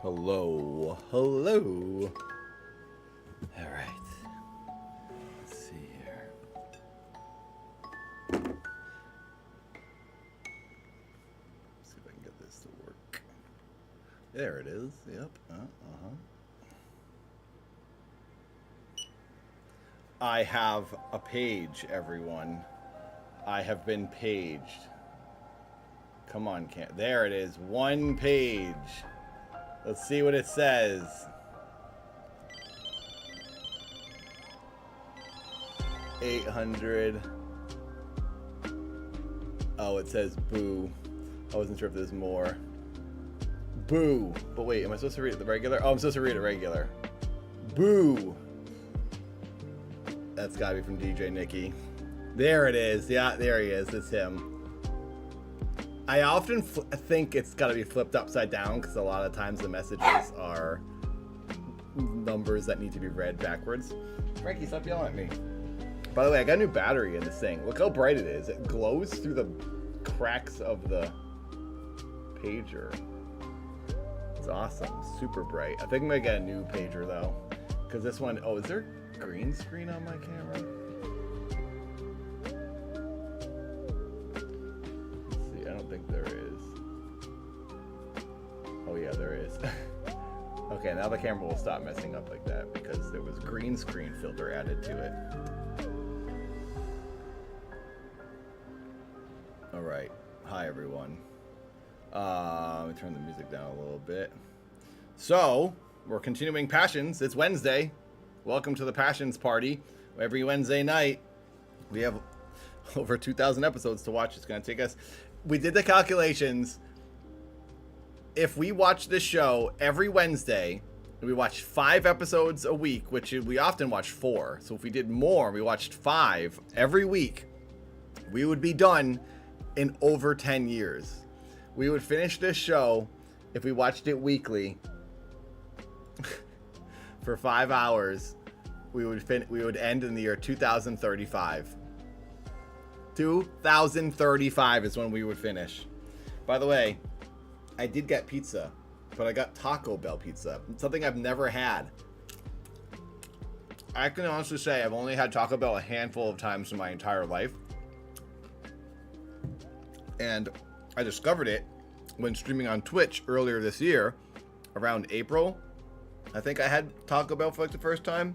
Hello, hello. All right, let's see here. See if I can get this to work. There it is. Yep. I have a page, everyone. I have been paged. Come on, there it is. One page. Let's see what it says. $800. Oh, it says boo. I wasn't sure if there's more. Boo. But wait, am I supposed to read it the regular? Oh, I'm supposed to read it regular. Boo. That's gotta be from DJ Nikki. There it is. Yeah, there he is. It's him. I often think it's got to be flipped upside down because a lot of times the messages are numbers that need to be read backwards. Frankie, stop yelling at me. By the way, I got a new battery in this thing. Look how bright it is. It glows through the cracks of the pager. It's awesome. Super bright. I think I'm going to get a new pager though. Because this one, oh, is there green screen on my camera? I don't think there is. Oh yeah, there is. Okay, now the camera will stop messing up like that because there was green screen filter added to it. All right. Hi everyone. Let me turn the music down a little bit. So we're continuing Passions. It's Wednesday. Welcome to the Passions party. Every Wednesday night we have over 2,000 episodes to watch. It's going to take us. We did the calculations. If we watch this show every Wednesday, we watch 5 episodes a week, which we often watch 4. So if we did more, we watched 5 every week, we would be done in over 10 years. We would finish this show if we watched it weekly for 5 hours. We would end in the year 2035. 2035 is when we would finish. By the way, I did get pizza, but I got Taco Bell pizza. It's something I've never had. I can honestly say I've only had Taco Bell a handful of times in my entire life. And I discovered it when streaming on Twitch earlier this year, around April. I think I had Taco Bell for like the first time.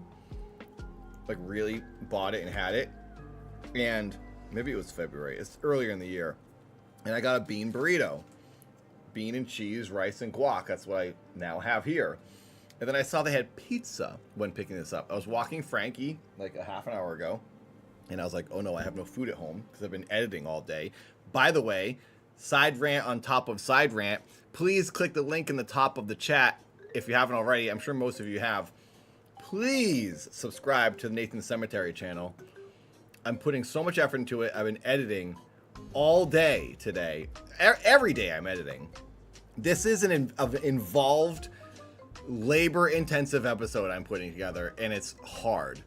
Like really bought it and had it. And maybe it was February. It's earlier in the year. And I got a bean burrito. Bean and cheese, rice, and guac. That's what I now have here. And then I saw they had pizza when picking this up. I was walking Frankie like a half an hour ago. And I was like, oh no, I have no food at home because I've been editing all day. By the way, side rant on top of side rant. Please click the link in the top of the chat if you haven't already. I'm sure most of you have. Please subscribe to the Nathan Cemetery channel. I'm putting so much effort into it. I've been editing all day today. Every day I'm editing. This is an involved, labor-intensive episode I'm putting together, and it's hard.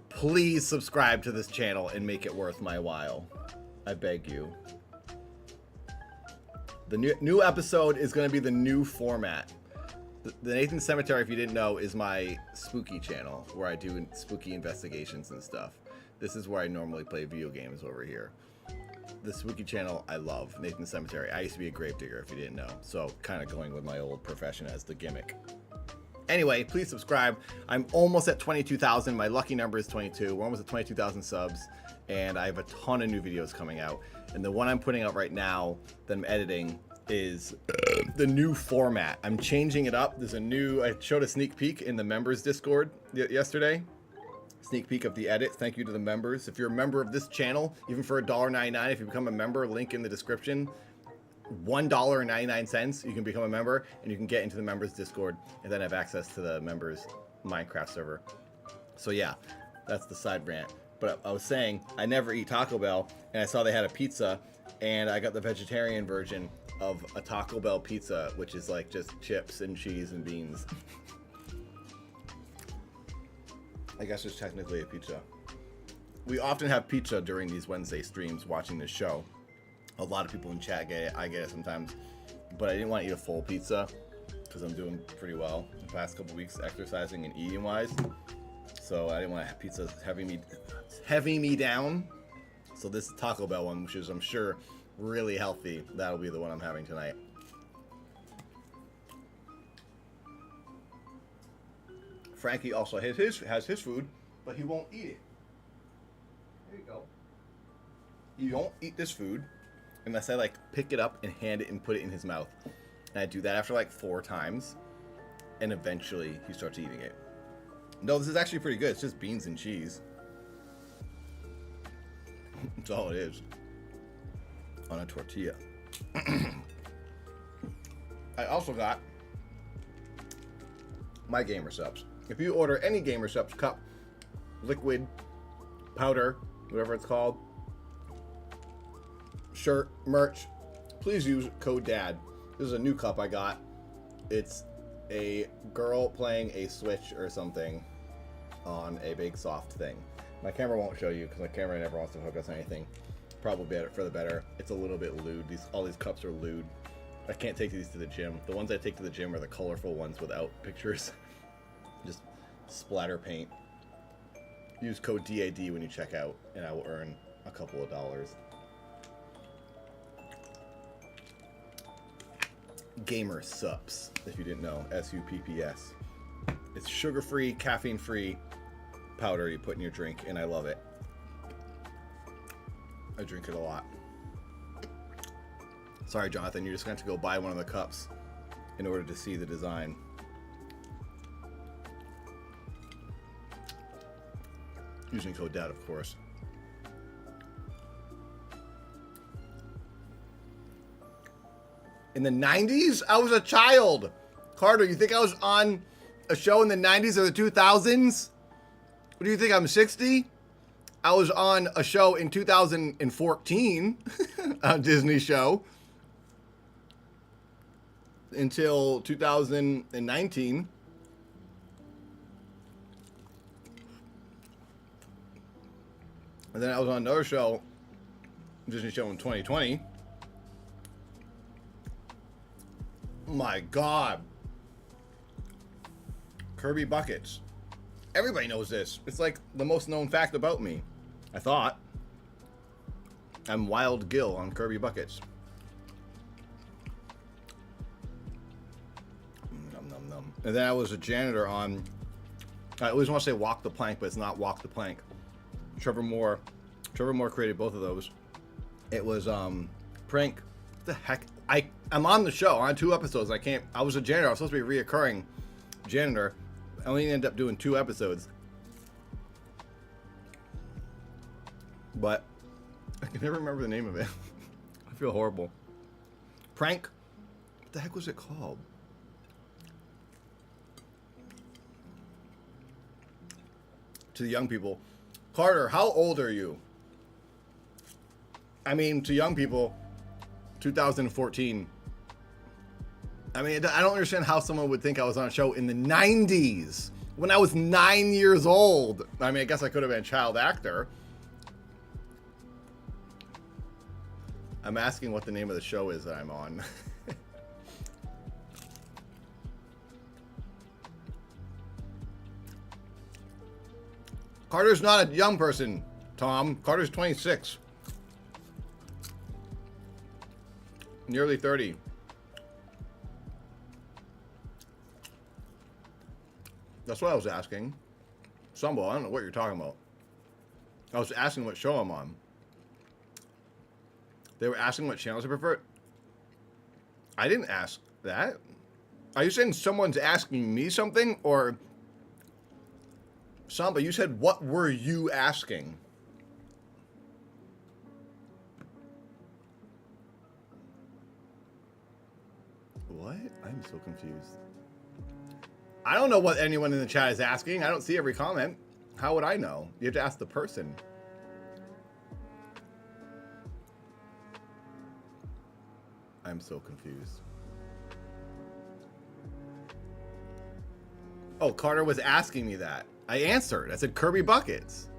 Please subscribe to this channel and make it worth my while. I beg you. The new episode is going to be the new format. The Nathan Cemetery, if you didn't know, is my spooky channel where I do spooky investigations and stuff. This is where I normally play video games over here. The spooky channel I love, Nathan Cemetery. I used to be a gravedigger, if you didn't know. So kind of going with my old profession as the gimmick. Anyway, please subscribe. I'm almost at 22,000. My lucky number is 22. We're almost at 22,000 subs. And I have a ton of new videos coming out. And the one I'm putting out right now that I'm editing is the new format. I'm changing it up. There's a new, I showed a sneak peek in the members Discord yesterday. Sneak peek of the edit. Thank you to the members. If you're a member of this channel, even for $1.99, if you become a member, link in the description. $1.99, you can become a member and you can get into the members Discord and then have access to the members Minecraft server. So yeah, that's the side rant. But I was saying, I never eat Taco Bell, and I saw they had a pizza, and I got the vegetarian version of a Taco Bell pizza, which is like just chips and cheese and beans. I guess it's technically a pizza. We often have pizza during these Wednesday streams watching this show. A lot of people in chat get it. I get it sometimes. But I didn't want to eat a full pizza because I'm doing pretty well the past couple weeks exercising and eating wise. So I didn't want to have pizza heavy me down. So this Taco Bell one, which is I'm sure really healthy, that'll be the one I'm having tonight. Frankie also has his food, but he won't eat it. There you go. You don't eat this food unless I like pick it up and hand it and put it in his mouth. And I do that after like 4 times, and eventually he starts eating it. No, this is actually pretty good. It's just beans and cheese. That's all it is. On a tortilla. I also got my Gamer Subs. If you order any Gamer Subs cup, liquid, powder, whatever it's called, shirt, merch, please use code DAD. This is a new cup I got. It's a girl playing a Switch or something on a big soft thing. My camera won't show you because my camera never wants to focus on anything. Probably better for the better. It's a little bit lewd. All these cups are lewd. I can't take these to the gym. The ones I take to the gym are the colorful ones without pictures. Just splatter paint. Use code DAD when you check out, and I will earn a couple of dollars. Gamer Sups, if you didn't know. SUPPS. It's sugar-free, caffeine-free powder you put in your drink, and I love it. I drink it a lot. Sorry, Jonathan, you're just going to have to go buy one of the cups in order to see the design. Using code DAD, of course. In the 90s? I was a child. Carter, you think I was on a show in the 90s or the 2000s? What do you think, I'm 60? I was on a show in 2014, a Disney show, until 2019. And then I was on another show, Disney show in 2020. My God. Kirby Buckets. Everybody knows this. It's like the most known fact about me. I thought. I'm Wild Gill on Kirby Buckets. Num num num. And then I was a janitor on, I always want to say Walk the Plank, but it's not Walk the Plank. Trevor Moore created both of those. It was Prank. What the heck? I'm on the show on 2 episodes. I was a janitor. I was supposed to be a reoccurring janitor. I only ended up doing 2 episodes. But I can never remember the name of it. I feel horrible. Prank? What the heck was it called? To the young people. Carter, how old are you? I mean, to young people, 2014. I mean, I don't understand how someone would think I was on a show in the 90s when I was 9 years old. I mean, I guess I could have been a child actor. I'm asking what the name of the show is that I'm on. Carter's not a young person, Tom. Carter's 26. Nearly 30. That's what I was asking. Sumbo, I don't know what you're talking about. I was asking what show I'm on. They were asking what channels I prefer. I didn't ask that. Are you saying someone's asking me something? Or... Samba, you said, what were you asking? What? I'm so confused. I don't know what anyone in the chat is asking. I don't see every comment. How would I know? You have to ask the person. I'm so confused. Oh, Carter was asking me that. I answered. I said Kirby Buckets.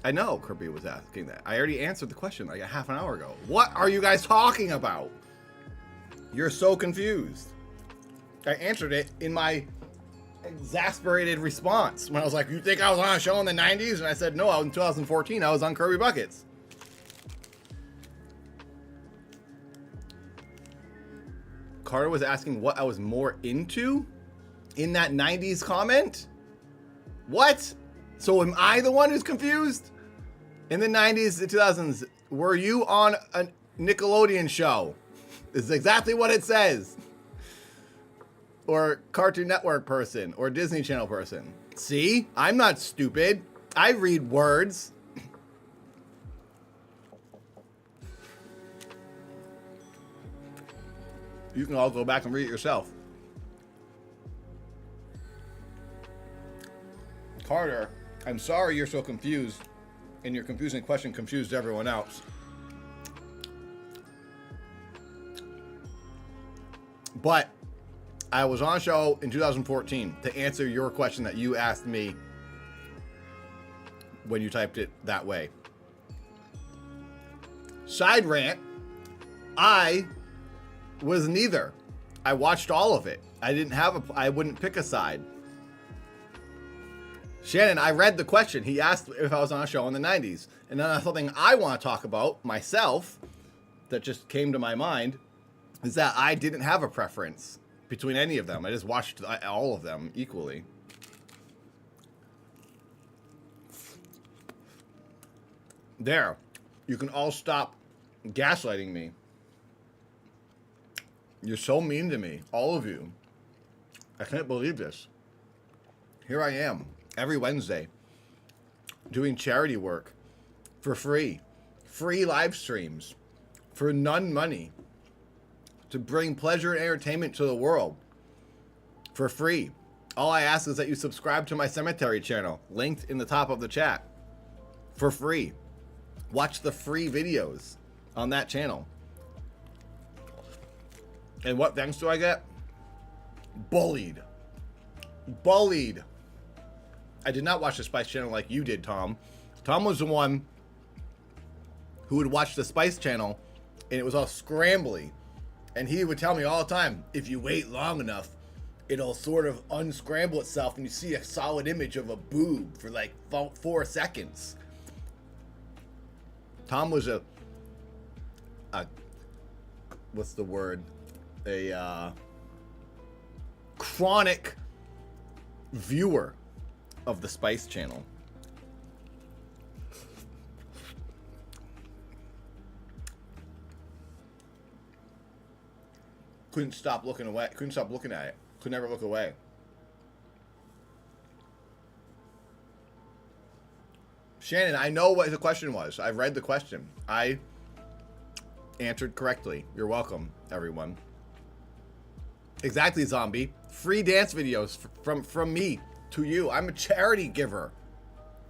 I know Kirby was asking that. I already answered the question like a half an hour ago. What are you guys talking about? You're so confused. I answered it in my exasperated response when I was like, you think I was on a show in the 90s? And I said, no, in 2014, I was on Kirby Buckets. Carter was asking what I was more into in that 90s comment? What? So am I the one who's confused? In the 90s, the 2000s, were you on a Nickelodeon show? It's exactly what it says. Or Cartoon Network person, or Disney Channel person. See? I'm not stupid. I read words. You can all go back and read it yourself. Carter, I'm sorry you're so confused, and your confusing question confused everyone else. But I was on a show in 2014 to answer your question that you asked me when you typed it that way. Side rant, I was neither. I watched all of it. I wouldn't pick a side. Shannon, I read the question. He asked if I was on a show in the 90s. And then something I want to talk about myself that just came to my mind is that I didn't have a preference between any of them. I just watched all of them equally. There. You can all stop gaslighting me. You're so mean to me. All of you. I can't believe this. Here I am. Every Wednesday, doing charity work for free live streams for none money to bring pleasure and entertainment to the world for free. All I ask is that you subscribe to my cemetery channel, linked in the top of the chat, for free. Watch the free videos on that channel. And what thanks do I get? Bullied. Bullied. I did not watch the Spice Channel like you did, Tom. Tom was the one who would watch the Spice Channel, and it was all scrambly. And he would tell me all the time, if you wait long enough, it'll sort of unscramble itself, and you see a solid image of a boob for like 4 seconds. Tom was a what's the word? A chronic viewer of the Spice Channel. Couldn't stop looking away. Couldn't stop looking at it. Could never look away. Shannon, I know what the question was. I read the question. I answered correctly. You're welcome, everyone. Exactly, Zombie. Free dance videos from me to you. I'm a charity giver.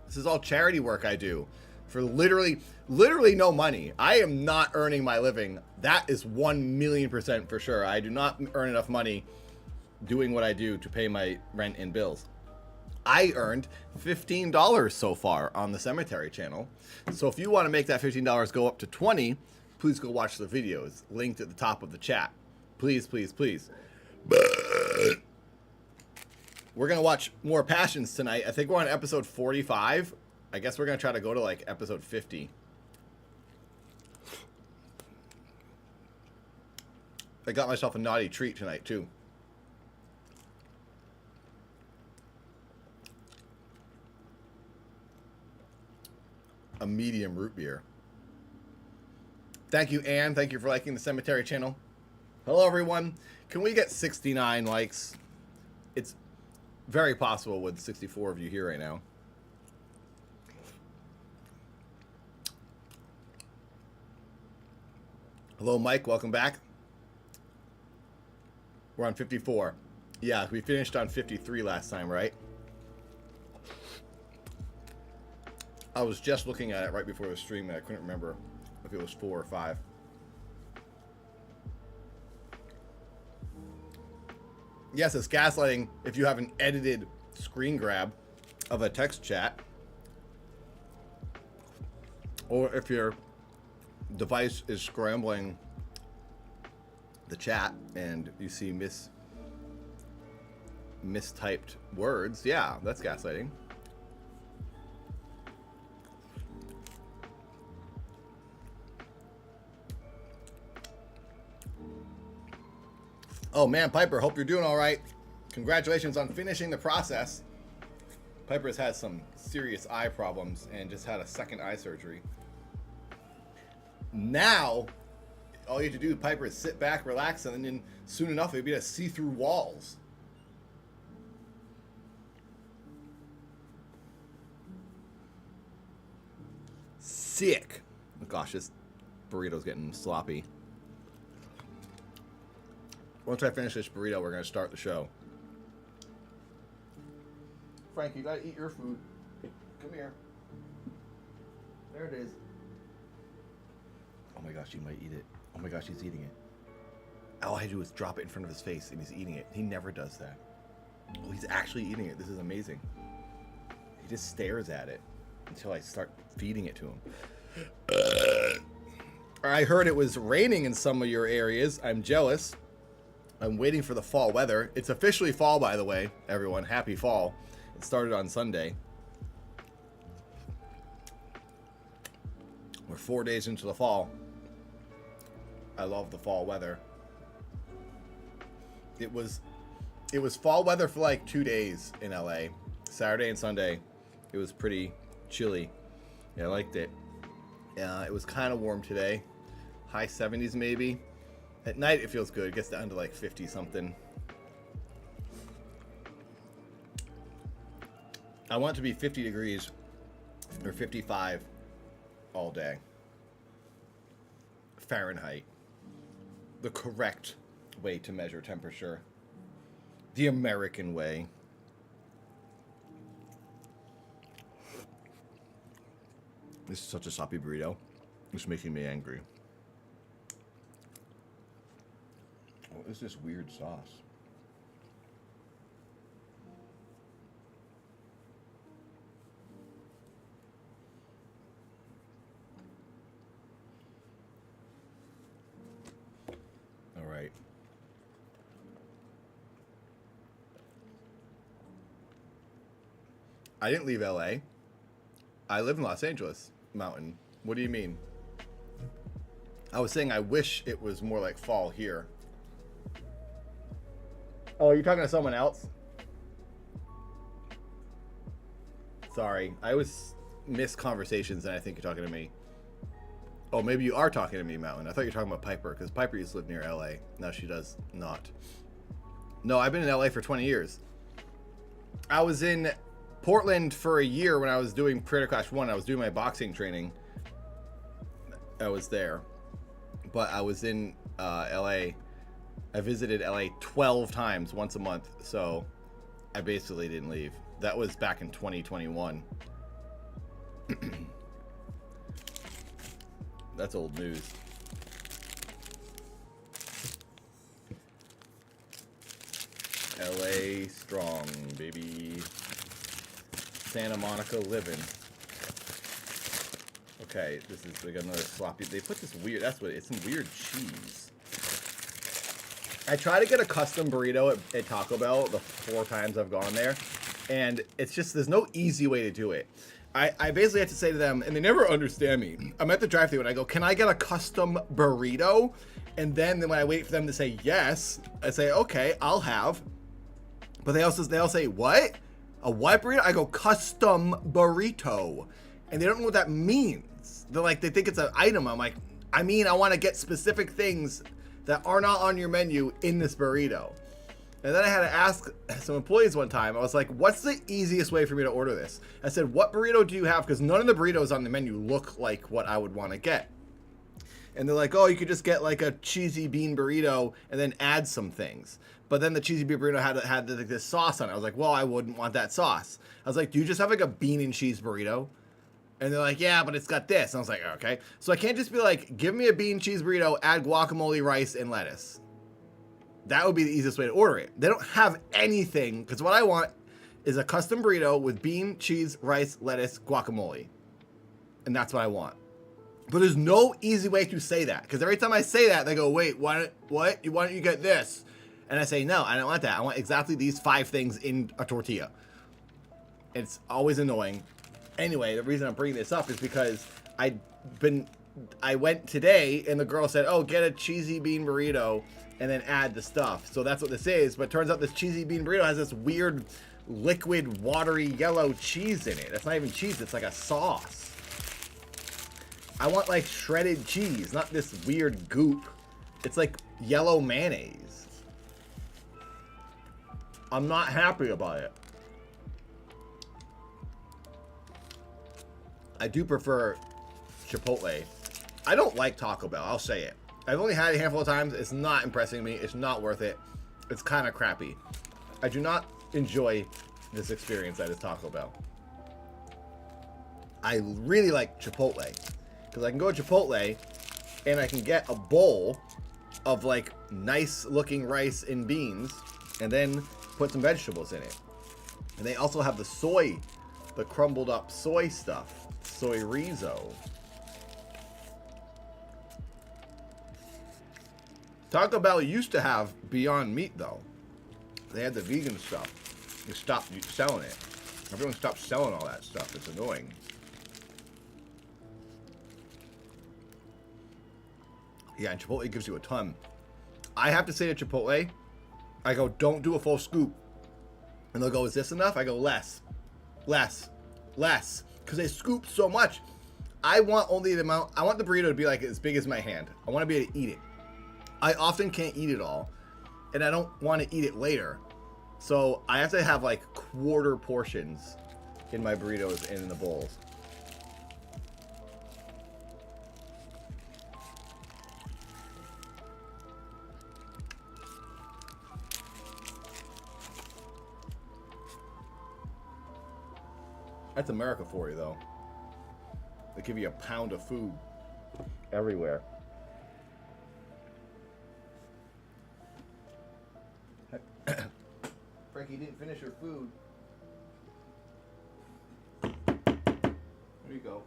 This is all charity work I do for literally no money. I am not earning my living. That is 1,000,000% for sure. I do not earn enough money doing what I do to pay my rent and bills. I earned $15 so far on the cemetery channel. So if you want to make that $15 go up to 20, please go watch the videos linked at the top of the chat. Please, please, please. We're going to watch more Passions tonight. I think we're on episode 45. I guess we're going to try to go to like episode 50. I got myself a naughty treat tonight, too. A medium root beer. Thank you, Anne. Thank you for liking the Cemetery channel. Hello, everyone. Can we get 69 likes? It's very possible with 64 of you here right now. Hello, Mike. Welcome back. We're on 54. Yeah, we finished on 53 last time, right? I was just looking at it right before the stream and I couldn't remember if it was 4 or 5. Yes, it's gaslighting if you have an edited screen grab of a text chat. Or if your device is scrambling the chat and you see mistyped words. Yeah, that's gaslighting. Oh man, Piper, hope you're doing all right. Congratulations on finishing the process. Piper's had some serious eye problems and just had a second eye surgery. Now, all you have to do, Piper, is sit back, relax, and then soon enough, you'll be able to see through walls. Sick. Oh gosh, this burrito's getting sloppy. Once I finish this burrito, we're going to start the show. Frankie, you got to eat your food. Come here. There it is. Oh my gosh, he might eat it. Oh my gosh, he's eating it. All I do is drop it in front of his face and he's eating it. He never does that. Oh, he's actually eating it. This is amazing. He just stares at it until I start feeding it to him. I heard it was raining in some of your areas. I'm jealous. I'm waiting for the fall weather. It's officially fall, by the way, everyone. Happy fall. It started on Sunday. We're 4 days into the fall. I love the fall weather. It was fall weather for like 2 days in LA. Saturday and Sunday. It was pretty chilly. Yeah, I liked it. It was kind of warm today. High 70s maybe. At night it feels good. It gets down to like 50 something. I want it to be 50 degrees or 55 all day. Fahrenheit. The correct way to measure temperature. The American way. This is such a sloppy burrito. It's making me angry. What is this weird sauce? All right. I didn't leave LA. I live in Los Angeles, Mountain. What do you mean? I was saying I wish it was more like fall here. Oh, are you talking to someone else? Sorry. I always miss conversations and I think you're talking to me. Oh, maybe you are talking to me, Mountain. I thought you were talking about Piper, because Piper used to live near LA. Now she does not. No, I've been in LA for 20 years. I was in Portland for a year when I was doing Creator Clash 1. I was doing my boxing training. I was there. But I was in LA. I visited LA 12 times, once a month, so I basically didn't leave. That was back in 2021. That's old news. LA strong, baby. Santa Monica living. Okay, this is like another sloppy. They put this weird, that's what it's some weird cheese. I try to get a custom burrito at Taco Bell the 4 times I've gone there, and it's just there's no easy way to do it. I basically have to say to them, and they never understand me. I'm at the drive-thru and I go, "Can I get a custom burrito?" And then when I wait for them to say yes, I say, "Okay, I'll have." But they all say, "What? A what burrito?" I go, "Custom burrito," and they don't know what that means. They're like, they think it's an item. I'm like, I want to get specific things that are not on your menu in this burrito. And then I had to ask some employees one time. I was like, "What's the easiest way for me to order this?" I said, "What burrito do you have?" Because none of the burritos on the menu look like what I would want to get. And they're like, "Oh, you could just get like a cheesy bean burrito and then add some things." But then the cheesy bean burrito had this sauce on it. I was like, "Well, I wouldn't want that sauce." I was like, "Do you just have like a bean and cheese burrito?" And they're like, "Yeah, but it's got this." And I was like, "Okay." So I can't just be like, "Give me a bean cheese burrito, add guacamole, rice, and lettuce." That would be the easiest way to order it. They don't have anything, because what I want is a custom burrito with bean, cheese, rice, lettuce, guacamole. And that's what I want. But there's no easy way to say that, because every time I say that, they go, "Wait, what? Why don't you get this?" And I say, "No, I don't want that. I want exactly these 5 things in a tortilla." It's always annoying. Anyway, the reason I'm bringing this up is because I went today, and the girl said, "Oh, get a cheesy bean burrito and then add the stuff." So that's what this is. But it turns out this cheesy bean burrito has this weird liquid, watery, yellow cheese in it. That's not even cheese. It's like a sauce. I want like shredded cheese, not this weird goop. It's like yellow mayonnaise. I'm not happy about it. I do prefer Chipotle. I don't like Taco Bell, I'll say it. I've only had it a handful of times. It's not impressing me. It's not worth it. It's kind of crappy. I do not enjoy this experience that is Taco Bell. I really like Chipotle, because I can go to Chipotle and I can get a bowl of like nice looking rice and beans and then put some vegetables in it. And they also have the crumbled up soy stuff, soy rizo. Taco Bell used to have Beyond Meat, though. They had the vegan stuff. They stopped selling it. Everyone stopped selling all that stuff. It's annoying. Yeah, and Chipotle gives you a ton. I have to say to Chipotle, I go, "Don't do a full scoop." And they'll go, "Is this enough?" I go, less. Because they scoop so much. I want only the amount. I want the burrito to be like as big as my hand. I want to be able to eat it. I often can't eat it all, and I don't want to eat it later. So I have to have like quarter portions in my burritos and in the bowls. That's America for you, though. They give you a pound of food everywhere. Frankie didn't finish her food. There you go.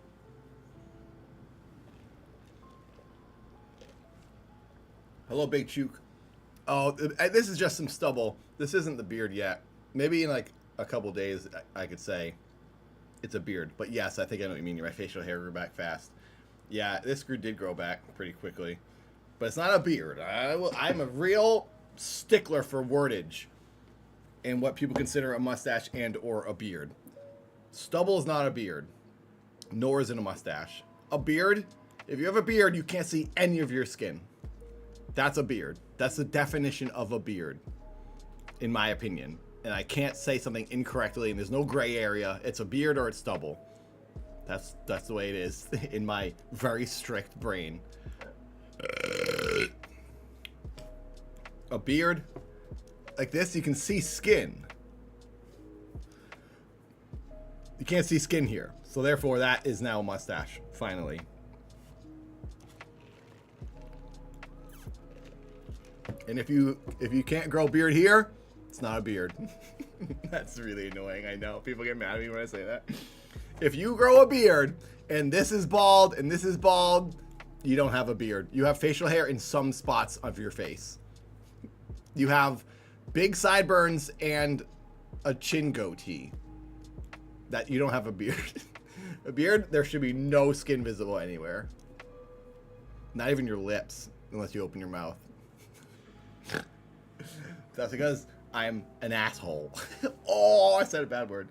Hello, Big Chook. Oh, this is just some stubble. This isn't the beard yet. Maybe in like a couple days, I could say it's a beard. But yes, I think I know what you mean. My facial hair grew back fast. Yeah, this did grow back pretty quickly. But it's not a beard. I'm a real stickler for wordage and what people consider a mustache and or a beard. Stubble is not a beard, nor is it a mustache. A beard, if you have a beard, you can't see any of your skin. That's a beard. That's the definition of a beard, in my opinion. And I can't say something incorrectly, and there's no gray area. It's a beard or it's stubble. That's the way it is in my very strict brain. A beard like this, you can see skin. You can't see skin here, so therefore that is now a mustache, finally. And if you can't grow beard here, it's not a beard. That's really annoying, I know. People get mad at me when I say that. If you grow a beard and this is bald and this is bald, you don't have a beard. You have facial hair in some spots of your face. You have big sideburns and a chin goatee. That you don't have a beard. A beard, there should be no skin visible anywhere. Not even your lips, unless you open your mouth. That's because I'm an asshole. Oh, I said a bad word.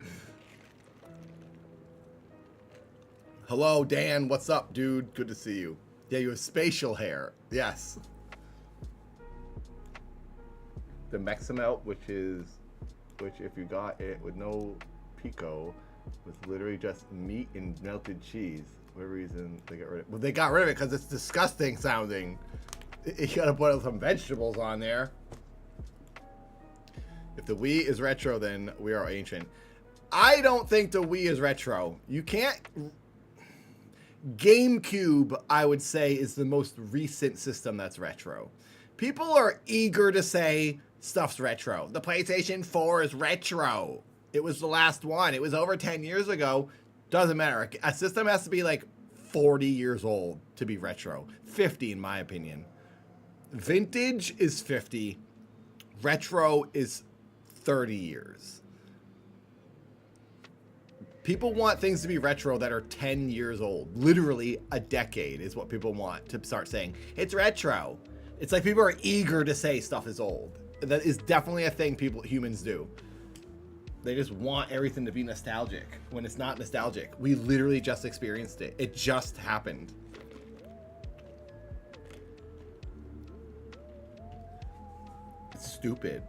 Hello, Dan. What's up, dude? Good to see you. Yeah, you have spatial hair. Yes. The Mexamelt, which if you got it with no pico, was literally just meat and melted cheese. For whatever reason, they got rid of it. Well, they got rid of it because it's disgusting sounding. You gotta put some vegetables on there. If the Wii is retro, then we are ancient. I don't think the Wii is retro. You can't... GameCube, I would say, is the most recent system that's retro. People are eager to say stuff's retro. The PlayStation 4 is retro. It was the last one. It was over 10 years ago. Doesn't matter. A system has to be like 40 years old to be retro. 50 in my opinion. Vintage is 50. Retro is 30 years. People want things to be retro that are 10 years old. Literally a decade is what people want to start saying. It's retro. It's like people are eager to say stuff is old. That is definitely a thing humans do. They just want everything to be nostalgic when it's not nostalgic. We literally just experienced it. It just happened. It's stupid.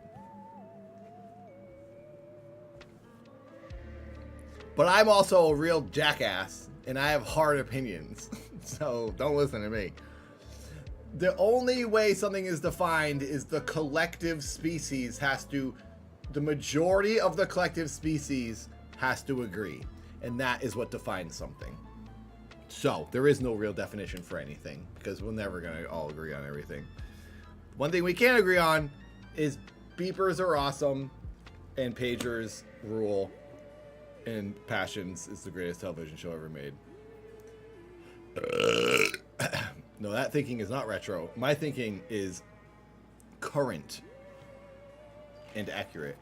But I'm also a real jackass, and I have hard opinions, so don't listen to me. The only way something is defined is the collective species has to, the majority of the collective species has to agree, and that is what defines something. So there is no real definition for anything, because we're never going to all agree on everything. One thing we can agree on is beepers are awesome, and pagers rule. And Passions is the greatest television show ever made. No, that thinking is not retro. My thinking is current and accurate.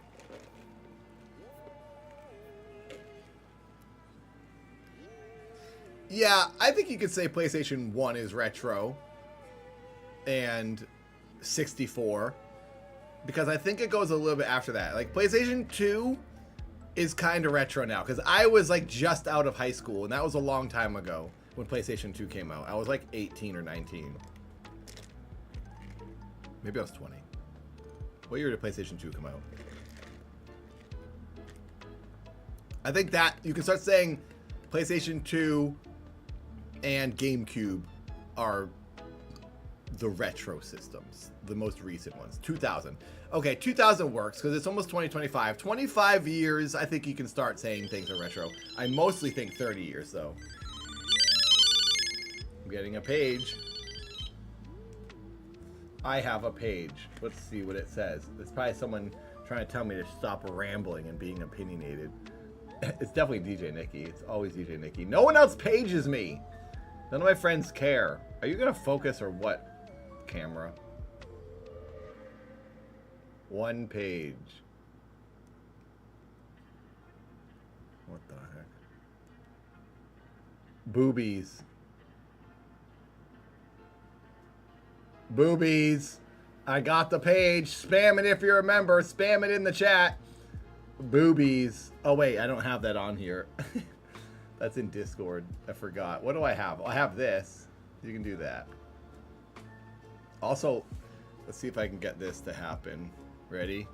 Yeah, I think you could say PlayStation 1 is retro and 64 because I think it goes a little bit after that. Like PlayStation 2 is kind of retro now because I was like just out of high school and that was a long time ago when PlayStation 2 came out. I was like 18 or 19. Maybe I was 20. What year did PlayStation 2 come out? I think that you can start saying PlayStation 2 and GameCube are the retro systems, the most recent ones. 2000. Okay, 2000 works because it's almost 2025. 25 years, I think you can start saying things are retro. I mostly think 30 years, though. I'm getting a page. I have a page. Let's see what it says. It's probably someone trying to tell me to stop rambling and being opinionated. It's definitely DJ Nikki. It's always DJ Nikki. No one else pages me. None of my friends care. Are you going to focus or what? Camera. One page. What the heck? Boobies. Boobies. I got the page. Spam it if you're a member. Spam it in the chat. Boobies. Oh wait, I don't have that on here. That's in Discord. I forgot. What do I have? I have this. You can do that. Also, let's see if I can get this to happen. Ready?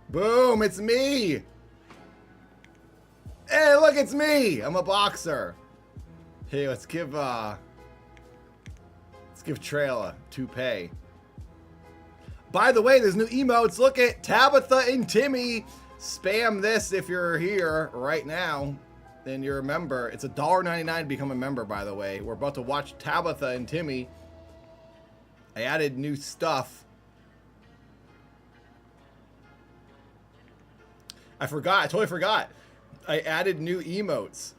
Boom, it's me! Hey, look, it's me! I'm a boxer. Hey, let's give Trail a toupee. By the way, there's new emotes. Look at Tabitha and Timmy. Spam this if you're here right now and you're a member. It's $1.99 to become a member, by the way. We're about to watch Tabitha and Timmy. I added new stuff. I forgot. I totally forgot. I added new emotes.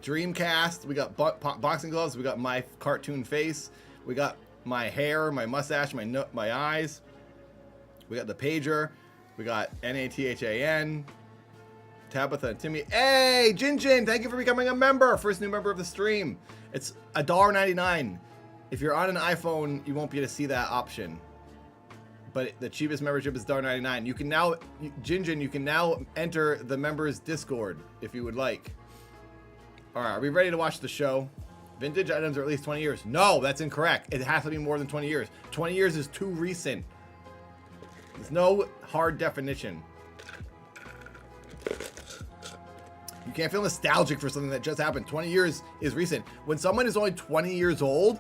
Dreamcast. We got boxing gloves. We got my cartoon face. We got my hair, my mustache, my eyes. We got the pager. We got Nathan, Tabitha and Timmy. Hey, Jin Jin, thank you for becoming a member. First new member of the stream. It's $1.99. If you're on an iPhone, you won't be able to see that option. But the cheapest membership is $1.99. You can now, Jin Jin, you can now enter the members Discord if you would like. All right, are we ready to watch the show? Vintage items are at least 20 years. No, that's incorrect. It has to be more than 20 years. 20 years is too recent. There's no hard definition. You can't feel nostalgic for something that just happened. 20 years is recent. When someone is only 20 years old,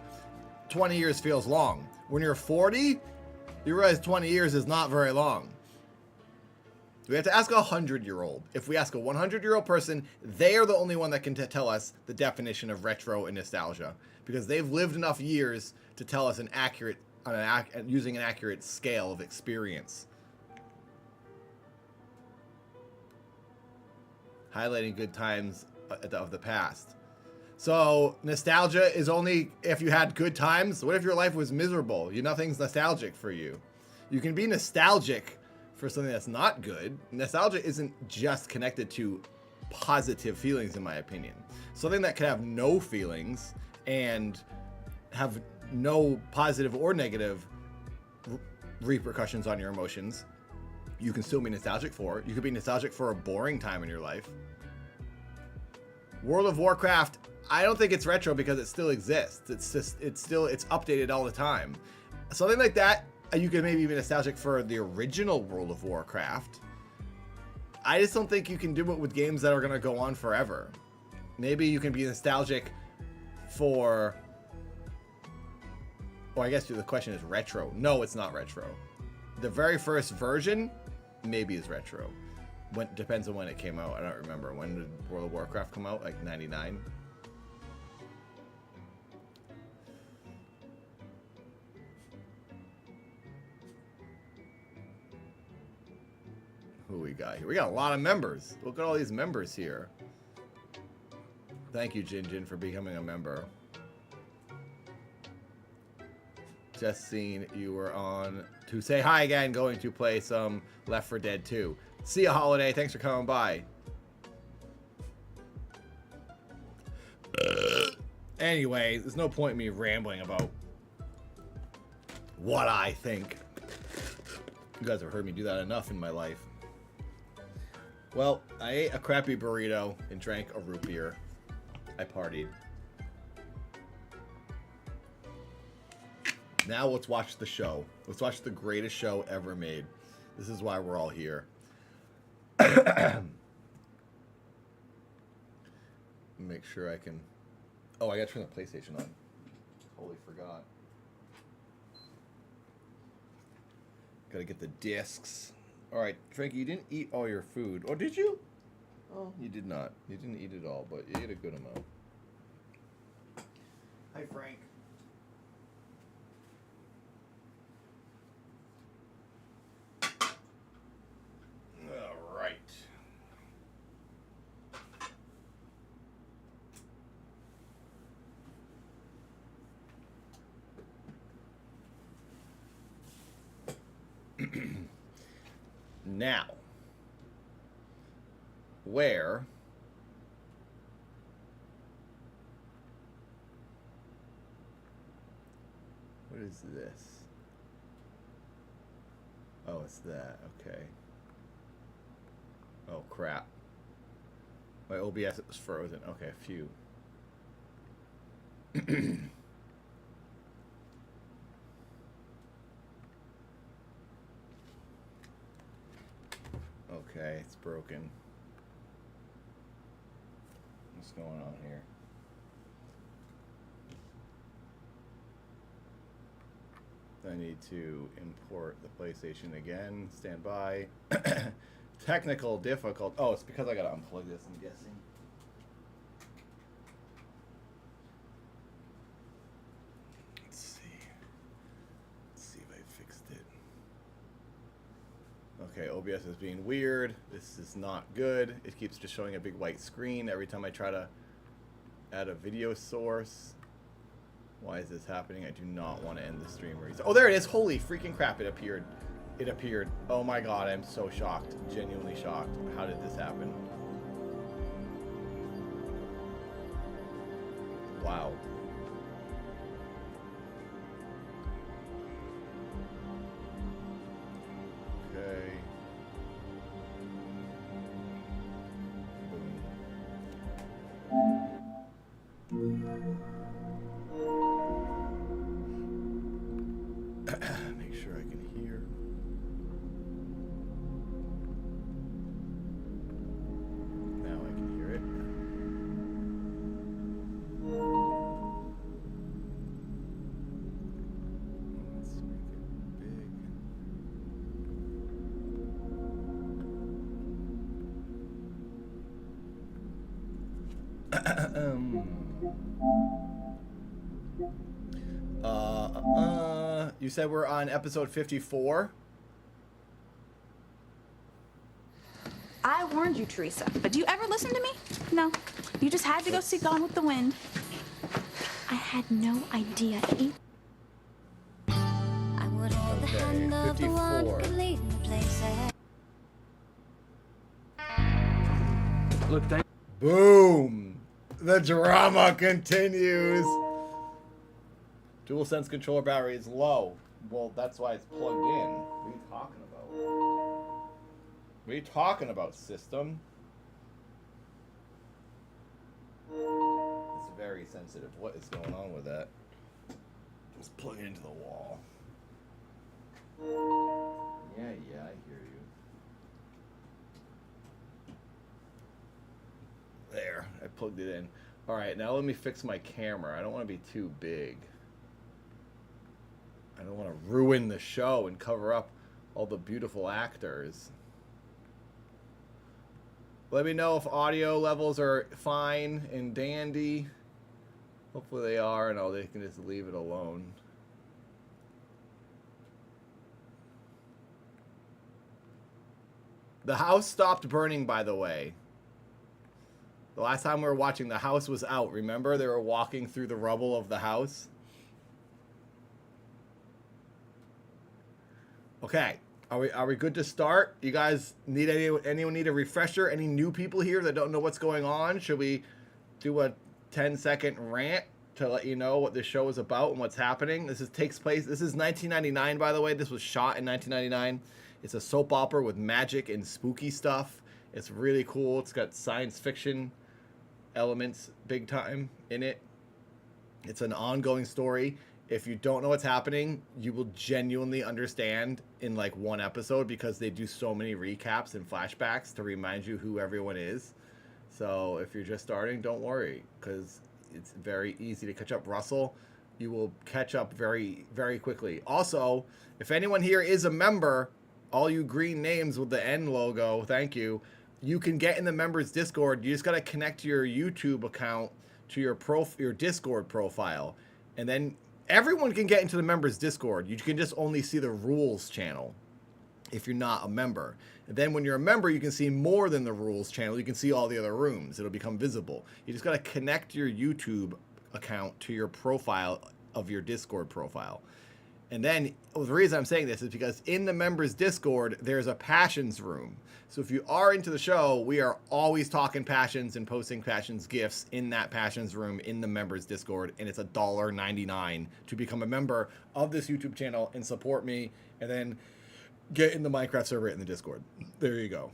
20 years feels long. When you're 40, you realize 20 years is not very long. We have to ask a 100-year-old. If we ask a 100-year-old person, they are the only one that can tell us the definition of retro and nostalgia, because they've lived enough years to tell us using an accurate scale of experience. Highlighting good times of the past. So nostalgia is only if you had good times. What if your life was miserable? Nothing's nostalgic for you. You can be nostalgic for something that's not good. Nostalgia isn't just connected to positive feelings, in my opinion. Something that could have no feelings and have no positive or negative repercussions on your emotions, you can still be nostalgic for. You could be nostalgic for a boring time in your life. World of Warcraft, I don't think it's retro because it still exists. It's updated all the time. Something like that, you could maybe be nostalgic for the original World of Warcraft. I just don't think you can do it with games that are going to go on forever. Maybe you can be nostalgic for... Well, I guess the question is retro. No, it's not retro. The very first version maybe is retro. Depends on when it came out. I don't remember. When did World of Warcraft come out? Like 99? Who we got here? We got a lot of members. Look at all these members here. Thank you, Jin Jin, for becoming a member. Just seen you were on to say hi again, going to play some Left 4 Dead 2. See ya, Holiday. Thanks for coming by. Anyway, there's no point in me rambling about what I think. You guys have heard me do that enough in my life. Well, I ate a crappy burrito and drank a root beer. I partied. Now let's watch the show. Let's watch the greatest show ever made. This is why we're all here. Make sure I can... Oh, I gotta turn the PlayStation on. Totally forgot. Gotta get the discs. Alright, Frankie, you didn't eat all your food. Oh, did you? Oh, you did not. You didn't eat it all, but you ate a good amount. Hi, Frank. All right. Now, where what is this? Oh, it's that. Okay. Oh, crap. My OBS was frozen. Okay, phew. Okay, it's broken. What's going on here? I need to import the PlayStation again. Stand by. Technical difficult. Oh, it's because I gotta unplug this, I'm guessing. Let's see. Let's see if I fixed it. Okay, OBS is being weird. This is not good. It keeps just showing a big white screen every time I try to add a video source. Why is this happening? I do not want to end the stream. Oh, there it is. Holy freaking crap. It appeared. It appeared. Oh my god. I'm so shocked. Genuinely shocked. How did this happen? Wow. Okay. Make sure I can hear. Now I can hear it. Let's make it big. You said we're on episode 54? I warned you, Teresa, but do you ever listen to me? No. You just had to go see Gone with the Wind. I had no idea. I would hold the hand of the one who could lead me places. Look, boom! The drama continues. DualSense controller battery is low. Well, that's why it's plugged in. What are you talking about? What are you talking about, system? It's very sensitive. What is going on with that? Just plug it into the wall. Yeah, I hear you. There, I plugged it in. All right, now let me fix my camera. I don't want to be too big. I don't want to ruin the show and cover up all the beautiful actors. Let me know if audio levels are fine and dandy. Hopefully they are, and they can just leave it alone. The house stopped burning, by the way. The last time we were watching, the house was out. Remember? They were walking through the rubble of the house. Okay, are we good to start? You guys need anyone need a refresher? Any new people here that don't know what's going on? Should we do a 10-second rant to let you know what this show is about and what's happening? This takes place. This is 1999, by the way. This was shot in 1999. It's a soap opera with magic and spooky stuff. It's really cool. It's got science fiction elements big time in it. It's an ongoing story. If you don't know what's happening, you will genuinely understand in like one episode because they do so many recaps and flashbacks to remind you who everyone is. So if you're just starting, don't worry because it's very easy to catch up. Russell, you will catch up very, very quickly. Also, if anyone here is a member, all you green names with the N logo, thank you. You can get in the members Discord. You just got to connect your YouTube account to your Discord profile, and then everyone can get into the members Discord. You can just only see the rules channel if you're not a member. And then when you're a member, you can see more than the rules channel. You can see all the other rooms. It'll become visible. You just got to connect your YouTube account to your profile of your Discord profile. And then the reason I'm saying this is because in the members Discord, there's a passions room. So if you are into the show, we are always talking passions and posting passions gifts in that passions room in the members Discord. And it's $1.99 to become a member of this YouTube channel and support me and then get in the Minecraft server in the Discord. There you go.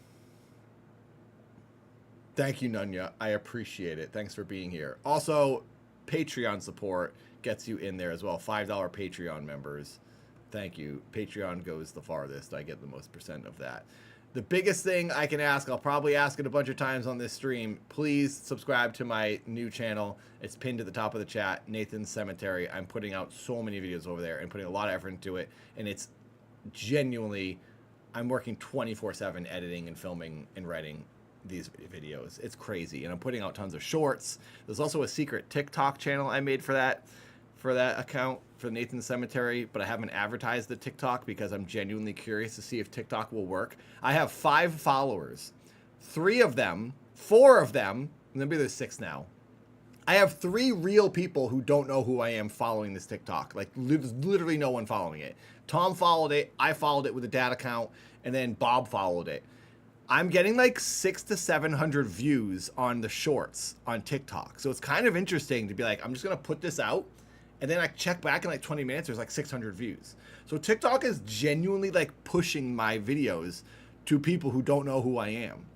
Thank you, Nunya. I appreciate it. Thanks for being here. Also, Patreon support gets you in there as well. $5 Patreon members. Thank you. Patreon goes the farthest. I get the most % of that. The biggest thing I can ask, I'll probably ask it a bunch of times on this stream, please subscribe to my new channel. It's pinned at the top of the chat, Nathan's Cemetery. I'm putting out so many videos over there and putting a lot of effort into it. And it's genuinely, I'm working 24/7 editing and filming and writing these videos. It's crazy. And I'm putting out tons of shorts. There's also a secret TikTok channel I made for that account, for Nathan's Cemetery, but I haven't advertised the TikTok because I'm genuinely curious to see if TikTok will work. I have 5 followers. 4 of them, maybe there's 6 now. I have 3 real people who don't know who I am following this TikTok. Like, there's literally no one following it. Tom followed it, I followed it with a dad account, and then Bob followed it. I'm getting like 600 to 700 views on the shorts on TikTok. So it's kind of interesting to be like, I'm just going to put this out. And then I check back in like 20 minutes, there's like 600 views. So TikTok is genuinely like pushing my videos to people who don't know who I am.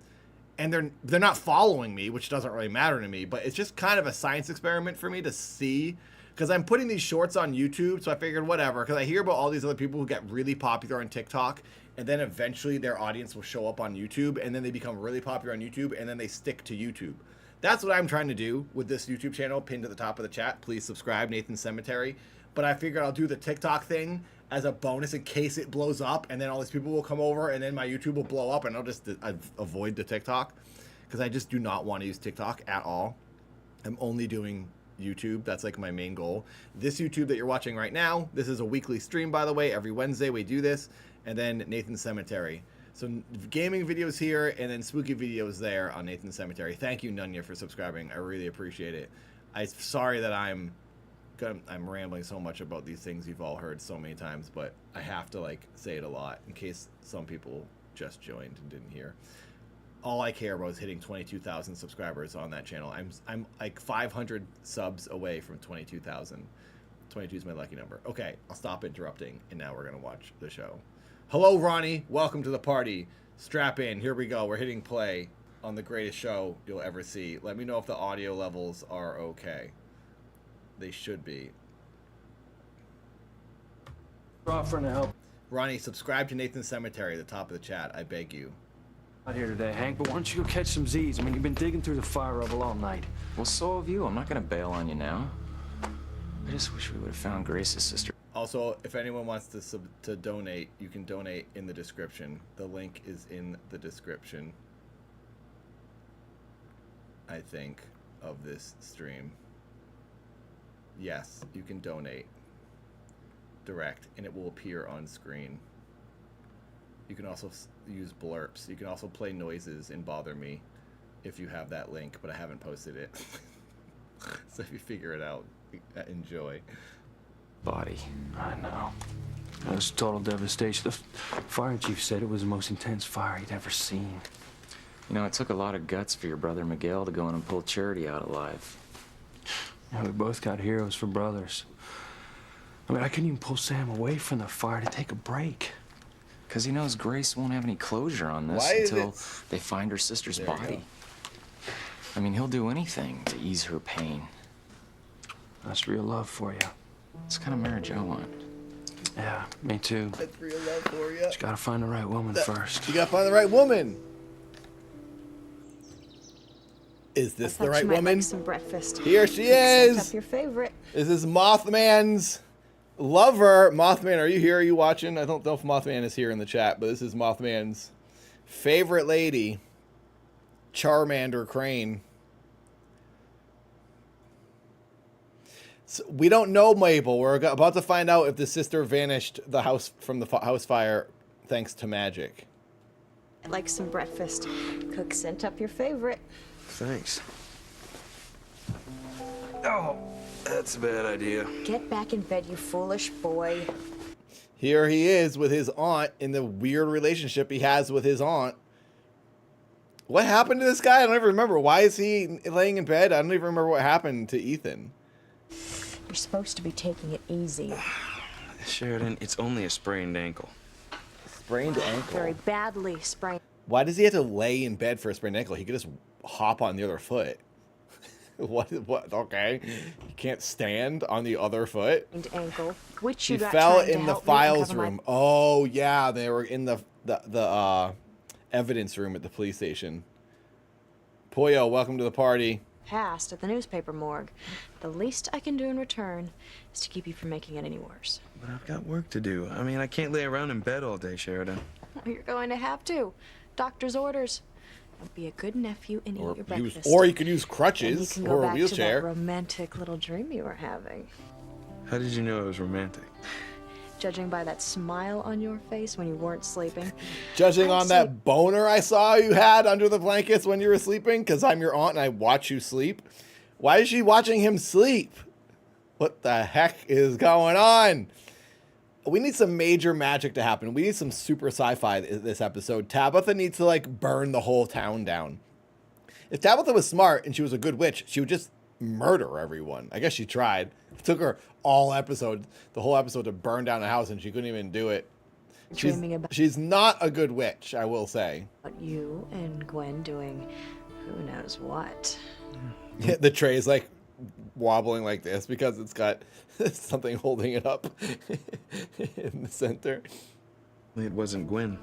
And they're not following me, which doesn't really matter to me, but it's just kind of a science experiment for me to see, because I'm putting these shorts on YouTube, so I figured whatever, because I hear about all these other people who get really popular on TikTok, and then eventually their audience will show up on YouTube, and then they become really popular on YouTube, and then they stick to YouTube. That's what I'm trying to do with this YouTube channel, pinned at the top of the chat. Please subscribe, Nathan Cemetery. But I figured I'll do the TikTok thing as a bonus in case it blows up, and then all these people will come over, and then my YouTube will blow up, and I'll just avoid the TikTok, because I just do not want to use TikTok at all. I'm only doing YouTube. That's like my main goal. This YouTube that you're watching right now, this is a weekly stream, by the way. Every Wednesday we do this, and then Nathan Cemetery. So gaming videos here, and then spooky videos there on Nathan Cemetery. Thank you, Nunya, for subscribing. I really appreciate it. I'm sorry that I'm rambling so much about these things you've all heard so many times, but I have to like say it a lot in case some people just joined and didn't hear. All I care about is hitting 22,000 subscribers on that channel. I'm like 500 subs away from 22,000. 22 is my lucky number. Okay, I'll stop interrupting, and now we're gonna watch the show. Hello, Ronnie. Welcome to the party. Strap in. Here we go. We're hitting play on the greatest show you'll ever see. Let me know if the audio levels are okay. They should be. Offering to help Ronnie, subscribe to Nathan's Cemetery at the top of the chat. I beg you. out here today, Hank, but why don't you go catch some Z's? I mean, you've been digging through the fire rubble all night. Well, so have you. I'm not gonna bail on you now. I just wish we would have found Grace's sister. Also, if anyone wants to donate, you can donate in the description. The link is in the description, I think, of this stream. Yes, you can donate direct, and it will appear on screen. You can also use blurps. You can also play noises and bother me if you have that link, but I haven't posted it. So if you figure it out, enjoy. Body. I know. It was total devastation. The fire chief said it was the most intense fire he'd ever seen. You know, it took a lot of guts for your brother Miguel to go in and pull Charity out alive. Yeah, we both got heroes for brothers. I mean, I couldn't even pull Sam away from the fire to take a break. Because he knows Grace won't have any closure on this Why is until it- they find her sister's There you body. go. I mean, he'll do anything to ease her pain. That's real love for you. It's the kind of marriage I want. Yeah, me too. That's real love for you. Just gotta find the right woman first. You gotta find the right woman. Is this the thought right you might woman? like some breakfast. Here she Set is. up your favorite. This is Mothman's lover. Mothman, are you here? Are you watching? I don't know if Mothman is here in the chat, but this is Mothman's favorite lady, Charmander Crane. So we don't know Mabel. We're about to find out if the sister vanished the house from the house fire thanks to magic. I'd like some breakfast. Cook sent up your favorite. Thanks. Oh, that's a bad idea. Get back in bed, you foolish boy. Here he is with his aunt in the weird relationship he has with his aunt. What happened to this guy? I don't even remember. Why is he laying in bed? I don't even remember what happened to Ethan. You're supposed to be taking it easy. Sheridan, it's only a sprained ankle. Sprained ankle. Very badly sprained Why does he have to lay in bed for a sprained ankle? He could just hop on the other foot. What? Okay. He can't stand on the other foot. ankle, which you He got fell trying to in the help me files uncover my room. Oh, yeah. They were in the evidence room at the police station. Pollo, welcome to the party. past at the newspaper morgue. The least I can do in return is to keep you from making it any worse. But I've got work to do. I mean, I can't lay around in bed all day, Sheridan. Well, you're going to have to. Doctor's orders. Now be a good nephew and eat your breakfast. Or you could use and you crutches can go or a back to that wheelchair. romantic little dream you were having. How did you know it was romantic? Judging by that smile on your face when you weren't sleeping. Judging I'd on say- that boner I saw you had under the blankets when you were sleeping, because I'm your aunt and I watch you sleep. Why is she watching him sleep? What the heck is going on? We need some major magic to happen. We need some super sci-fi this episode. Tabitha needs to like burn the whole town down. If Tabitha was smart and she was a good witch, she would just murder everyone. I guess she tried. It took her the whole episode to burn down a house, and she couldn't even do it. She's not a good witch, I will say. You and Gwen doing who knows what. Yeah, the tray is like wobbling like this because it's got something holding it up in the center. It wasn't Gwen.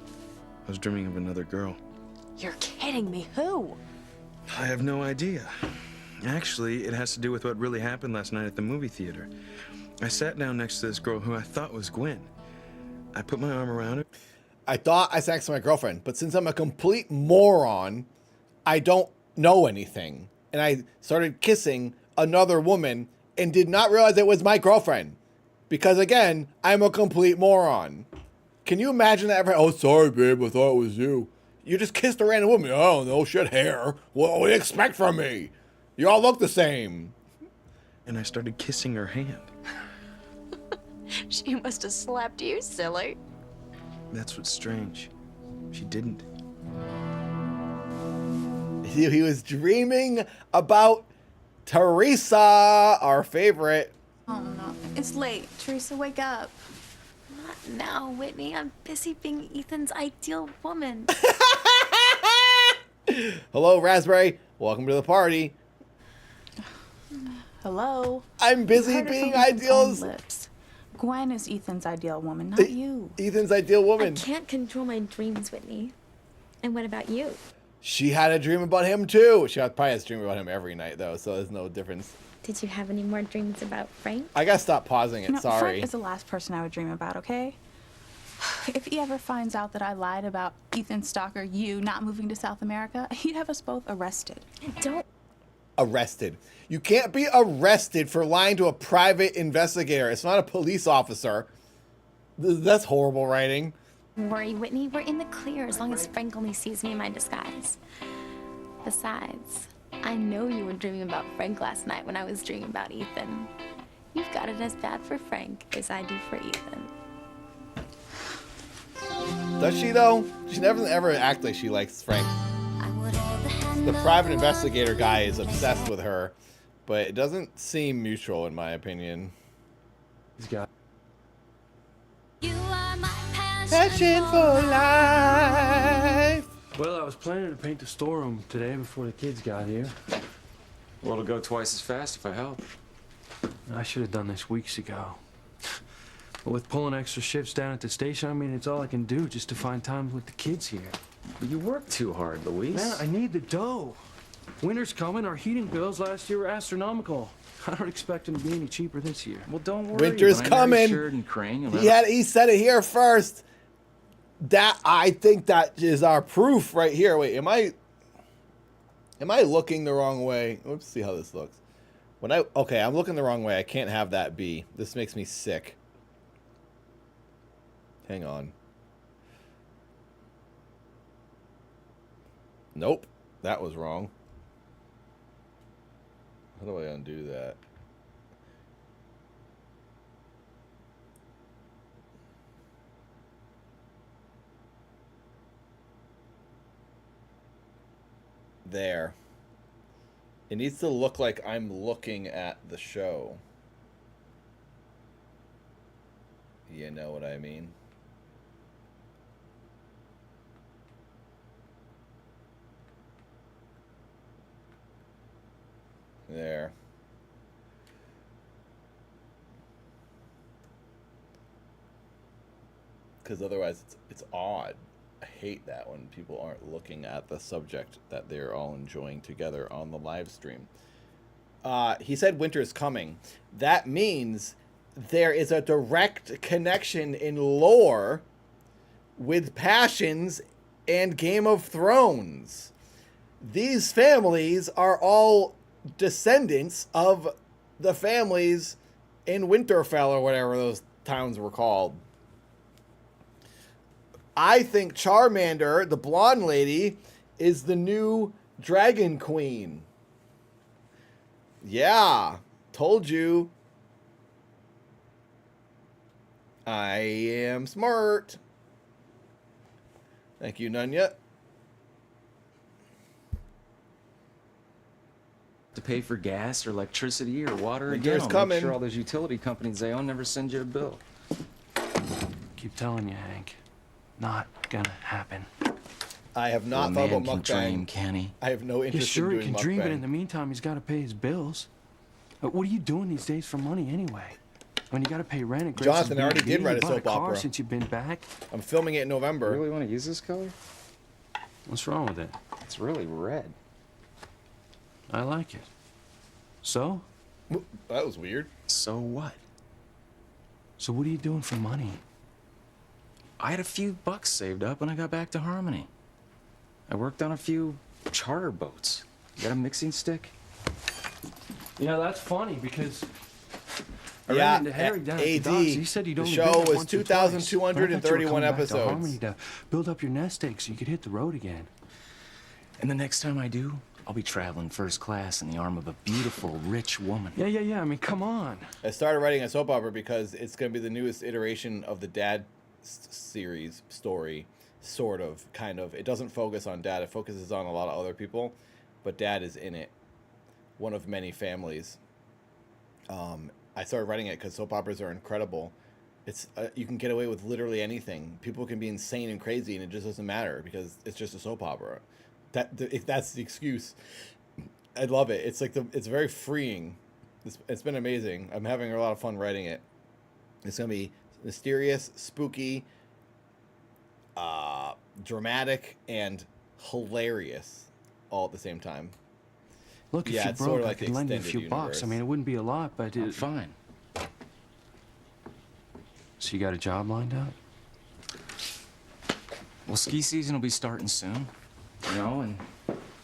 I was dreaming of another girl. You're kidding me. Who? I have no idea. Actually, it has to do with what really happened last night at the movie theater. I sat down next to this girl who I thought was Gwen. I put my arm around her. I thought I sat next to my girlfriend, but since I'm a complete moron, I don't know anything. And I started kissing another woman and did not realize it was my girlfriend. Because again, I'm a complete moron. Can you imagine that? Oh, sorry, babe. I thought it was you. You just kissed a random woman. Oh, no shit, hair. What do you expect from me? You all look the same. And I started kissing her hand. She must have slapped you, silly. That's what's strange. She didn't. He was dreaming about Teresa, our favorite. Oh no, it's late. Teresa, wake up. Not now, Whitney. I'm busy being Ethan's ideal woman. Hello, Raspberry. Welcome to the party. Hello. I'm busy Heard it being from Ethan's own ideals. lips. Gwen is Ethan's ideal woman, not you. Ethan's ideal I woman. can't control my dreams, Whitney. And what about you? She had a dream about him too. She probably has a dream about him every night though, so there's no difference. Did you have any more dreams about Frank? I gotta stop pausing it. No, Sorry. Frank is the last person I would dream about, okay? If he ever finds out that I lied about Ethan's stalker, you not moving to South America, he'd have us both arrested. Don't. Arrested. You can't be arrested for lying to a private investigator. It's not a police officer. That's horrible writing. Worry, Whitney. We're in the clear as long as Frank only sees me in my disguise. Besides, I know you were dreaming about Frank last night when I was dreaming about Ethan. You've got it as bad for Frank as I do for Ethan. Does she though? She never ever act like she likes Frank. The private investigator guy is obsessed with her, but it doesn't seem mutual in my opinion. He's got. Passion for life. Well, I was planning to paint the storeroom today before the kids got here. Well, it'll go twice as fast if I help. I should have done this weeks ago. But with pulling extra shifts down at the station, I mean, it's all I can do just to find time with the kids here. You work too hard, Luis. Man, I need the dough. Winter's coming. Our heating bills last year were astronomical. I don't expect them to be any cheaper this year. Well, don't worry. Winter's When I marry coming. Sheridan and Crane, you'll He said it here first. I think that is our proof right here. Wait, am I looking the wrong way? Let's see how this looks. Okay, I'm looking the wrong way. I can't have that be. This makes me sick. Hang on. Nope, that was wrong. How do I undo that? There. It needs to look like I'm looking at the show. You know what I mean? There. Because otherwise it's odd. I hate that when people aren't looking at the subject that they're all enjoying together on the live stream. He said winter is coming. That means there is a direct connection in lore with Passions and Game of Thrones. These families are all descendants of the families in Winterfell or whatever those towns were called. I think Charmander, the blonde lady, is the new Dragon Queen. Yeah, told you. I am smart. Thank you, Nunya. To pay for gas or electricity or water Winter's again. I'll coming. make sure all those utility companies they own never send you a bill. Keep telling you, Hank. Not gonna happen. I have not A thought man about can dream, mukbang. can he? I have no Yeah, interest sure, in he doing can dream, but in mukbang. the meantime, he's got to pay his bills. What are you doing these days for money anyway? When you got to pay rent at Grace's Jonathan, I already B&B, did write you a bought soap car opera. since you've been back. I'm filming it in November. You really want to use this color? What's wrong with it? It's really red. I like it. So? That was weird. So what? So what are you doing for money? I had a few bucks saved up when I got back to Harmony. I worked on a few charter boats. You got a mixing stick? Yeah, that's funny because I Yeah, ran into Harry down at the AD, docks. He said he'd the only show been there was once or twice. But I thought you were 2,231 coming back to episodes. Harmony to build up your nest egg so you could hit the road again. And the next time I do, I'll be traveling first class in the arm of a beautiful, rich woman. Yeah. I mean, come on. I started writing a soap opera because it's going to be the newest iteration of the Dad series story, sort of, kind of. It doesn't focus on Dad. It focuses on a lot of other people, but Dad is in it. One of many families. I started writing it because soap operas are incredible. It's you can get away with literally anything. People can be insane and crazy, and it just doesn't matter because it's just a soap opera. If that's the excuse, I love it. It's like it's very freeing. It's been amazing. I'm having a lot of fun writing it. It's gonna be mysterious, spooky, dramatic, and hilarious all at the same time. Look, if Yeah, you it's broke, sort of I like the could lend you a extended few bucks. universe. I mean, it wouldn't be a lot, but I'm fine. So you got a job lined up? Well, ski season will be starting soon, you know, and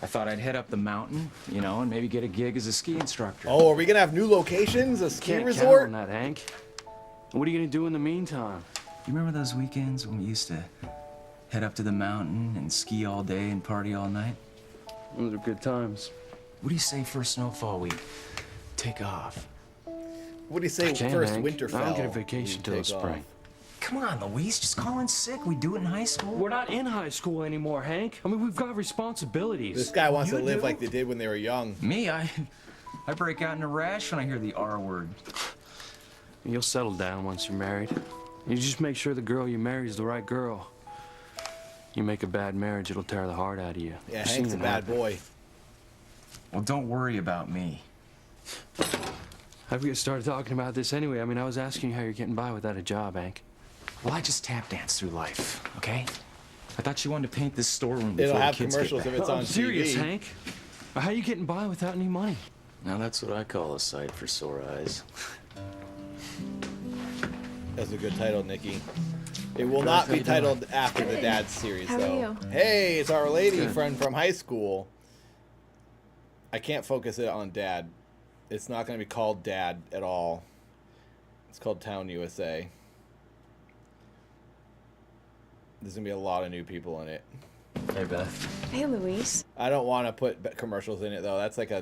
I thought I'd head up the mountain, you know, and maybe get a gig as a ski instructor. Oh, are we gonna have new locations? A ski Can't resort? count on that, Hank. What are you gonna do in the meantime? You remember those weekends when we used to head up to the mountain and ski all day and party all night? Those are good times. What do you say for snowfall we take off? What do you say Can, first Hank. Winterfell? I don't get a vacation we till the take off? spring. Come on, Luis, just call in sick. We do it in high school. We're not in high school anymore, Hank. I mean, we've got responsibilities. This guy wants You to live do? like they did when they were young. Me, I break out in a rash when I hear the R word. You'll settle down once you're married. You just make sure the girl you marry is the right girl. You make a bad marriage, it'll tear the heart out of you. Yeah, I've Hank's a seen it bad happen. boy. Well, don't worry about me. How'd we get started talking about this anyway? I mean, I was asking you how you're getting by without a job, Hank. Well, I just tap dance through life, okay? I thought you wanted to paint this storeroom before It'll the have kids commercials get if back. it's on I'm serious, TV. Hank. How you getting by without any money? Now that's what I call a sight for sore eyes. That's a good title, Nikki. It will not be titled after the Dad series, How are though. you? Hey, it's our lady Good. friend from high school. I can't focus it on Dad. It's not going to be called Dad at all. It's called Town USA. There's going to be a lot of new people in it. Hey, Beth. Hey, Luis. I don't want to put commercials in it, though. That's like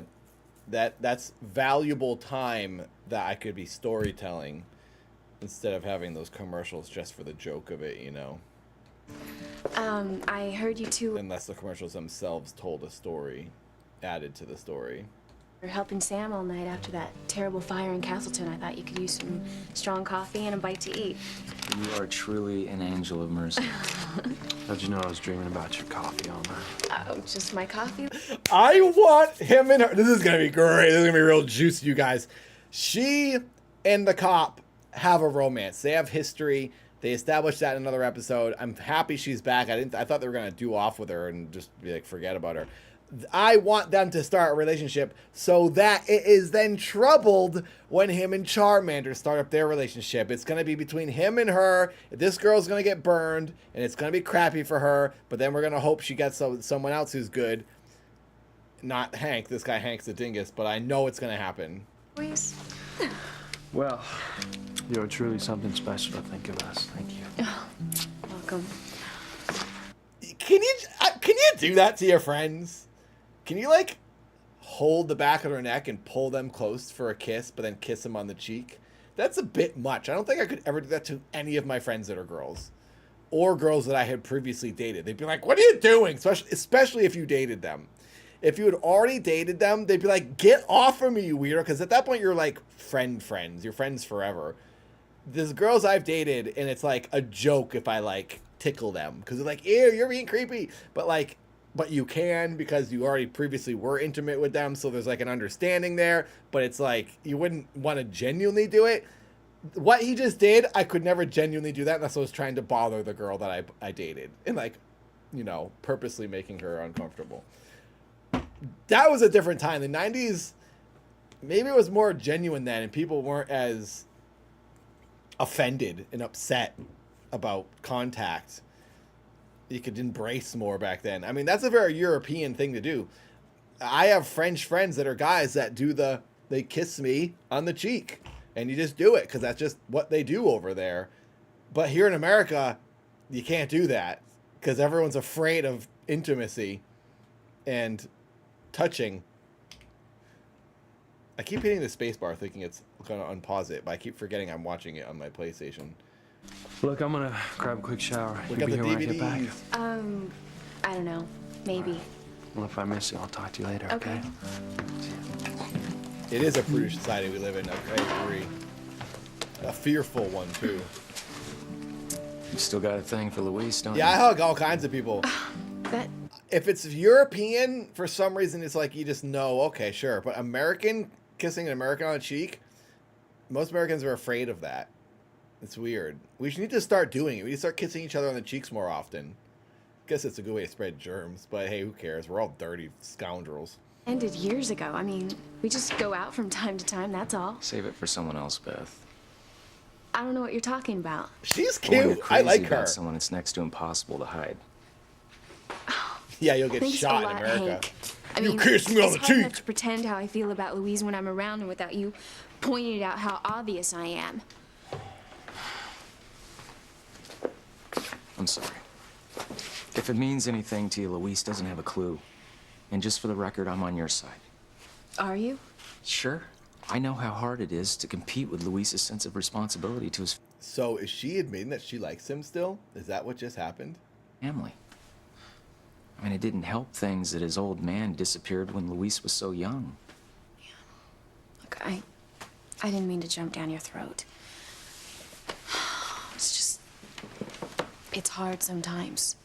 that's valuable time that I could be storytelling instead of having those commercials just for the joke of it, you know. I heard you two Unless the commercials themselves told a story, added to the story. were helping Sam all night after that terrible fire in Castleton. I thought you could use some strong coffee and a bite to eat. You are truly an angel of mercy. How'd you know I was dreaming about your coffee all night? Oh, just my coffee? I want him and her. This is going to be great. This is going to be real juicy, you guys. She and the cop have a romance. They have history. They established that in another episode. I'm happy she's back. I thought they were going to do off with her and just be like, forget about her. I want them to start a relationship so that it is then troubled when him and Charmander start up their relationship. It's going to be between him and her. This girl's going to get burned, and it's going to be crappy for her, but then we're going to hope she gets someone else who's good. Not Hank. This guy Hank's a dingus, but I know it's going to happen. Luis? Well, you're truly something special to think of us. Thank you. Welcome. Can you do that to your friends? Can you, like, hold the back of their neck and pull them close for a kiss, but then kiss them on the cheek. That's a bit much. I don't think I could ever do that to any of my friends that are girls. Or girls that I had previously dated. They'd be like, what are you doing? Especially if you dated them. If you had already dated them, they'd be like, get off of me, you weirdo. Because at that point, you're like friends. You're friends forever. There's girls I've dated, and it's like a joke if I like tickle them. Because they're like, ew, you're being creepy. But you can because you already previously were intimate with them. So there's like an understanding there. But it's like, you wouldn't want to genuinely do it. What he just did, I could never genuinely do that unless I was trying to bother the girl that I dated. And like, you know, purposely making her uncomfortable. That was a different time. The 90s, maybe it was more genuine then, and people weren't as offended and upset about contact. You could embrace more back then. I mean, that's a very European thing to do. I have French friends that are guys that they kiss me on the cheek, and you just do it because that's just what they do over there. But here in America, you can't do that because everyone's afraid of intimacy and touching. I keep hitting the space bar thinking it's going to unpause it, but I keep forgetting I'm watching it on my PlayStation. Look, I'm gonna grab a quick shower. Look You'll at be the here when I get back. DVDs. I don't know. Maybe. Well, if I miss you, I'll talk to you later, okay? It is a prudish society we live in. I agree. A fearful one, too. You still got a thing for Luis, don't you? Yeah, I hug all kinds of people. That If it's European, for some reason, it's like you just know, okay, sure. But American, kissing an American on the cheek, most Americans are afraid of that. It's weird. We should need to start doing it. We need to start kissing each other on the cheeks more often. Guess it's a good way to spread germs, but hey, who cares? We're all dirty scoundrels. ended years ago. I mean, we just go out from time to time, that's all. Save it for someone else, Beth. I don't know what you're talking about. She's But when you're cute. I crazy like about her. someone, it's next to impossible to hide. Yeah, you'll get Thanks shot a lot, in America. Hank. I You mean, kissed me on the it's hard enough cheek. to pretend how I feel about Louise when I'm around and without you pointing out how obvious I am. I'm sorry. If it means anything to you, Luis doesn't have a clue. And just for the record, I'm on your side. Are you? Sure. I know how hard it is to compete with Luis's sense of responsibility to his So is she admitting that she likes him still? Is that what just happened? family. I mean, it didn't help things that his old man disappeared when Luis was so young. Look, I didn't mean to jump down your throat. It's just, it's hard sometimes.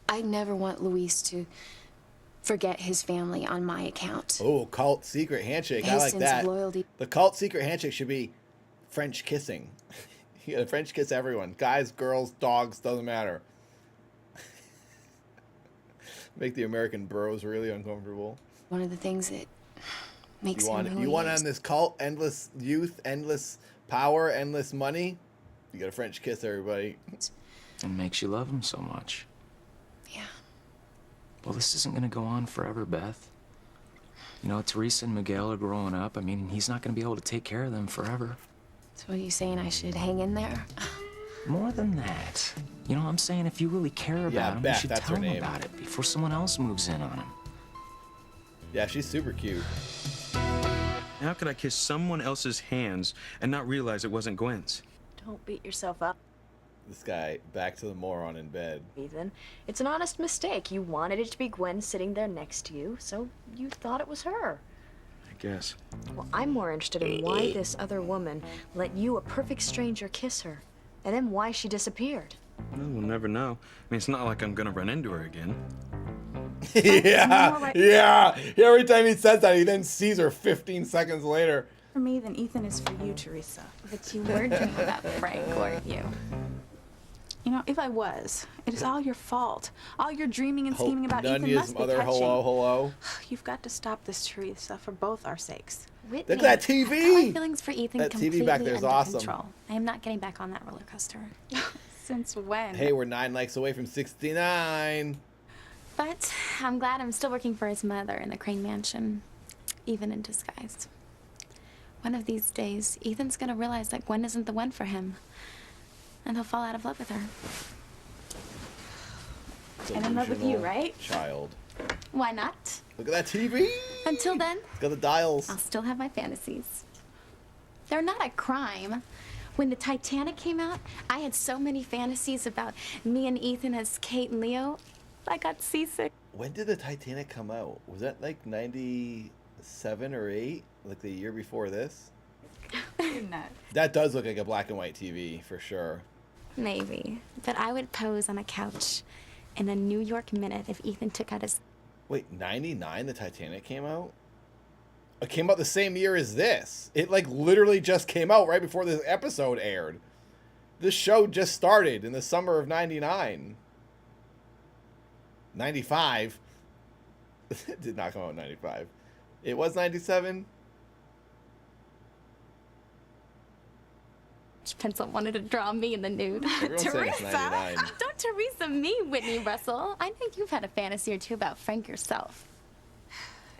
I never want Luis to forget his family on my account. Oh, cult secret handshake. I His like sense that. of loyalty. The cult secret handshake should be French kissing. You gotta French kiss everyone. Guys, girls, dogs, doesn't matter. Make the American bros really uncomfortable. One of the things that makes You him want who you he want is. on this cult, endless youth, endless power, endless money. You gotta French kiss everybody. And makes you love him so much. Yeah. Well, this isn't going to go on forever, Beth. You know, Teresa and Miguel are growing up. I mean, he's not going to be able to take care of them forever. So what are you saying, I should hang in there? More than that. You know, I'm saying if you really care about Yeah, him, Beth, you should that's tell her him name. about it before someone else moves in on him. Yeah, she's super cute. How could I kiss someone else's hands and not realize it wasn't Gwen's? Don't beat yourself up, This guy back to the moron in bed. Ethan. It's an honest mistake. You wanted it to be Gwen sitting there next to you, so you thought it was her. I guess. Well, I'm more interested in why this other woman let you, a perfect stranger, kiss her, and then why she disappeared. Well, we'll never know. I mean, it's not like I'm gonna run into her again. Yeah, yeah. Every time he says that, he then sees her 15 seconds later. For me than Ethan is for you, Teresa. But you were dreaming about Frank, weren't you? You know, if I was, it is all your fault. All your dreaming and scheming about Ethan Nunya's must be mother, touching. hello. You've got to stop this, Teresa, for both our sakes. Whitney, Look at that My TV. feelings for Ethan That TV completely back there is under awesome. control. I am not getting back on that roller coaster. Since when? Hey, we're 9 likes away from 69. But I'm glad I'm still working for his mother in the Crane Mansion, even in disguise. One of these days, Ethan's gonna realize that Gwen isn't the one for him, and he'll fall out of love with her. And in love with you, Delusional right? Child. Why not? Look at that TV. Until then, It's got the dials. I'll still have my fantasies. They're not a crime. When the Titanic came out, I had so many fantasies about me and Ethan as Kate and Leo. I got seasick. When did the Titanic come out? Was that like 97 or 8? Like the year before this? You're nuts. That does look like a black and white TV for sure. Maybe. But I would pose on a couch in a New York minute if Ethan took out his... Wait, 99 the Titanic came out? It came out the same year as this. It like literally just came out right before this episode aired. This show just started in the summer of 99. 95. It did not come out in 95. It was 97. Pencil wanted to draw me in the nude. Everyone's saying it's 99. Don't Teresa me, Whitney Russell. I know you've had a fantasy or two about Frank yourself.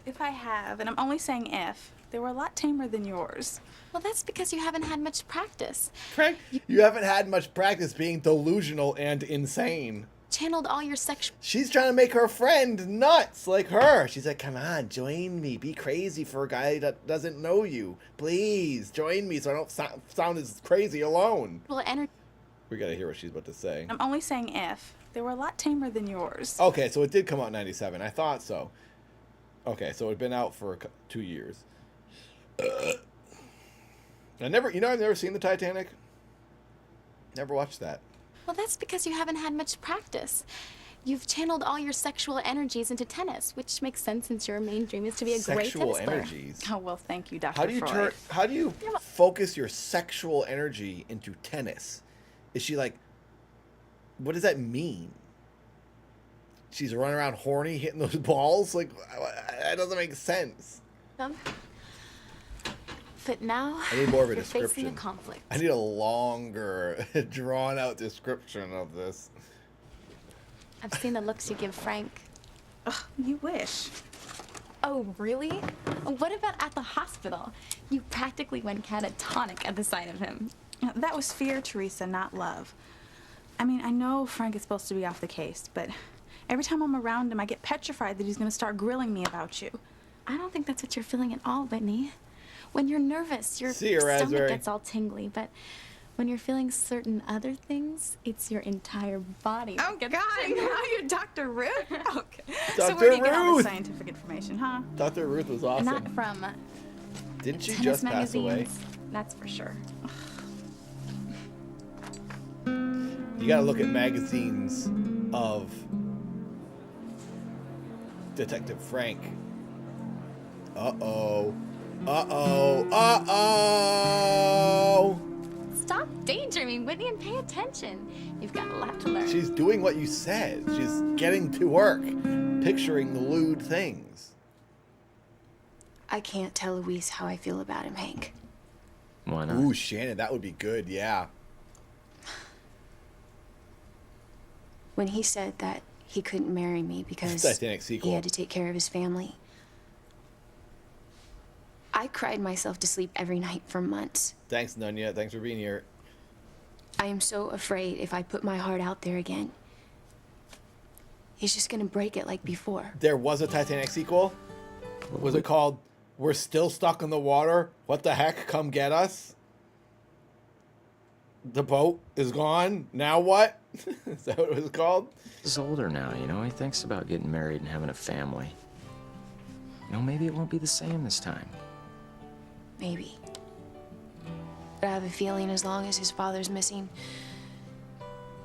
If I have, and I'm only saying if, they were a lot tamer than yours. Well, that's because you haven't had much practice. Frank, you haven't had much practice being delusional and insane. Channeled all your sexual... She's trying to make her friend nuts like her. She's like, come on, join me. Be crazy for a guy that doesn't know you. Please, join me so I don't sound as crazy alone. Well, energy... We gotta hear what she's about to say. I'm only saying if. They were a lot tamer than yours. Okay, so it did come out in 97. I thought so. Okay, so it'd been out for 2 years. I've never seen the Titanic. Never watched that. Well, that's because you haven't had much practice. You've channeled all your sexual energies into tennis, which makes sense since your main dream is to be a great Sexual tennis player. energies. Oh, well, thank you, Dr. How do you Freud. how do you focus your sexual energy into tennis? Is she like, what does that mean? She's running around horny, hitting those balls? Like, that doesn't make sense. But now, I need more of a you're facing description. a conflict. I need a longer, drawn-out description of this. I've seen the looks you give Frank. Ugh, you wish. Oh, really? What about at the hospital? You practically went catatonic at the sight of him. That was fear, Teresa, not love. I mean, I know Frank is supposed to be off the case, but every time I'm around him, I get petrified that he's going to start grilling me about you. I don't think that's what you're feeling at all, Whitney. When you're nervous, your See you, stomach Raspberry. gets all tingly, but when you're feeling certain other things, it's your entire body. Oh, that gets God, tingly. now you're Dr. Ruth? Okay. Dr. So where do you get all Ruth! this scientific information, huh? Dr. Ruth was awesome. Not from Didn't she tennis just pass away? magazines, that's for sure. You gotta look at magazines of Detective Frank. Uh-oh. Uh-oh. Uh-oh. Stop daydreaming, Whitney, and pay attention. You've got a lot to learn. She's doing what you said. She's getting to work, picturing lewd things. I can't tell Luis how I feel about him, Hank. Why not? Ooh, Shannon, that would be good, yeah. When he said that he couldn't marry me because Titanic he sequel. had to take care of his family, I cried myself to sleep every night for months. Thanks, Nunya. Thanks for being here. I am so afraid if I put my heart out there again, he's just gonna break it like before. There was a Titanic sequel? Was it called We're Still Stuck in the Water? What the heck? Come get us? The boat is gone. Now what? Is that what it was called? He's older now, you know. He thinks about getting married and having a family. You know, maybe it won't be the same this time. Maybe. But I have a feeling as long as his father's missing,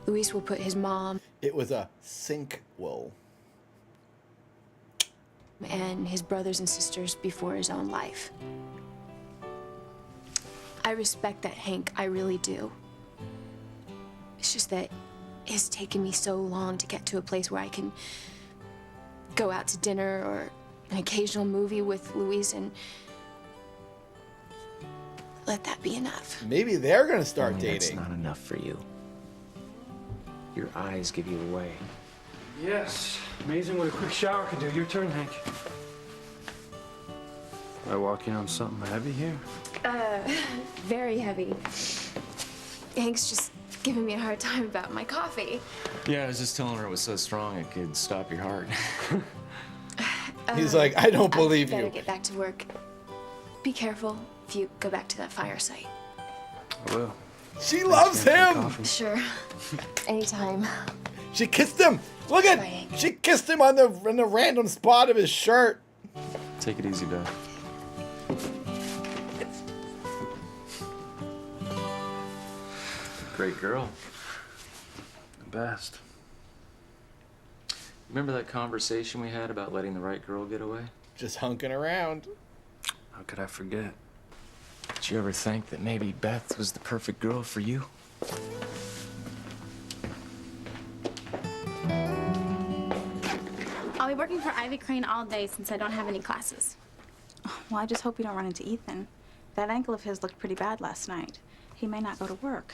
Luis will put his mom It was a sinkquel. and his brothers and sisters before his own life. I respect that, Hank. I really do. It's just that it's taken me so long to get to a place where I can go out to dinner or an occasional movie with Luis and let that be enough. Maybe they're gonna start Only that's dating. not enough for you. Your eyes give you away. Yes. Amazing what a quick shower can do. Your turn, Hank. Am I walking on something heavy here? Very heavy. Hank's just giving me a hard time about my coffee. Yeah, I was just telling her it was so strong it could stop your heart. He's like, I don't believe I better you. get back to work. Be careful if you go back to that fire site. I will. She loves him. Sure. Anytime. She kissed him. Look at, Right. she kissed him on the random spot of his shirt. Take it easy, Beth. Great girl. The best. Remember that conversation we had about letting the right girl get away? Just hunking around. How could I forget? Did you ever think that maybe Beth was the perfect girl for you? I'll be working for Ivy Crane all day since I don't have any classes. Well, I just hope you don't run into Ethan. That ankle of his looked pretty bad last night. He may not go to work.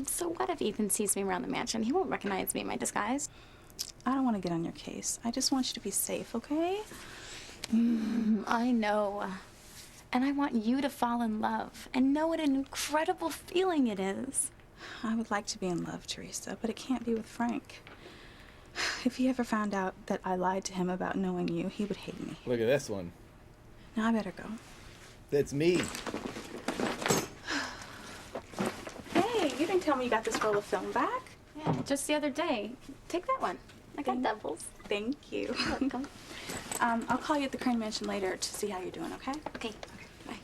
So what if Ethan sees me around the mansion? He won't recognize me in my disguise. I don't want to get on your case. I just want you to be safe, okay? I know. And I want you to fall in love and know what an incredible feeling it is. I would like to be in love, Teresa, but it can't be with Frank. If he ever found out that I lied to him about knowing you, he would hate me. Look at this one. Now I better go. That's me. Hey, you didn't tell me you got this roll of film back. Yeah, just the other day. Take that one. I got doubles. Thank you. You're welcome. I'll call you at the Crane Mansion later to see how you're doing, okay? Okay. Bye.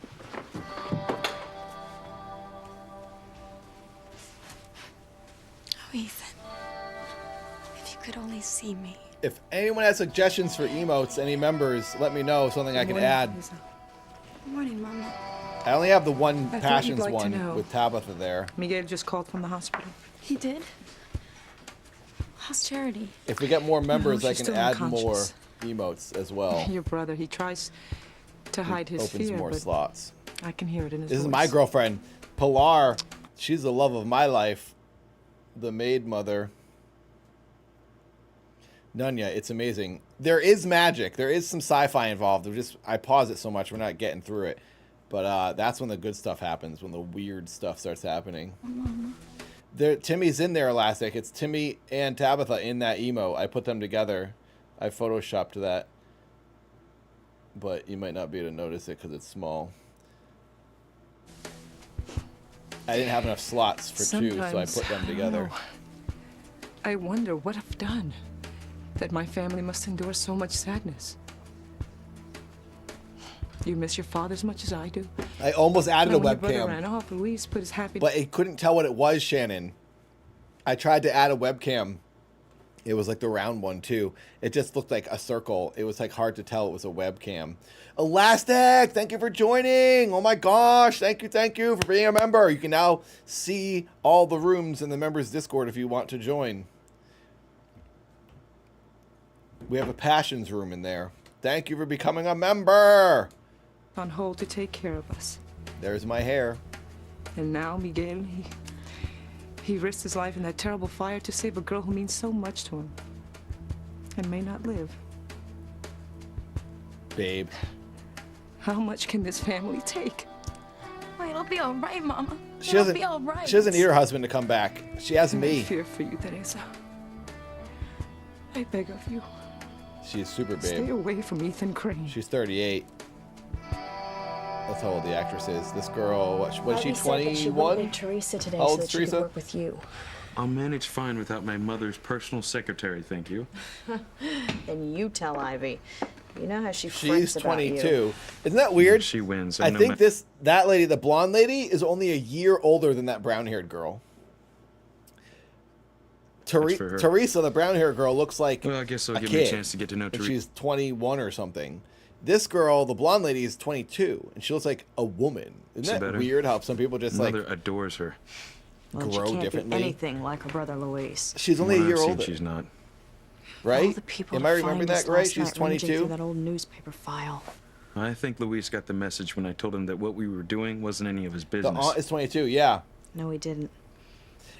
Oh, Ethan. If you could only see me. If anyone has suggestions for emotes, any members, let me know. Something I can add. Good morning, Mama. I only have the one thought Passions you'd like to one know. with Tabitha there. Miguel just called from the hospital. He did? How's Charity? If we get more members, I she's can still add more unconscious. emotes as well. Your brother, he tries to hide his Opens fear, more but slots. I can hear it in his This voice. is my girlfriend, Pilar. She's the love of my life. The maid mother. Nunya, it's amazing. There is magic. There is some sci-fi involved. I pause it so much we're not getting through it. But that's when the good stuff happens, when the weird stuff starts happening. Timmy's in there, Elastic. It's Timmy and Tabitha in that emo. I put them together. I photoshopped that. But you might not be able to notice it because it's small. I didn't have enough slots for two, so I Sometimes, put them I don't together. know. I wonder what I've done that my family must endure so much sadness. You miss your father as much as I do. I almost added Now, a when your brother webcam. ran off, Luis put his happy. But it couldn't tell what it was, Shannon. I tried to add a webcam. It was like the round one, too. It just looked like a circle. It was like hard to tell it was a webcam. Elastic, thank you for joining. Oh my gosh, thank you for being a member. You can now see all the rooms in the members Discord if you want to join. We have a passions room in there. Thank you for becoming a member. on hold to take care of us. There's my hair. And now Miguel, he risked his life in that terrible fire to save a girl who means so much to him and may not live. Babe. How much can this family take? Oh, it'll be all right, Mama. She It'll doesn't, be all right. she doesn't need her husband to come back. She has I me. fear for you, Teresa. I beg of you, She's super stay babe. away from Ethan Crane. She's 38. That's how old the actress is. This girl, what is she, Ivy said that she wouldn't 21? leave Teresa today How so old's that she Teresa? could work with you. I'll manage fine without my mother's personal secretary, thank you. And you tell Ivy. You know how she She's frets about 22. you. Isn't that weird? She wins. I think that lady, the blonde lady, is only a year older than that brown-haired girl. That's for her. Teresa, the brown-haired girl, looks like Well, I guess it'll a give kid, me a chance to get to know and Teresa. she's 21 or something. This girl, the blonde lady, is 22, and she looks like a woman. Isn't She that better. weird how some people just Mother like adores her. Well, she grow can't differently? be anything like her brother Luis. She's only From a what year I've seen, older, she's not. right? All the people Am I to remembering find us that right? last She's night rummaging 22. through that old newspaper file. I think Luis got the message when I told him that what we were doing wasn't any of his The business. aunt is 22. Yeah. No, he didn't.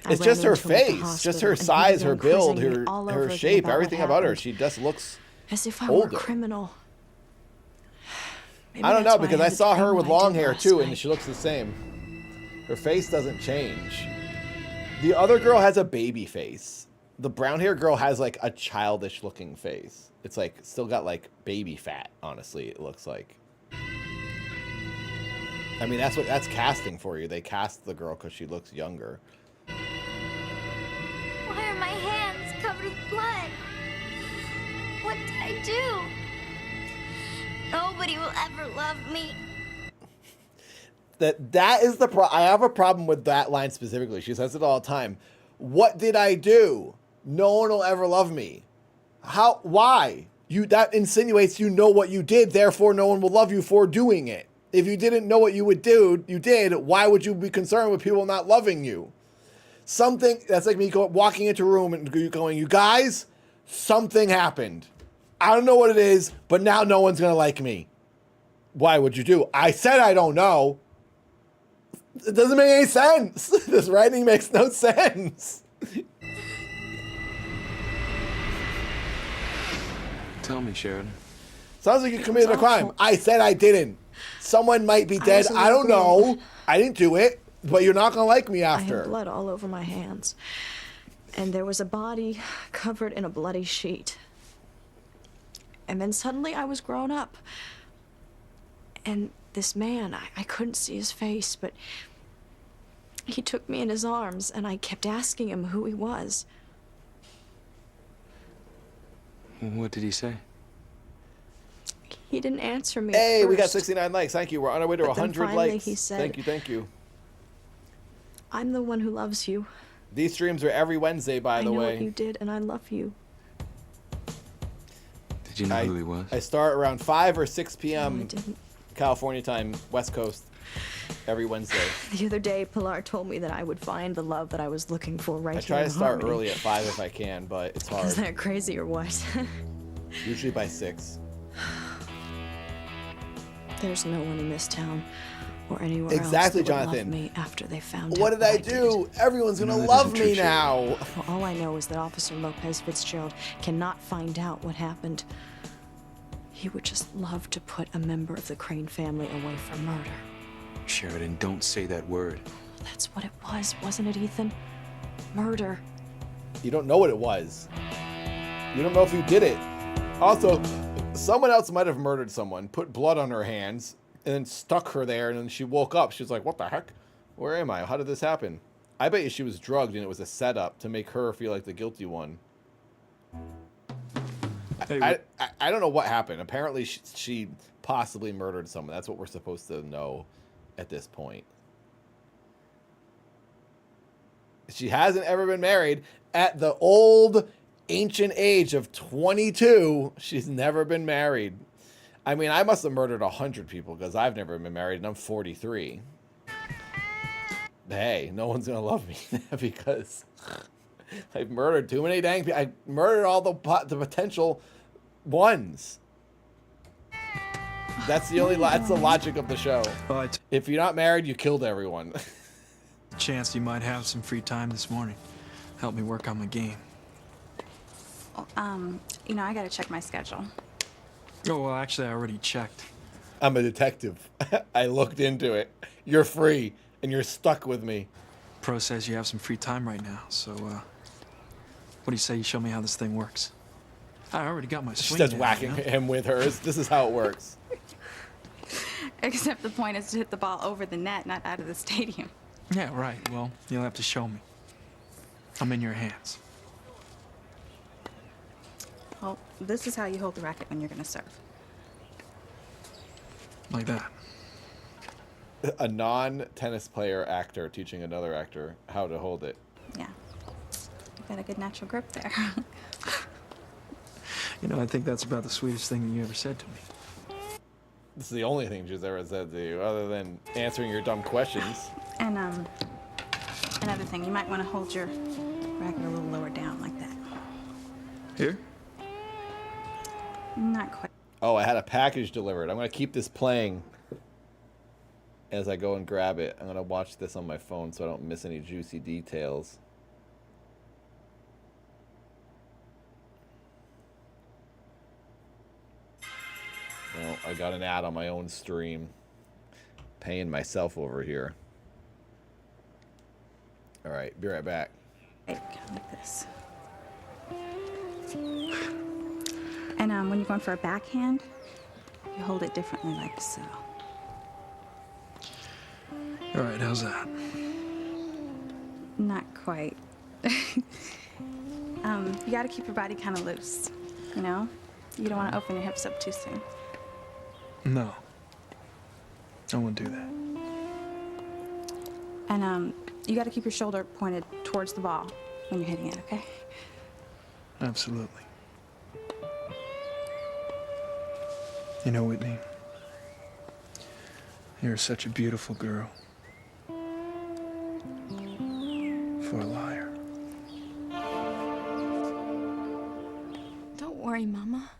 I It's ran just her into him at the face, just hospital, her and he size, began her build, quizzing me all over her again shape, about what everything about her. happened. She just looks. As if I were older. a criminal. Maybe I don't that's know why because had I to saw tell her him with what I long did hair last too, and night. she looks the same. Her face doesn't change. The other girl has a baby face. The brown hair girl has like a childish looking face. It's like still got like baby fat, honestly, it looks like. I mean, that's casting for you. They cast the girl because she looks younger. Why are my hands covered with blood? What did I do? Nobody will ever love me. That is the I have a problem with that line specifically. She says it all the time. What did I do? No one will ever love me. How? Why? That insinuates you know what you did, therefore no one will love you for doing it. If you didn't know what you did, why would you be concerned with people not loving you? Something that's like me walking into a room and going, you guys, something happened. I don't know what it is, but now no one's gonna like me. Why would you do? I said I don't know. It doesn't make any sense. This writing makes no sense. Tell me, Sheridan. Sounds like you committed a crime. I said I didn't. Someone might be dead. I don't know. I didn't do it, but you're not gonna like me after. I had blood all over my hands. And there was a body covered in a bloody sheet. And then suddenly I was grown up. And this man, I couldn't see his face, but he took me in his arms, and I kept asking him who he was. What did he say? He didn't answer me. Hey, we got 69 likes. Thank you. We're on our way to But then 100 finally likes. he said, Thank you. I'm the one who loves you. These streams are every Wednesday, by the I know way. what you did, and I love you. Did you know who he was? I start around 5 or 6 p.m. No, I didn't. California time, West Coast, every Wednesday. The other day, Pilar told me that I would find the love that I was looking for right I here try in to start Harmony. early at 5 if I can, but it's hard. Is that crazy or what? Usually by 6. There's no one in this town or anywhere Exactly, else that would Jonathan. love me after they found What out did I do? Everyone's gonna love me now. Well, all I know is that Officer Lopez Fitzgerald cannot find out what happened. He would just love to put a member of the Crane family away for murder. Sheridan, don't say that word. That's what it was, wasn't it, Ethan? Murder. You don't know what it was. You don't know if you did it. Also, someone else might have murdered someone, put blood on her hands, and then stuck her there, and then she woke up. She was like, what the heck? Where am I? How did this happen? I bet you she was drugged, and it was a setup to make her feel like the guilty one. Hey, I don't know what happened. Apparently, she possibly murdered someone. That's what we're supposed to know at this point. She hasn't ever been married. At the old, ancient age of 22, she's never been married. I mean, I must have murdered 100 people because I've never been married, and I'm 43. Hey, no one's going to love me because I've murdered too many dang people. I murdered all the potential ones. That's the only. That's the logic of the show. But If you're not married, you killed everyone. chance you might have some free time this morning. Help me work on my game. You know, I gotta check my schedule. Oh, well, actually, I already checked. I'm a detective. I looked into it. You're free, and you're stuck with me. Pro says you have some free time right now, so, what do you say you show me how this thing works? I already got my She swing starts down, whacking you know? him with hers. This is how it works. Except the point is to hit the ball over the net, not out of the stadium. Yeah, right. Well, you'll have to show me. I'm in your hands. Well, this is how you hold the racket when you're gonna serve. Like that. A non-tennis player actor teaching another actor how to hold it. Yeah. You've got a good natural grip there. You know, I think that's about the sweetest thing that you ever said to me. This is the only thing she's ever said to you, other than answering your dumb questions. And, another thing, you might want to hold your racket a little lower down like that. Here? Not quite. Oh, I had a package delivered. I'm going to keep this playing as I go and grab it. I'm going to watch this on my phone so I don't miss any juicy details. Well, I got an ad on my own stream. Paying myself over here. All right, be right back. Like this. And when you're going for a backhand, you hold it differently, like so. All right, how's that? Not quite. You gotta keep your body kind of loose, you know? You don't want to open your hips up too soon. No. I won't do that. And you gotta keep your shoulder pointed towards the ball when you're hitting it, okay? Absolutely. You know, Whitney, you're such a beautiful girl. For a liar. Don't worry, Mama.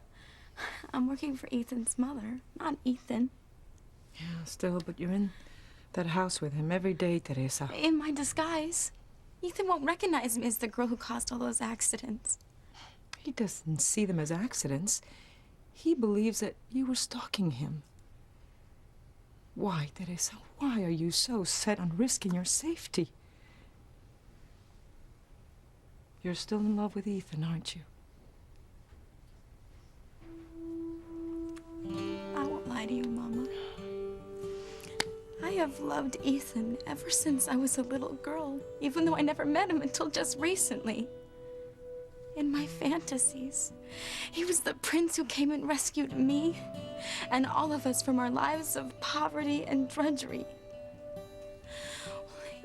I'm working for Ethan's mother, not Ethan. Yeah, still, but you're in that house with him every day, Teresa. In my disguise. Ethan won't recognize me as the girl who caused all those accidents. He doesn't see them as accidents. He believes that you were stalking him. Why, Teresa? Why are you so set on risking your safety? You're still in love with Ethan, aren't you? I won't lie to you, Mama. I have loved Ethan ever since I was a little girl, even though I never met him until just recently. In my fantasies, he was the prince who came and rescued me and all of us from our lives of poverty and drudgery.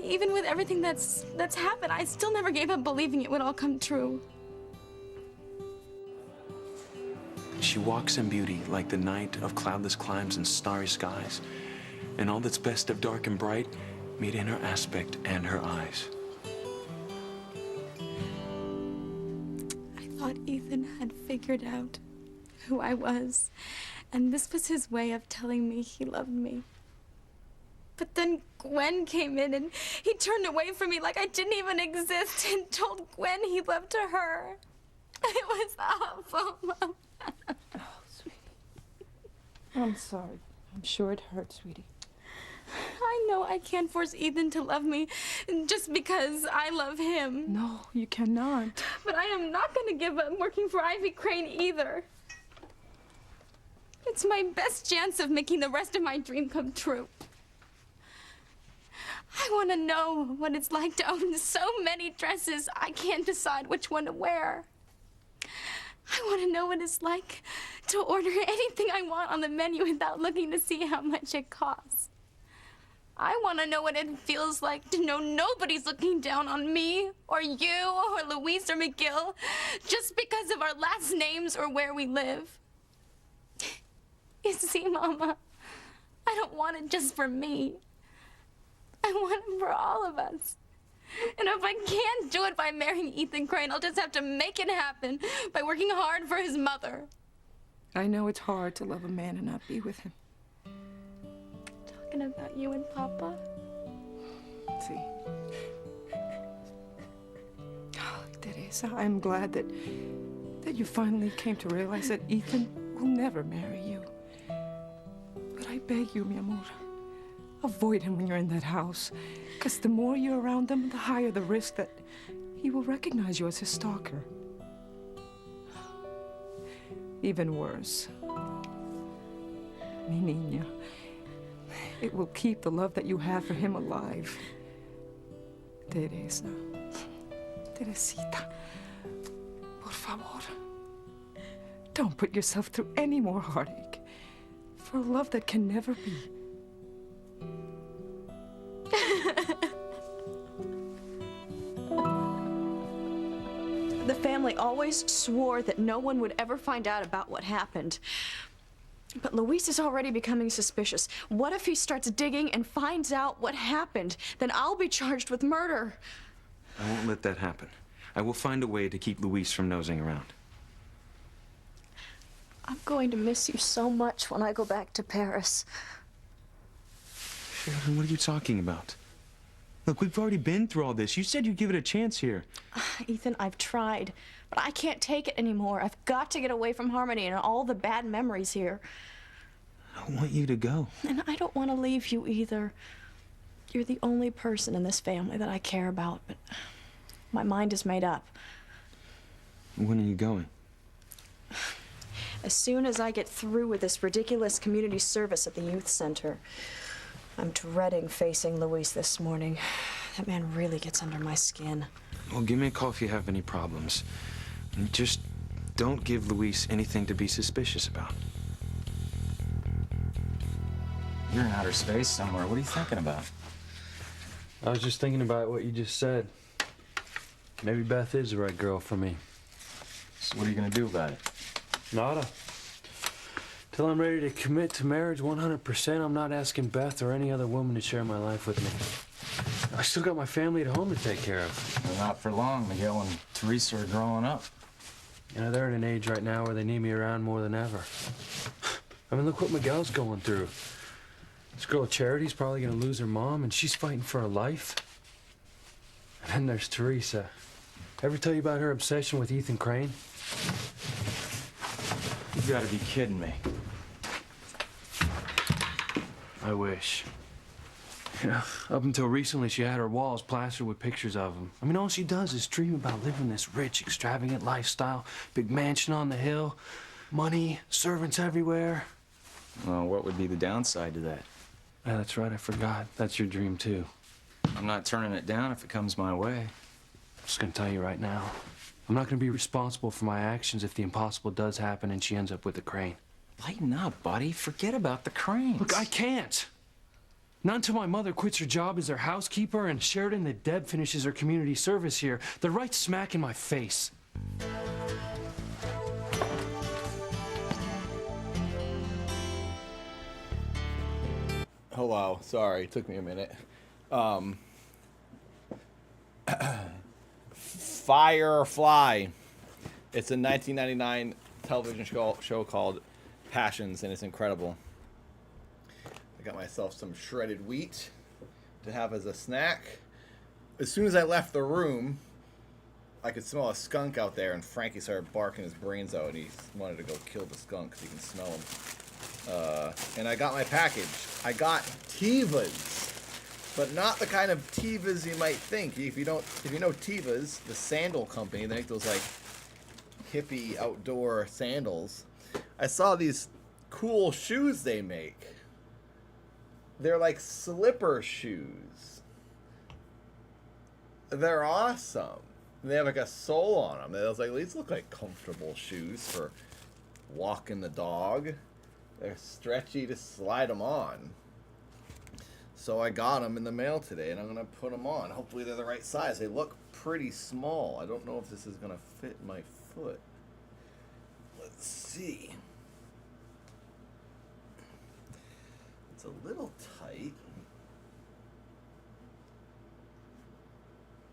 Even with everything that's happened, I still never gave up believing it would all come true. She walks in beauty like the night of cloudless climes and starry skies, and all that's best of dark and bright meet in her aspect and her eyes. I thought Ethan had figured out who I was, and this was his way of telling me he loved me. But then Gwen came in and he turned away from me like I didn't even exist and told Gwen he loved her. It was awful, Mom. Oh, sweetie. I'm sorry. I'm sure it hurt, sweetie. I know I can't force Ethan to love me just because I love him. No, you cannot. But I am not going to give up working for Ivy Crane either. It's my best chance of making the rest of my dream come true. I want to know what it's like to own so many dresses I can't decide which one to wear. I want to know what it's like to order anything I want on the menu without looking to see how much it costs. I want to know what it feels like to know nobody's looking down on me, or you, or Louise, or McGill, just because of our last names or where we live. You see, Mama, I don't want it just for me. I want it for all of us. And if I can't do it by marrying Ethan Crane, I'll just have to make it happen by working hard for his mother. I know it's hard to love a man and not be with him. Talking about you and Papa? See. Oh, Teresa, I'm glad that you finally came to realize that Ethan will never marry you. But I beg you, mi amor, avoid him when you're in that house. Because the more you're around him, the higher the risk that he will recognize you as his stalker. Even worse, mi niña, it will keep the love that you have for him alive. Teresa, Teresita, por favor, don't put yourself through any more heartache for a love that can never be. The family always swore that no one would ever find out about what happened. But Luis is already becoming suspicious. What if he starts digging and finds out what happened? Then I'll be charged with murder. I won't let that happen. I will find a way to keep Luis from nosing around. I'm going to miss you so much when I go back to Paris. Sheridan, what are you talking about? Look, we've already been through all this. You said you'd give it a chance here. Ethan, I've tried, but I can't take it anymore. I've got to get away from Harmony and all the bad memories here. I want you to go. And I don't want to leave you either. You're the only person in this family that I care about, but my mind is made up. When are you going? As soon as I get through with this ridiculous community service at the youth center. I'm dreading facing Luis this morning. That man really gets under my skin. Well, give me a call if you have any problems. And just don't give Luis anything to be suspicious about. You're in outer space somewhere. What are you thinking about? I was just thinking about what you just said. Maybe Beth is the right girl for me. So what are you gonna do about it? Nada. Till I'm ready to commit to marriage 100%, I'm not asking Beth or any other woman to share my life with me. I still got my family at home to take care of. Well, not for long. Miguel and Teresa are growing up. You know, they're at an age right now where they need me around more than ever. I mean, look what Miguel's going through. This girl Charity's probably gonna lose her mom, and she's fighting for her life. And then there's Teresa. Ever tell you about her obsession with Ethan Crane? You gotta be kidding me. I wish. You know, up until recently, she had her walls plastered with pictures of him. I mean, all she does is dream about living this rich, extravagant lifestyle. Big mansion on the hill, money, servants everywhere. Well, what would be the downside to that? Yeah, that's right, I forgot. That's your dream, too. I'm not turning it down if it comes my way. I'm just gonna tell you right now. I'm not gonna be responsible for my actions if the impossible does happen and she ends up with the Crane. Lighten up, buddy. Forget about the Cranes. Look, I can't. Not until my mother quits her job as their housekeeper and Sheridan the Deb finishes her community service here. They're right smack in my face. Hello, sorry, it took me a minute. Firefly. It's a 1999 television show called Passions, and it's incredible. I got myself some shredded wheat to have as a snack. As soon as I left the room, I could smell a skunk out there, and Frankie started barking his brains out, and he wanted to go kill the skunk because he can smell him. And I got my package. I got Tevas, but not the kind of Tevas you might think. If you know Tevas, the sandal company, they make those like hippie outdoor sandals. I saw these cool shoes they make. They're like slipper shoes. They're awesome. They have like a sole on them. I was like, these look like comfortable shoes for walking the dog. They're stretchy to slide them on. So I got them in the mail today, and I'm going to put them on. Hopefully they're the right size. They look pretty small. I don't know if this is going to fit my foot. Let's see. It's a little tight.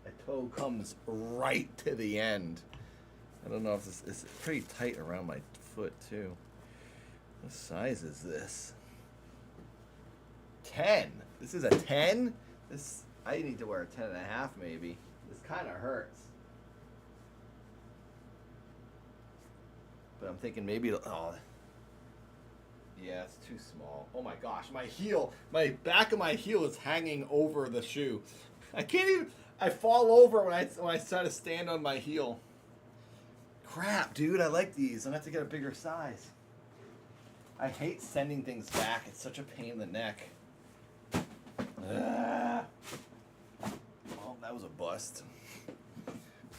A toe comes right to the end. I don't know if this is pretty tight around my foot, too. What size is this? 10. This is a 10? This I need to wear a 10.5 maybe. This kind of hurts. But I'm thinking maybe oh. Yeah, it's too small. Oh my gosh, my heel, my back of my heel is hanging over the shoe. I can't even I fall over when I try to stand on my heel. Crap, dude, I like these. I'm gonna have to get a bigger size. I hate sending things back. It's such a pain in the neck. Well, that was a bust.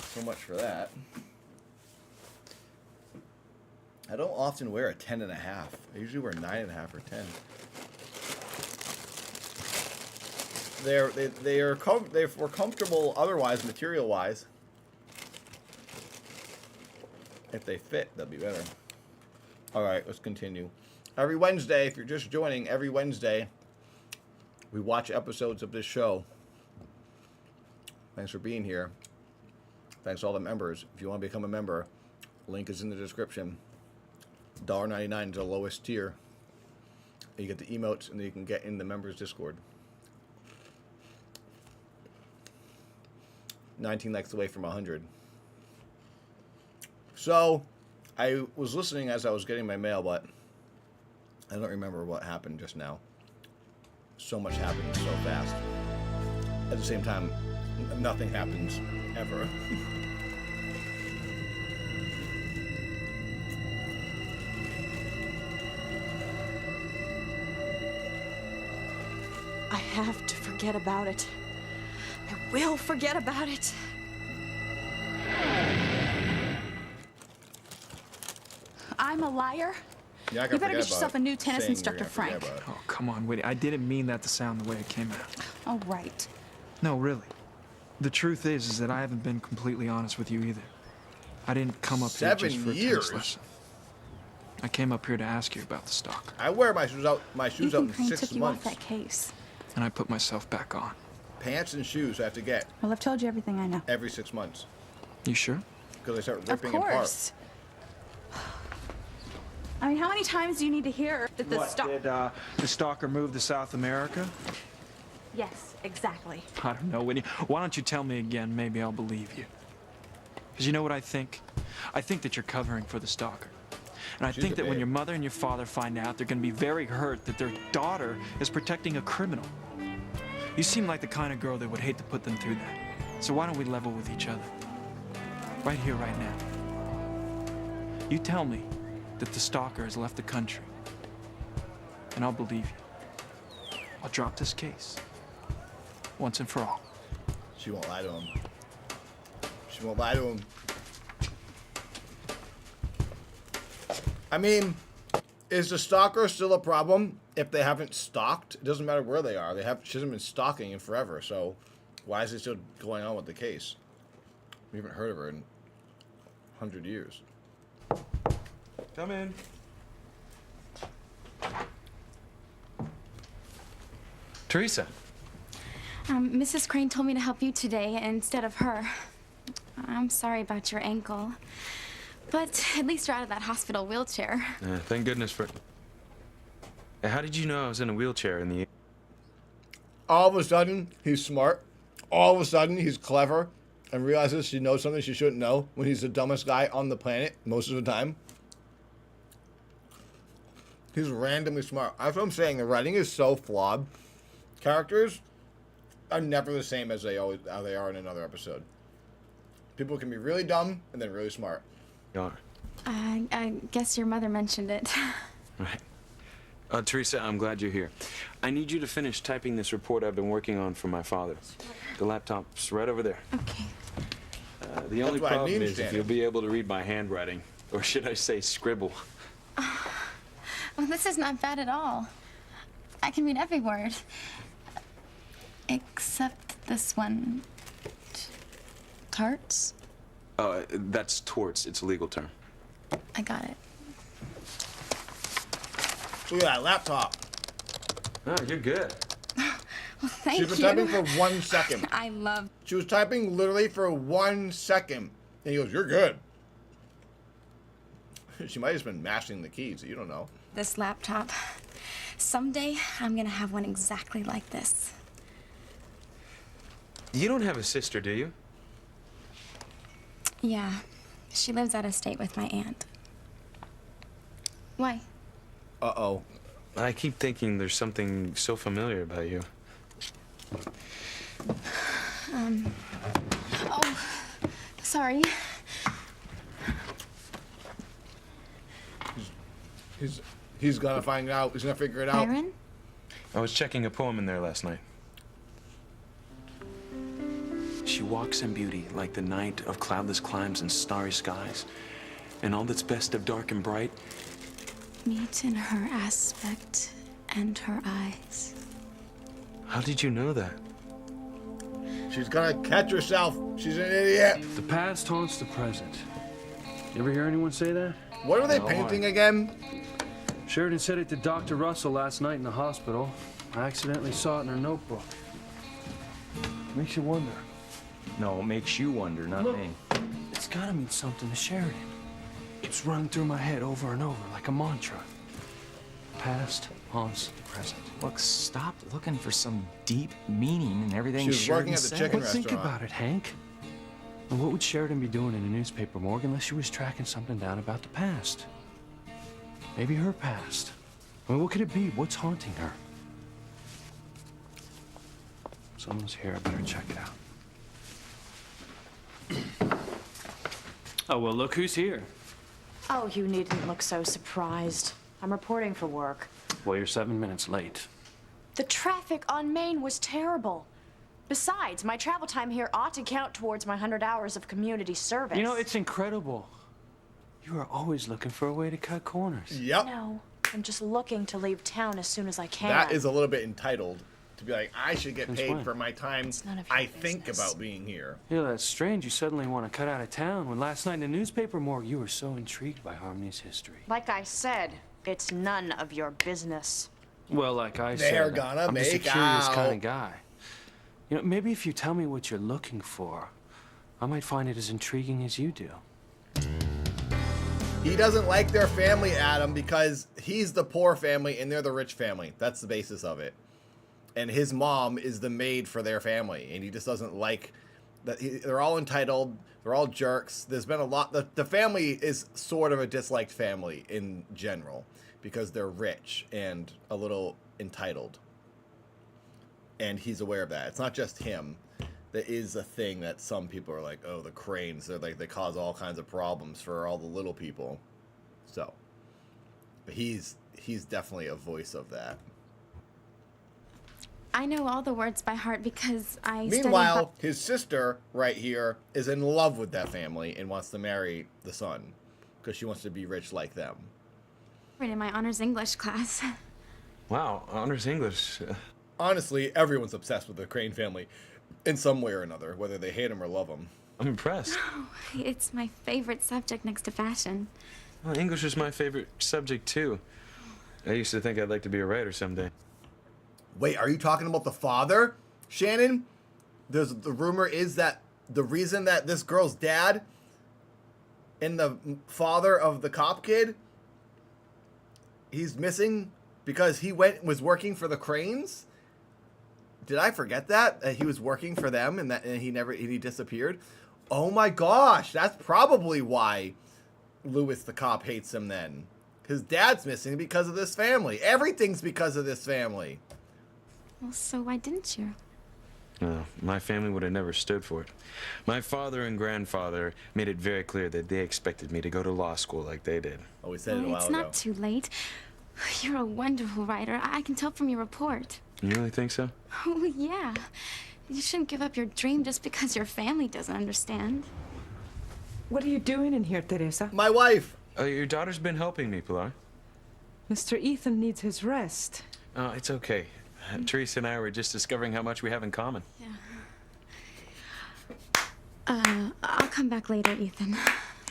So much for that. I don't often wear a 10.5. I usually wear 9.5 or 10. They were comfortable otherwise, material wise. If they fit, they'll be better. All right, let's continue. Every Wednesday, if you're just joining, every Wednesday, we watch episodes of this show. Thanks for being here. Thanks to all the members. If you want to become a member, link is in the description. $1.99 is the lowest tier. You get the emotes, and then you can get in the members Discord. 19 likes away from 100. So, I was listening as I was getting my mail, but I don't remember what happened just now. So much happened so fast. At the same time, nothing happens ever. have to forget about it. I will forget about it. I'm a liar? Yeah, You better get yourself a new tennis instructor, Frank. Oh, come on, Whitney. I didn't mean that to sound the way it came out. Oh, right. No, really. The truth is that I haven't been completely honest with you either. I didn't come up here just for a tennis lesson. I came up here to ask you about the stalker. I wear my shoes out in Crane 6 took you months. off that case. And I put myself back on. Pants and shoes I have to get Well, I've told you everything I know. every 6 months You sure? because they start Of ripping apart. course. I mean, how many times do you need to hear that the stalker... Did the stalker move to South America? Yes, exactly. I don't know, Whitney. Why don't you tell me again? Maybe I'll believe you. Because you know what I think? I think that you're covering for the stalker. And I think that when your mother and your father find out, they're going to be very hurt that their daughter is protecting a criminal. You seem like the kind of girl that would hate to put them through that. So why don't we level with each other? Right here, right now. You tell me that the stalker has left the country, and I'll believe you. I'll drop this case. Once and for all. She won't lie to him. She won't lie to him. I mean, is the stalker still a problem if they haven't stalked? It doesn't matter where they are. She hasn't been stalking in forever, so why is it still going on with the case? We haven't heard of her in 100 years. Come in. Teresa. Mrs. Crane told me to help you today instead of her. I'm sorry about your ankle. But at least you're out of that hospital wheelchair. Thank goodness for... How did you know I was in a wheelchair in the... All of a sudden, he's smart. All of a sudden, he's clever and realizes she knows something she shouldn't know when he's the dumbest guy on the planet most of the time. He's randomly smart. That's what I'm saying. The writing is so flawed. Characters are never the same as they are in another episode. People can be really dumb and then really smart. You are. I guess your mother mentioned it. Right. Teresa, I'm glad you're here. I need you to finish typing this report I've been working on for my father. The laptop's right over there. Okay. The only problem is if you'll be able to read my handwriting, or should I say scribble. Well, this is not bad at all. I can read every word. Except this one. Tarts? That's torts. It's a legal term. I got it. Look at that laptop. Oh, you're good. Well, thank you. She's been typing for 1 second. I love... She was typing literally for 1 second. And he goes, you're good. She might have just been mashing the keys. You don't know. this laptop. Someday, I'm gonna have one exactly like this. You don't have a sister, do you? Yeah, she lives out of state with my aunt. Why? Uh-oh. I keep thinking there's something so familiar about you. Oh, sorry. He's gonna find out. He's gonna figure it out. Byron? I was checking a poem in there last night. She walks in beauty like the night of cloudless climes and starry skies, and all that's best of dark and bright. Meet in her aspect and her eyes. How did you know that? She's gonna catch herself. She's an idiot. The past haunts the present. You ever hear anyone say that? What are they painting again? Sheridan said it to Dr. Russell last night in the hospital. I accidentally saw it in her notebook. Makes you wonder. No, it makes you wonder, not me. It's gotta mean something to Sheridan. It's running through my head over and over like a mantra. Past haunts the present. Look, stop looking for some deep meaning in everything She was working Sheridan at the said. chicken But think restaurant. about it, Hank. And what would Sheridan be doing in a newspaper morgue unless she was tracking something down about the past? Maybe her past. I mean, what could it be? What's haunting her? Someone's here. I better check it out. Oh, well, look who's here. Oh, you needn't look so surprised. I'm reporting for work. Well, you're 7 minutes late. The traffic on Main was terrible. Besides, my travel time here ought to count towards my 100 hours of community service. You know, it's incredible. You are always looking for a way to cut corners. Yep. No, I'm just looking to leave town as soon as I can. That is a little bit entitled to be like, I should get Since paid when? for my time It's none of your I think business. about being here. Yeah, that's strange. You suddenly want to cut out of town when last night in the newspaper morgue you were so intrigued by Harmony's history. Like I said, it's none of your business. Well, like I They're said, gonna I'm just a make curious out. kind of guy. You know, maybe if you tell me what you're looking for, I might find it as intriguing as you do. He doesn't like their family, Adam, because he's the poor family and they're the rich family. That's the basis of it. And his mom is the maid for their family, and he just doesn't like that. They're all entitled. They're all jerks. There's been a lot. The family is sort of a disliked family in general because they're rich and a little entitled. And he's aware of that. It's not just him. There is a thing that some people are like, oh, the Cranes, they're like, they cause all kinds of problems for all the little people. So, but he's definitely a voice of that. I know all the words by heart because I studied Meanwhile, his sister right here is in love with that family and wants to marry the son because she wants to be rich like them. in my honors English class. Wow, honors English. Honestly, everyone's obsessed with the Crane family in some way or another, whether they hate them or love them. I'm impressed. It's my favorite subject next to fashion. Well, English is my favorite subject, too. I used to think I'd like to be a writer someday. Wait, are you talking about the father, Shannon? The rumor is that the reason that this girl's dad and the father of the cop kid, he's missing because he was working for the Cranes? Did I forget that? That he was working for them and he disappeared? Oh my gosh, that's probably why Lewis the cop hates him then. His dad's missing because of this family. Everything's because of this family. Well, so why didn't you? My family would have never stood for it. My father and grandfather made it very clear that they expected me to go to law school like they did. Oh, we said it a Well, while it's ago. not too late. You're a wonderful writer. I can tell from your report. You really think so? Oh, yeah. You shouldn't give up your dream just because your family doesn't understand. What are you doing in here, Teresa? My wife. Your daughter's been helping me, Pilar. Mr. Ethan needs his rest. Oh, it's okay. Teresa and I were just discovering how much we have in common. I'll come back later, Ethan.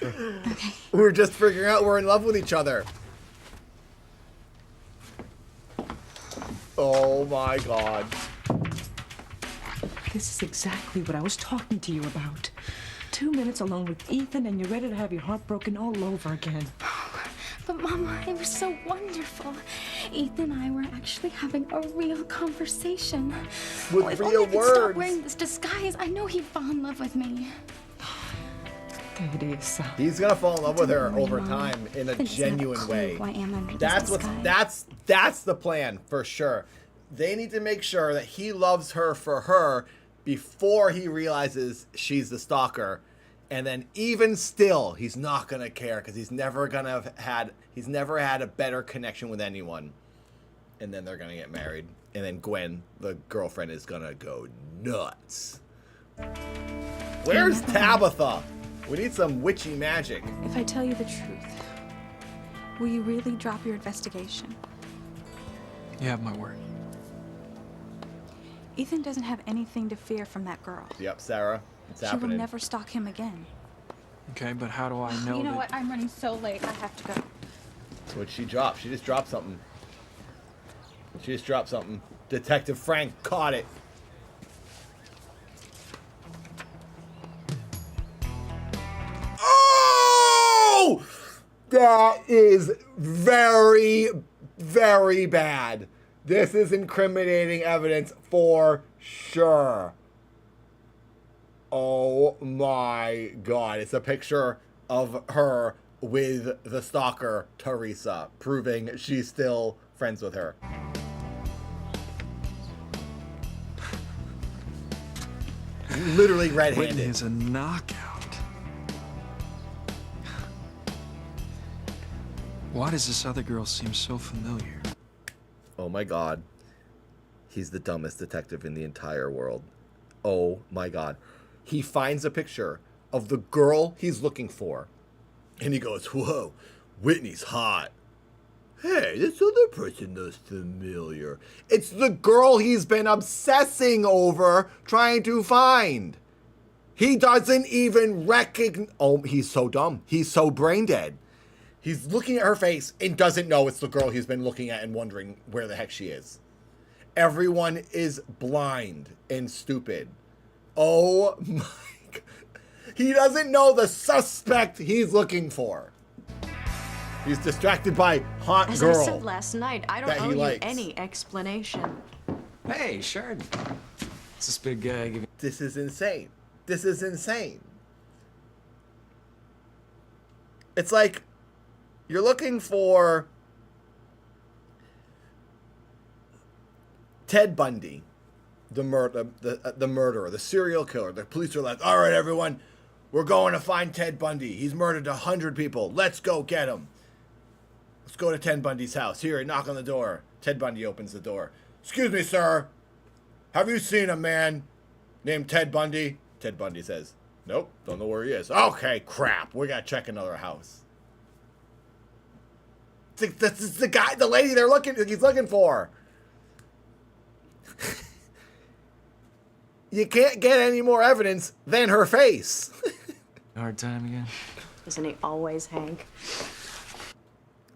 Okay. We're just figuring out we're in love with each other. Oh my god. This is exactly what I was talking to you about. 2 minutes alone with Ethan and you're ready to have your heart broken all over again. But Mama, it was so wonderful. Ethan and I were actually having a real conversation. With if real only I could stop words. wearing this disguise, I know he'd fall in love with me. Teresa. He's gonna fall in love with her Don't worry, over Mom. time in a Ethan doesn't have genuine clue way. who I am under this That's disguise. that's the plan for sure. They need to make sure that he loves her for her before he realizes she's the stalker. And then even still, he's not gonna care because he's never had a better connection with anyone. And then they're gonna get married. And then Gwen, the girlfriend, is gonna go nuts. Where's Tabitha? We need some witchy magic. If I tell you the truth, will you really drop your investigation? You have my word. Ethan doesn't have anything to fear from that girl. Yep, Sarah, it's She will happening. never stalk him again. Okay, but how do I know You know that? what? I'm running so late. I have to go. What'd she drop? She just dropped something. She just dropped something. Detective Frank caught it. Oh! That is very, very bad. This is incriminating evidence for sure. Oh my god. It's a picture of her with the stalker, Teresa, proving she's still friends with her. Literally red-handed. Whitney is a knockout. Why does this other girl seem so familiar? Oh my god. He's the dumbest detective in the entire world. Oh my God. He finds a picture of the girl he's looking for. And he goes, whoa, Whitney's hot. Hey, this other person looks familiar. It's the girl he's been obsessing over trying to find. He doesn't even recognize. Oh, he's so dumb. He's so brain dead. He's looking at her face and doesn't know it's the girl he's been looking at and wondering where the heck she is. Everyone is blind and stupid. Oh my God. He doesn't know the suspect he's looking for. He's distracted by hot As girl. I said last night, I don't owe you any explanation. Hey, Sheridan. What's this big guy giving? This is insane. This is insane. It's like you're looking for Ted Bundy, the murderer, the serial killer. The police are like, all right, everyone, we're going to find Ted Bundy. He's murdered 100 people. Let's go get him. Let's go to Ted Bundy's house. Here, knock on the door. Ted Bundy opens the door. Excuse me, sir. Have you seen a man named Ted Bundy? Ted Bundy says, nope, don't know where he is. Okay, crap. We got to check another house. This is the guy, the lady he's looking for. You can't get any more evidence than her face. Hard time again? Isn't he always, Hank?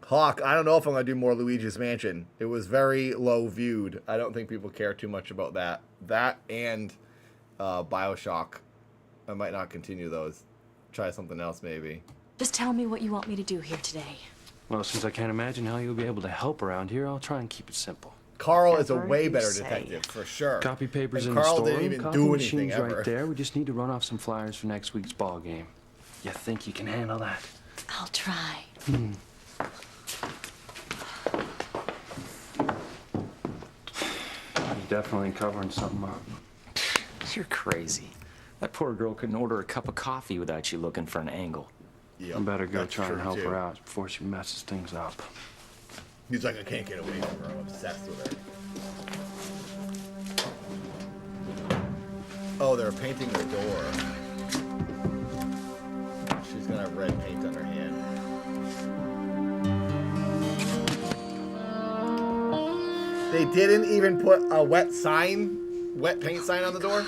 Hawk, I don't know if I'm going to do more Luigi's Mansion. It was very low viewed. I don't think people care too much about that. That and Bioshock. I might not continue those. Try something else maybe. Just tell me what you want me to do here today. Well, since I can't imagine how you'll be able to help around here, I'll try and keep it simple. Carl is a Whatever way you better say. detective, for sure. Copy papers And in the Carl store. didn't even Copy do anything machines ever. right there. We just need to run off some flyers for next week's ball game. You think you can handle that? I'll try. You're definitely covering something up. You're crazy. That poor girl couldn't order a cup of coffee without you looking for an angle. Yep, I better go that's try and true, help too. her out before she messes things up. He's like, I can't get away from her. I'm obsessed with her. Oh, they're painting the door. She's gonna have red paint on her hand. They didn't even put a wet paint sign on the door.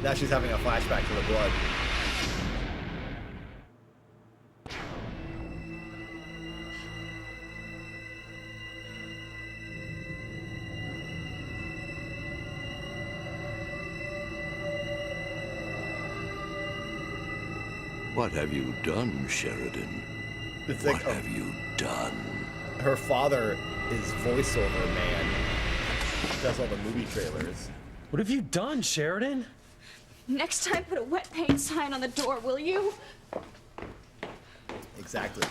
Now she's having a flashback to the blood. What have you done, Sheridan? It's What like have you done? her father is voiceover man. Does all the movie trailers. What have you done, Sheridan? Next time, put a wet paint sign on the door, will you? Exactly.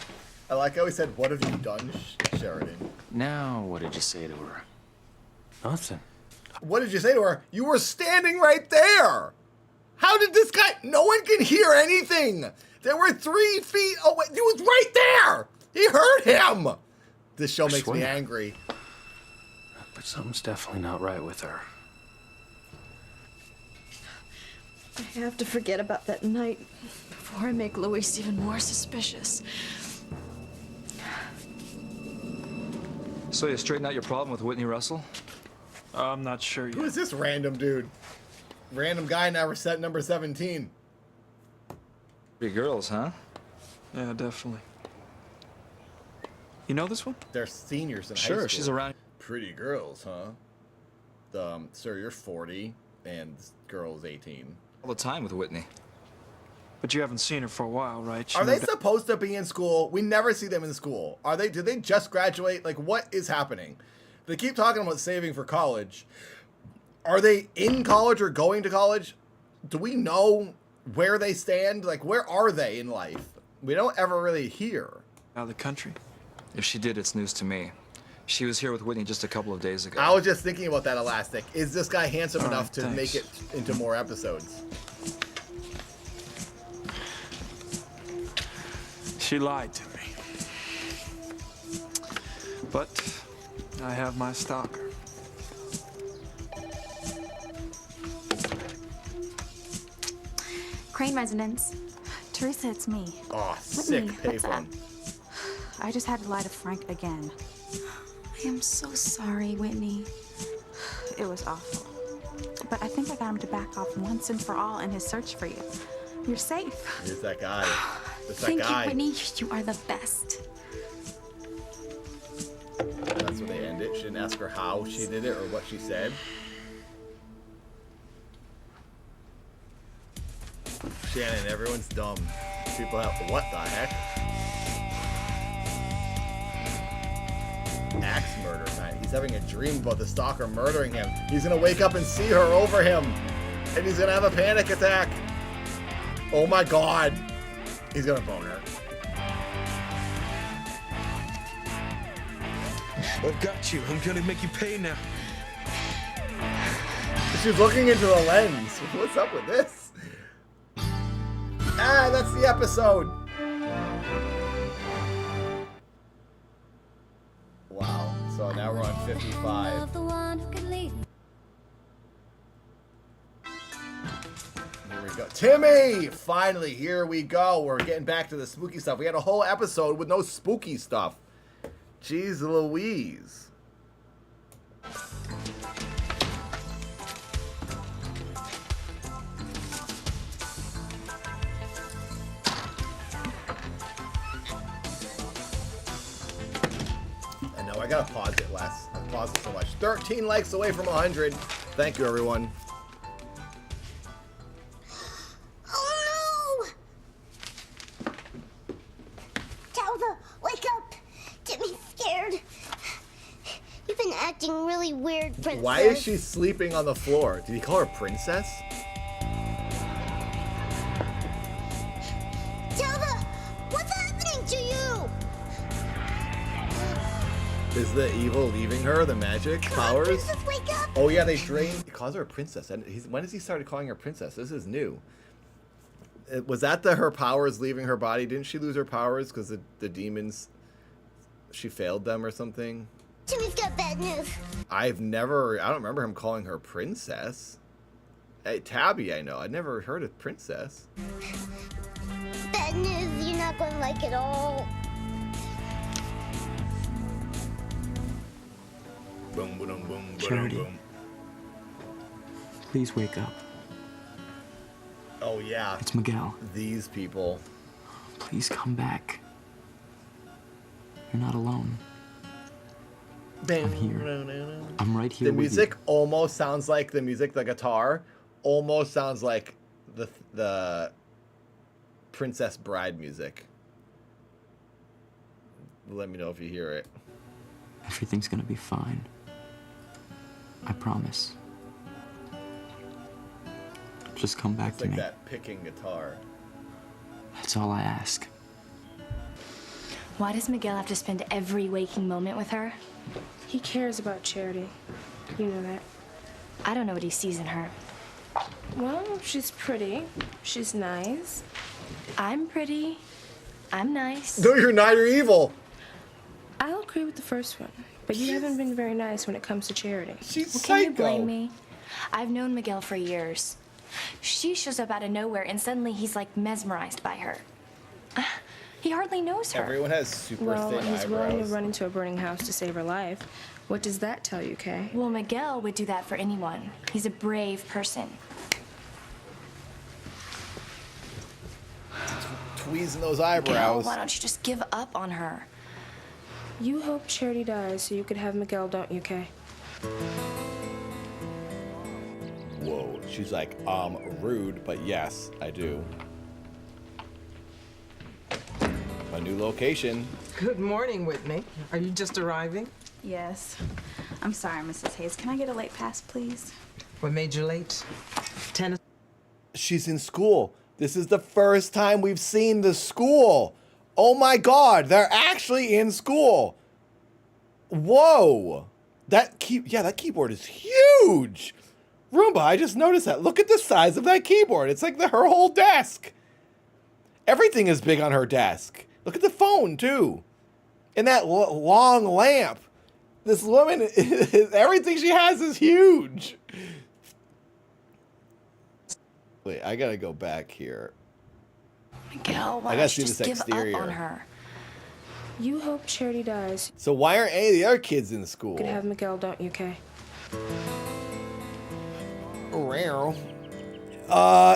I like how he said, what have you done, Sheridan? Now, what did you say to her? Nothing. What did you say to her? You were standing right there. How did this guy? No one can hear anything. They were 3 feet away. He was right there. He heard him. This show makes me angry. But something's definitely not right with her. I have to forget about that night before I make Luis even more suspicious. So you straighten out your problem with Whitney Russell? I'm not sure yet. Who is this random dude? Random guy now we're set number 17. Pretty girls, huh? Yeah, definitely. You know this one? They're seniors in high Sure, school. she's around. Pretty girls, huh? Sir, you're 40 and this girl's 18. All the time with Whitney. But you haven't seen her for a while, right? She Are they moved out- supposed to be in school? We never see them in school. Are they? Did they just graduate? Like, what is happening? They keep talking about saving for college. Are they in college or going to college? Do we know where they stand? Like, where are they in life? We don't ever really hear. out of the country? If she did, it's news to me. She was here with Whitney just a couple of days ago. I was just thinking about that Elastic. Is this guy handsome All enough right, to thanks. make it into more episodes? She lied to me. But I have my stalker. Crane residence. Teresa, it's me. Oh, sick Whitney, what's up? payphone. I just had to lie to Frank again. I am so sorry, Whitney. It was awful. But I think I got him to back off once and for all in his search for you. You're safe. Here's that guy. That's that Thank guy. you, Whitney. You are the best. That's where they end it. She didn't ask her how she did it or what she said. Shannon, everyone's dumb. People have, what the heck? Axe murder night. He's having a dream about the stalker murdering him. He's gonna wake up and see her over him. And he's gonna have a panic attack. Oh my god. He's gonna bone her. I've got you. I'm gonna make you pay now. She's looking into the lens. What's up with this? Ah, that's the episode. Wow. So now we're on 55. Here we go. Timmy! Finally, here we go. We're getting back to the spooky stuff. We had a whole episode with no spooky stuff. Jeez Louise. I know, I gotta pause it less. I paused it so much. 13 likes away from 100. Thank you, everyone. Oh no! Talbot, wake up! Timmy's scared. You've been acting really weird, Princess. Why is she sleeping on the floor? Did he call her princess? Talbot, what's happening to you? Is the evil leaving her? The magic powers? Princess, wake up! Oh yeah, they drain. He calls her a princess. And when has he started calling her princess? This is new. Was that her powers leaving her body? Didn't she lose her powers because the demons? She failed them or something. Timmy's got bad news. I don't remember him calling her princess. Hey, Tabby, I know. I'd never heard of princess. Bad news, you're not going to like it all. Boom, boom, boom, boom, Charity. boom. Please wake up. Oh yeah. It's Miguel. These people. Please come back. You're not alone. I'm here. I'm right here The with music you. almost sounds like the music, the guitar, almost sounds like the Princess Bride music. Let me know if you hear it. Everything's gonna be fine. I promise. Just come back It's to like me. that picking guitar. That's all I ask. Why does Miguel have to spend every waking moment with her? He cares about Charity. You know that. I don't know what he sees in her. Well, she's pretty. She's nice. I'm pretty. I'm nice. No, you're not. You're evil. I'll agree with the first one, but you haven't been very nice when it comes to Charity. She's Well, can you blame me? I've known Miguel for years. She shows up out of nowhere and suddenly he's like mesmerized by her. He hardly knows her. Everyone has super Well, thin he's willing to eyebrows. run into a burning house to save her life. What does that tell you, Kay? Well, Miguel would do that for anyone. He's a brave person. Tweezing those Miguel, eyebrows. why don't you just give up on her? You hope Charity dies so you could have Miguel, don't you, Kay? Whoa. She's like, rude, but yes, I do. A new location. Good morning, Whitney. Are you just arriving? Yes. I'm sorry, Mrs. Hayes. Can I get a late pass, please? What made you late? Tennis. She's in school. This is the first time we've seen the school. Oh my god, they're actually in school. Whoa. That keyboard is huge. Roomba, I just noticed that. Look at the size of that keyboard. It's like her whole desk. Everything is big on her desk. Look at the phone, too. And that long lamp. This woman, everything she has is huge. Wait, I gotta go back here. Miguel, why I don't gotta you see just this give exterior. up on her? You hope Charity dies. So why aren't any of the other kids in school? You could have Miguel, don't you, Kay?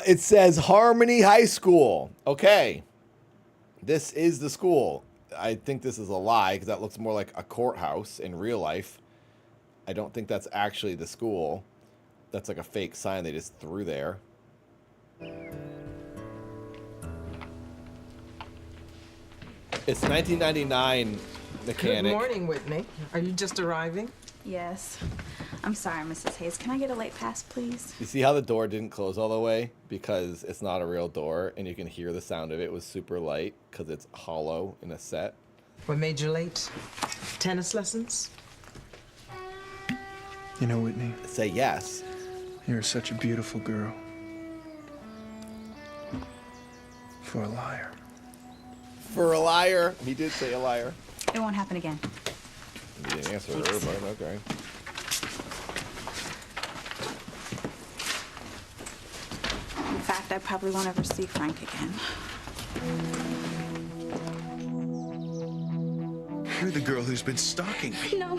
It says Harmony High School. Okay. This is the school. I think this is a lie because that looks more like a courthouse in real life. I don't think that's actually the school. That's like a fake sign they just threw there. It's 1999 mechanic. Good morning, Whitney. Are you just arriving? Yes. I'm sorry, Mrs. Hayes. Can I get a late pass, please? You see how the door didn't close all the way? Because it's not a real door, and you can hear the sound of it. It was super light because it's hollow in a set. What made you late? Tennis lessons? You know, Whitney, Say yes. you're such a beautiful girl. For a liar. For a liar. He did say a liar. It won't happen again. He didn't answer her, but okay. In fact, I probably won't ever see Frank again. You're the girl who's been stalking me. No,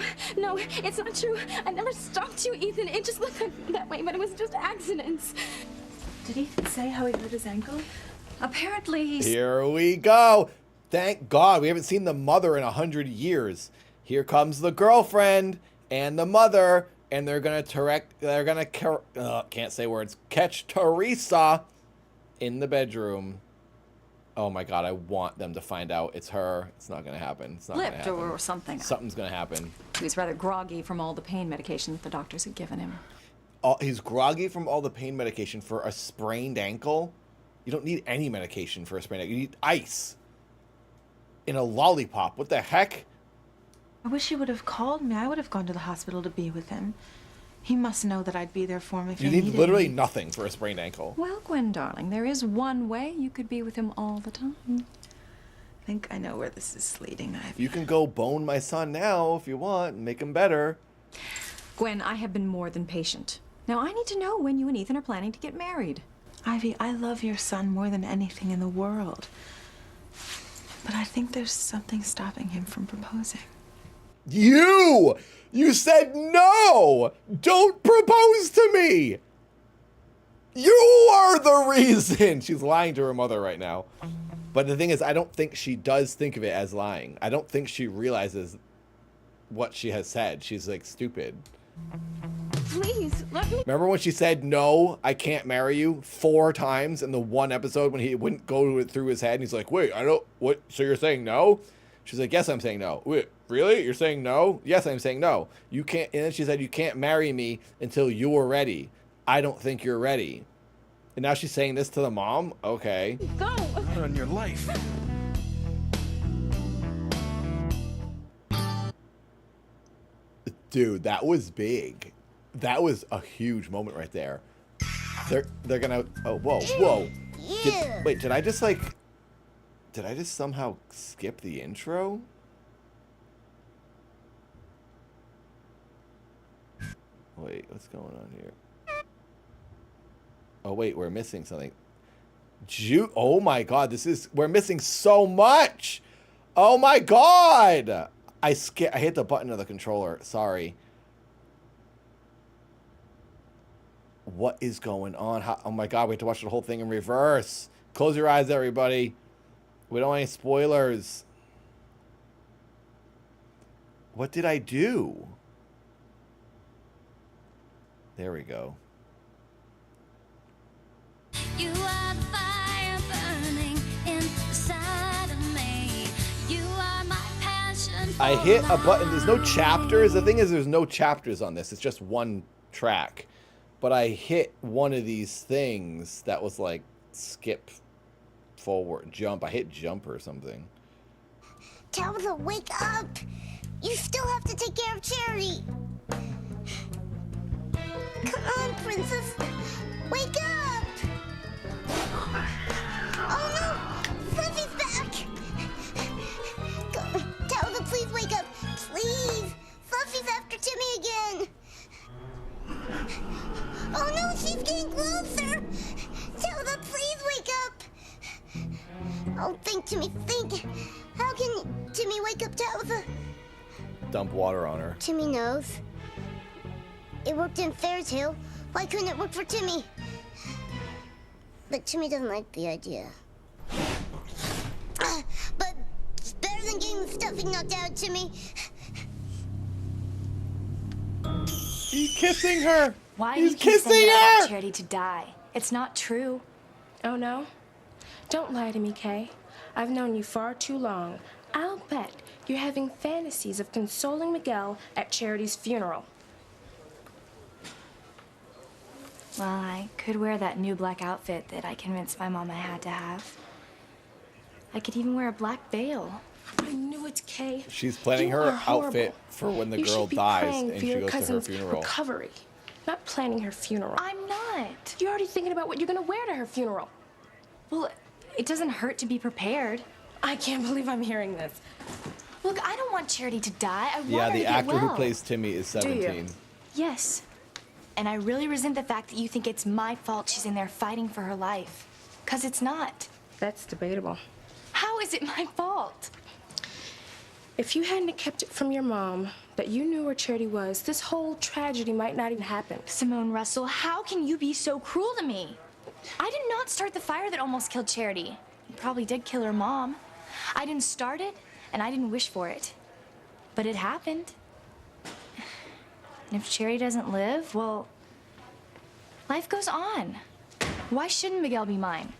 it's not true. I never stalked you, Ethan. It just looked that way, but it was just accidents. Did Ethan say how he hurt his ankle? Apparently he's... Here we go. Thank God. We haven't seen the mother in 100 years. Here comes the girlfriend and the mother, and they're gonna can't say words. Catch Teresa in the bedroom. Oh my God, I want them to find out it's her. It's not gonna happen. It's not gonna Flipped happen. or something. Something's gonna happen. He was rather groggy from all the pain medication that the doctors had given him. He's groggy from all the pain medication for a sprained ankle. You don't need any medication for a sprained ankle. You need ice in a lollipop. What the heck? I wish he would have called me. I would have gone to the hospital to be with him. He must know that I'd be there for him if You he need needed literally me. nothing for a sprained ankle. Well, Gwen, darling, there is one way you could be with him all the time. I think I know where this is leading. You can go bone my son now if you want and make him better. Gwen, I have been more than patient. Now, I need to know when you and Ethan are planning to get married. Ivy, I love your son more than anything in the world. But I think there's something stopping him from proposing. You said no! Don't propose to me! You are the reason! She's lying to her mother right now. But the thing is, I don't think she does think of it as lying. I don't think she realizes what she has said. She's like stupid. Please, let me... Remember when she said, no, I can't marry you 4 times in the one episode when he wouldn't go through his head and he's like, wait, what, so you're saying no? She's like, yes, I'm saying no. Wait, really? You're saying no? Yes, I'm saying no. You can't, and then she said, you can't marry me until you're ready. I don't think you're ready. And now she's saying this to the mom? Okay. Go! Not on your life. Dude, that was big. That was a huge moment right there. They're gonna, oh, whoa. Wait, did I just somehow skip the intro? Wait, what's going on here? Oh wait, we're missing something. Oh my God, we're missing so much. Oh my God. I hit the button of the controller. Sorry. What is going on? Oh my God, we have to watch the whole thing in reverse. Close your eyes, everybody. We don't want any spoilers. What did I do? There we go. You are the fire burning inside of me. You are my passion. I hit a button. There's no chapters. The thing is, there's no chapters on this. It's just one track. But I hit one of these things that was like skip forward, jump. I hit jump or something. Tabitha, wake up! You still have to take care of Cherry. Come on, princess. Wake up! Oh no! Fluffy's back! Tabitha, please wake up. Please! Fluffy's after Timmy again. Oh no, she's getting closer! dump water on her. Timmy knows. It worked in Fairtale. Why couldn't it work for Timmy? But Timmy doesn't like the idea. But it's better than getting the stuffing knocked out of Timmy. He's kissing her. Why He's do you keep kissing saying that I her. want Charity to die? It's not true. Oh, no? Don't lie to me, Kay. I've known you far too long. I'll bet you're having fantasies of consoling Miguel at Charity's funeral. Well, I could wear that new black outfit that I convinced my mom I had to have. I could even wear a black veil. I knew it, Kay. She's planning You her are horrible. outfit for when the You girl should be dies praying and for she your goes to her cousin's funeral. recovery, not planning her funeral. I'm not. You're already thinking about what you're gonna wear to her funeral. Well, it doesn't hurt to be prepared. I can't believe I'm hearing this. Look, I don't want Charity to die. I want Yeah, her to the get actor well. who plays Timmy is 17. Yes. And I really resent the fact that you think it's my fault she's in there fighting for her life. 'Cause it's not. That's debatable. How is it my fault? If you hadn't kept it from your mom that you knew where Charity was, this whole tragedy might not even happen. Simone Russell, how can you be so cruel to me? I did not start the fire that almost killed Charity. It probably did kill her mom. I didn't start it, and I didn't wish for it. But it happened. And if Charity doesn't live, well, life goes on. Why shouldn't Miguel be mine?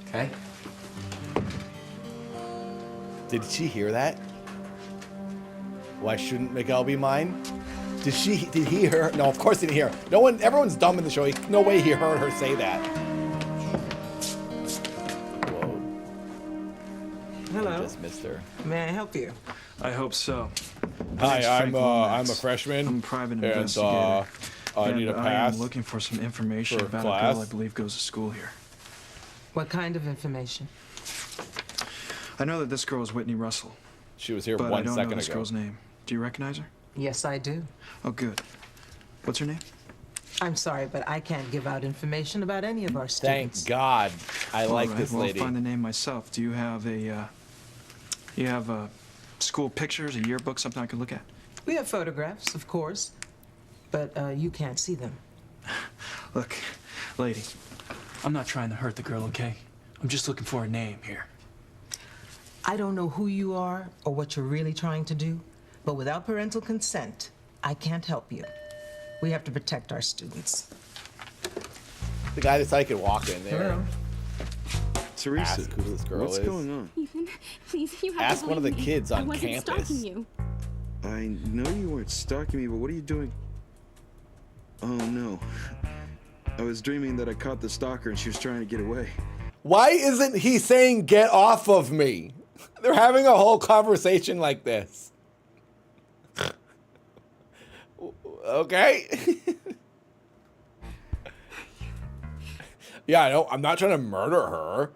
Okay. Did she hear that? Why shouldn't Miguel be mine? Did he hear her? No, of course he didn't hear her. No one, everyone's dumb in the show. No way he heard her say that. Whoa. Hello. Just missed her. May I help you? I hope so. Hi, I'm Frank a freshman. I'm a private and investigator. I need a I pass. am looking for some information for about class. a girl I believe goes to school here. What kind of information? I know that this girl is Whitney Russell. She was here but I 1 don't second know this ago. girl's name. Do you recognize her? Yes, I do. Oh, good. What's her name? I'm sorry, but I can't give out information about any of our students. Thank God. I like All right, this well, lady. I'll find the name myself. Do you have school pictures, a yearbook, something I could look at? We have photographs, of course, but you can't see them. Look, lady, I'm not trying to hurt the girl, okay? I'm just looking for a name here. I don't know who you are or what you're really trying to do, but without parental consent, I can't help you. We have to protect our students. The guy decided he could walk in there. Hello. Teresa, Ask who this girl what's is. going on? Ethan, please, you have Ask to one of the believe me. kids on I wasn't campus. stalking you. I know you weren't stalking me, but what are you doing? Oh no. I was dreaming that I caught the stalker and she was trying to get away. Why isn't he saying get off of me? They're having a whole conversation like this. Okay. Yeah, I know. I'm not trying to murder her.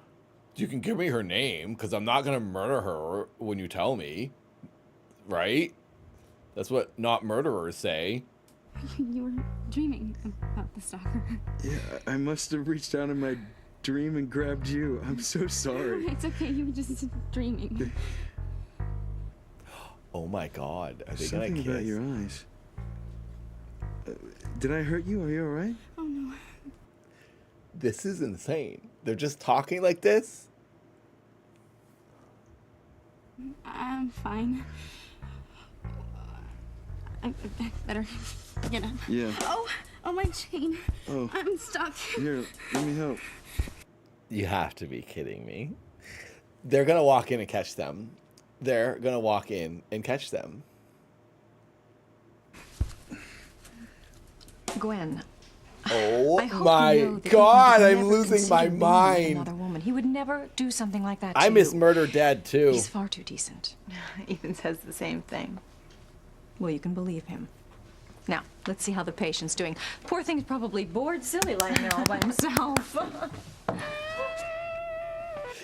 You can give me her name because I'm not going to murder her when you tell me. Right? That's what not murderers say. You were dreaming about the stalker. Yeah, I must have reached out in my dream and grabbed you. I'm so sorry. It's okay, you were just dreaming. Oh my God. Are they Something going to about kiss? your eyes. Did I hurt you? Are you all right? Oh no. This is insane. They're just talking like this? I'm fine. I better get up. Yeah. Oh, my chain. Oh. I'm stuck. Here, let me help. You have to be kidding me. They're going to walk in and catch them. They're going to walk in and catch them. Gwen. Oh I hope my you know that God, Ethan would I'm never losing my consider being with mind. Another woman. He would never do something like that to I miss you. Murder Dad too. He's far too decent. Ethan says the same thing. Well, you can believe him. Now, let's see how the patient's doing. Poor thing's probably bored silly lying there all by himself.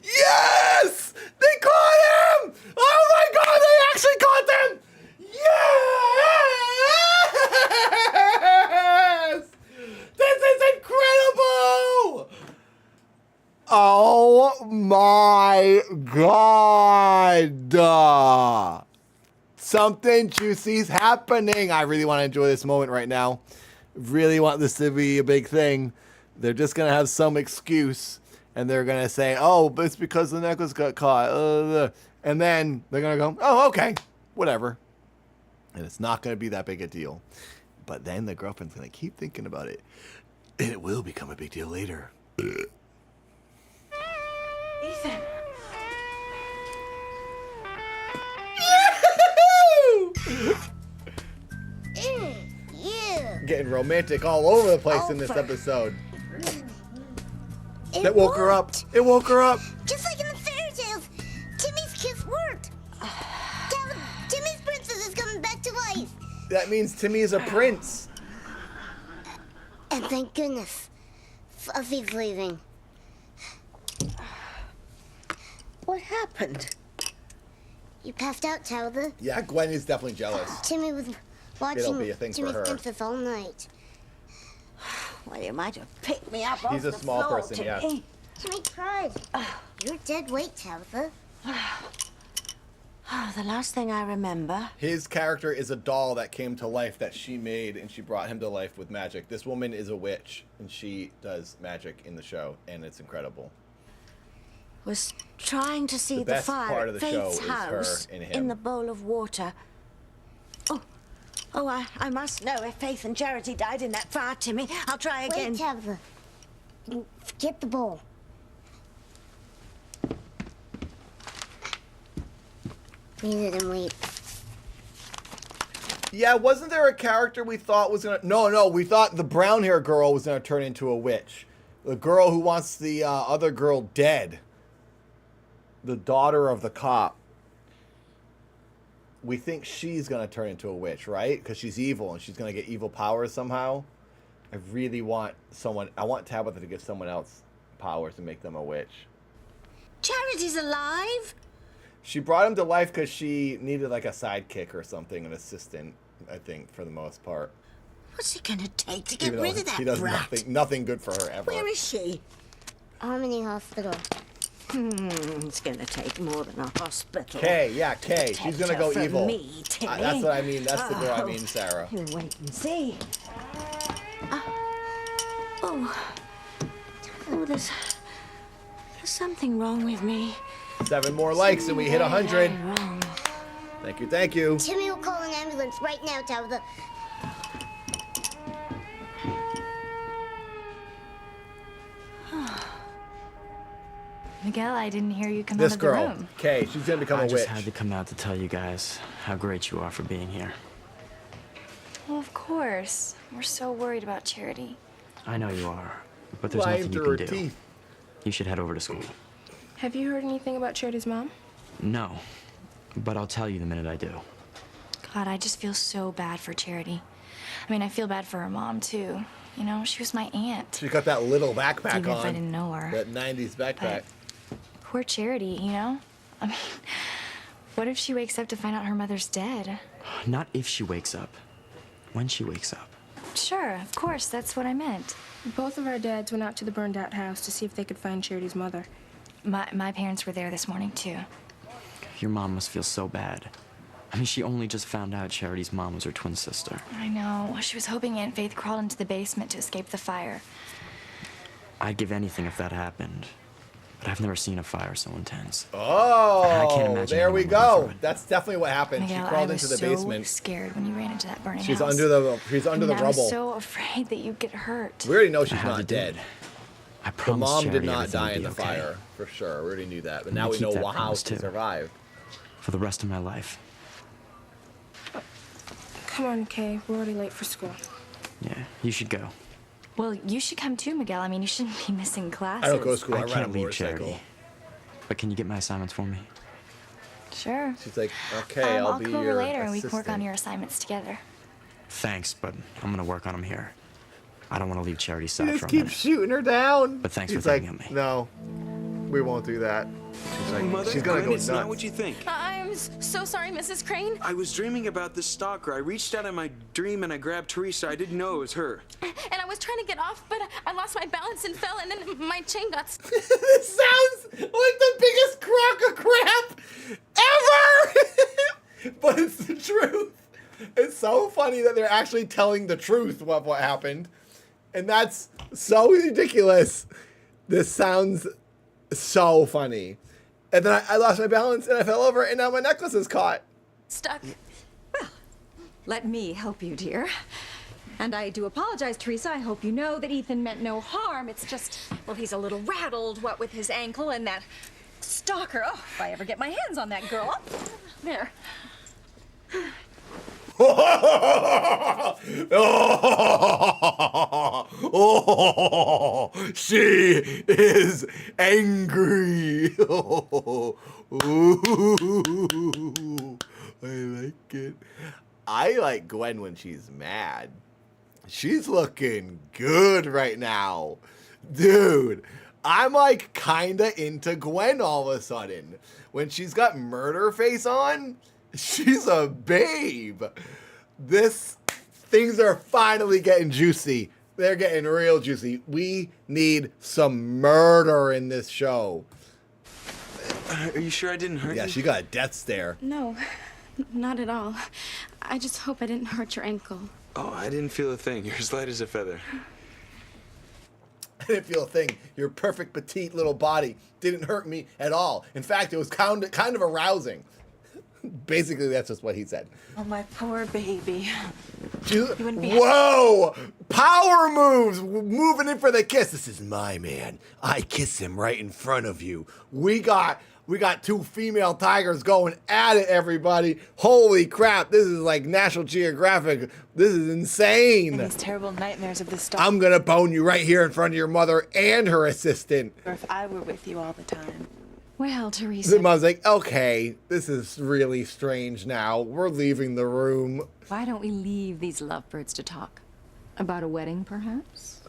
Yes! They caught him! Oh my God, they actually caught them! Yes! This is incredible! Oh my God! Something juicy's happening. I really want to enjoy this moment right now. Really want this to be a big thing. They're just going to have some excuse. And they're going to say, oh, but it's because the necklace got caught. And then they're going to go, oh, okay, whatever. And it's not going to be that big a deal. But then the girlfriend's going to keep thinking about it. And it will become a big deal later. Ethan. Yeah. Getting romantic all over the place in this episode. That woke her up. It woke her up. Just like in the fairy tales, Timmy's kiss worked. Timmy's princess is coming back to life. That means Timmy is a prince. And thank goodness, Fluffy's leaving. What happened? You passed out, Tabitha. Yeah, Gwen is definitely jealous. Timmy was watching It'll be a thing for Timmy's her. princess all night. Well, you might have picked me up He's off a the small floor, person, Timmy. yes. Timmy cried. You're dead weight, Tabitha. Oh, the last thing I remember. His character is a doll that came to life that she made, and she brought him to life with magic. This woman is a witch, and she does magic in the show, and it's incredible. Was trying to see The the, best fire part at of the show Faith's is her house and him. in the bowl of water. Oh, I must know if Faith and Charity died in that fire, Timmy. I'll try again. Wait, Tabitha. Forget the bowl. Read it and wait. Yeah, wasn't there a character we thought was gonna... No, we thought the brown hair girl was gonna turn into a witch. The girl who wants the other girl dead. The daughter of the cop. We think she's gonna turn into a witch, right? Because she's evil and she's gonna get evil powers somehow. I really want someone... I want Tabitha to give someone else powers and make them a witch. Charity's alive? She brought him to life because she needed like a sidekick or something, an assistant, I think, for the most part. What's it gonna take to get Even though rid of that he does brat? nothing good for her ever. Where is she? Harmony Hospital. It's gonna take more than a hospital. Kay, yeah, Kay. She's gonna go Protect her evil. from me, Timmy. That's what I mean. That's the girl I Oh. mean, Sarah. You wait and see. There's something wrong with me. 7 more likes and we hit 100. Wrong. Thank you. Timmy will call an ambulance right now, Tabitha. Miguel, I didn't hear you come out This of the girl, room. Kay, she's gonna become a I witch. just had to come out to tell you guys how great you are for being here. Well, of course. We're so worried about Charity. I know you are, but there's Lying nothing through you her can do. teeth. You should head over to school. Have you heard anything about Charity's mom? No, but I'll tell you the minute I do. God, I just feel so bad for Charity. I mean, I feel bad for her mom, too. You know, she was my aunt. She's got that little backpack Even on. if I didn't know her. That 90s backpack. Poor Charity, you know? I mean, what if she wakes up to find out her mother's dead? Not if she wakes up. When she wakes up. Sure, of course, that's what I meant. Both of our dads went out to the burned out house to see if they could find Charity's mother. My parents were there this morning, too. Your mom must feel so bad. I mean, she only just found out Charity's mom was her twin sister. I know. She was hoping Aunt Faith crawled into the basement to escape the fire. I'd give anything if that happened. But I've never seen a fire so intense. Oh, I can't imagine there we anyone living go. through it. That's definitely what happened. Miguel, She crawled I was into the so basement. scared when you ran into that burning She's house. under the I rubble. was so afraid that you'd get hurt. We already know she's I had to not do dead. it. I The promised mom did Charity not everything die would in be the okay. fire, for sure. We already knew that. But I'm now gonna we know keep that how promise, she too. survived. For the rest of my life. Come on, Kay. We're already late for school. Yeah, you should go. Well, you should come too, Miguel. I mean, you shouldn't be missing classes. I don't go to school. I I ride a can't leave motorcycle. Charity. But can you get my assignments for me? Sure. She's like, okay, I'll be come your over later and we can work assistant. on your assignments together. Thanks, but I'm gonna work on them here. I don't want to leave Charity's She side just for a keeps minute. shooting her down. But thanks She's for like, thinking of me. no, we won't do that. She's like, Mother, she's gonna Gwen, go it's nuts. not what you think. I'm so sorry, Mrs. Crane. I was dreaming about this stalker. I reached out in my dream and I grabbed Teresa. I didn't know it was her. And I was trying to get off, but I lost my balance and fell, and then my chain got stuck. This sounds like the biggest crock of crap ever! But it's the truth. It's so funny that they're actually telling the truth of what happened. And that's so ridiculous. This sounds so funny. And then I lost my balance and I fell over and now my necklace is caught. Stuck. Well, let me help you, dear. And I do apologize, Teresa. I hope you know that Ethan meant no harm. It's just, well, he's a little rattled, what with his ankle and that stalker. Oh, if I ever get my hands on that girl. There. Oh, she is angry. I like it. I like Gwen when she's mad. She's looking good right now. Dude, I'm like kinda into Gwen all of a sudden. When she's got murder face on, she's a babe. Things are finally getting juicy. They're getting real juicy. We need some murder in this show. Are you sure I didn't hurt you? Yeah, she got a death stare. No, not at all. I just hope I didn't hurt your ankle. Oh, I didn't feel a thing. You're as light as a feather. I didn't feel a thing. Your perfect petite little body didn't hurt me at all. In fact, it was kind of arousing. Basically, that's just what he said. Oh, my poor baby. Whoa! Power moves! Moving in for the kiss. This is my man. I kiss him right in front of you. We got two female tigers going at it, everybody. Holy crap, this is like National Geographic. This is insane. And these terrible nightmares of the stalker. I'm gonna bone you right here in front of your mother and her assistant. Or if I were with you all the time. Well, The Teresa. mom's like, okay, this is really strange now. We're leaving the room. Why don't we leave these lovebirds to talk? About a wedding, perhaps?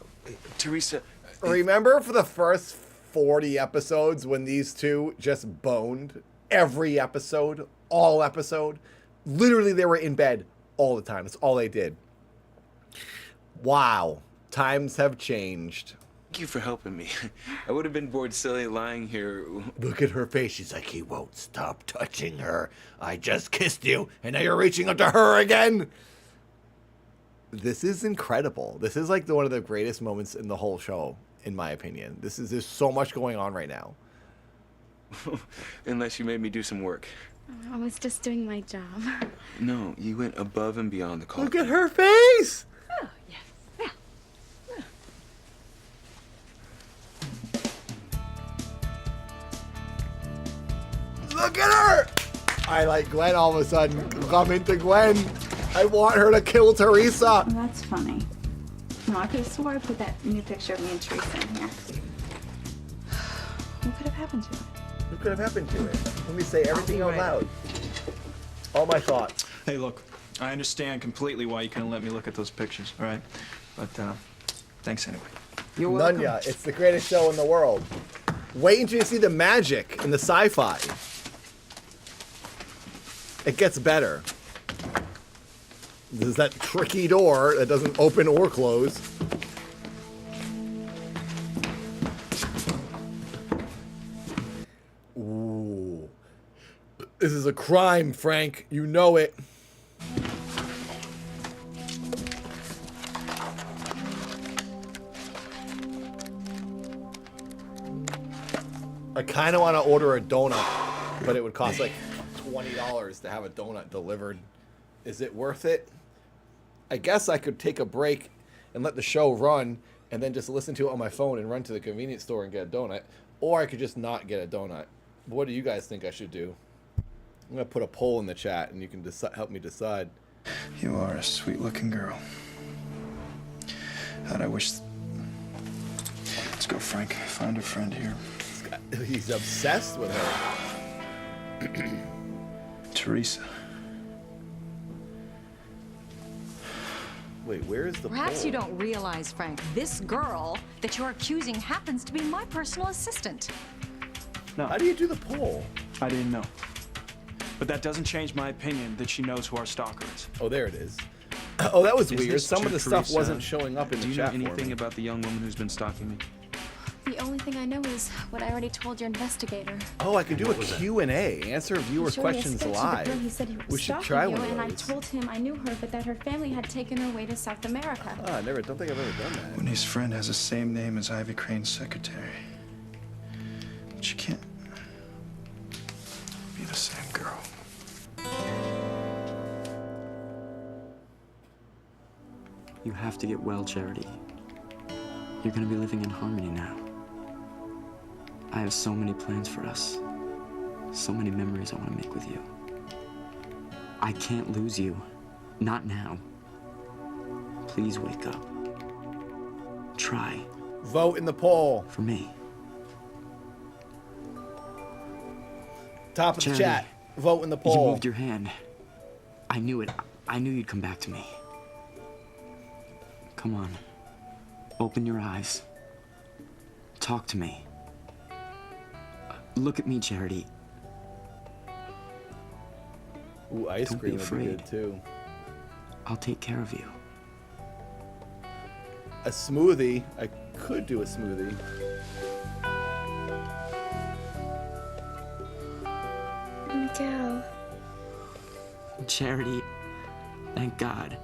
Teresa. Remember for the first 40 episodes when these two just boned? Every episode, all episode. Literally, they were in bed all the time. That's all they did. Wow. Times have changed. Thank you for helping me. I would have been bored silly lying here. Look at her face. She's like, he won't stop touching her. I just kissed you, and now you're reaching up to her again. This is incredible. This is like one of the greatest moments in the whole show, in my opinion. There's so much going on right now. Unless you made me do some work. I was just doing my job. No, you went above and beyond the call. Look at her face. Oh, yes. Look at her. I like Gwen all of a sudden. I'm into Gwen. I want her to kill Teresa. Oh, that's funny. No, I could have swore I put that new picture of me and Teresa in here. What could have happened to it? What could have happened to it? Let me say everything out loud. All my thoughts. Hey, look, I understand completely why you couldn't let me look at those pictures, all right? But, thanks anyway. You're welcome. Nunya, it's the greatest show in the world. Wait until you see the magic and the sci-fi. It gets better. There's that tricky door that doesn't open or close. Ooh. This is a crime, Frank. You know it. I kind of want to order a donut, but it would cost like $20 to have a donut delivered. Is it worth it? I guess I could take a break and let the show run and then just listen to it on my phone and run to the convenience store and get a donut. Or I could just not get a donut. What do you guys think I should do? I'm going to put a poll in the chat and you can help me decide. You are a sweet-looking girl. How'd I wish... Let's go, Frank. Find a friend here. He's obsessed with her. Teresa. Wait, where is the Perhaps poll? you don't realize, Frank, this girl that you're accusing happens to be my personal assistant. No. How do you do the poll? I didn't know. But that doesn't change my opinion that she knows who our stalker is. Oh, there it is. Oh, that was Is weird. this Some of true, the stuff Teresa? wasn't showing up in Do the you know chat for anything me. about the young woman who's been stalking me? The only thing I know is what I already told your investigator. Oh, I could do a Q&A. Answer viewer questions live. He said he was We should stalking try you, one of and I those. told him I knew her, but that her family had taken her away to South America. Oh, I don't think I've ever done that. Winnie's friend has the same name as Ivy Crane's secretary. But she can't be the same girl. You have to get well, Charity. You're gonna be living in harmony now. I have so many plans for us. So many memories I want to make with you. I can't lose you. Not now. Please wake up. Try. Vote in the poll. For me. Top of the Charity, chat. Vote in the poll. You moved your hand. I knew it. I knew you'd come back to me. Come on. Open your eyes. Talk to me. Look at me, Charity. Ooh, ice Don't cream be would be afraid. good too. I'll take care of you. A smoothie. I could do a smoothie. Miguel. Charity, thank God.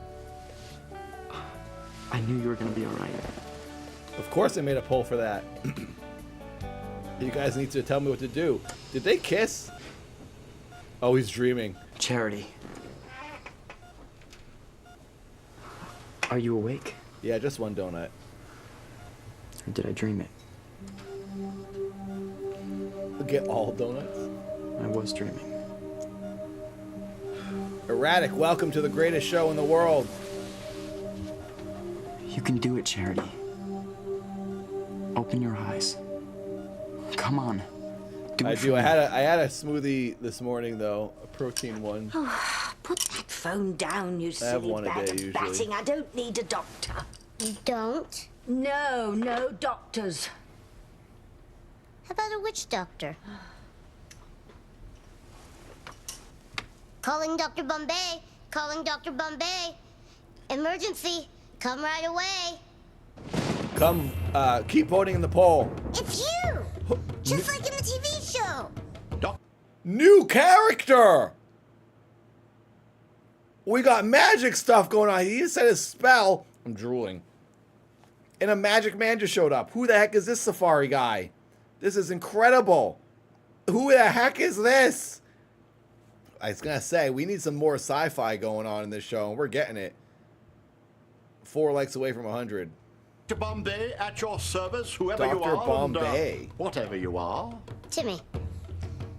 I knew you were gonna be all right. Of course I made a poll for that. You guys need to tell me what to do. Did they kiss? Oh, he's dreaming. Charity. Are you awake? Yeah, just one donut. Or did I dream it? Get all donuts. I was dreaming. Erratic, welcome to the greatest show in the world. You can do it, Charity. Open your eyes. Come on. Do I it for do. me. I had a smoothie this morning though, a protein one. Put that phone down, you have silly one a bag day of usually. batting. I don't need a doctor. You don't? No, no doctors. How about a witch doctor? Calling Dr. Bombay. Calling Dr. Bombay. Emergency. Come right away. Come, keep voting in the poll. It's you! Just like in the TV show. New character! We got magic stuff going on. He just said his spell. I'm drooling. And a magic man just showed up. Who the heck is this safari guy? This is incredible. Who the heck is this? I was gonna say, we need some more sci-fi going on in this show, and we're getting it. 4 likes away from 100. Dr. Bombay at your service, whoever you Dr. are. Bombay. And, whatever you are. Timmy.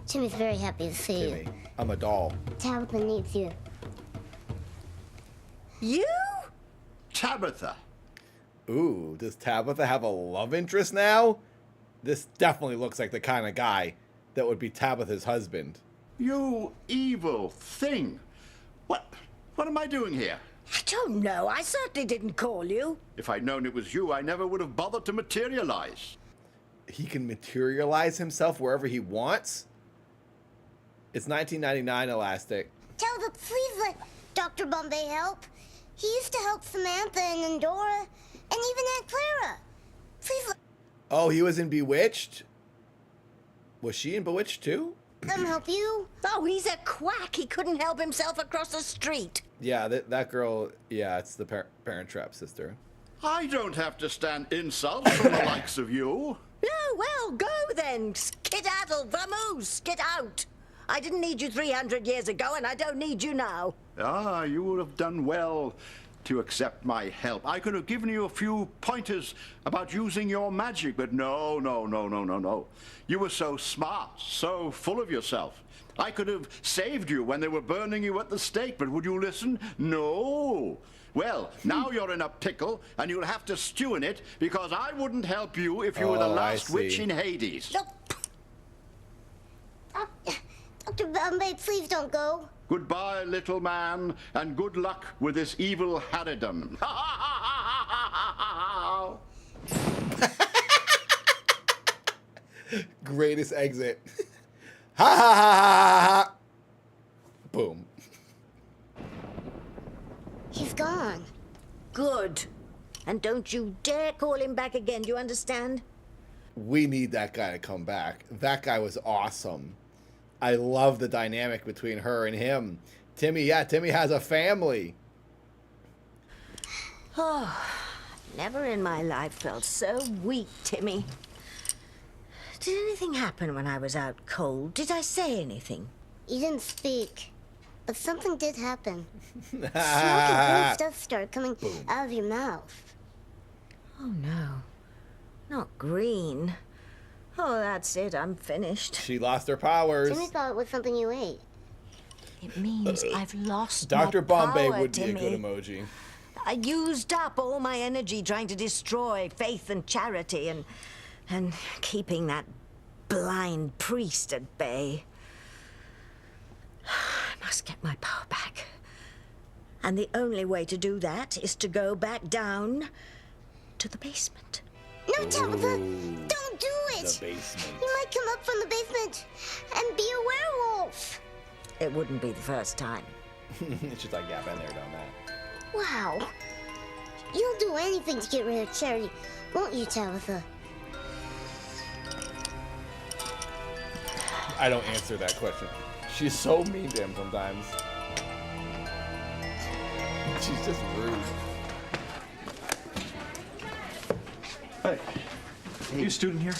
Timmy's very happy to see you. I'm a doll. Tabitha needs you. You? Tabitha. Ooh, does Tabitha have a love interest now? This definitely looks like the kind of guy that would be Tabitha's husband. You evil thing. What am I doing here? I don't know. I certainly didn't call you. If I'd known it was you, I never would have bothered to materialize. He can materialize himself wherever he wants? It's 1999 Elastic. Tabitha, please let Dr. Bombay help. He used to help Samantha and Endora, and even Aunt Clara. Please Oh, he was in Bewitched? Was she in Bewitched too? let him help you. Oh, he's a quack. He couldn't help himself across the street. Yeah, that girl, yeah, it's the Parent Trap sister. I don't have to stand insults from the likes of you. No, well, go then. Skedaddle, vamoose, get out. I didn't need you 300 years ago, and I don't need you now. Ah, you would have done well to accept my help. I could have given you a few pointers about using your magic, but no. You were so smart, so full of yourself. I could have saved you when they were burning you at the stake, but would you listen? No. Well, now you're in a pickle, and you'll have to stew in it, because I wouldn't help you if you were the Oh, I last witch see. in Hades. Dr. Bombay, please don't go. Goodbye, little man, and good luck with this evil harridan. Greatest exit. Ha ha ha ha ha. Boom. He's gone. Good. And don't you dare call him back again, do you understand? We need that guy to come back. That guy was awesome. I love the dynamic between her and him. Timmy, yeah, Timmy has a family. Oh, never in my life felt so weak, Timmy. Did anything happen when I was out cold? Did I say anything? You didn't speak, but something did happen. Smoke and green stuff started coming out of your mouth. Oh, no. Not green. Oh, that's it. I'm finished. She lost her powers. Timmy thought it was something you ate. It means I've lost Dr. my Bombay power, would be Timmy. a good emoji. I used up all my energy trying to destroy faith and charity and keeping that blind priest at bay. I must get my power back. And the only way to do that is to go back down to the basement. No, Tabitha! Don't do it! The basement. You might come up from the basement and be a werewolf. It wouldn't be the first time. She's like, yeah, been there, done that. Wow. You'll do anything to get rid of Charity, won't you, Tabitha? I don't answer that question. She's so mean to him sometimes. She's just rude. Hey, you a student here?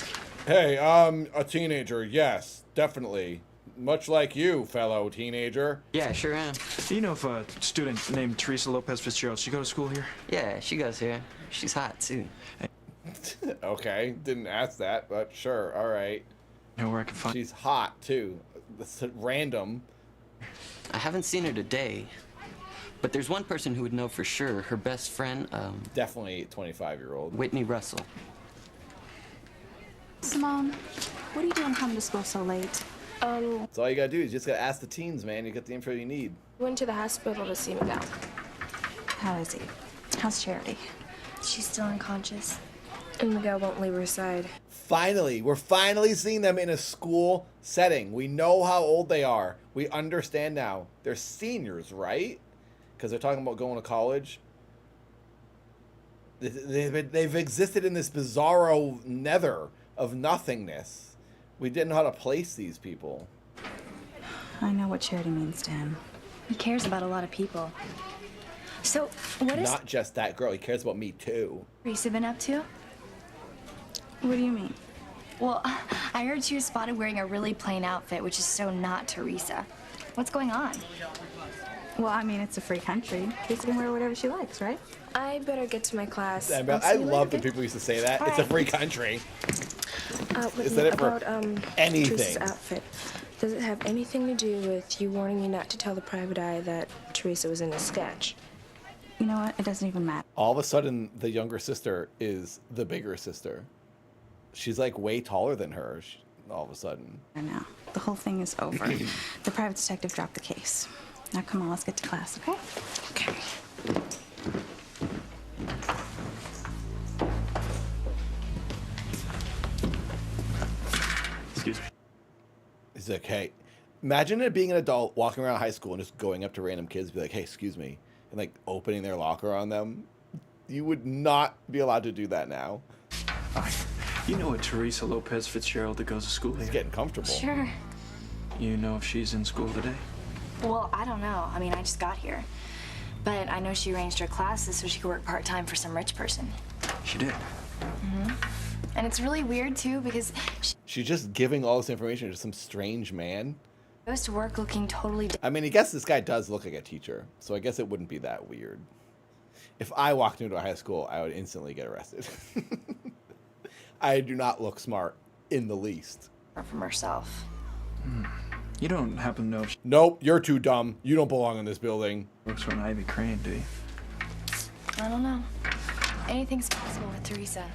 Hey, a teenager, yes, definitely. Much like you, fellow teenager. Yeah, sure am. Do you know if a student named Teresa Lopez Fitzgerald, she go to school here? Yeah, she goes here. She's hot, too. Okay, didn't ask that, but sure, all right. Know where I can find... She's hot, too. That's random. I haven't seen her today, but there's one person who would know for sure. Her best friend, Definitely 25-year-old. Whitney Russell. Simone, what are you doing coming to school so late? That's all you gotta do. You just gotta ask the teens, man. You get the info you need. Went to the hospital to see Miguel. How is he? How's Charity? She's still unconscious. And Miguel won't leave her side. Finally, we're finally seeing them in a school setting. We know how old they are. We understand now. They're seniors, right? Because they're talking about going to college. They've existed in this bizarro nether of nothingness. We didn't know how to place these people. I know what Charity means to him. He cares about a lot of people. So, what is Not just that girl. He cares about me, too. Teresa been up to? What do you mean? Well, I heard she was spotted wearing a really plain outfit, which is so not Teresa. What's going on? Well, I mean, it's a free country. Teresa can wear whatever she likes, right? I better get to my class. I love that people used to say that. It's a free country. Is that it for anything? Teresa's outfit. Does it have anything to do with you warning me not to tell the private eye that Teresa was in a sketch? You know what? It doesn't even matter. All of a sudden, the younger sister is the bigger sister. She's like way taller than her. All of a sudden. Now, the whole thing is over. The private detective dropped the case. Now, come on, let's get to class, okay? Okay. Excuse me. He's like, hey, imagine it being an adult walking around high school and just going up to random kids and be like, hey, excuse me, and like opening their locker on them. You would not be allowed to do that now. You know a Teresa Lopez Fitzgerald that goes to school here? He's getting comfortable. Sure. You know if she's in school today? Well, I don't know. I mean, I just got here. But I know she arranged her classes so she could work part-time for some rich person. She did. Mm-hmm. And it's really weird, too, because She's just giving all this information to some strange man. she goes to work looking totally I mean, I guess this guy does look like a teacher, so I guess it wouldn't be that weird. If I walked into a high school, I would instantly get arrested. I do not look smart in the least. different from herself. You don't happen to know if she Nope, you're too dumb. You don't belong in this building. works for an Ivy Crane, do you? I don't know. Anything's possible with Teresa.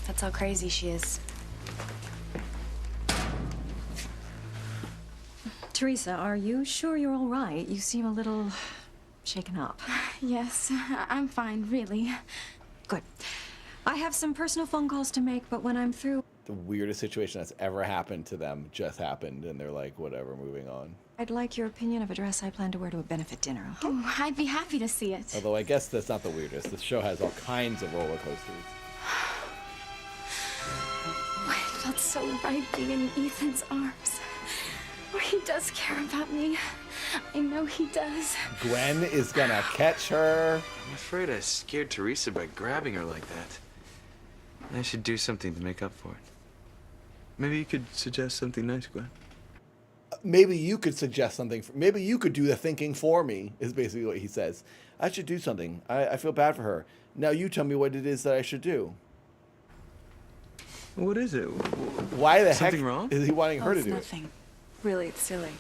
That's how crazy she is. Teresa, are you sure you're all right? You seem a little shaken up. Yes, I'm fine, really. Good. I have some personal phone calls to make, but when I'm through... The weirdest situation that's ever happened to them just happened, and they're like, whatever, moving on. I'd like your opinion of a dress I plan to wear to a benefit dinner, okay? Oh, I'd be happy to see it. Although I guess that's not the weirdest. This show has all kinds of roller coasters. With felt so right being in Ethan's arms. Oh, he does care about me. I know he does. Gwen is gonna catch her. I'm afraid I scared Teresa by grabbing her like that. I should do something to make up for it. Maybe you could suggest something nice, Gwen. Maybe you could suggest something. Maybe you could do the thinking for me, is basically what he says. I should do something. I feel bad for her. Now you tell me what it is that I should do. What is it? Why the Something heck wrong? is he wanting her to do Nothing. Really, it's silly.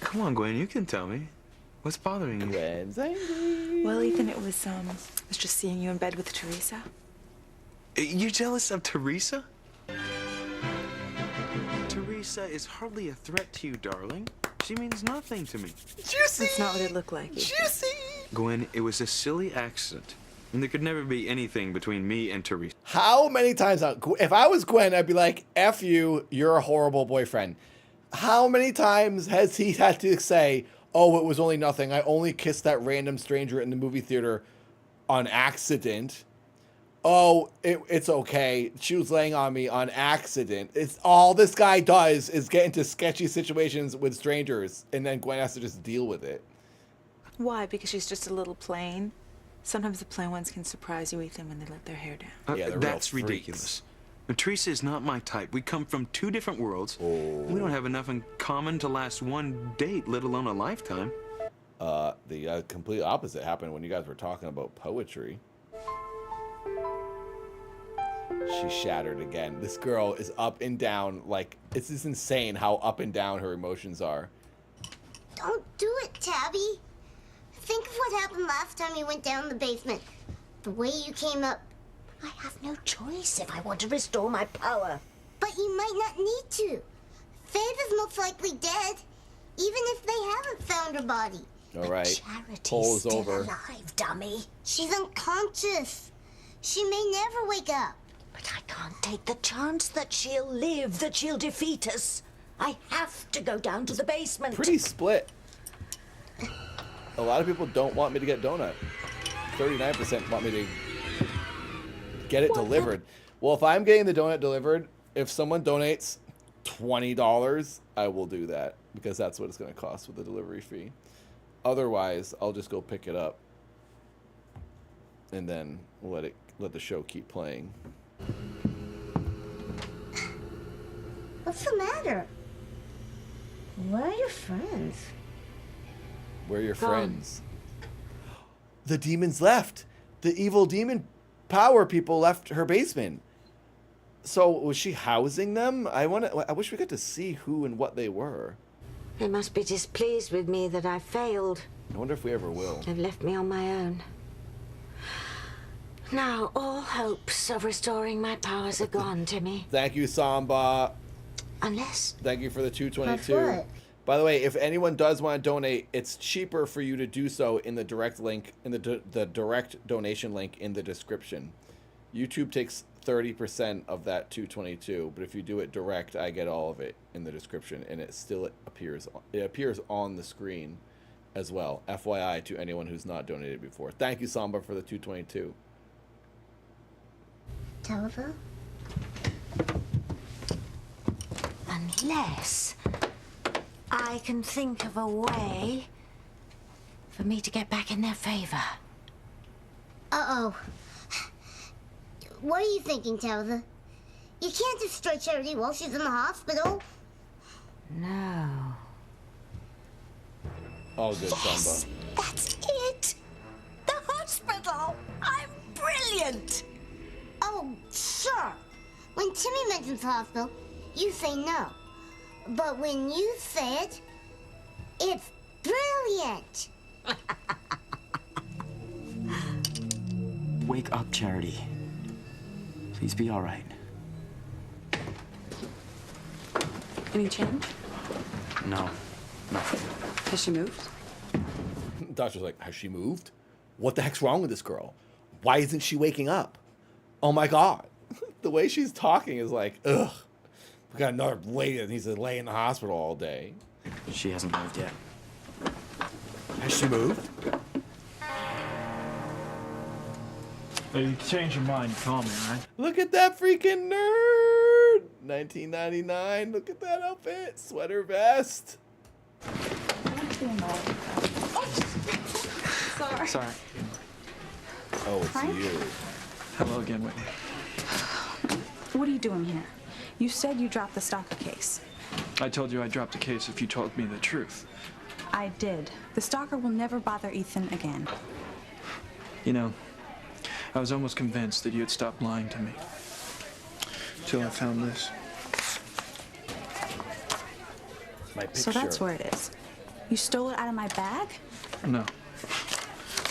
Come on, Gwen, you can tell me. What's bothering you? Gwen's angry. Well, Ethan, it was just seeing you in bed with Teresa. You jealous of Teresa? Teresa is hardly a threat to you, darling. She means nothing to me. Juicy! That's not what it looked like. Juicy! Gwen, it was a silly accident. And there could never be anything between me and Teresa. How many times, if I was Gwen, I'd be like, F you, you're a horrible boyfriend. How many times has he had to say, oh, it was only nothing. I only kissed that random stranger in the movie theater on accident. Oh, it's okay. She was laying on me on accident. It's all this guy does is get into sketchy situations with strangers, and then Gwen has to just deal with it. Why? Because she's just a little plain? Sometimes the plain ones can surprise you, Ethan, when they let their hair down. Yeah, they're that's real freaks. ridiculous. But Teresa is not my type. We come from two different worlds. We don't have enough in common to last one date, let alone a lifetime. The complete opposite happened when you guys were talking about poetry. She shattered again. This girl is up and down. Like, it's just insane how up and down her emotions are. Don't do it, Tabby. Think of what happened last time you went down the basement. The way you came up. I have no choice if I want to restore my power. But you might not need to. Faith is most likely dead, even if they haven't found her body. All right. Charity's Poll is still over. alive, dummy. She's unconscious. She may never wake up. But I can't take the chance that she'll live, that she'll defeat us. I have to go down to the basement. Pretty split. A lot of people don't want me to get donut. 39% want me to get it delivered. Well, if I'm getting the donut delivered, if someone donates $20, I will do that because that's what it's going to cost with the delivery fee. Otherwise, I'll just go pick it up and then let the show keep playing. What's the matter? Where are your friends? Where are your Gone. friends? The demons left. The evil demon power people left her basement. So was she housing them? I wish we got to see who and what they were. They must be displeased with me that I failed. I wonder if we ever will. They've left me on my own. Now all hopes of restoring my powers are gone, Timmy. Thank you, Samba. Unless... Thank you for the 222. Of what? By the way, if anyone does want to donate, it's cheaper for you to do so in the direct link, in the direct donation link in the description. YouTube takes 30% of that 222, but if you do it direct, I get all of it in the description, and it still appears on the screen as well. FYI to anyone who's not donated before. Thank you, Samba, for the 222. Telephone? Unless I can think of a way for me to get back in their favor. Uh-oh. What are you thinking, Tabitha? You can't destroy Charity while she's in the hospital. No. All good, Yes, Samba. that's it! The hospital! I'm brilliant! Oh, sure. When Timmy mentions the hospital, you say no. But when you say it, it's brilliant. Wake up, Charity. Please be all right. Any change? No, nothing. Has she moved? Doctor's like, has she moved? What the heck's wrong with this girl? Why isn't she waking up? Oh my God. The way she's talking is like, ugh. We got another lady that needs to lay in the hospital all day. She hasn't moved yet. Has she moved? If you change your mind, call me, all right? Look at that freaking nerd. $19.99. Look at that outfit. Sweater vest. Sorry. Oh, it's Frank? you. Hello again, Whitney. What are you doing here? You said you dropped the stalker case. I told you I dropped the case if you told me the truth. I did. The stalker will never bother Ethan again. You know, I was almost convinced that you had stopped lying to me. Till I found this. My picture. So that's where it is. You stole it out of my bag? No.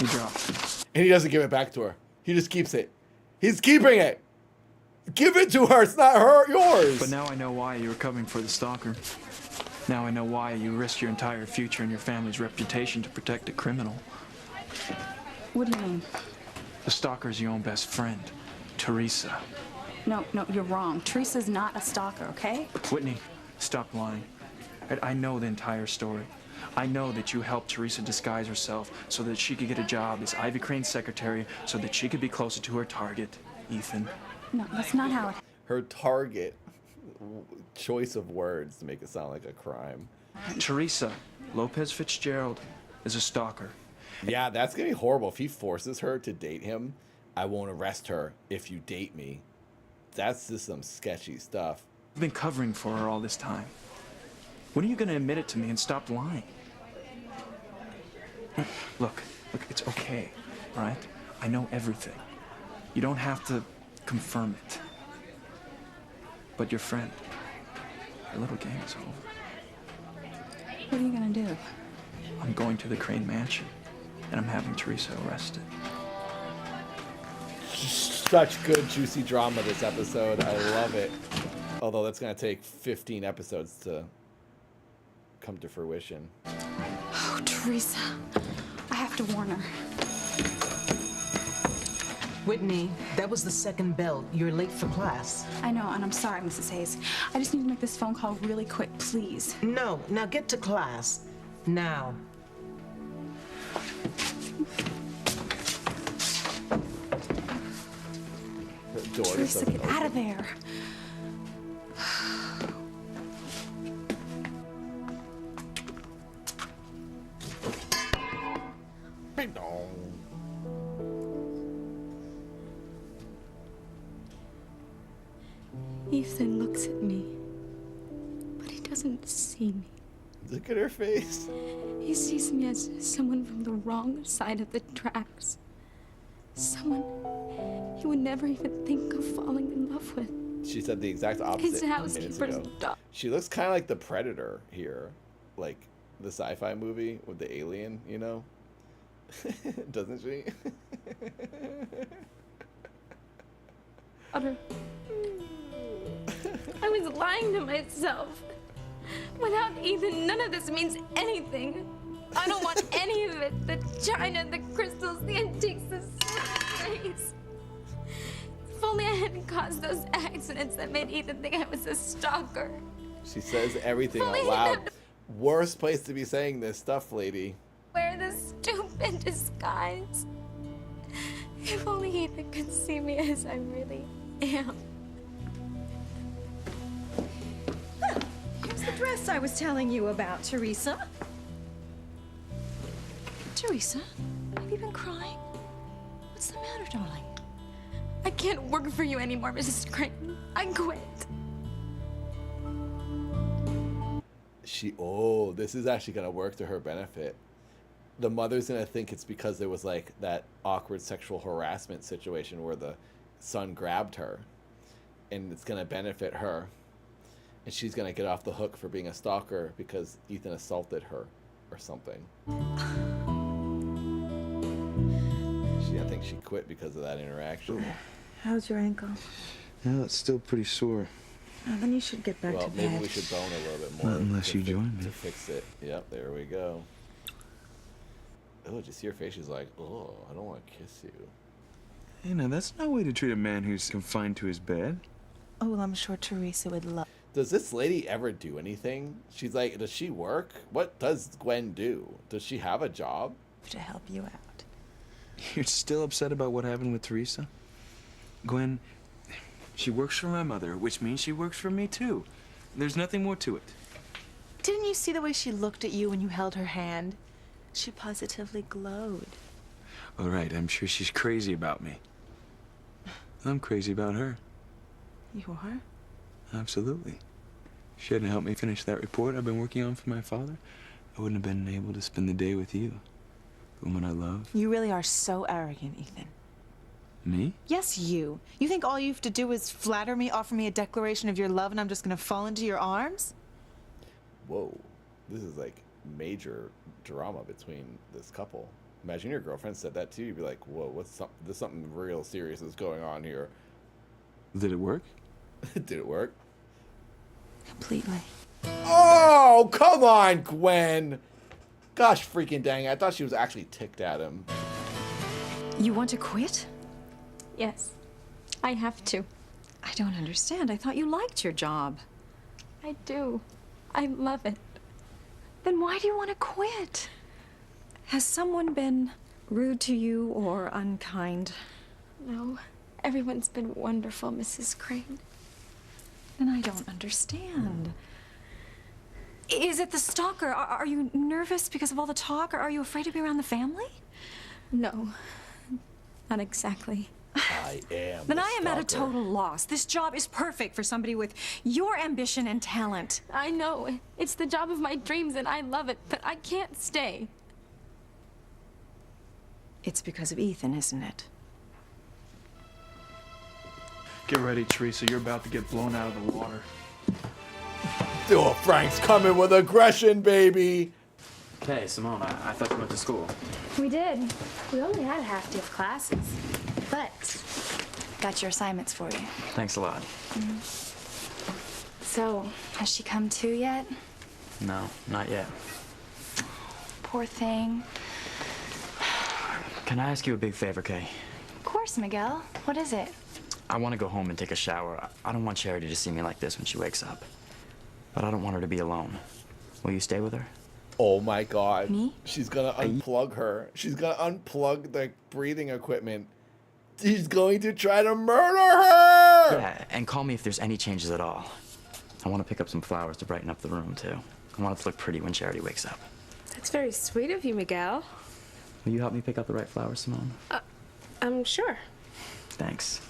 You dropped it. And he doesn't give it back to her. He just keeps it. He's keeping it. Give it to her. It's not yours. But now I know why you were coming for the stalker. Now I know why you risked your entire future and your family's reputation to protect a criminal. What do you mean? The stalker's your own best friend, Teresa. No, you're wrong. Teresa's not a stalker, okay? Whitney, stop lying. I know the entire story. I know that you helped Teresa disguise herself so that she could get a job as Ivy Crane's secretary so that she could be closer to her target, Ethan. No, that's not how it... Her target. Choice of words to make it sound like a crime. Teresa Lopez Fitzgerald is a stalker. Yeah, that's gonna be horrible. If he forces her to date him, I won't arrest her if you date me. That's just some sketchy stuff. I've been covering for her all this time. When are you gonna admit it to me and stop lying? Look, it's okay, all right? I know everything. You don't have to confirm it. But your friend, your little game is over. What are you gonna do? I'm going to the Crane Mansion, and I'm having Teresa arrested. Such good, juicy drama this episode. I love it. Although that's going to take 15 episodes to come to fruition. Oh, Teresa. I have to warn her. Whitney, that was the second bell. You're late for class. I know, and I'm sorry, Mrs. Hayes. I just need to make this phone call really quick, please. No, now get to class. Now. Teresa, get out of there. Bing dong. Ethan looks at me, but he doesn't see me. Look at her face. He sees me as someone from the wrong side of the tracks. Someone he would never even think of falling in love with. She said the exact opposite His minutes housekeeper's ago. dog. She looks kind of like the Predator here, like the sci-fi movie with the alien, you know? Doesn't she? Utter. I was lying to myself. Without Ethan, none of this means anything. I don't want any of it. The china, the crystals, the antiques, the race. If only I hadn't caused those accidents that made Ethan think I was a stalker. She says everything If only out he loud. had to Worst place to be saying this stuff, lady. wear this stupid disguise. If only Ethan could see me as I really am. Here's the dress I was telling you about, Teresa. Teresa, have you been crying? What's the matter, darling? I can't work for you anymore, Mrs. Crane. I quit. This is actually gonna work to her benefit. The mother's gonna think it's because there was like that awkward sexual harassment situation where the son grabbed her, and it's gonna benefit her, and she's gonna get off the hook for being a stalker because Ethan assaulted her or something. I think she quit because of that interaction. How's your ankle? Well, it's still pretty sore. Oh, then you should get back Well, to bed. maybe we should bone a little bit more. Not unless you join me. To fix it. Yep, there we go. Oh, did you see her face? She's like, oh, I don't want to kiss you. Hey, now that's no way to treat a man who's confined to his bed. Oh, well, I'm sure Teresa would love. Does this lady ever do anything? She's like, does she work? What does Gwen do? Does she have a job? To help you out. You're still upset about what happened with Teresa? Gwen, She works for my mother, which means she works for me too. There's nothing more to it. Didn't you see the way she looked at you when you held her hand? She positively glowed. All right, I'm sure she's crazy about me. I'm crazy about her. You are? Absolutely. If she hadn't helped me finish that report I've been working on for my father, I wouldn't have been able to spend the day with you, the woman I love. You really are so arrogant, Ethan. Me? Yes, you. You think all you have to do is flatter me, offer me a declaration of your love, and I'm just gonna fall into your arms? Whoa, this is like major drama between this couple. Imagine your girlfriend said that to you. You'd be like, whoa, there's something real serious is going on here. Did it work? Did it work? Completely. Oh, come on, Gwen. Gosh freaking dang it. I thought she was actually ticked at him. You want to quit? Yes, I have to. I don't understand. I thought you liked your job. I do. I love it. Then why do you want to quit? Has someone been rude to you or unkind? No, everyone's been wonderful, Mrs. Crane. Then I don't understand. Is it the stalker? Are you nervous because of all the talk, or are you afraid to be around the family? No, not exactly. I am. Then I am at a total loss. This job is perfect for somebody with your ambition and talent. I know. It's the job of my dreams and I love it, but I can't stay. It's because of Ethan, isn't it? Get ready, Teresa. You're about to get blown out of the water. Oh, Frank's coming with aggression, baby. Okay, Simone, I thought you went to school. We did. We only had a half day of classes. But got your assignments for you. Thanks a lot. So, has she come to yet? No, not yet. Poor thing. Can I ask you a big favor, Kay? Of course, Miguel. What is it? I want to go home and take a shower. I don't want Charity to see me like this when she wakes up. But I don't want her to be alone. Will you stay with her? Oh my God. Me? She's gonna unplug her. She's gonna unplug the breathing equipment. She's going to try to murder her! Yeah, and call me if there's any changes at all. I want to pick up some flowers to brighten up the room, too. I want it to look pretty when Charity wakes up. That's very sweet of you, Miguel. Will you help me pick up the right flowers, Simone? I'm sure. Thanks.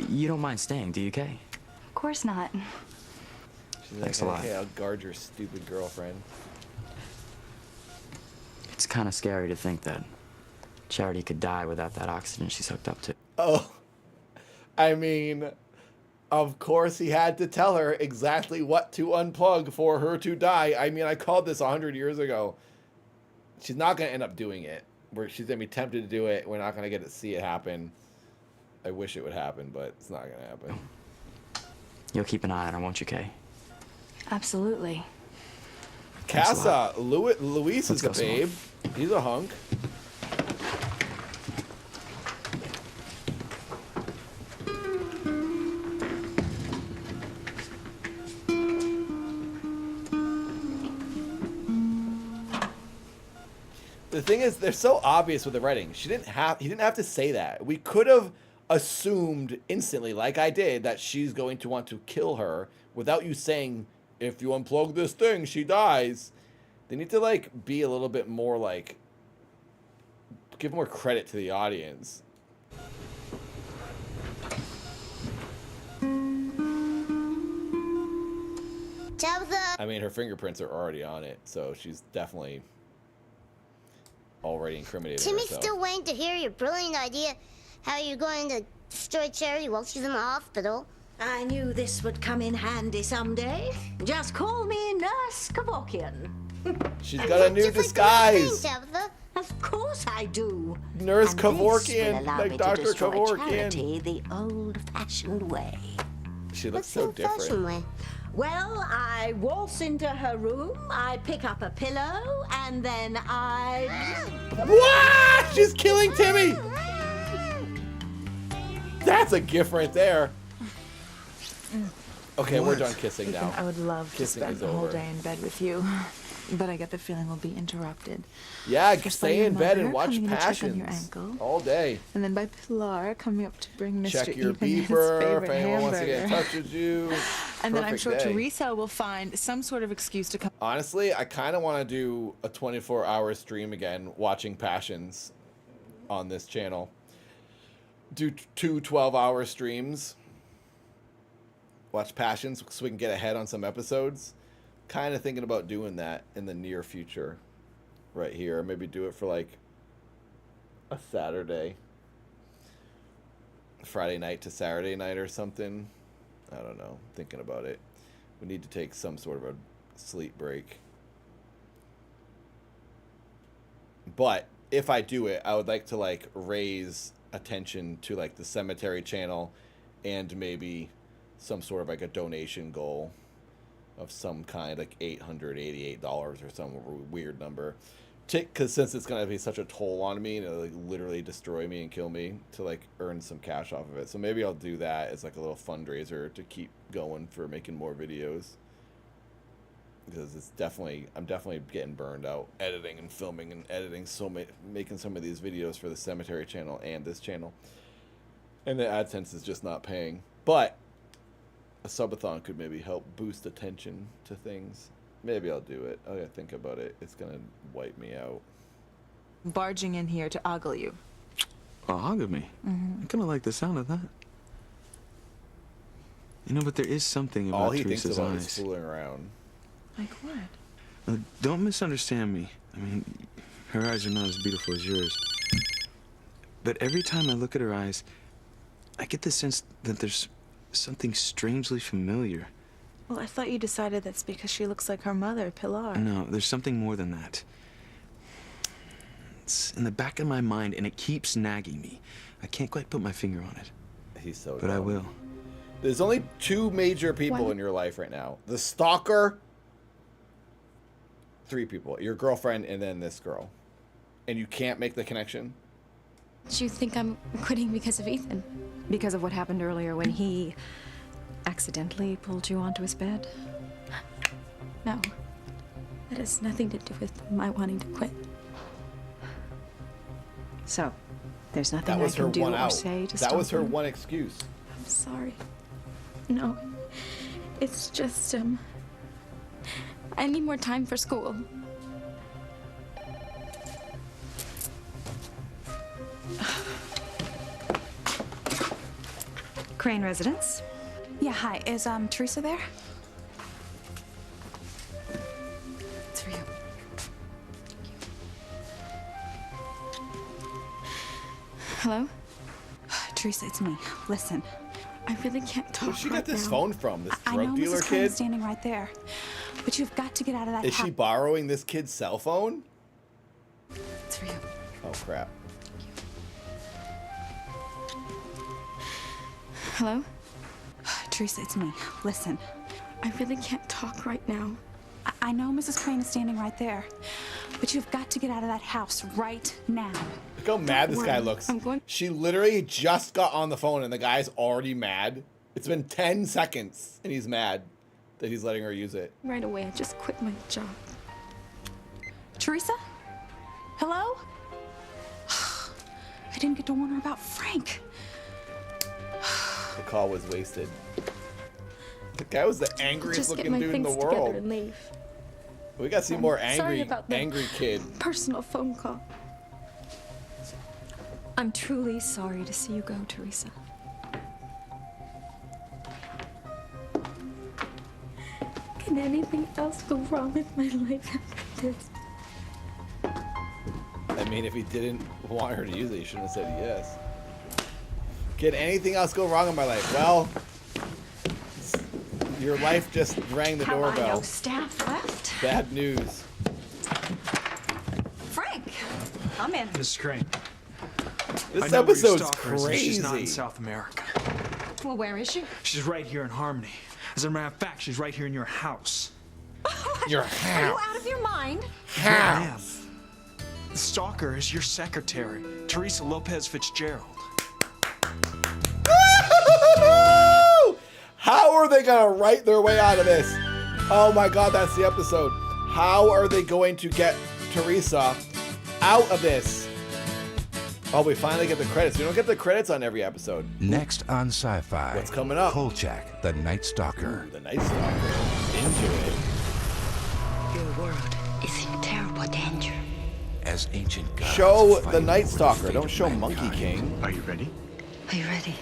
You don't mind staying, do you, Kay? Of course not. She's Thanks like, a lot. Hey, I'll guard your stupid girlfriend. It's kind of scary to think that Charity could die without that oxygen she's hooked up to. Oh, I mean, of course he had to tell her exactly what to unplug for her to die. I mean, I called this 100 years ago. She's not going to end up doing it. She's going to be tempted to do it. We're not going to get to see it happen. I wish it would happen, but it's not going to happen. You'll keep an eye on her, won't you, Kay? Absolutely. Casa, Luis is Let's a go, babe. He's a hunk. The thing is, they're so obvious with the writing. He didn't have to say that. We could have assumed instantly, like I did, that she's going to want to kill her without you saying, if you unplug this thing, she dies. They need to, like, be a little bit more, like, give more credit to the audience. Tabitha! I mean, her fingerprints are already on it, so she's definitely already incriminated Timmy's herself. still waiting to hear your brilliant idea how you're going to destroy Charity while she's in the hospital. I knew this would come in handy someday. Just call me Nurse Kevorkian. She's got a new disguise. Of course I do. Nurse And this will Kevorkian, allow like me Dr. to destroy Kevorkian. Charity the old-fashioned way. She looks so different. Way? Well, I waltz into her room, I pick up a pillow, and then I... What? She's killing Timmy! That's a gift right there. Okay, we're done kissing Ethan, now. I would love to Kissing spend is the whole over. day in bed with you. but I get the feeling we'll be interrupted. Yeah, First by stay your in bed and mother watch coming in to check on your Passions ankle. all day. And then by Pilar coming up to bring Mr. Check your Ethan his beeper favorite if anyone wants to get in hamburger. touch with you. And then I'm Perfect sure day. Teresa will find some sort of excuse to come. Honestly, I kind of want to do a 24-hour stream again, watching Passions on this channel. Do 2 12-hour streams. Watch Passions so we can get ahead on some episodes. Kind of thinking about doing that in the near future. Right here. Maybe do it for like a Saturday. Friday night to Saturday night or something. I don't know. Thinking about it. We need to take some sort of a sleep break. But if I do it, I would like to like raise attention to like the cemetery channel and maybe some sort of like a donation goal of some kind, like $888 or some weird number. Because since it's going to be such a toll on me and it'll like literally destroy me and kill me, to like earn some cash off of it. So maybe I'll do that as like a little fundraiser to keep going for making more videos. Because it's definitely, I'm definitely getting burned out editing and filming and editing making some of these videos for the cemetery channel and this channel. And the AdSense is just not paying. But a subathon could maybe help boost attention to things. Maybe I'll do it. I gotta think about it. It's gonna wipe me out. Barging in here to ogle you. Ogle me? I kind of like the sound of that. You know, but there is something about All he thinks Teresa's about eyes. is fooling around. Like what? Don't misunderstand me. I mean, her eyes are not as beautiful as yours. But every time I look at her eyes, I get the sense that there's something strangely familiar. Well, I thought you decided that's because she looks like her mother, Pilar. No, there's something more than that. It's in the back of my mind, and it keeps nagging me. I can't quite put my finger on it. He's so But I dumb. will. There's only 2 major people What? in your life right now. The stalker. 3 people. Your girlfriend and then this girl. And you can't make the connection? Do you think I'm quitting because of Ethan? Because of what happened earlier when he accidentally pulled you onto his bed? No. That has nothing to do with my wanting to quit. So, there's nothing That was I her can do one or out. say to That stop was her him? one excuse. I'm sorry. No. It's just, I need more time for school. Crane residence. Yeah, hi. Is Teresa there? It's for you. Hello? Teresa, it's me. Listen. I really can't talk Where'd she right get this now. phone from? This I know drug dealer Mrs. Crane is kid? standing right there. But you've got to get out of that Is house. she borrowing this kid's cell phone? It's for you. Oh, crap. Hello? Teresa, it's me. Listen. I really can't talk right now. I know Mrs. Crane is standing right there. But you've got to get out of that house right now. Look how mad this guy worry. looks. I'm going- She literally just got on the phone and the guy's already mad. It's been 10 seconds and he's mad that he's letting her use it. Right away, I just quit my job. Teresa? Hello? I didn't get to warn her about Frank. The call was wasted. The guy was the angriest Just get looking my dude in things the together world. and leave. We gotta see I'm more sorry angry, about the angry kid. Personal phone call. I'm truly sorry to see you go, Teresa. Can anything else go wrong with my life after this? I mean, if he didn't want her to use it, he shouldn't have said yes. Can anything else go wrong in my life? Well, your life just rang the Have I doorbell. no staff left? Bad news. Frank, come in. Mrs. Crane. This I know where your episode's stalker is, but She's not in crazy. South America. Well, where is she? She's right here in Harmony. As a matter of fact, she's right here in your house. Your Are you house. out of your mind? Here I am. The stalker is your secretary, Teresa Lopez Fitzgerald. How are they gonna write their way out of this? Oh my god, that's the episode. How are they going to get Teresa out of this? Oh, we finally get the credits. We don't get the credits on every episode. Next on Sci-Fi. What's coming up? Kolchak, the Night Stalker. Ooh, the Night Stalker. Into it. Your world is in terrible danger. As ancient gods Show fight the Night over Stalker. fate Don't of show Monkey mankind. King. Are you ready? Are you ready?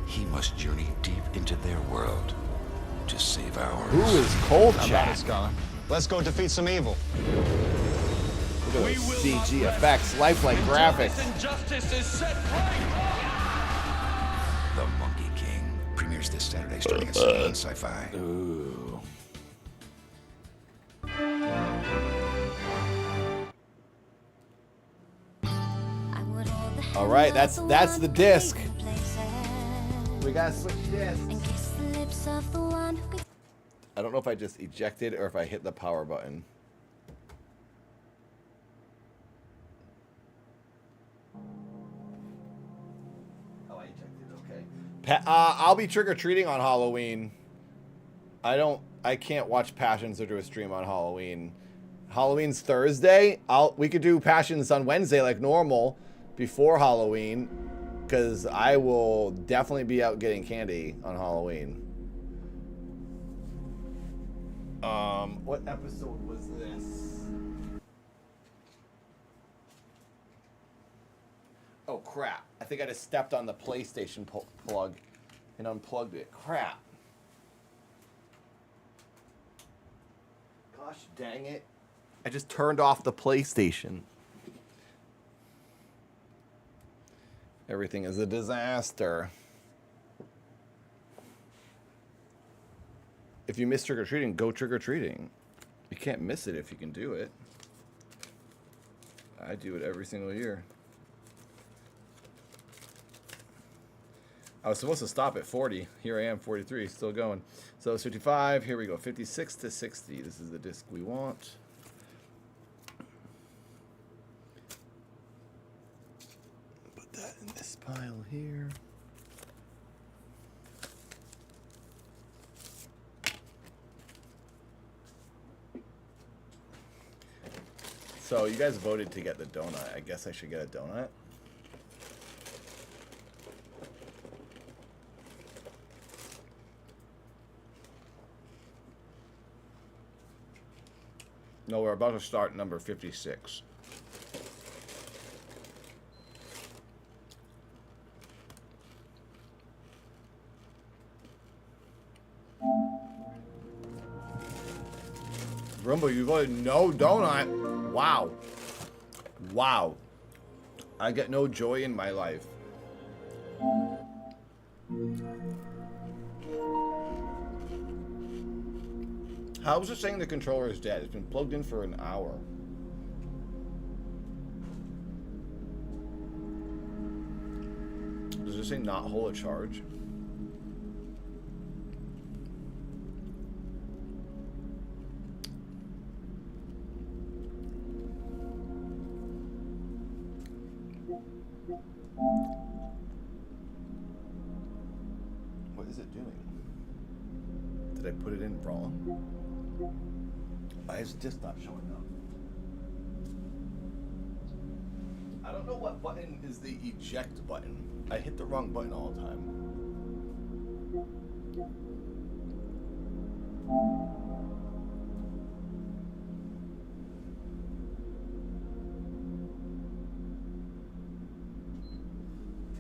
He must journey deep into their world to save ours. Who is Kolchak? Scholar. Let's go defeat some evil. Look at those CG effects, lifelike graphics. Injustice is set right. The Monkey King premieres this Saturday starting at 7 on Sci-Fi. Ooh. All right, that's the disc. We gotta switch discs. I don't know if I just ejected or if I hit the power button. Oh, I ejected. Okay. I'll be trick-or-treating on Halloween. I can't watch Passions or do a stream on Halloween. Halloween's Thursday. We could do Passions on Wednesday like normal before Halloween, because I will definitely be out getting candy on Halloween. What episode was this? Oh crap! I think I just stepped on the PlayStation plug and unplugged it. Crap! Gosh dang it! I just turned off the PlayStation. Everything is a disaster. If you miss trick-or-treating, go trick-or-treating. You can't miss it if you can do it. I do it every single year. I was supposed to stop at 40. Here I am, 43, still going. So it's 55. Here we go, 56 to 60. This is the disc we want. Put that in this pile here. So you guys voted to get the donut. I guess I should get a donut. No, we're about to start number 56. Rumble, you voted no donut. Wow. Wow. I get no joy in my life. How was it saying the controller is dead? It's been plugged in for an hour. Does it say not hold a charge? What is it doing? Did I put it in wrong? Why is it just not showing up? I don't know what button is the eject button. I hit the wrong button all the time.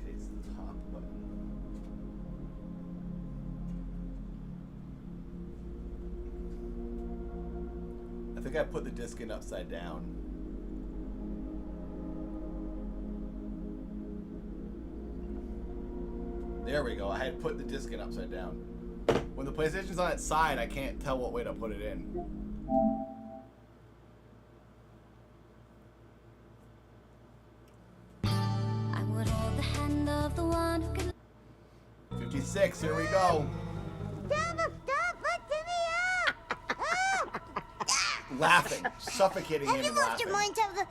It's the top button. I think I put the disc in upside down. There we go. I had put the disc in upside down. When the PlayStation's on its side, I can't tell what way to put it in. I would hold the hand of the one who could 56, here we go. Laughing, suffocating him Have you and lost your laughing. mind, Tabitha?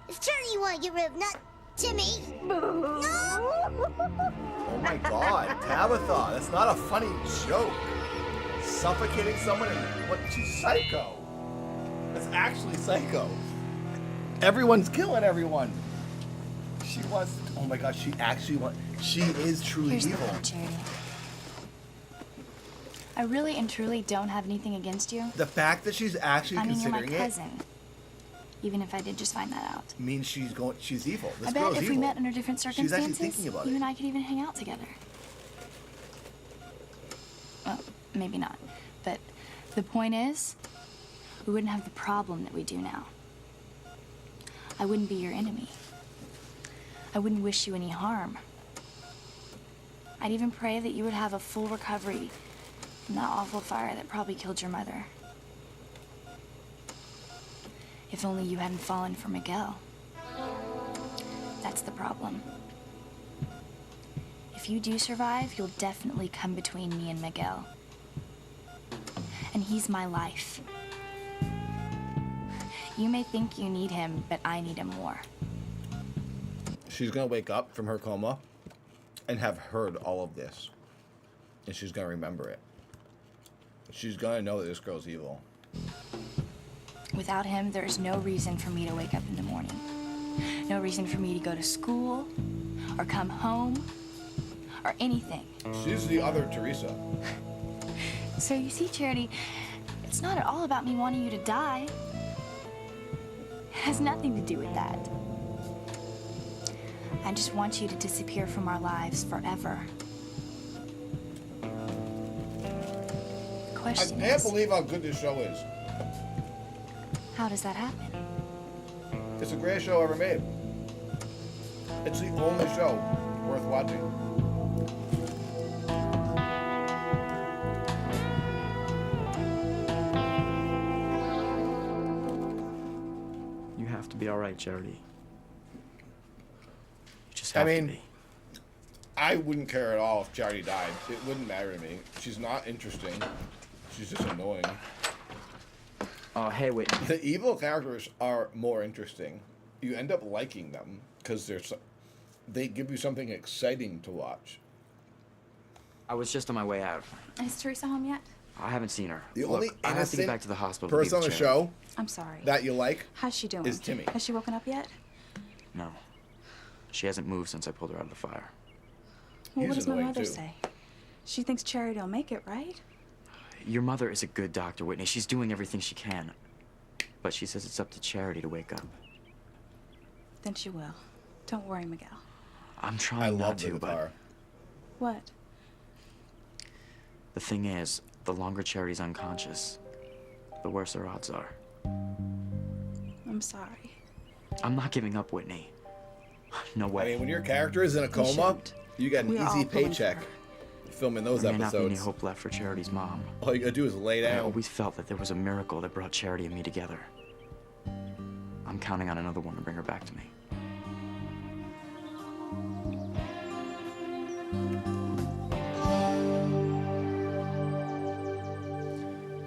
It's Charlie you want to get rid of, not Timmy. No! Oh my god, Tabitha, that's not a funny joke. Suffocating someone and what? She's psycho. That's actually psycho. Everyone's killing everyone. She wants. Oh my gosh, she actually wants. She is truly Here's evil. the thing, Charity. I really and truly don't have anything against you. The fact that she's actually I mean, you're my considering it cousin. Even if I did just find that out. means she's evil. This I bet girl's if evil. we met under different She's circumstances, actually thinking about you it. and I could even hang out together. Well, maybe not. But the point is, we wouldn't have the problem that we do now. I wouldn't be your enemy. I wouldn't wish you any harm. I'd even pray that you would have a full recovery from that awful fire that probably killed your mother. If only you hadn't fallen for Miguel. That's the problem. If you do survive, you'll definitely come between me and Miguel. And he's my life. You may think you need him, but I need him more. She's gonna wake up from her coma and have heard all of this. And she's gonna remember it. She's gonna know that this girl's evil. Without him, there's no reason for me to wake up in the morning. No reason for me to go to school, or come home, or anything. She's the other Teresa. So you see, Charity, it's not at all about me wanting you to die. It has nothing to do with that. I just want you to disappear from our lives forever. The I question can't is, believe how good this show is. how does that happen? It's the greatest show ever made. It's the only show worth watching. You have to be all right, Charity. You just I have mean, to be. I wouldn't care at all if Charity died. It wouldn't matter to me. She's not interesting. She's just annoying. Oh, hey, wait. The evil characters are more interesting. You end up liking them because they give you something exciting to watch. I was just on my way out. Is Teresa home yet? I haven't seen her. The Look, only I have to get innocent back to the hospital. person on the show I'm sorry. that you like How's she doing? is Timmy. Has she woken up yet? No. She hasn't moved since I pulled her out of the fire. Well, He's what does my annoying, mother too. say? She thinks Charity will make it, right? Your mother is a good doctor, Whitney. She's doing everything she can. But she says it's up to Charity to wake up. Then she will. Don't worry, Miguel. I'm trying I not love to, the but guitar. What? the thing is, the longer Charity's unconscious, the worse her odds are. I'm sorry. I'm not giving up, Whitney. No way. I mean, when your character is in a coma, shouldn't. you get an We are easy all pulling paycheck filming those There may not be any episodes. hope left for Charity's mom. All you gotta do is lay I down. always felt that there was a miracle that brought Charity and me together. I'm counting on another one to bring her back to me.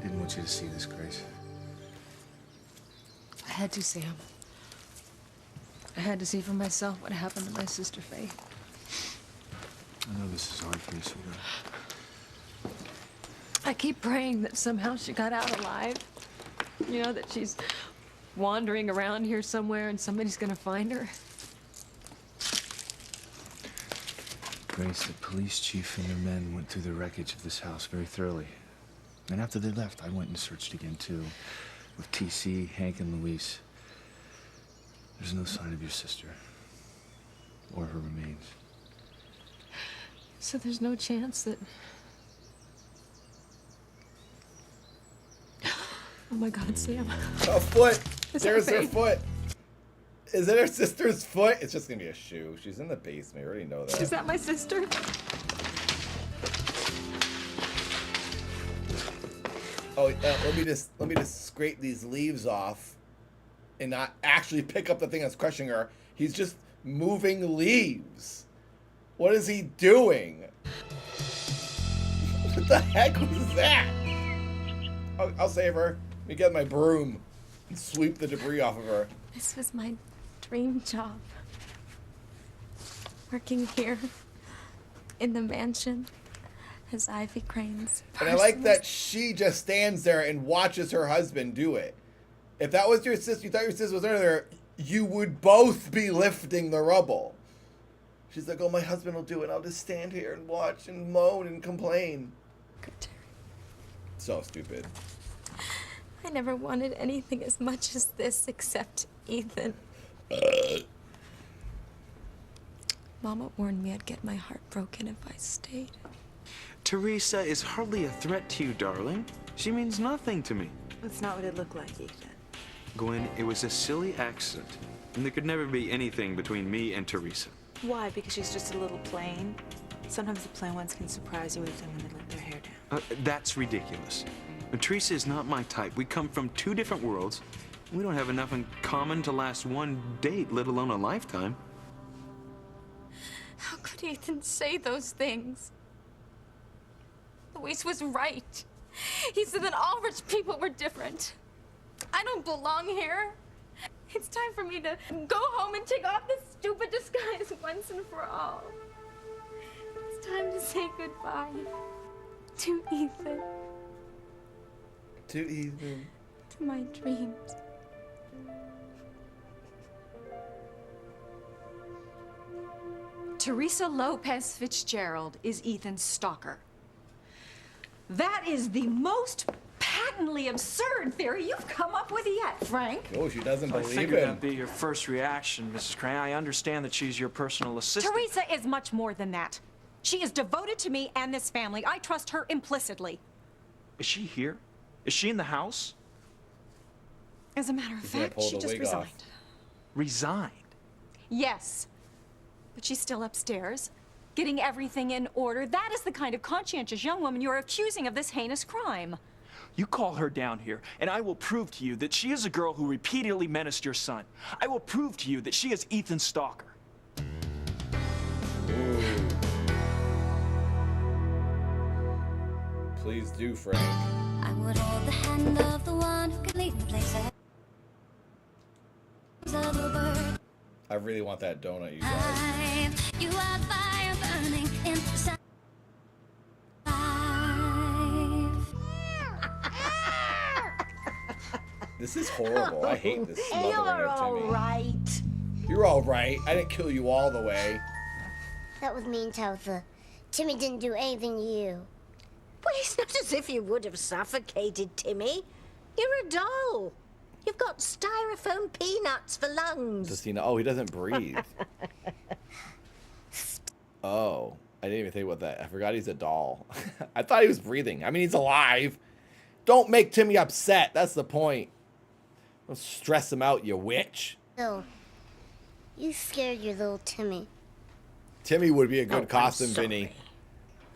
Didn't want you to see this, Grace. I had to, Sam. I had to see for myself what happened to my sister Faye. I know this is hard for you, sweetheart. I keep praying that somehow she got out alive. You know, that she's wandering around here somewhere and somebody's gonna find her. Grace, the police chief and their men went through the wreckage of this house very thoroughly. And after they left, I went and searched again, too. With TC, Hank, and Luis. There's no sign of your sister. Or her remains. So there's no chance that... Oh my God, Sam. A foot! Is There's that her Faith? foot! Is it her sister's foot? It's just gonna be a shoe. She's in the basement. You already know that. Is that my sister? Oh, let me just scrape these leaves off, and not actually pick up the thing that's crushing her. He's just moving leaves. What is he doing? What the heck was that? I'll save her. Let me get my broom and sweep the debris off of her. This was my dream job. Working here in the mansion as Ivy Crane's And I like that she just stands there and watches her husband do it. If that was your sister, you thought your sister was under there, you would both be lifting the rubble. She's like, oh, my husband will do it. I'll just stand here and watch and moan and complain. So stupid. I never wanted anything as much as this except Ethan. Mama warned me I'd get my heart broken if I stayed. Teresa is hardly a threat to you, darling. She means nothing to me. That's not what it looked like, Ethan. Gwen, it was a silly accident. And there could never be anything between me and Teresa. Why? Because she's just a little plain? Sometimes the plain ones can surprise you, Ethan, when they let their hair down. That's ridiculous. Teresa is not my type. We come from two different worlds. We don't have enough in common to last one date, let alone a lifetime. How could Ethan say those things? Luis was right. He said that all rich people were different. I don't belong here. It's time for me to go home and take off this stupid disguise once and for all. It's time to say goodbye to Ethan. To Ethan. To my dreams. Teresa Lopez Fitzgerald is Ethan's stalker. That is the most patently absurd theory you've come up with yet, Frank. Oh, she doesn't I believe figured him. that'd be your first reaction, Mrs. Crane. I understand that she's your personal assistant. Teresa is much more than that. She is devoted to me and this family. I trust her implicitly. Is she here? Is she in the house? As a matter of He's gonna fact, pull she the just wig resigned. off. Resigned? Yes. But she's still upstairs, getting everything in order. That is the kind of conscientious young woman you're accusing of this heinous crime. You call her down here, and I will prove to you that she is a girl who repeatedly menaced your son. I will prove to you that she is Ethan's stalker. Please do, Frank. I would hold the hand of the one who could lead the place of a bird. I really want that donut, you guys. You are fire burning inside. This is horrible. I hate this smothering You're of Timmy. all right. You're all right. I didn't kill you all the way. That was mean, Tabitha. Timmy didn't do anything to you. Well, it's not as if you would have suffocated Timmy. You're a doll. You've got styrofoam peanuts for lungs. Does he know? Oh, he doesn't breathe. Oh, I didn't even think about that. I forgot he's a doll. I thought he was breathing. I mean, he's alive. Don't make Timmy upset. That's the point. Don't stress him out, you witch. No. You scared your little Timmy. Timmy would be a good I'm costume, sorry. Vinny.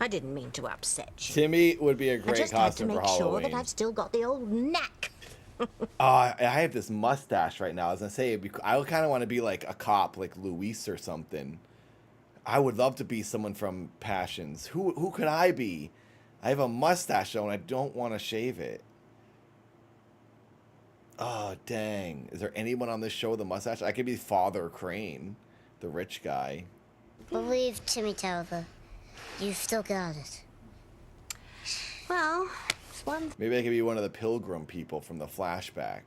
I didn't mean to upset you. Timmy would be a I great just had to costume for make sure Halloween. that I've still got the old knack. I have this mustache right now. I was gonna say, I kind of want to be like a cop, like Luis or something. I would love to be someone from Passions. Who could I be? I have a mustache though, and I don't want to shave it. Oh dang! Is there anyone on this show with a mustache? I could be Father Crane, the rich guy. Believe Timmy, Tabitha. You still got it. Well, it's one. Maybe I could be one of the Pilgrim people from the flashback.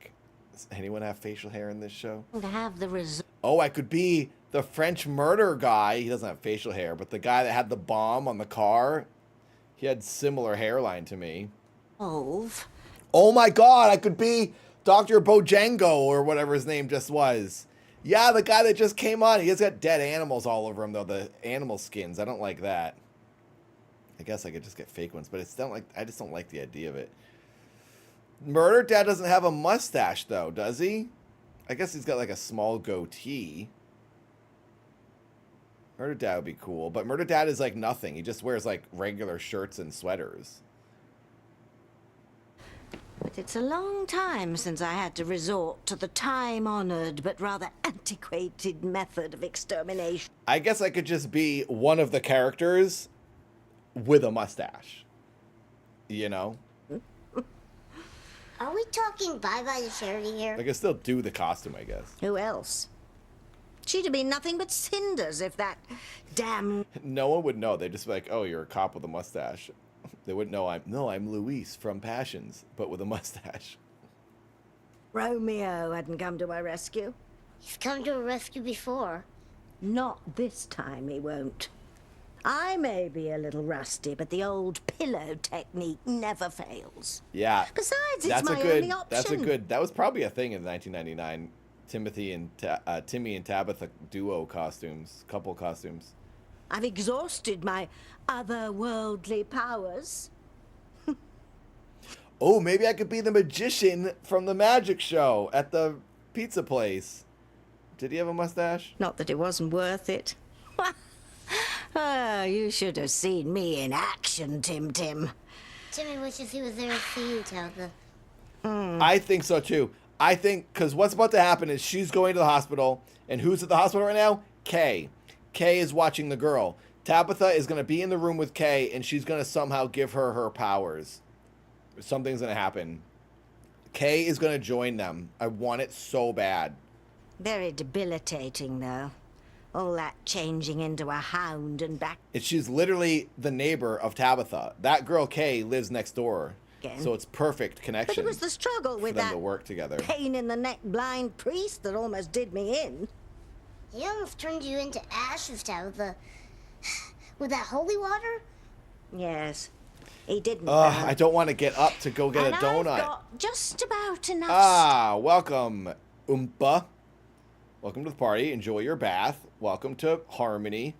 Does anyone have facial hair in this show? To have the result. Oh, I could be the French murder guy. He doesn't have facial hair, but the guy that had the bomb on the car, he had similar hairline to me. Oh my God, I could be Dr. Bojango or whatever his name just was. Yeah, the guy that just came on. He has got dead animals all over him, though. The animal skins. I don't like that. I guess I could just get fake ones, but it's not like I just don't like the idea of it. Murder Dad doesn't have a mustache, though, does he? I guess he's got like a small goatee. Murder Dad would be cool, but Murder Dad is like nothing. He just wears like regular shirts and sweaters. But it's a long time since I had to resort to the time-honored but rather antiquated method of extermination. I guess I could just be one of the characters with a mustache. You know? Are we talking bye-bye to Charity here? I could still do the costume, I guess. Who else? She'd have been nothing but cinders if that damn... No one would know. They'd just be like, oh, you're a cop with a mustache. They wouldn't know I'm Luis from Passions, but with a mustache. Romeo hadn't come to my rescue. He's come to a rescue before. Not this time, he won't. I may be a little rusty, but the old pillow technique never fails. Yeah. Besides, it's my only option. That's a good. That was probably a thing in 1999. Timmy and Tabitha duo costumes, couple costumes. I've exhausted my otherworldly powers. Oh, maybe I could be the magician from the magic show at the pizza place. Did he have a mustache? Not that it wasn't worth it. Ah, you should have seen me in action, Tim. Timmy wishes he was there to see you, Tabitha. I think so too. I think because what's about to happen is she's going to the hospital, and who's at the hospital right now? Kay. Kay is watching the girl. Tabitha is going to be in the room with Kay, and she's going to somehow give her her powers. Something's going to happen. Kay is going to join them. I want it so bad. Very debilitating, though. All that changing into a hound and back. She's literally the neighbor of Tabitha. That girl Kay lives next door. Again. So it's perfect connection. But it was the struggle with for them that to work together. pain in the neck blind priest that almost did me in. He almost turned you into ashes, Tabitha. With that holy water? Yes. He didn't. I don't want to get up to go get and a donut. I've got just about enough. Welcome, Oompa. Welcome to the party. Enjoy your bath. Welcome to Harmony.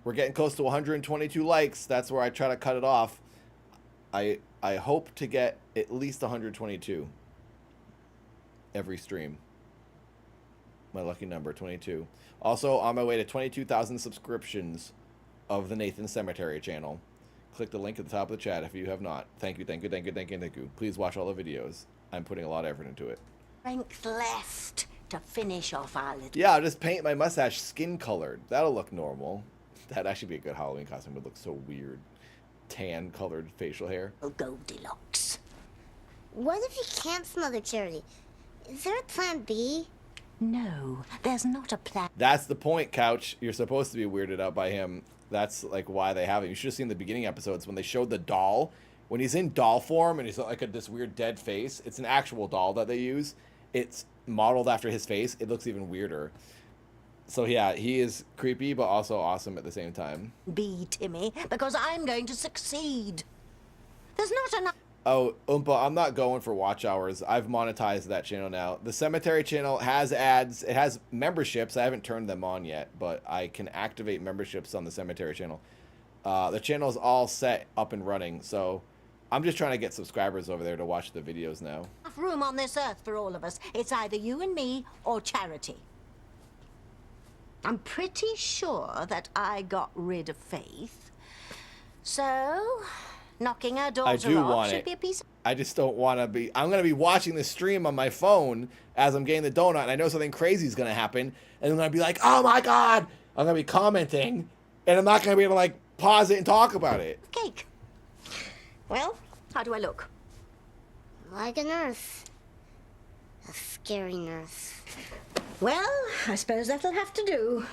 We're getting close to 122 likes. That's where I try to cut it off. I hope to get at least 122 every stream. My lucky number, 22. Also, on my way to 22,000 subscriptions of the Nathan Cemetery channel. Click the link at the top of the chat if you have not. Thank you. Please watch all the videos. I'm putting a lot of effort into it. Strength left to finish off our little. Yeah, I'll just paint my mustache skin colored. That'll look normal. That'd actually be a good Halloween costume. It would look so weird. Tan colored facial hair. Goldilocks. What if you can't smother Charity? Is there a plan B? No, there's not a plan. That's the point, Couch. You're supposed to be weirded out by him. That's like why they have him. You should have seen the beginning episodes when they showed the doll. When he's in doll form and he's like this weird dead face. It's an actual doll that they use. It's modeled after his face. It looks even weirder. So yeah, he is creepy but also awesome at the same time. Be Timmy, because I'm going to succeed. There's not enough. Oh, Oompa, I'm not going for watch hours. I've monetized that channel now. The Cemetery channel has ads. It has memberships. I haven't turned them on yet, but I can activate memberships on the Cemetery channel. The channel is all set up and running, so I'm just trying to get subscribers over there to watch the videos now. Enough room on this earth for all of us. It's either you and me or Charity. I'm pretty sure that I got rid of Faith. So, knocking her daughter off should be a piece of... I just don't want to be... I'm going to be watching the stream on my phone as I'm getting the donut, and I know something crazy is going to happen, and I'm going to be like, oh my god! I'm going to be commenting, and I'm not going to be able to, like, pause it and talk about it. Cake. Well, how do I look? Like a nurse. A scary nurse. Well, I suppose that'll have to do.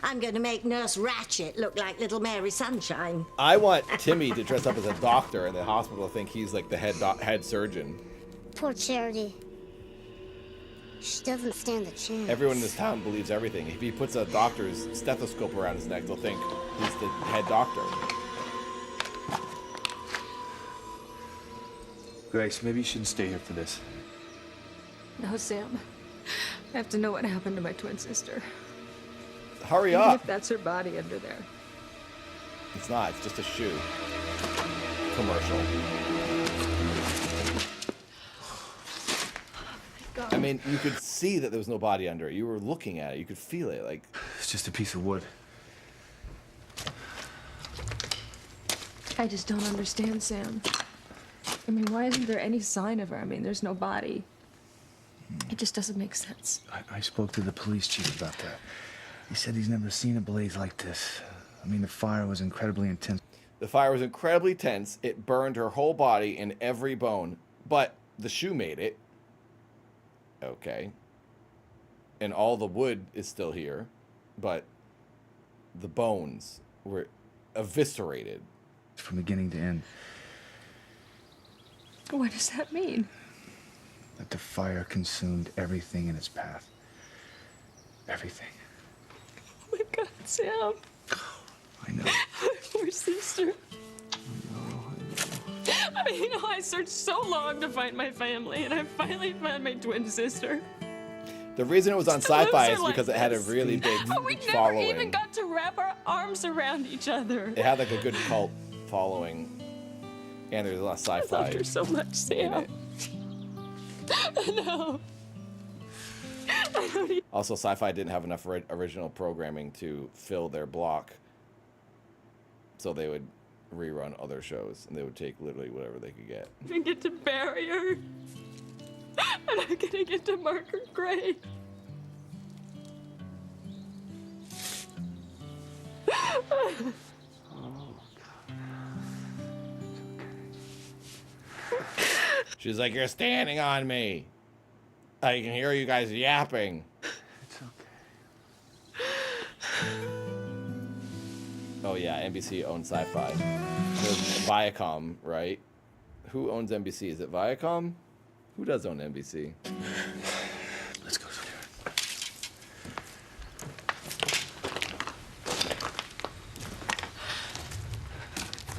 I'm going to make Nurse Ratchet look like Little Mary Sunshine. I want Timmy to dress up as a doctor in the hospital to think he's like the head surgeon. Poor Charity. She doesn't stand a chance. Everyone in this town believes everything. If he puts a doctor's stethoscope around his neck, they'll think he's the head doctor. Grace, maybe you shouldn't stay here for this. No, Sam. I have to know what happened to my twin sister. Hurry Even up. if that's her body under there. It's not. It's just a shoe. Commercial. I mean, you could see that there was no body under it. You were looking at it. You could feel it. Like, it's just a piece of wood. I just don't understand, Sam. I mean, why isn't there any sign of her? I mean, there's no body. It just doesn't make sense. I spoke to the police chief about that. He said he's never seen a blaze like this. I mean, the fire was incredibly intense. the fire was incredibly tense. It burned her whole body and every bone. But the shoe made it. Okay. And all the wood is still here. But the bones were eviscerated. From beginning to end. What does that mean? that the fire consumed everything in its path. Everything. Oh my God, Sam. I know. My poor sister. I mean, I searched so long to find my family, and I finally found my twin sister. The reason it was on Sci-Fi is because it had a really big But we never following. even got to wrap our arms around each other. It had like a good cult following, and there's a lot of Sci-Fi. I loved her so much, in Sam. it. No. Also, Sci-Fi didn't have enough original programming to fill their block, so they would rerun other shows, and they would take literally whatever they could get. I get to bury her. And I'm gonna get to mark her grave. She's like, "You're standing on me. I can hear you guys yapping." It's Oh yeah, NBC owns Sci-Fi. There's Viacom, right? Who owns NBC? Is it Viacom? Who does own NBC? Let's go.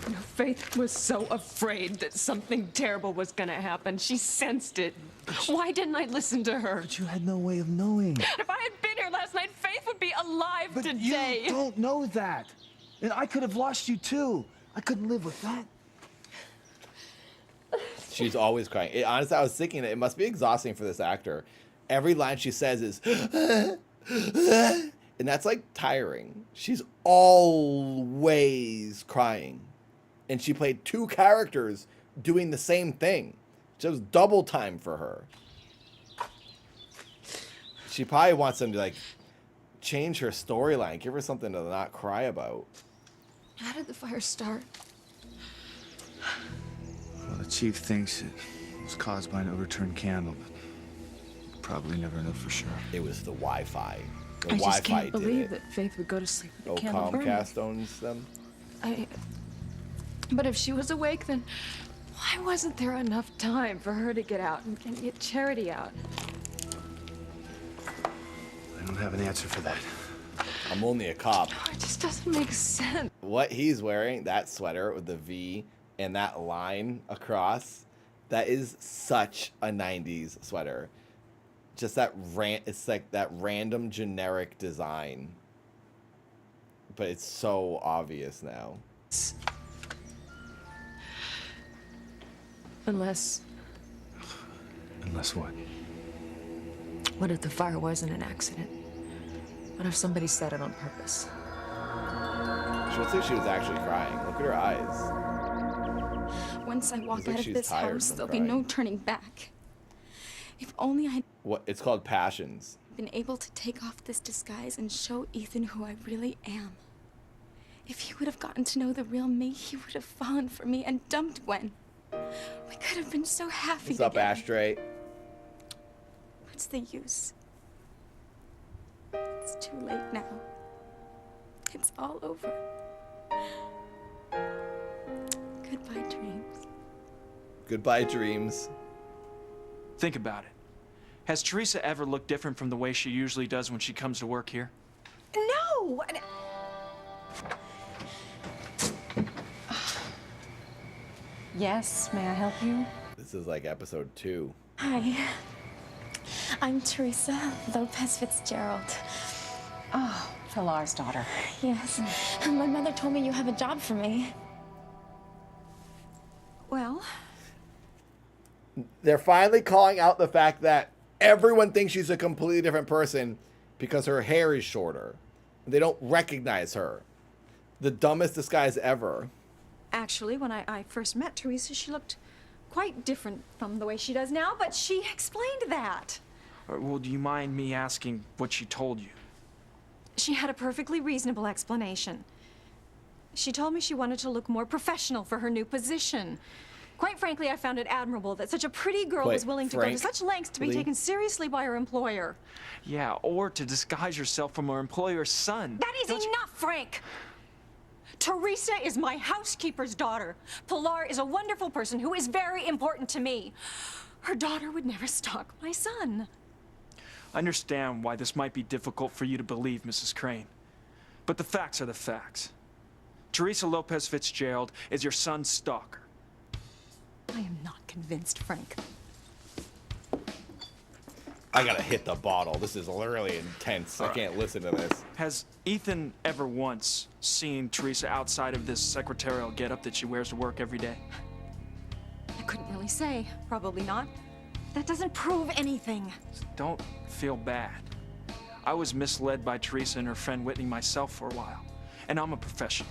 You know, Faith was so afraid that something terrible was gonna happen. She sensed it. Why didn't I listen to her? But you had no way of knowing. If I had been here last night, Faith would be alive But today. you don't know that. And I could have lost you too. I couldn't live with that. She's always crying. Honestly, I was thinking that it must be exhausting for this actor. Every line she says is, and that's like tiring. She's always crying. And she played 2 characters doing the same thing. So it was double time for her. She probably wants them to like change her storyline, give her something to not cry about. How did the fire start? Well, the chief thinks it was caused by an overturned candle, but probably never know for sure. It was the Wi-Fi. The I just Wi-Fi can't did believe it. that Faith would go to sleep with Oh, the candle burning. Comcast owns them. But if she was awake, then why wasn't there enough time for her to get out and get Charity out? I don't have an answer for that. I'm only a cop. It just doesn't make sense. What he's wearing, that sweater with the V and that line across, that is such a 90s sweater. Just that it's like that random generic design. But it's so obvious now. Unless what? What if the fire wasn't an accident? What if somebody set it on purpose? She looks like she was actually crying. Look at her eyes. Once I walk Looks like out of she's this tired house, from there'll crying. be no turning back. If only I'd What? It's called Passions. been able to take off this disguise and show Ethan who I really am. If he would have gotten to know the real me, he would have fallen for me and dumped Gwen. We could have been so happy What's up, together. Ashtray? What's the use? It's too late now. It's all over. Goodbye, dreams. Goodbye, dreams. Think about it. Has Teresa ever looked different from the way she usually does when she comes to work here? No! Yes, may I help you? This is like episode 2. Hi. I'm Teresa Lopez Fitzgerald. Oh, Pilar's daughter. Yes. My mother told me you have a job for me. Well, They're finally calling out the fact that everyone thinks she's a completely different person because her hair is shorter. They don't recognize her. The dumbest disguise ever. actually, when I first met Teresa, she looked quite different from the way she does now, but she explained that. Well, do you mind me asking what she told you? She had a perfectly reasonable explanation. She told me she wanted to look more professional for her new position. Quite frankly, I found it admirable that such a pretty girl was willing to go to such lengths to be taken seriously by her employer. Yeah, or to disguise yourself from her employer's son. That is enough, Frank! Teresa is my housekeeper's daughter. Pilar is a wonderful person who is very important to me. Her daughter would never stalk my son. I understand why this might be difficult for you to believe, Mrs. Crane. But the facts are the facts. Teresa Lopez Fitzgerald is your son's stalker. I am not convinced, Frank. I gotta hit the bottle. This is literally intense. I can't listen to this. Has Ethan ever once seen Teresa outside of this secretarial getup that she wears to work every day? I couldn't really say. Probably not. That doesn't prove anything. Don't feel bad. I was misled by Teresa and her friend Whitney myself for a while, and I'm a professional.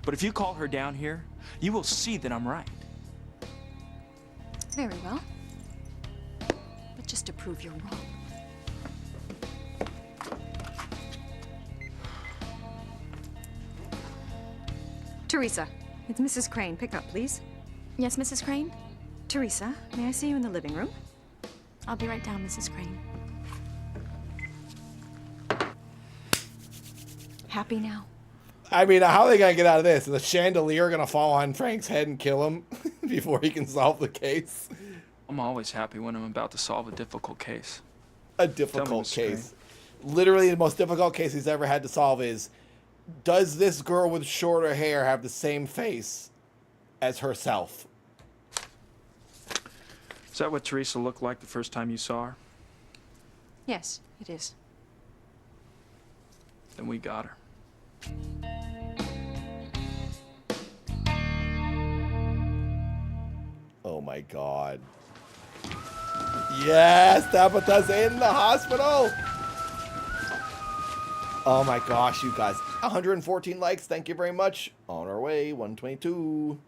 But if you call her down here, you will see that I'm right. Very well. But just to prove you're wrong. Teresa, it's Mrs. Crane. Pick up, please. Yes, Mrs. Crane? Teresa, may I see you in the living room? I'll be right down, Mrs. Crane. Happy now? I mean, how are they gonna get out of this? Is the chandelier gonna fall on Frank's head and kill him before he can solve the case? I'm always happy when I'm about to solve a difficult case. A difficult case. Literally, the most difficult case he's ever had to solve is, does this girl with shorter hair have the same face as herself? Is that what Teresa looked like the first time you saw her? Yes, it is. Then we got her. Oh my god. Yes, Tabitha's in the hospital. Oh my gosh, you guys. 114 likes. Thank you very much. On our way, 122.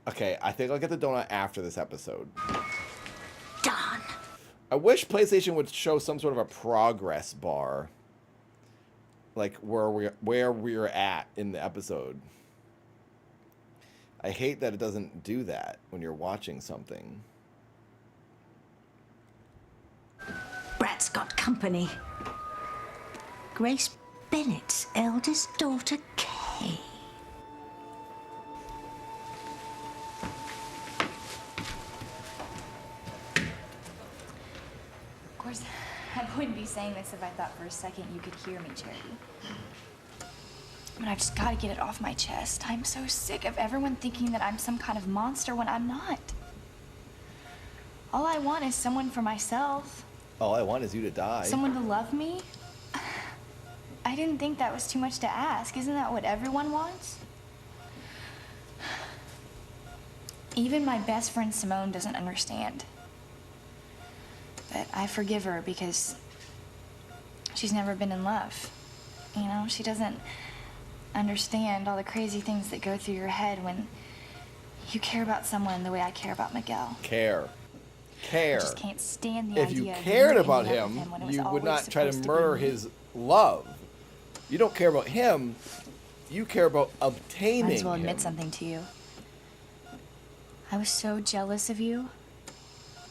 Okay, I think I'll get the donut after this episode. Done. I wish PlayStation would show some sort of a progress bar. Like where we're at in the episode. I hate that it doesn't do that when you're watching something. Brat's got company. Grace Bennett's eldest daughter, Kay. Of course, I wouldn't be saying this if I thought for a second you could hear me, Charity. But I've just got to get it off my chest. I'm so sick of everyone thinking that I'm some kind of monster when I'm not. All I want is someone for myself. All I want is you to die. Someone to love me. I didn't think that was too much to ask. Isn't that what everyone wants? Even my best friend Simone doesn't understand. But I forgive her because she's never been in love. You know, she doesn't understand all the crazy things that go through your head when you care about someone the way I care about Miguel. Care. I just can't stand the If idea you of cared being about in love him, with when it was you would always not try to supposed murder be me. his love. You don't care about him. You care about obtaining Might as well him. admit something to you. I was so jealous of you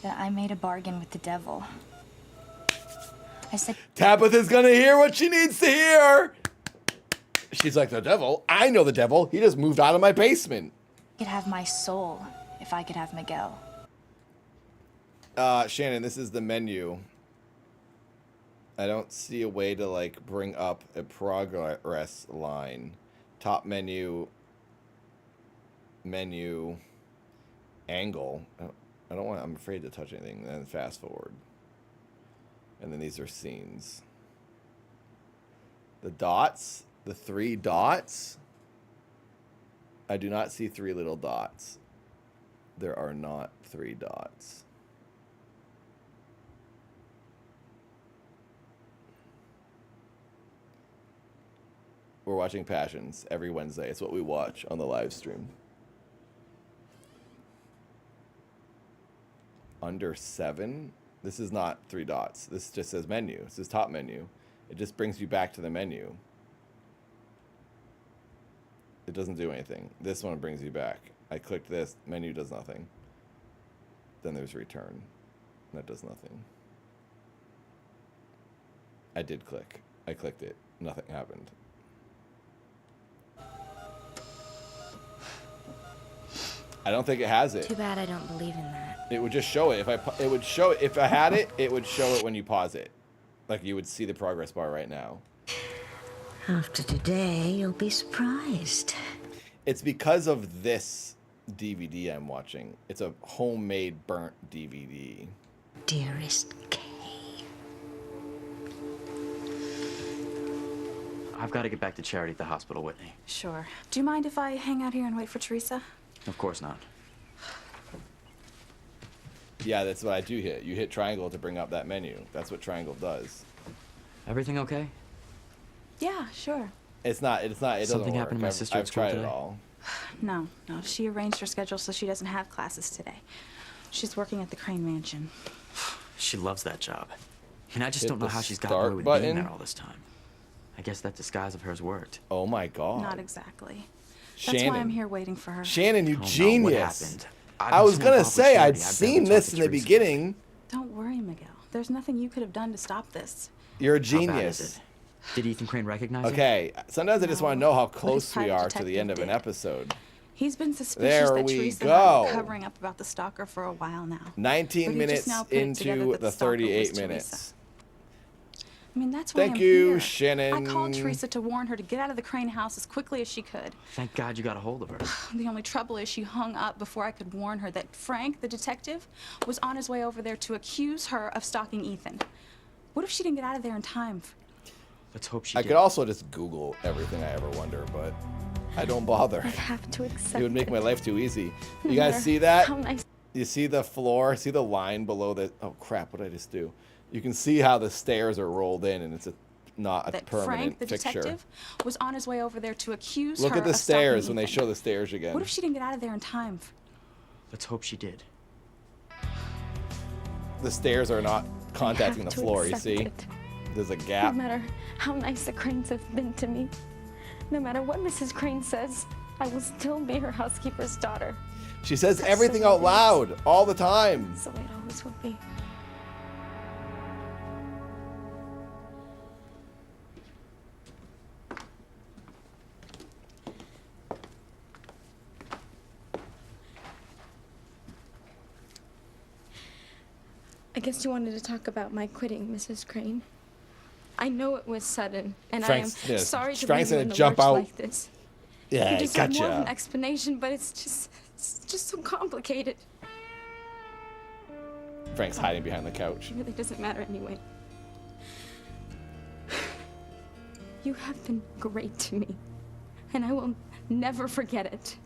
that I made a bargain with the devil. I said, Tabitha's gonna hear what she needs to hear. She's like, the devil? I know the devil. He just moved out of my basement. I could have my soul if I could have Miguel. Shannon, this is the menu. I don't see a way to, like, bring up a progress line. Top menu. Menu. Angle. I don't want, I'm afraid to touch anything. Then fast forward. And then these are scenes. The dots. The 3 dots. I do not see 3 little dots. There are not 3 dots. We're watching Passions every Wednesday. It's what we watch on the live stream. Under 7? This is not 3 dots. This just says menu. It says top menu. It just brings you back to the menu. It doesn't do anything. This one brings you back. I clicked this. Menu does nothing. Then there's return. That does nothing. I did click. I clicked it. Nothing happened. I don't think it has it. Too bad I don't believe in that. It would just show it. It would show it. If I had it, it would show it when you pause it. Like you would see the progress bar right now. After today, you'll be surprised. It's because of this DVD I'm watching. It's a homemade burnt DVD. Dearest Kay. I've got to get back to Charity at the hospital, Whitney. Sure. Do you mind if I hang out here and wait for Teresa? Of course not. Yeah, that's what I do hit. You hit triangle to bring up that menu. That's what triangle does. Everything okay? Yeah, sure. It doesn't Something work. happened to my sister I've at school tried today? it all. No. She arranged her schedule so she doesn't have classes today. She's working at the Crane Mansion. She loves that job. And I just Hit don't know the how she's gotten start away with button. being there all this time. I guess that disguise of hers worked. Oh my god. Not exactly. That's Shannon. why I'm here waiting for her. Shannon, you Oh, no, what genius. happened? I was gonna say I'd I'd seen rather this talk in to the Teresa. beginning. Don't worry, Miguel. There's nothing you could have done to stop this. You're a How bad is genius. it? Did Ethan Crane recognize her? Okay, sometimes I just want to know how close we private are to the detective end of an did. episode. He's been suspicious There that we Teresa and I were go. covering up about the stalker for a while now. 19 But he minutes just now put it together into that the stalker was 38 Teresa. minutes. I mean, that's why Thank I'm you, here. Shannon. I called Teresa to warn her to get out of the Crane house as quickly as she could. Thank God you got a hold of her. The only trouble is she hung up before I could warn her that Frank, the detective, was on his way over there to accuse her of stalking Ethan. What if she didn't get out of there in time? Let's hope she I did. could also just Google everything I ever wonder, but I don't bother. I have to accept It would make my life too easy. No You guys matter see that? how nice- You see the floor? See the line below the... Oh, crap. What did I just do? You can see how the stairs are rolled in, and it's not a That permanent Frank, the fixture. detective, was on his way over there to accuse Look her at the of stalking stairs when they Ethan. show the stairs again. What if she didn't get out of there in time? Let's hope she did. The stairs are not contacting the to floor, you accept see? it. There's a No gap. matter how nice the Cranes have been to me, no matter what Mrs. Crane says, I will still be her housekeeper's daughter. She says That's everything the way out it is. loud all the time. That's the way it always will be. I guess you wanted to talk about my quitting, Mrs. Crane. I know it was sudden, and Frank's- I am yeah, sorry to Frank's leave you gonna in the jump lurch out. like this. Yeah, You deserve more of an gotcha. explanation, but it's just so complicated. Frank's hiding behind the couch. It really doesn't matter anyway. You have been great to me, and I will never forget it.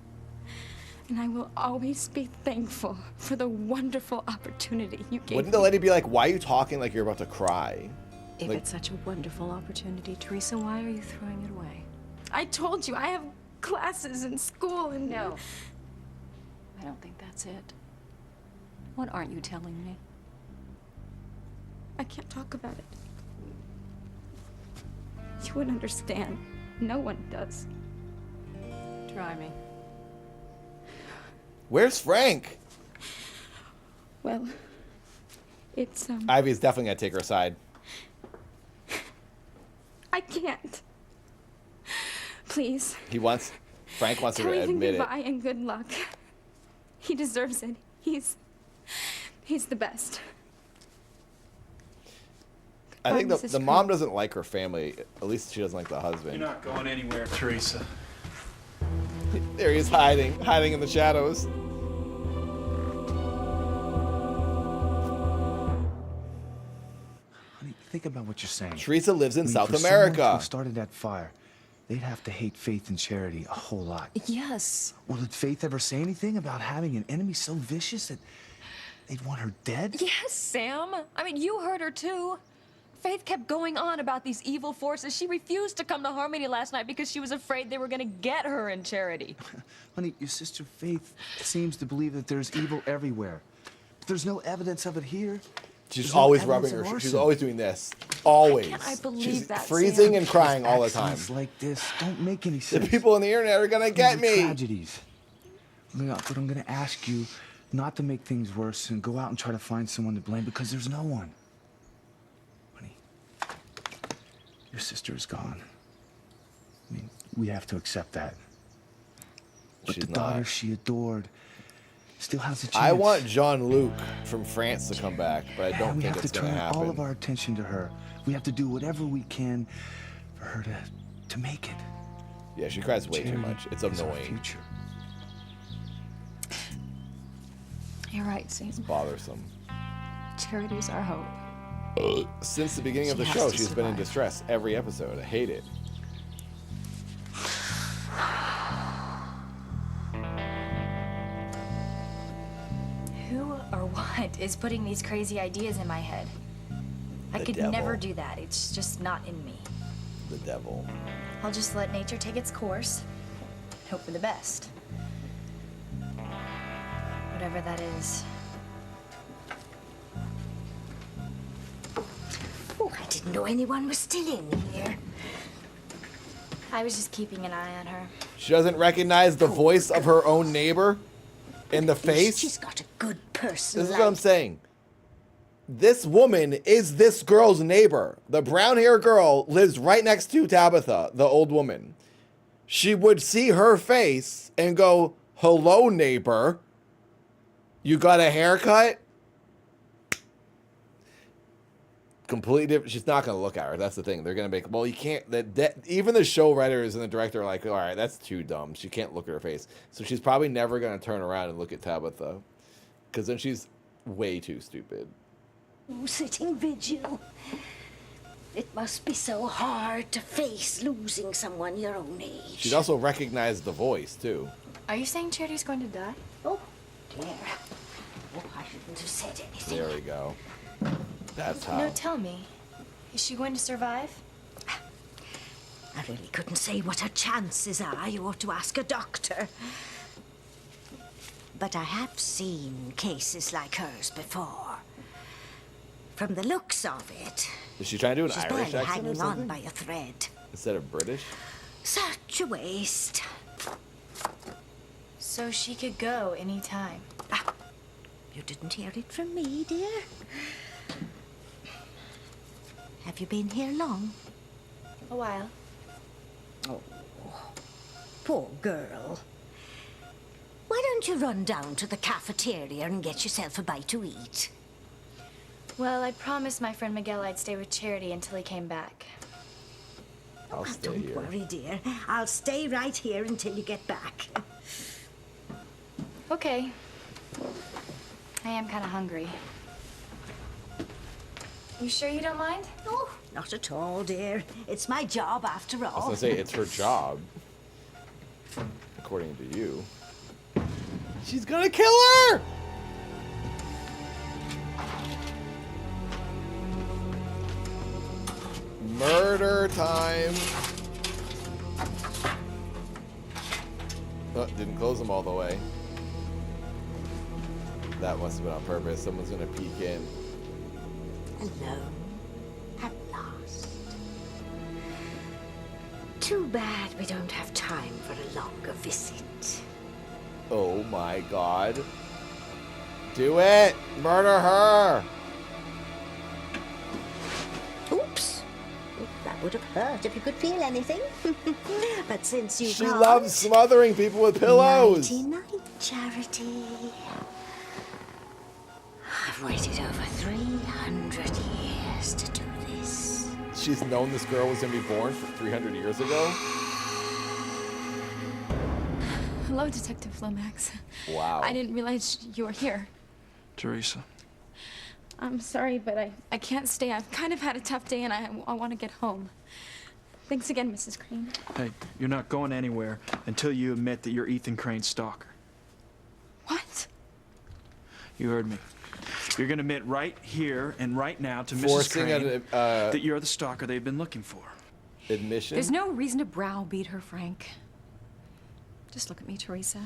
And I will always be thankful for the wonderful opportunity you gave Wouldn't me. the lady be like, why are you talking like you're about to cry? If Like- it's such a wonderful opportunity, Teresa, why are you throwing it away? I told you, I have classes in school and... No. I don't think that's it. What aren't you telling me? I can't talk about it. You wouldn't understand. No one does. Try me. Where's Frank? Well, it's, Ivy's definitely gonna take her side. I can't. Please. Frank wants her Tell to Ethan admit it. goodbye and good luck. He deserves it. He's the best. I think Mrs. the mom doesn't like her family. At least she doesn't like the husband. You're not going anywhere, Teresa. There he is hiding in the shadows. Honey, think about what you're saying. Teresa lives in I mean, South for someone America. who started that fire, they'd have to hate Faith and Charity a whole lot. Yes. Well, did Faith ever say anything about having an enemy so vicious that they'd want her dead? Yes, Sam. I mean, you heard her too. Faith kept going on about these evil forces. She refused to come to Harmony last night because she was afraid they were gonna get her in Charity. Honey, your sister Faith seems to believe that there's evil everywhere. But there's no evidence of it here. She's There's no always evidence rubbing of her. She's arson. always doing this. Always. Can't I believe She's that, freezing Sam? and crying all the time. Accidents like this don't make any The sense. people on the internet are gonna get These are me. Tragedies. But I'm gonna ask you not to make things worse and go out and try to find someone to blame because there's no one. Honey, your sister is gone. I mean, we have to accept that. But She's the daughter not. she adored, still has a chance. I want Jean-Luc from France to come back, but I don't we think have it's to going to turn happen. all of our attention to her. We have to do whatever we can for her to make it. Yeah, she cries way too Charity much. It's is our annoying. future. You're right, Sam. It's bothersome. Charity's our hope. Since the beginning of She the has show, to she's been in survive. distress every episode. I hate it. Who or what is putting these crazy ideas in my head? I The could devil. never do that. It's just not in me. The devil. I'll just let nature take its course. Hope for the best. Whatever that is. Oh, I didn't know anyone was still in here. I was just keeping an eye on her. She doesn't recognize the voice of her own neighbor in the face. She's got a good person. This is what I'm saying. This woman is this girl's neighbor. The brown hair girl lives right next to Tabitha, the old woman. She would see her face and go, "Hello, neighbor. You got a haircut?" Completely different. She's not going to look at her. That's the thing. They're going to make, well, you can't, even the show writers and the director are like, all right, that's too dumb. She can't look at her face. So she's probably never going to turn around and look at Tabitha. Because then she's way too stupid. Sitting vigil. It must be so hard to face losing someone your own age. She'd also recognize the voice, too. Are you saying Charity's going to die? Oh, dear. Oh, I shouldn't have said anything. There we go. That's how. No, tell me. Is she going to survive? I really couldn't say what her chances are. You ought to ask a doctor. But I have seen cases like hers before. From the looks of it, Is she trying to do she's an Irish barely accent or hanging on something? by a thread. Instead of British? Such a waste. So she could go anytime. You didn't hear it from me, dear. Have you been here long? A while. Oh, poor girl. Why don't you run down to the cafeteria and get yourself a bite to eat? Well, I promised my friend Miguel I'd stay with Charity until he came back. I'll stay Don't here. worry, dear. I'll stay right here until you get back. Okay. I am kind of hungry. You sure you don't mind? Oh, not at all, dear. It's my job after all. I was going to say, it's her job. According to you. She's going to kill her! Murder time. Oh, didn't close them all the way. That must have been on purpose. Someone's going to peek in. Alone at last. Too bad we don't have time for a longer visit. Oh my god. Do it! Murder her! Oops. That would have hurt if you could feel anything. But since you She loves smothering people with pillows! Nighty-night, Charity. I've waited over 300 years to do this. She's known this girl was going to be born for 300 years ago? Hello, Detective Lomax. Wow. I didn't realize you were here. Teresa. I'm sorry, but I can't stay. I've kind of had a tough day, and I want to get home. Thanks again, Mrs. Crane. Hey, you're not going anywhere until you admit that you're Ethan Crane's stalker. What? You heard me. You're going to admit right here and right now to Mrs. Forcing Crane that you're the stalker they've been looking for. Admission? There's no reason to browbeat her, Frank. Just look at me, Teresa.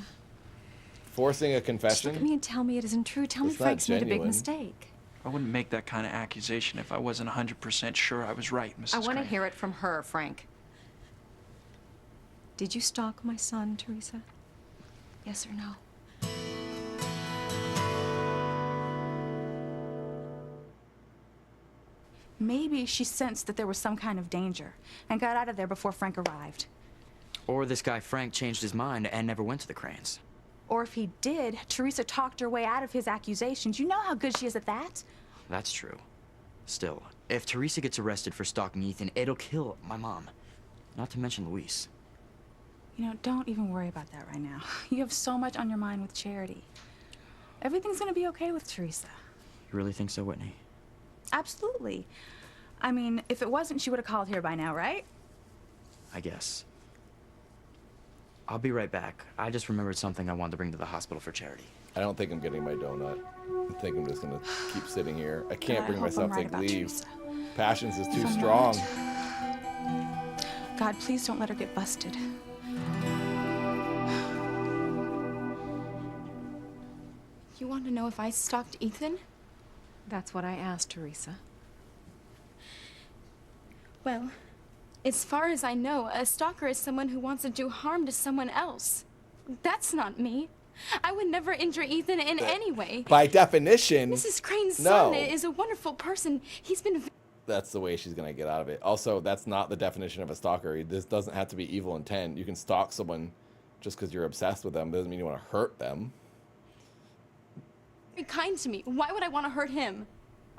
Forcing a Just confession? look at me and tell me it isn't true. Tell me It's not Frank's made a big genuine. mistake. I wouldn't make that kind of accusation if I wasn't 100% sure I was right, Mrs. I want to Crane. hear it from her, Frank. Did you stalk my son, Teresa? Yes or no? Maybe she sensed that there was some kind of danger and got out of there before Frank arrived. Or this guy Frank changed his mind and never went to the Cranes. Or if he did, Teresa talked her way out of his accusations. You know how good she is at that. That's true. Still, if Teresa gets arrested for stalking Ethan, it'll kill my mom. Not to mention Luis. You know, don't even worry about that right now. You have so much on your mind with Charity. Everything's gonna be okay with Teresa. You really think so, Whitney? Absolutely. I mean, if it wasn't, she would have called here by now, right? I guess. I'll be right back. I just remembered something I wanted to bring to the hospital for Charity. I don't think I'm getting my donut. I think I'm just gonna keep sitting here. I can't bring myself to leave. Passions is too strong. God, please don't let her get busted. You want to know if I stalked Ethan? That's what I asked, Teresa. Well, as far as I know, a stalker is someone who wants to do harm to someone else. That's not me. I would never injure Ethan in any way. By definition, Mrs. Crane's no. son is a wonderful person. He's been... That's the way she's gonna get out of it. Also, that's not the definition of a stalker. This doesn't have to be evil intent. You can stalk someone just because you're obsessed with them. Doesn't mean you want to hurt them. Be kind to me. Why would I want to hurt him?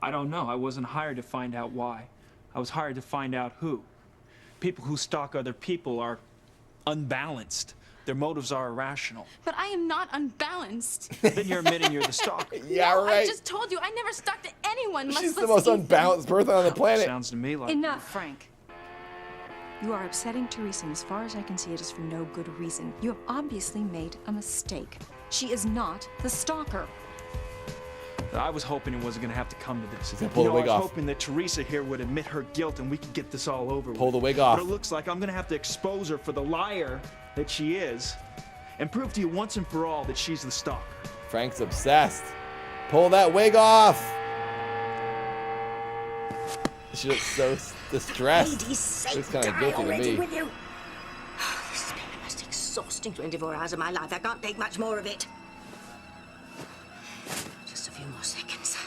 I don't know. I wasn't hired to find out why. I was hired to find out who. People who stalk other people are unbalanced. Their motives are irrational. But I am not unbalanced. Then you're admitting you're the stalker. Yeah, No, right. I just told you I never stalked anyone. She's the most unbalanced person on the planet. Sounds to me like... Enough, Frank. You are upsetting Teresa, and as far as I can see, it is for no good reason. You have obviously made a mistake. She is not the stalker. I was hoping it wasn't going to have to come to this. Pull the wig I was off. hoping that Teresa here would admit her guilt and we could get this all over Pull with. the wig off. But it looks like I'm going to have to expose her for the liar that she is and prove to you once and for all that she's the stalker. Frank's obsessed. Pull that wig off. She looks so distressed. Looks kind of guilty to me. Will you? This has been the most exhausting 24 hours of my life. I can't take much more of it. Just a few more seconds.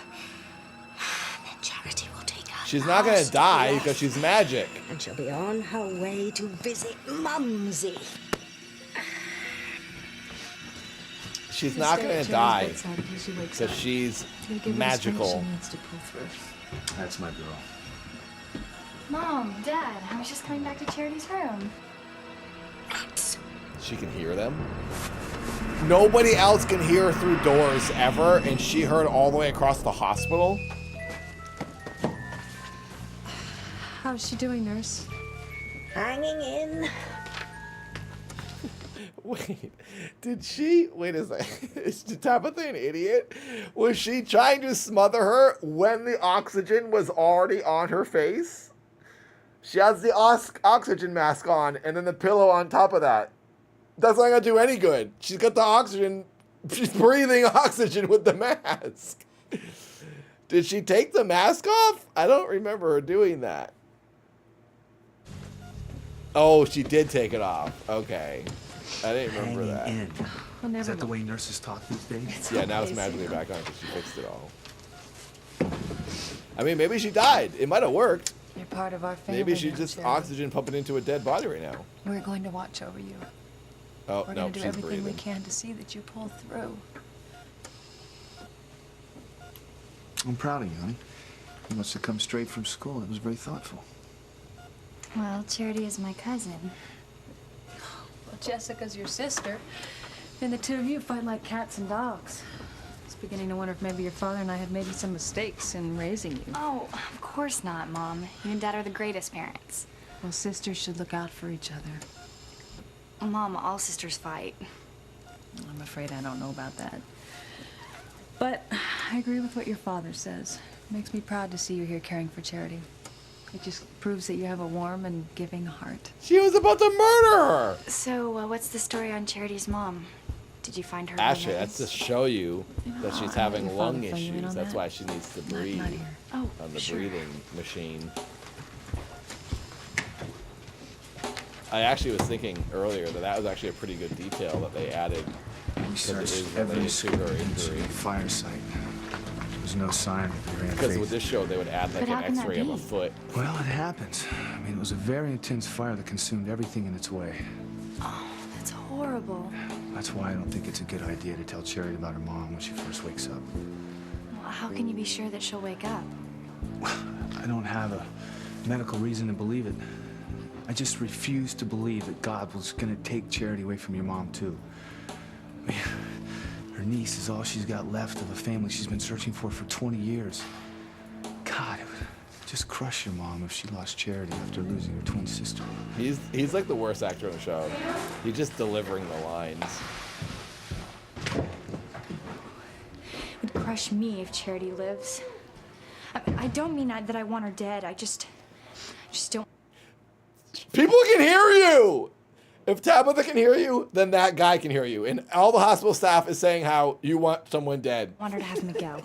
Then Charity will take her. She's not gonna die because she's magic. And she'll be on her way to visit Mumsy. She's not gonna die because she's magical. That's my girl. Mom, Dad, I was just coming back to Charity's room. She can hear them. Nobody else can hear her through doors ever, and she heard all the way across the hospital. How's she doing, nurse? Hanging in. Wait, did she? Wait a second. Is Tabitha an idiot? Was she trying to smother her when the oxygen was already on her face? She has the oxygen mask on and then the pillow on top of that. That's not gonna do any good. She's got the oxygen. She's breathing oxygen with the mask. Did she take the mask off? I don't remember her doing that. Oh, she did take it off. Okay. I didn't remember that. Well, Is that the way nurses talk these days? Yeah, now it's magically back on because she fixed it all. I mean, maybe she died. It might have worked. You're part of our family. Maybe she's now, just Charity. oxygen pumping into a dead body right now. We're going to watch over you. Oh, We're no, going to do she's everything breathing. we can to see that you pull through. I'm proud of you, honey. You must have come straight from school. It was very thoughtful. Well, Charity is my cousin. Well, Jessica's your sister, and the two of you fight like cats and dogs. I was beginning to wonder if maybe your father and I had made some mistakes in raising you. Oh, of course not, Mom. You and Dad are the greatest parents. Well, sisters should look out for each other. Mom, all sisters fight. I'm afraid I don't know about that. But I agree with what your father says. It makes me proud to see you here caring for Charity. It just proves that you have a warm and giving heart. She was about to murder her! So, what's the story on Charity's mom? Did you find her? Actually, in the that's to show you that she's having your lung father fill you in issues. on That's that? why she needs to breathe not here. Oh, on the sure. breathing machine. I actually was thinking earlier that that was actually a pretty good detail that they added. We Because it searched is every related to her square inch injury. of the fire site. There was no sign of your Aunt Because Faith. with this show, they would add like But how an can that X-ray of a be? foot. Well, it happens. I mean, it was a very intense fire that consumed everything in its way. That's horrible. That's why I don't think it's a good idea to tell Charity about her mom when she first wakes up. Well, how can you be sure that she'll wake up? I don't have a medical reason to believe it. I just refuse to believe that God was gonna take Charity away from your mom, too. I mean, her niece is all she's got left of a family she's been searching for 20 years. God, it would just crush your mom if she lost Charity after losing her twin sister. He's like the worst actor on the show. He's just delivering the lines. It would crush me if Charity lives. I don't mean that I want her dead. I just don't. People can hear you! If Tabitha can hear you, then that guy can hear you. And all the hospital staff is saying how you want someone dead. I want her to have Miguel.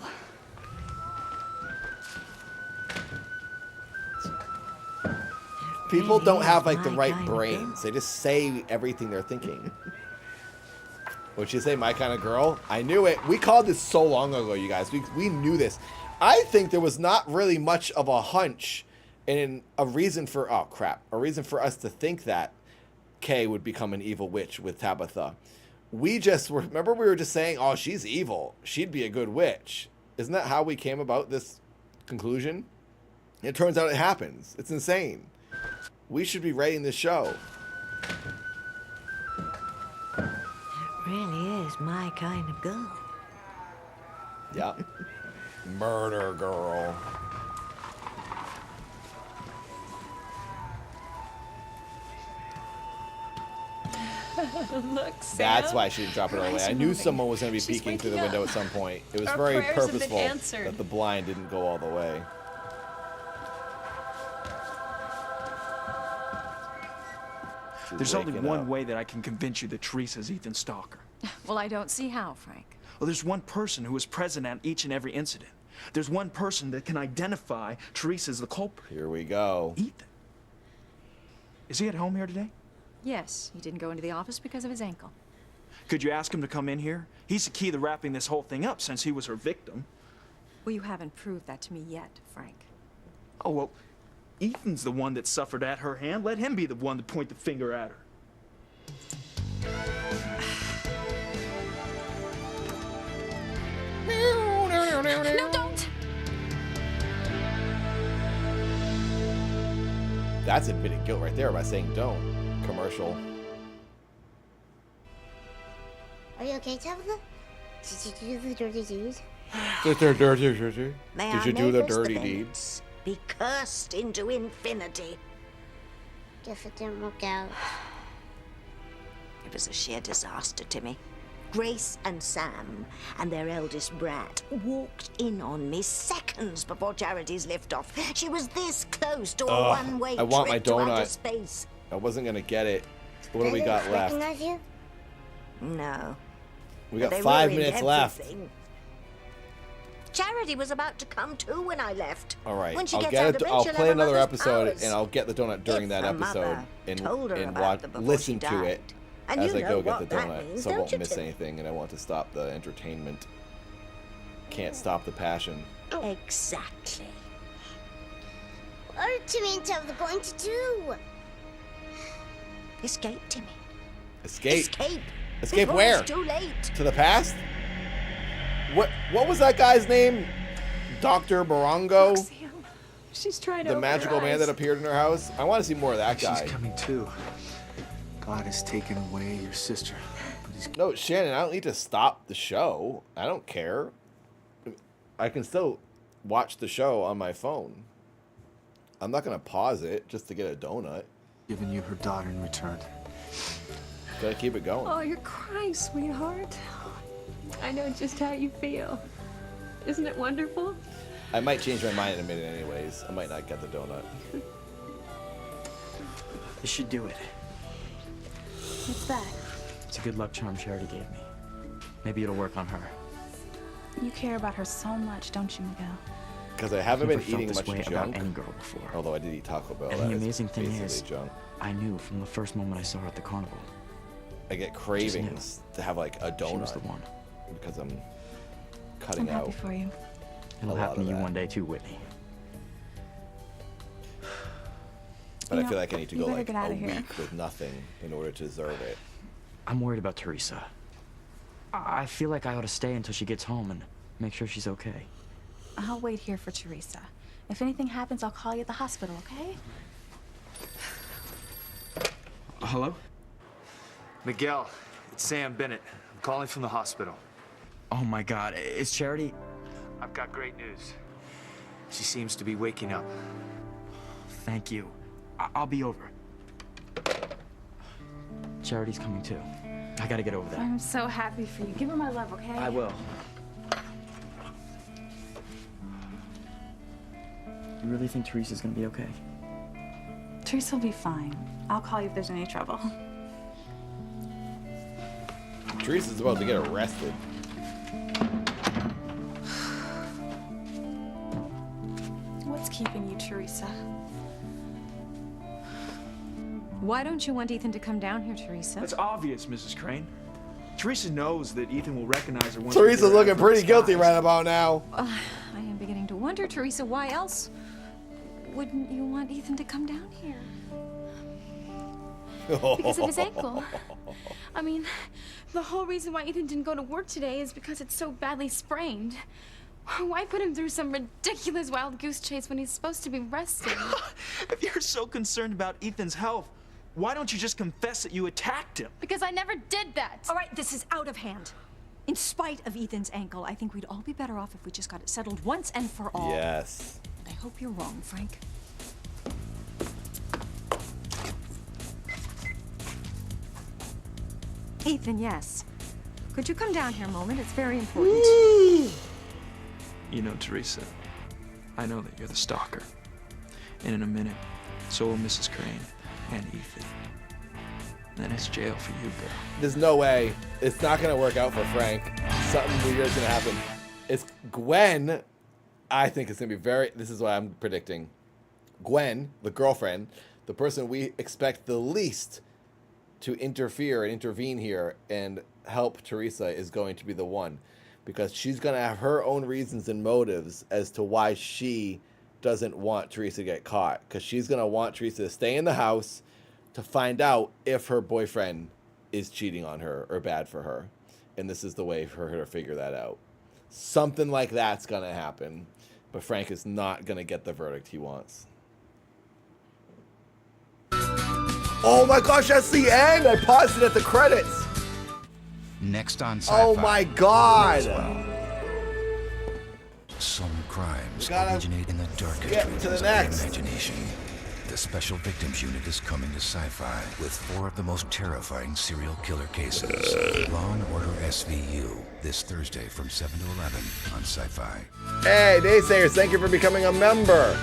People don't have like the right brains. They just say everything they're thinking. Would you say my kind of girl? I knew it. We called this so long ago, you guys. We knew this. I think there was not really much of a hunch and a reason for, oh crap, a reason for us to think that Kay would become an evil witch with Tabitha. We just were, remember we were just saying, oh, she's evil. She'd be a good witch. Isn't that how we came about this conclusion? It turns out it happens. It's insane. We should be writing this show. That really is my kind of girl. Yeah. Murder girl. Look, Sam. That's why she didn't drop it all the way. I knew moving. someone was going to be She's peeking through the waking window up. at some point. It was Our very prayers have been purposeful answered. that the blind didn't go all the way. She's There's only waking one up. way that I can convince you that Teresa's Ethan's stalker. Well, I don't see how, Frank. Well, there's one person who was present at each and every incident. There's one person that can identify Teresa as the culprit. Here we go. Ethan. Is he at home here today? Yes, he didn't go into the office because of his ankle. Could you ask him to come in here? He's the key to wrapping this whole thing up since he was her victim. Well, you haven't proved that to me yet, Frank. Oh, well, Ethan's the one that suffered at her hand. Let him be the one to point the finger at her. No, don't! That's admitting guilt right there by saying don't. Commercial. Are you okay, Tabitha? Did you do the dirty deed? May Did I you do the make this dirty penance? Be cursed into infinity. Guess it didn't work out. It was a sheer disaster, Timmy. Grace and Sam and their eldest brat walked in on me seconds before Charity's liftoff. She was this close to a one-way I want trip my to outer donut. space. I wasn't going to get it. What do we got left? Recognize you? No. We But got they 5 ruined minutes left. everything. Charity was about to come too when I left. All right, When she I'll gets get out it. of bed, I'll she'll play have her another mother's episode, powers. and I'll get the donut during If that her episode, mother told her and about them before listen she to died. it And as you I know go get what the that donut, means, so I don't won't you, miss Timmy? anything, and I want to stop the entertainment. Can't stop the passion. Exactly. What are Timmy and Tabitha going to do? Escape, Timmy. Escape. Escape. Escape Before where? It's too late. To the past? What was that guy's name? Dr. Morongo? She's trying to The open magical her man eyes. that appeared in her house? I want to see more of that guy. She's coming too. God has taken away your sister. No, Shannon, I don't need to stop the show. I don't care. I can still watch the show on my phone. I'm not going to pause it just to get a donut. Giving you her daughter in return. Gotta keep it going. Oh, you're crying, sweetheart. I know just how you feel. Isn't it wonderful? I might change my mind in a minute anyways. I might not get the donut. This should do it. What's that? It's a good luck charm Charity gave me. Maybe it'll work on her. You care about her so much, don't you, Miguel? Because I haven't been Never felt eating this much way junk. about any girl before. Although I did eat Taco Bell. And That the is amazing thing basically is, junk. I knew from the first moment I saw her at the carnival. I get cravings to have like a donut. She was the one. Because I'm cutting I'm happy out. for you. It'll a lot happen of to you that. one day too, Whitney. But You I know, feel like I need to you go better like get out a of here. week with nothing in order to deserve it. I'm worried about Teresa. I feel like I ought to stay until she gets home and make sure she's okay. I'll wait here for Teresa. If anything happens, I'll call you at the hospital, okay? Hello? Miguel, it's Sam Bennett. I'm calling from the hospital. Oh my God, is Charity? I've got great news. She seems to be waking up. Thank you. I'll be over. Charity's coming too. I gotta get over there. I'm so happy for you. Give her my love, okay? I will. You really think Teresa's gonna be okay? Teresa will be fine. I'll call you if there's any trouble. Teresa's about to get arrested. What's keeping you, Teresa? Why don't you want Ethan to come down here, Teresa? That's obvious, Mrs. Crane. Teresa knows that Ethan will recognize her once. Teresa's looking pretty guilty right about now. I am beginning to wonder, Teresa, why else wouldn't you want Ethan to come down here? Because of his ankle. I mean, the whole reason why Ethan didn't go to work today is because it's so badly sprained. Why put him through some ridiculous wild goose chase when he's supposed to be resting? If you're so concerned about Ethan's health, why don't you just confess that you attacked him? Because I never did that. All right, this is out of hand. In spite of Ethan's ankle, I think we'd all be better off if we just got it settled once and for all. Yes. And I hope you're wrong, Frank. Ethan, yes. Could you come down here a moment? It's very important. You know, Teresa, I know that you're the stalker. And in a minute, so will Mrs. Crane and Ethan. Then it's jail for you, girl. There's no way. It's not going to work out for Frank. Something weird's going to happen. It's Gwen. I think it's going to be very... This is what I'm predicting. Gwen, the girlfriend, the person we expect the least to interfere and intervene here and help Teresa, is going to be the one. Because she's going to have her own reasons and motives as to why she doesn't want Teresa to get caught. Because she's going to want Teresa to stay in the house to find out if her boyfriend is cheating on her or bad for her. And this is the way for her to figure that out. Something like that's going to happen. But Frank is not going to get the verdict he wants. Oh my gosh, that's the end! I paused it at the credits! Next on Sci-Fi. Oh my god! Some crimes Gotta originate in the darkest get regions to the of next. the imagination. The Special Victims Unit is coming to Sci-Fi with 4 of the most terrifying serial killer cases. Law & Order SVU, this Thursday from 7 to 11 on Sci-Fi. Hey, Naysayers, thank you for becoming a member.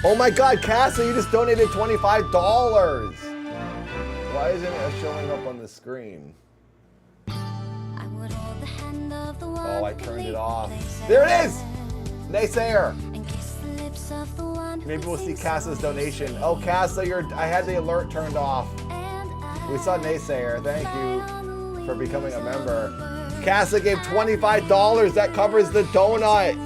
Oh my god, Cassie, you just donated $25. Why isn't it showing up on the screen? Oh, I turned it off. There it is! Naysayer! Maybe we'll see Cass's donation. Oh, Cassa, I had the alert turned off. We saw Naysayer. Thank you for becoming a member. Cassa gave $25. That covers the donut.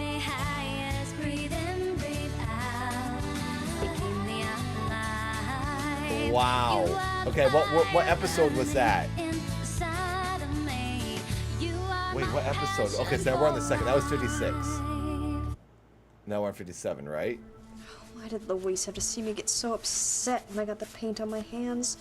Wow. Okay, what episode was that? Wait, what episode? Okay, so now we're on the second. That was 56. Now we're on 57, right? Why did Luis have to see me get so upset when I got the paint on my hands?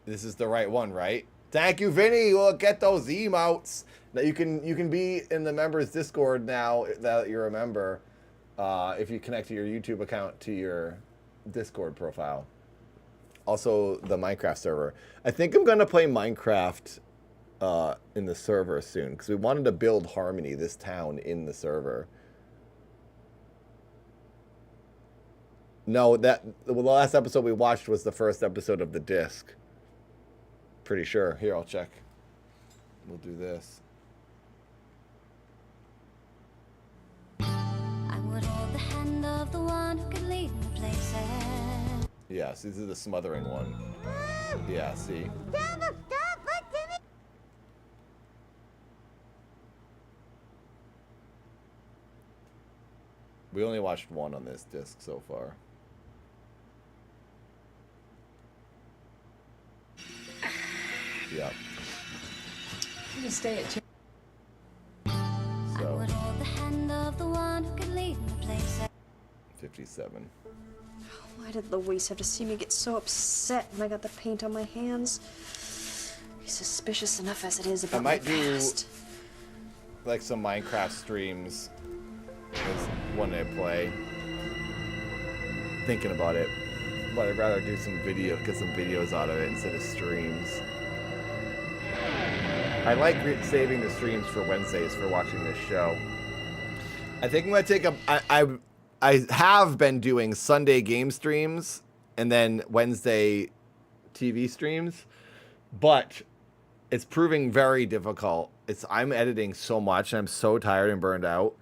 This is the right one, right? Thank you, Vinny. We'll get those emotes. Now you can be in the members Discord now that you're a member. If you connect to your YouTube account to your Discord profile. Also, the Minecraft server. I think I'm gonna play Minecraft in the server soon because we wanted to build Harmony, this town, in the server. No, the last episode we watched was the first episode of the disc. Pretty sure. Here, I'll check. We'll do this. I would hold the hand of the one who could lead the places. Yes, this is the smothering one. Yeah, see? We only watched one on this disc so far. Yeah. You can stay at. So. Would hold the hand of the one who could leave the place. 57. Why did Luis have to see me get so upset when I got the paint on my hands? He's suspicious enough as it is about my past. Like some Minecraft streams when I play. Thinking about it, but I'd rather do some video, get some videos out of it instead of streams. I like saving the streams for Wednesdays for watching this show. I think I'm gonna take I have been doing Sunday game streams and then Wednesday TV streams, but it's proving very difficult. I'm editing so much and I'm so tired and burned out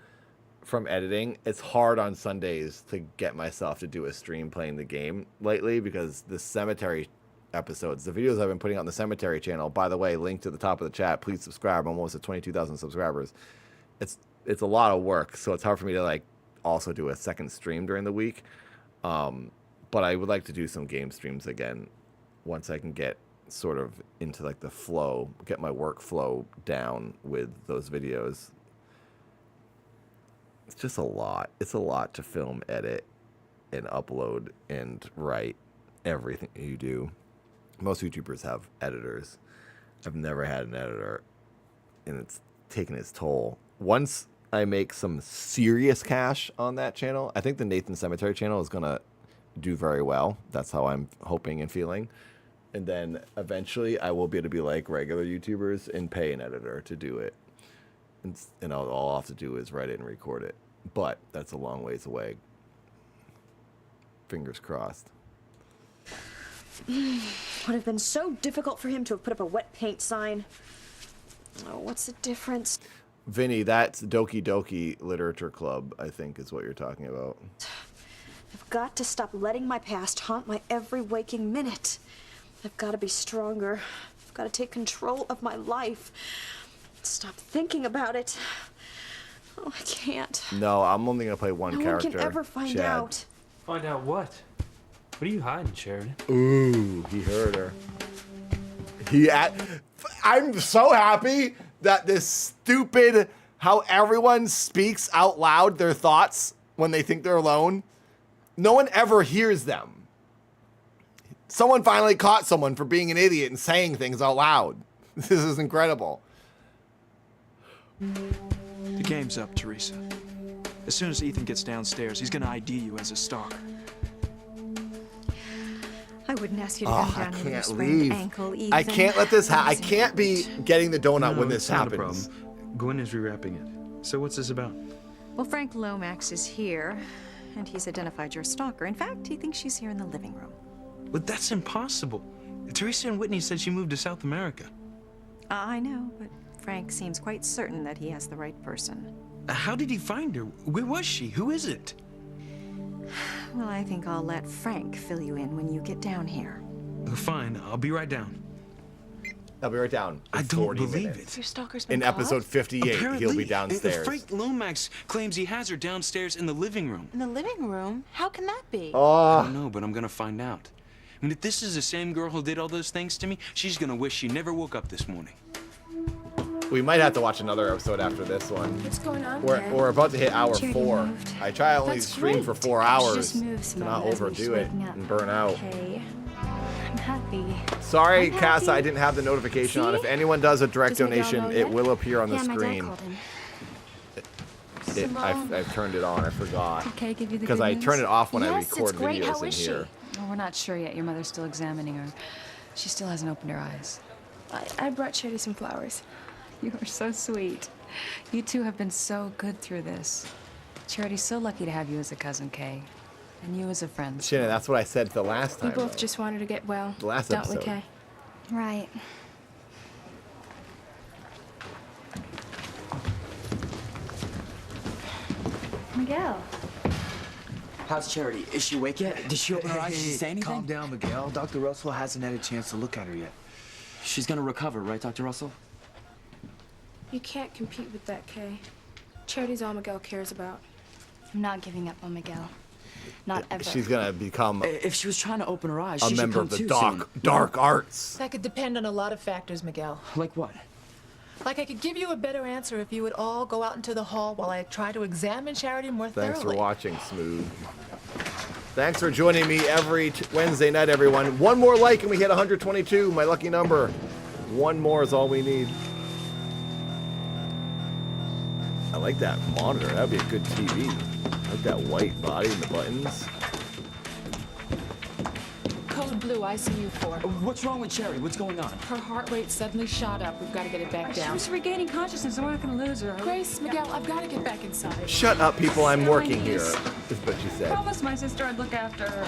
from editing. It's hard on Sundays to get myself to do a stream playing the game lately because the cemetery episodes, the videos I've been putting on the cemetery channel, by the way, link to the top of the chat, please subscribe. I'm almost at 22,000 subscribers. It's a lot of work, so it's hard for me to like also do a second stream during the week. But I would like to do some game streams again once I can get sort of into like the flow, get my workflow down with those videos. It's just a lot. It's a lot to film, edit, and upload and write everything you do. Most YouTubers have editors. I've never had an editor, and it's taken its toll. Once I make some serious cash on that channel, I think the Nathan Cemetery channel is going to do very well. That's how I'm hoping and feeling. And then eventually I will be able to be like regular YouTubers and pay an editor to do it. And all I'll have to do is write it and record it. But that's a long ways away. Fingers crossed. Would have been so difficult for him to have put up a wet paint sign. Oh, what's the difference? Vinny, that's Doki Doki Literature Club, I think is what you're talking about. I've got to stop letting my past haunt my every waking minute. I've got to be stronger. I've got to take control of my life. Stop thinking about it. Oh, I can't. No, I'm only going to play one character. No one can ever find Chad. out. Find out what? What are you hiding, Sheridan? Ooh, he heard her. I'm so happy that this stupid, how everyone speaks out loud their thoughts when they think they're alone. No one ever hears them. Someone finally caught someone for being an idiot and saying things out loud. This is incredible. The game's up, Teresa. As soon as Ethan gets downstairs, he's gonna ID you as a stalker. I wouldn't ask you to come down with your sprained ankle, Ethan. I can't let this happen. I can't be getting the donut when this it's not a happens. problem. Gwen is rewrapping it. So what's this about? Well, Frank Lomax is here, and he's identified your stalker. In fact, he thinks she's here in the living room. But that's impossible. Teresa and Whitney said she moved to South America. I know, but Frank seems quite certain that he has the right person. How did he find her? Where was she? Who is it? Well, I think I'll let Frank fill you in when you get down here. Fine, I'll be right down. I'll be right down. I don't 40 believe minutes. it. Your stalker's been In episode 58, Apparently, he'll be downstairs. Frank Lomax claims he has her downstairs in the living room. In the living room? How can that be? I don't know, but I'm gonna find out. I mean, if this is the same girl who did all those things to me, she's gonna wish she never woke up this morning. We might have to watch another episode after this one. What's going on? We're about to hit hour Charity 4. moved. I try to only That's stream great. for 4 Just hours move to some not of it as we overdo it waking up. and burn out. Okay. I'm happy. Sorry, I'm Casa, happy. I didn't have the notification on. See? If anyone does a direct Does Miguel donation, know it yet? will appear on the Yeah, my dad screen. called him. I've turned it on. I forgot. Did Kay give you the Because good I news? turn it off when I Yes, record it's great. videos How in is she? here. Well, we're not sure yet. Your mother's still examining her. She still hasn't opened her eyes. I brought Charity some flowers. You are so sweet. You two have been so good through this. Charity's so lucky to have you as a cousin, Kay. And you as a friend. Shannon, that's what I said the last We time. both though. just wanted to get well. The last don't we, episode. Kay? Right. Miguel. How's Charity? Is she awake yet? Did she open her eyes? Did she say anything? Calm down, Miguel. Dr. Russell hasn't had a chance to look at her yet. She's gonna recover, right, Dr. Russell? You can't compete with that, Kay. Charity's all Miguel cares about. I'm not giving up on Miguel. Not ever. she's gonna become If she was trying to open her eyes, a she should member come of the too dark arts. That could depend on a lot of factors, Miguel. Like what? Like I could give you a better answer if you would all go out into the hall while I try to examine Charity more Thanks thoroughly. for watching, Smooth. Thanks for joining me every Wednesday night, everyone. One more like and we hit 122, my lucky number. One more is all we need. I like that monitor. That would be a good TV. I like that white body and the buttons. Code blue, ICU 4. What's wrong with Charity? What's going on? Her heart rate suddenly shot up. We've got to get it back She down. was regaining consciousness, and we're not going to lose her. Grace, Miguel, I've got to get back inside. Shut up, people. I'm working here, is what she said. Promised my sister I'd look after her.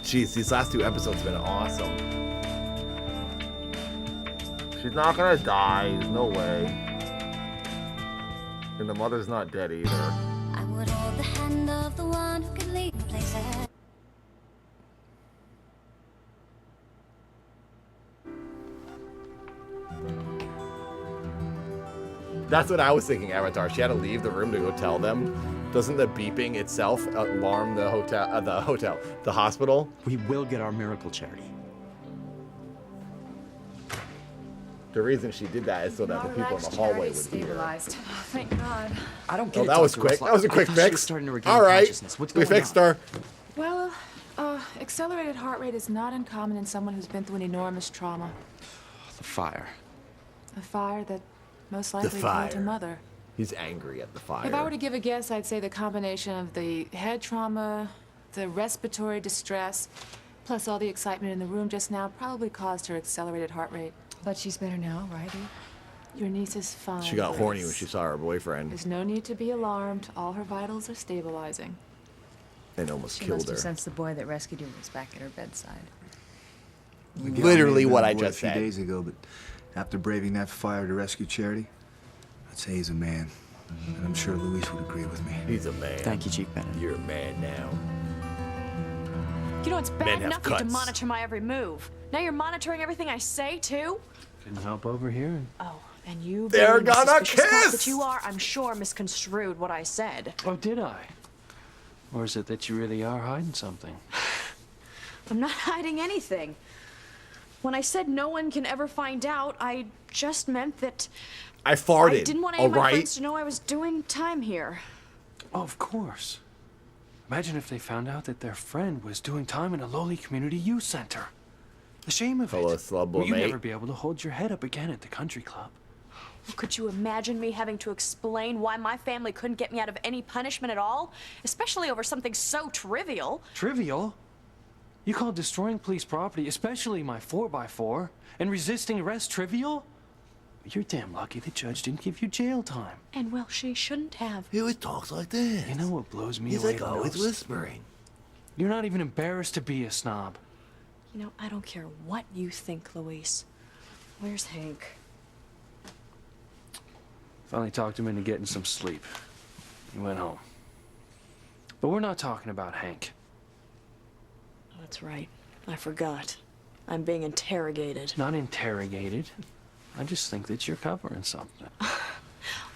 Jeez, these last 2 episodes have been awesome. She's not gonna die. There's no way. And the mother's not dead either. I would hold the hand of the one who could lead places. That's what I was thinking, Avatar. She had to leave the room to go tell them. Doesn't the beeping itself alarm the the hospital? We will get our miracle, Charity. The reason she did that is so that the people in the hallway would hear. Stabilized. Thank God. I don't get Oh, it. that was Dr. quick. Russell. That was a I quick thought she was fix. starting to regain All right, consciousness. What's we going fixed on? her. Well, accelerated heart rate is not uncommon in someone who's been through an enormous trauma. The fire. A fire that most The likely killed fire. her mother. He's angry at the fire. If I were to give a guess, I'd say the combination of the head trauma, the respiratory distress, plus all the excitement in the room just now probably caused her accelerated heart rate. But she's better now, right? Your niece is fine. She got horny Grace. when she saw her boyfriend There's no need to be alarmed. All her vitals are stabilizing. and almost She killed must her. have sensed the boy that rescued you was back at her bedside. Miguel Literally may have been what a I boy just a few said. days ago, but after braving that fire to rescue Charity, I'd say he's a man. And I'm sure Luis would agree with me. He's a man. Thank you, Chief Bennett. You're a man now. You know, it's Men bad have enough you have to cuts. monitor my every move. Now you're monitoring everything I say, too? Couldn't help overhearing. Oh, and you They're being the gonna suspicious cop kiss! that you are, I'm sure misconstrued what I said. Oh, did I? Or is it that you really are hiding something? I'm not hiding anything. When I said no one can ever find out, I just meant that I farted. I didn't want any of my alright? friends to know I was doing time here. Oh, of course. Imagine if they found out that their friend was doing time in a lowly community youth center. The shame of Hello, it. slub Will you mate. never be able to hold your head up again at the country club? Could you imagine me having to explain why my family couldn't get me out of any punishment at all? Especially over something so trivial. Trivial? You call destroying police property, especially my 4x4, and resisting arrest trivial? You're damn lucky the judge didn't give you jail time. And well, she shouldn't have. He always talks like this. You know what blows me He's away like the always most? whispering. You're not even embarrassed to be a snob. You know, I don't care what you think, Luis. Where's Hank? Finally talked him into getting some sleep. He went home. But we're not talking about Hank. That's right. I forgot. I'm being interrogated. Not interrogated. I just think that you're covering something.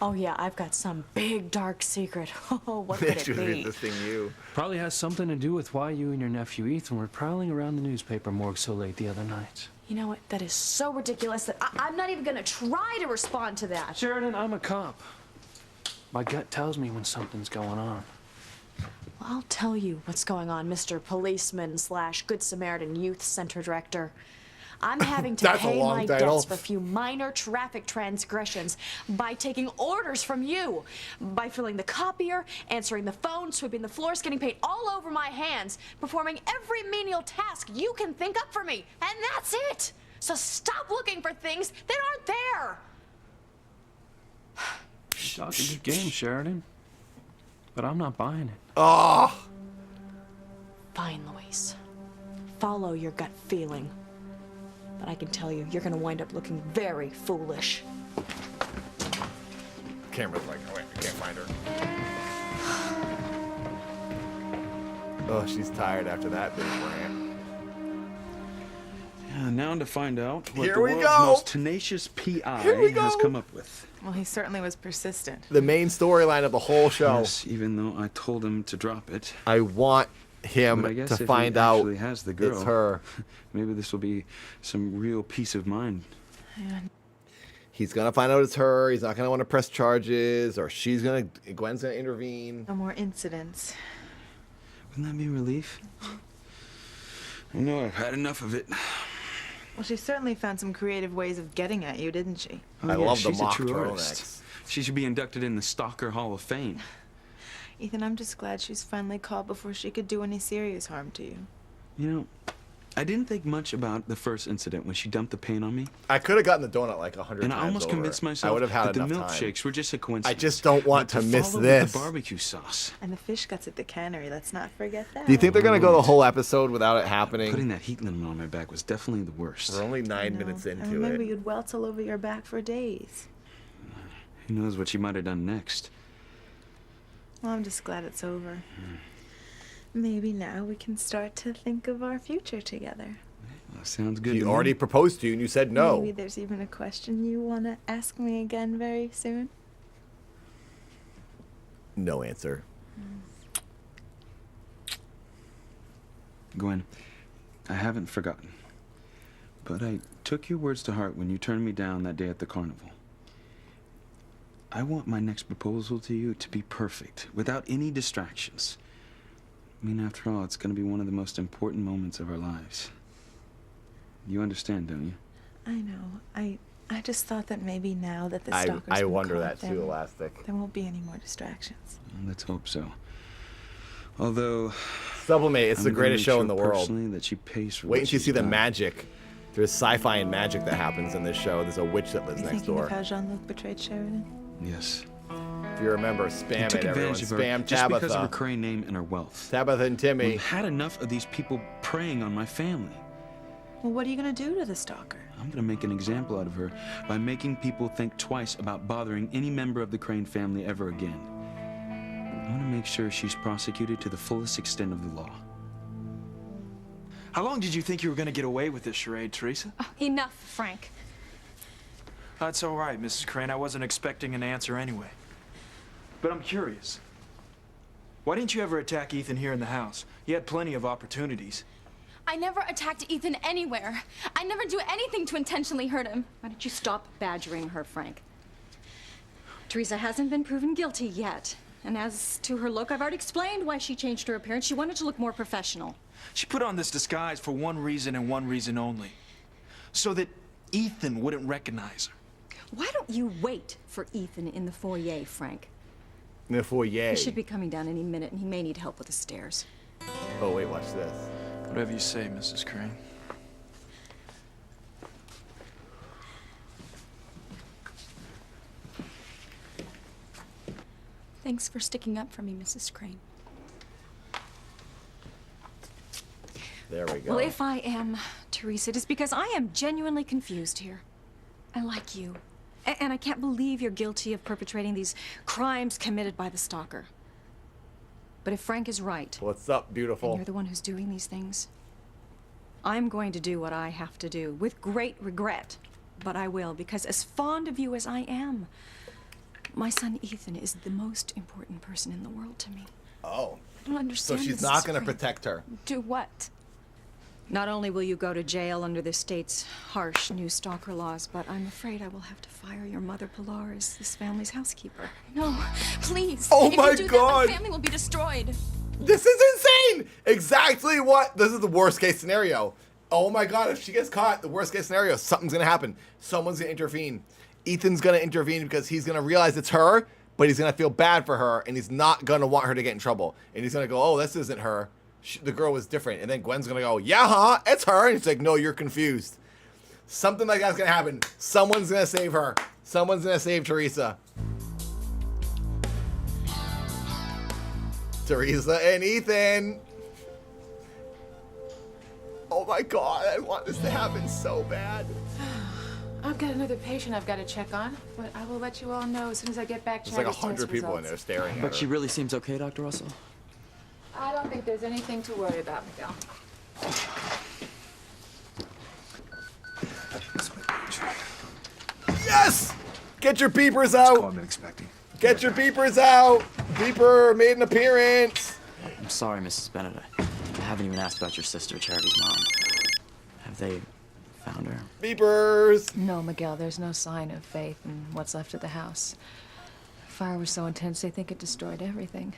Oh yeah, I've got some big dark secret. Oh, what could it be? resisting you. Probably has something to do with why you and your nephew Ethan were prowling around the newspaper morgue so late the other night. You know what? That is so ridiculous that I'm not even gonna try to respond to that. Sheridan, I'm a cop. My gut tells me when something's going on. Well, I'll tell you what's going on, Mr. Policeman / Good Samaritan Youth Center Director. I'm having to That's a pay long my title. debts for a few minor traffic transgressions by taking orders from you, by filling the copier, answering the phone, sweeping the floors, getting paint all over my hands, performing every menial task you can think up for me, and that's it. So stop looking for things that aren't there. Talking good game, Sheridan. But I'm not buying it. Oh. Fine, Luis. Follow your gut feeling. But I can tell you, you're gonna wind up looking very foolish. Camera's like, oh wait, I can't find her. Oh, she's tired after that big rant. Yeah, now to find out what Here the we world's go. most tenacious PI Here we has go. come up with. Well, he certainly was persistent. The main storyline of the whole show. Yes, even though I told him to drop it. I want him But I guess to if find he out actually has the girl, it's her. Maybe this will be some real peace of mind. Yeah. He's gonna find out it's her. He's not gonna want to press charges, or Gwen's gonna intervene. No more incidents. Wouldn't that be a relief? I know I've had enough of it. Well, she certainly found some creative ways of getting at you, didn't she? Oh, I yeah, love the she's mock a true turtlenecks. artist. She should be inducted in the Stalker Hall of Fame. Ethan, I'm just glad she's finally called before she could do any serious harm to you. You know, I didn't think much about the first incident when she dumped the paint on me. I could have gotten the donut like 100 And times I almost over. convinced I myself would have had that the enough time. milkshakes were just a coincidence. I just don't want But to miss follow with this. the barbecue sauce. And the fish guts at the cannery, let's not forget that. Do you think they're gonna go the whole episode without it happening? Putting that heat limit on my back was definitely the worst. We're only 9 No, minutes I into remember it. you'd welts all over your back for days. Who knows what she might have done next? Well, I'm just glad it's over. Maybe now we can start to think of our future together. Well, sounds good. He to already me. proposed to you, and you said no. Maybe there's even a question you want to ask me again very soon. No answer. Gwen, I haven't forgotten. But I took your words to heart when you turned me down that day at the carnival. I want my next proposal to you to be perfect, without any distractions. I mean, after all, it's going to be one of the most important moments of our lives. You understand, don't you? I know. I just thought that maybe now that the I stalker's been wonder caught, that too, Elastic. there won't be any more distractions. Well, let's hope so. Although, Sublimate, it's I'm the gonna greatest make show sure in the world. personally that she pays for Wait what until you she's see the done. magic. There's sci-fi and magic that happens in this show. There's a witch that lives You next thinking door. of how Jean-Luc betrayed Sheridan? Yes. If you remember, He spam took it, everyone. advantage of her Spam just because of her Tabitha. crane name and her wealth. Tabitha and Timmy. We've had enough of these people preying on my family. Well, what are you going to do to the stalker? I'm gonna make an example out of her by making people think twice about bothering any member of the Crane family ever again. I want to make sure she's prosecuted to the fullest extent of the law. How long did you think you were going to get away with this charade, Teresa? Enough, Frank. That's all right, Mrs. Crane. I wasn't expecting an answer anyway. But I'm curious. Why didn't you ever attack Ethan here in the house? You had plenty of opportunities. I never attacked Ethan anywhere. I never do anything to intentionally hurt him. Why don't you stop badgering her, Frank? Teresa hasn't been proven guilty yet. And as to her look, I've already explained why she changed her appearance. She wanted to look more professional. She put on this disguise for one reason and one reason only. So that Ethan wouldn't recognize her. Why don't you wait for Ethan in the foyer, Frank? In the foyer. He should be coming down any minute, and he may need help with the stairs. Oh, wait, watch this. Whatever you say, Mrs. Crane. Thanks for sticking up for me, Mrs. Crane. There we go. Well, if I am, Teresa, it is because I am genuinely confused here. I like you. And I can't believe you're guilty of perpetrating these crimes committed by the stalker. But if Frank is right, What's up, beautiful? and you're the one who's doing these things, I'm going to do what I have to do, with great regret. But I will, because as fond of you as I am, my son Ethan is the most important person in the world to me. Oh. I don't So understand. she's Mrs. not going to Crane. protect her. Do what? Not only will you go to jail under the state's harsh new stalker laws, but I'm afraid I will have to fire your mother, Pilar, as this family's housekeeper. No, please. Oh if my you do God. That, my family will be destroyed. This is insane! Exactly what? This is the worst case scenario. Oh my God, if she gets caught, the worst case scenario, something's going to happen. Someone's going to intervene. Ethan's going to intervene because he's going to realize it's her, but he's going to feel bad for her, and he's not going to want her to get in trouble. And he's going to go, oh, this isn't her. The girl was different. And then Gwen's going to go, yeah, huh? It's her. And he's like, no, you're confused. Something like that's going to happen. Someone's going to save her. Someone's going to save Teresa. Teresa and Ethan. Oh my God, I want this to happen so bad. I've got another patient I've got to check on, but I will let you all know as soon as I get back. There's like Chad's 100 test people in there results. staring at But her. she really seems okay, Dr. Russell? I don't think there's anything to worry about, Miguel. Yes! Get your beepers out. I've been expecting. Get your beepers out. Beeper made an appearance. I'm sorry, Mrs. Bennett. I haven't even asked about your sister, Charity's mom. Have they found her? Beepers. No, Miguel, there's no sign of Faith in what's left of the house. The fire was so intense, they think it destroyed everything.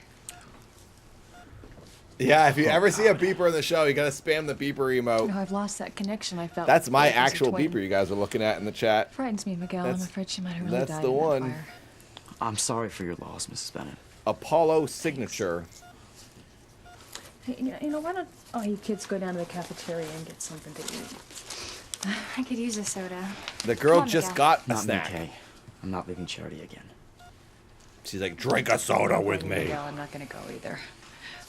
Yeah, if you ever see a beeper in the show, you gotta spam the beeper emote. No, I've lost that connection I felt. That's my with Faith as a actual twin. beeper you guys are looking at in the chat. Frightens me, Miguel. I'm afraid she might have really That's died the in that one. fire. I'm sorry for your loss, Mrs. Bennett. Apollo signature. Hey, you know, why don't all you kids go down to the cafeteria and get something to eat? I could use a soda. The girl Come on, just Miguel. got a Not snack. me, Kay. I'm not leaving Charity again. She's like, drink a soda with me. Miguel, I'm not gonna go either.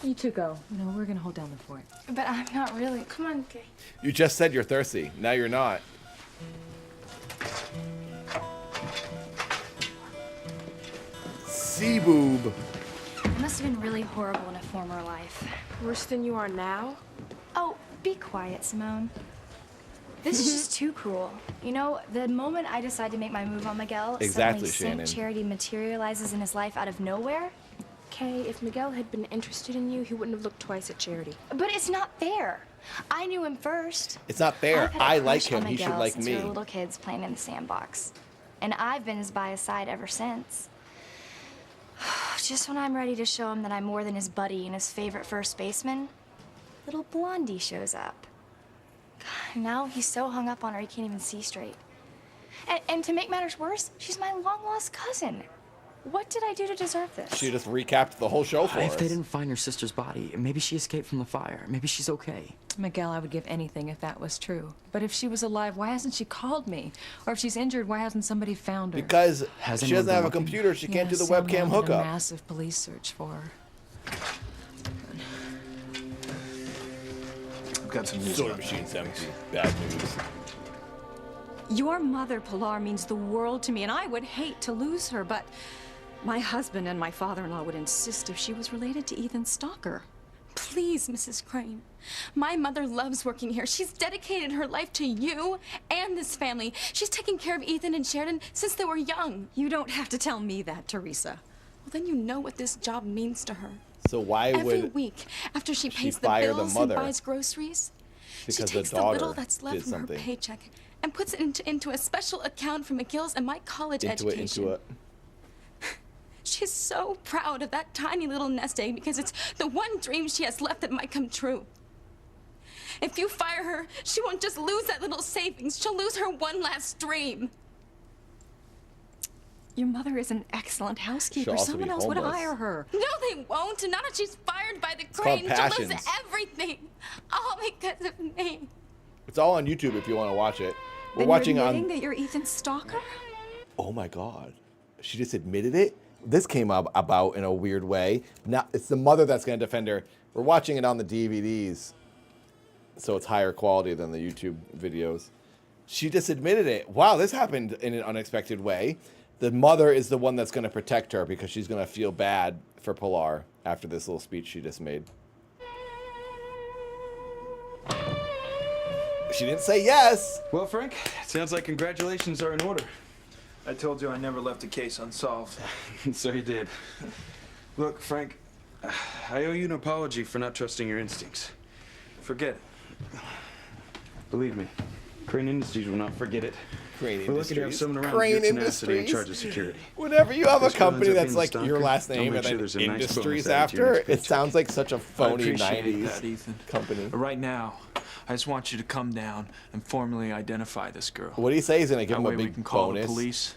You two go. No, we're gonna hold down the fort. But I'm not really. Come on, okay. You just said you're thirsty. Now you're not. Sea boob. I must have been really horrible in a former life. Worse than you are now? Oh, be quiet, Simone. This is just too cruel. You know, the moment I decide to make my move on Miguel, Exactly, suddenly Shannon. Saint Charity materializes in his life out of nowhere. Kay, if Miguel had been interested in you, he wouldn't have looked twice at Charity. But it's not fair. I knew him first. It's not fair. I've had a I like crush on him. He should Miguel like since me. we were little kids playing in the sandbox. And I've been by his side ever since. Just when I'm ready to show him that I'm more than his buddy and his favorite first baseman, little Blondie shows up. God, now he's so hung up on her he can't even see straight. And to make matters worse, she's my long-lost cousin. What did I do to deserve this? She just recapped the whole show for If us. they didn't find your sister's body, maybe she escaped from the fire. Maybe she's okay. Miguel, I would give anything if that was true. But if she was alive, why hasn't she called me? Or if she's injured, why hasn't somebody found her? Because Has she anyone doesn't have a been looking? computer. She can't do the someone webcam did a hookup. massive police search for her. I've got some news. Soda about that. machine's empty. Bad news. Your mother, Pilar, means the world to me, and I would hate to lose her, but my husband and my father-in-law would insist if she was related to Ethan's stalker. Please, Mrs. Crane. My mother loves working here. She's dedicated her life to you and this family. She's taken care of Ethan and Sheridan since they were young. You don't have to tell me that, Teresa. Well, then you know what this job means to her. So why Every would week, after she she pays the fire the bills mother? and buys groceries, Because she the takes the little daughter that's left did from her something. paycheck and puts it into a special account for McGill's and my college education. into it? She's so proud of that tiny little nest egg because it's the one dream she has left that might come true. If you fire her, she won't just lose that little savings. She'll lose her one last dream. Your mother is an excellent housekeeper. also Someone be else would homeless. hire her. No, they won't. And now that she's fired by the called Crane, she'll lose Passions. everything. All because of me. It's all on YouTube if you want to watch it. We're And watching you're on. admitting that you're Ethan's stalker? Oh my God. She just admitted it? This came up about in a weird way. Now it's the mother that's going to defend her. We're watching it on the DVDs, so it's higher quality than the YouTube videos. She just admitted it. Wow, this happened in an unexpected way. The mother is the one that's going to protect her because she's going to feel bad for Pilar after this little speech she just made. She didn't say yes. Well, Frank, it sounds like congratulations are in order. I told you I never left a case unsolved. So you did. Look, Frank, I owe you an apology for not trusting your instincts. Forget it. Believe me, Crane Industries will not forget it. Crane We're lucky to have Industries. someone around Crane with your tenacity in Industries. charge of security. Whenever you have a This girl ends company up that's being the like stalker, your last I'll name make and sure then there's a nice Industries bonus added to your after, next it paycheck. sounds like such a I phony appreciate 90s that, Ethan. company. But right now, I just want you to come down and formally identify this girl. What do you say? He's going to give That him a way we big can call bonus. the police,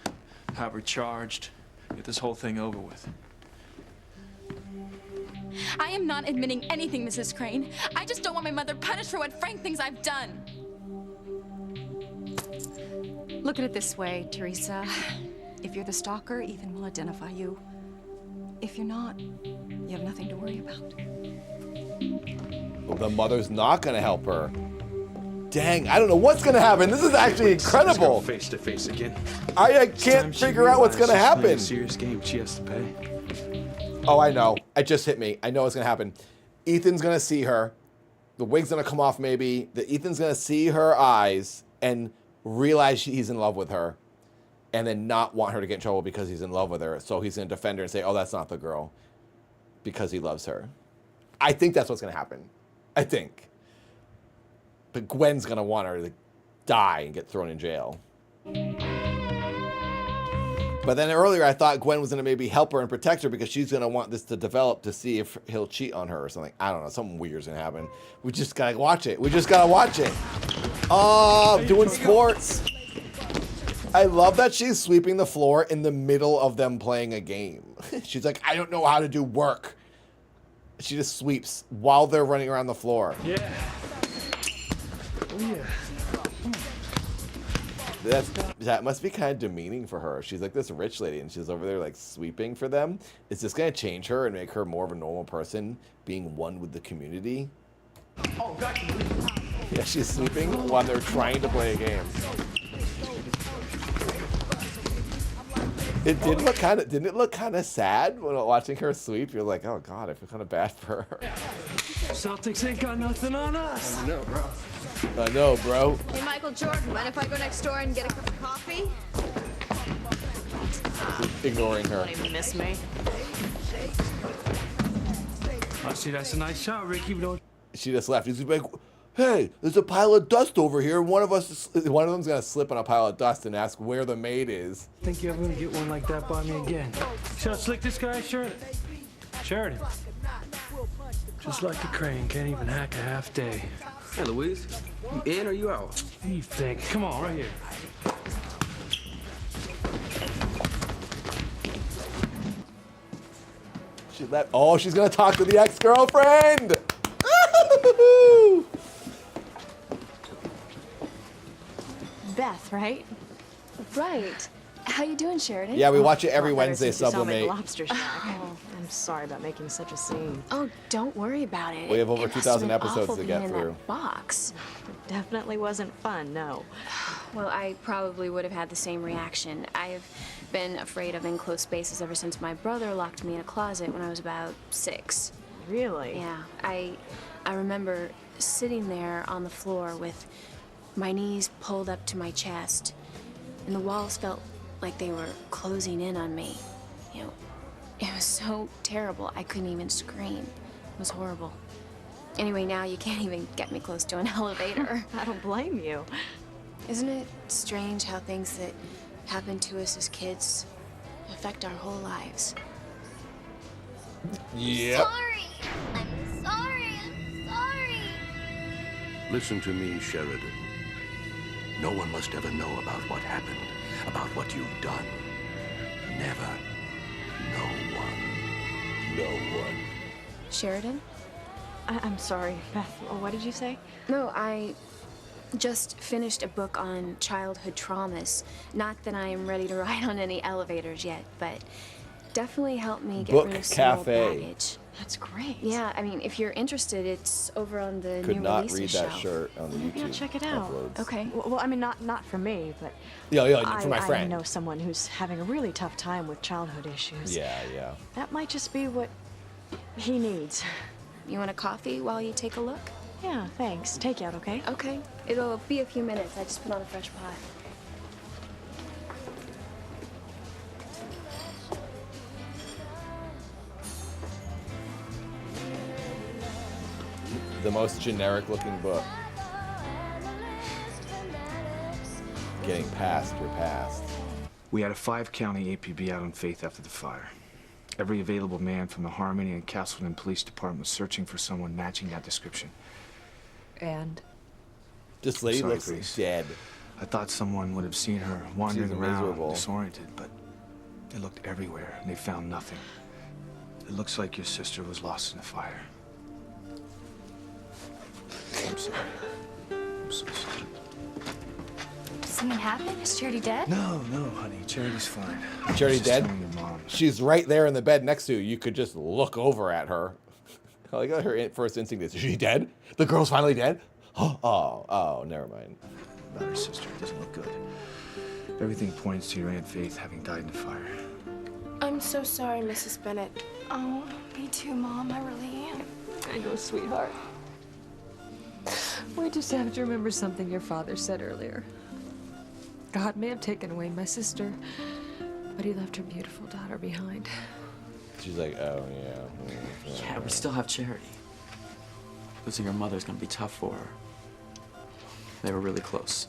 have her charged, get this whole thing over with. I am not admitting anything, Mrs. Crane. I just don't want my mother punished for what Frank thinks I've done. Look at it this way, Teresa. If you're the stalker, Ethan will identify you. If you're not, you have nothing to worry about. Well, the mother's not going to help her. Dang, I don't know what's going to happen. This is actually incredible. Face to face again. I can't figure out what's going to happen. A serious game. She has to pay. Oh, I know. It just hit me. I know what's going to happen. Ethan's going to see her. The wig's going to come off maybe. Ethan's going to see her eyes and realize he's in love with her. and then not want her to get in trouble because he's in love with her. So he's going to defend her and say, oh, that's not the girl, because he loves her. I think that's what's going to happen. I think. But Gwen's going to want her to die and get thrown in jail. But then earlier I thought Gwen was going to maybe help her and protect her because she's going to want this to develop to see if he'll cheat on her or something. I don't know. Something weird's going to happen. We just got to watch it. We just got to watch it. Oh, doing sports. I love that she's sweeping the floor in the middle of them playing a game. She's like, I don't know how to do work. She just sweeps while they're running around the floor. Yeah. Oh, yeah. That must be kind of demeaning for her. She's like this rich lady and she's over there like sweeping for them. Is this going to change her and make her more of a normal person, being one with the community? Oh, gotcha. Yeah, she's sweeping while they're trying to play a game. It did look kind of, didn't it look kind of sad when watching her sweep? You're like, oh God, I feel kind of bad for her. Celtics ain't got nothing on us. I know, bro. Hey, Michael Jordan, mind if I go next door and get a cup of coffee? Ignoring her. Don't even miss me. I see that's a nice shot, Ricky. But don't... She just left. He's like, hey, there's a pile of dust over here. One of them's gonna slip on a pile of dust and ask where the maid is. Think you're ever gonna get one like that by me again? See how slick this guy, Sheridan? Just like a crane, can't even hack a half day. Hey, Louise, you in or you out? What do you think? Come on, right here. She left. Oh, she's gonna talk to the ex-girlfriend. Beth, right? Right. How you doing, Sheridan? Yeah, we watch it every Well, better Wednesday, since you saw me at the Sublimate. Lobster Shack. I'm sorry about making such a scene. Oh, don't worry about it. We have over It must 2,000 have been episodes awful to being get in through. that box. It definitely wasn't fun, no. Well, I probably would have had the same reaction. I've been afraid of enclosed spaces ever since my brother locked me in a closet when I was about 6. Really? Yeah. I remember sitting there on the floor with my knees pulled up to my chest, and the walls felt like they were closing in on me. You know, it was so terrible I couldn't even scream. It was horrible. Anyway, now you can't even get me close to an elevator. I don't blame you. Isn't it strange how things that happen to us as kids affect our whole lives? Yep. Sorry. I'm sorry. I'm sorry. Listen to me, Sheridan. No one must ever know about what happened, about what you've done. Never. No one. No one. Sheridan? I'm sorry, Beth. What did you say? No, I just finished a book on childhood traumas. Not that I am ready to ride on any elevators yet, but definitely helped me get Book rid of some old cafe. baggage. That's great. Yeah, I mean, if you're interested, it's over on the Could new not releases read that shelf. shirt on the Maybe I'll YouTube check it out. uploads. Okay. Well, I mean, not for me, but Yeah, for my friend. I know someone who's having a really tough time with childhood issues. Yeah. That might just be what he needs. You want a coffee while you take a look? Yeah, thanks. Take out, okay? Okay. It'll be a few minutes. I just put on a fresh pot. The most generic looking book. Getting past your past. We had a 5-county APB out on Faith after the fire. Every available man from the Harmony and Castleton Police Department was searching for someone matching that description. And? This lady Sorry, looks Grace. dead. I thought someone would have seen her wandering She's around, miserable. disoriented, but they looked everywhere and they found nothing. It looks like your sister was lost in the fire. I'm sorry. I'm so sorry. Did something happen? Is Charity dead? No, honey. Charity's fine. Charity She's dead? telling your mom. She's right there in the bed next to you. You could just look over at her. I like how her first instinct is she dead? The girl's finally dead? Oh, never mind. About her sister. It doesn't look good. Everything points to your Aunt Faith having died in the fire. I'm so sorry, Mrs. Bennett. Oh, me too, Mom. I really am. I know, sweetheart. We just have to remember something your father said earlier. God may have taken away my sister, but he left her beautiful daughter behind. She's like, oh, yeah. Yeah, we still have Charity. Losing her mother's gonna be tough for her. They were really close.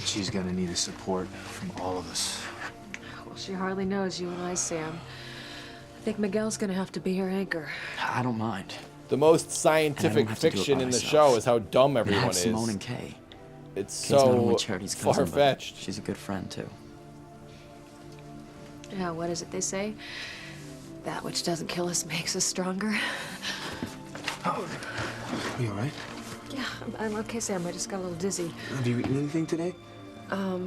She's gonna need the support from all of us. Well, she hardly knows you and I, Sam. I think Miguel's gonna have to be her anchor. I don't mind. The most scientific fiction in the show is how dumb everyone is. Simone and Kay. It's Kay's not so only Charity's cousin, but far-fetched. she's a good friend, too. Yeah, what is it they say? That which doesn't kill us makes us stronger. Are you alright? Yeah, I'm okay, Sam. I just got a little dizzy. Have you eaten anything today? I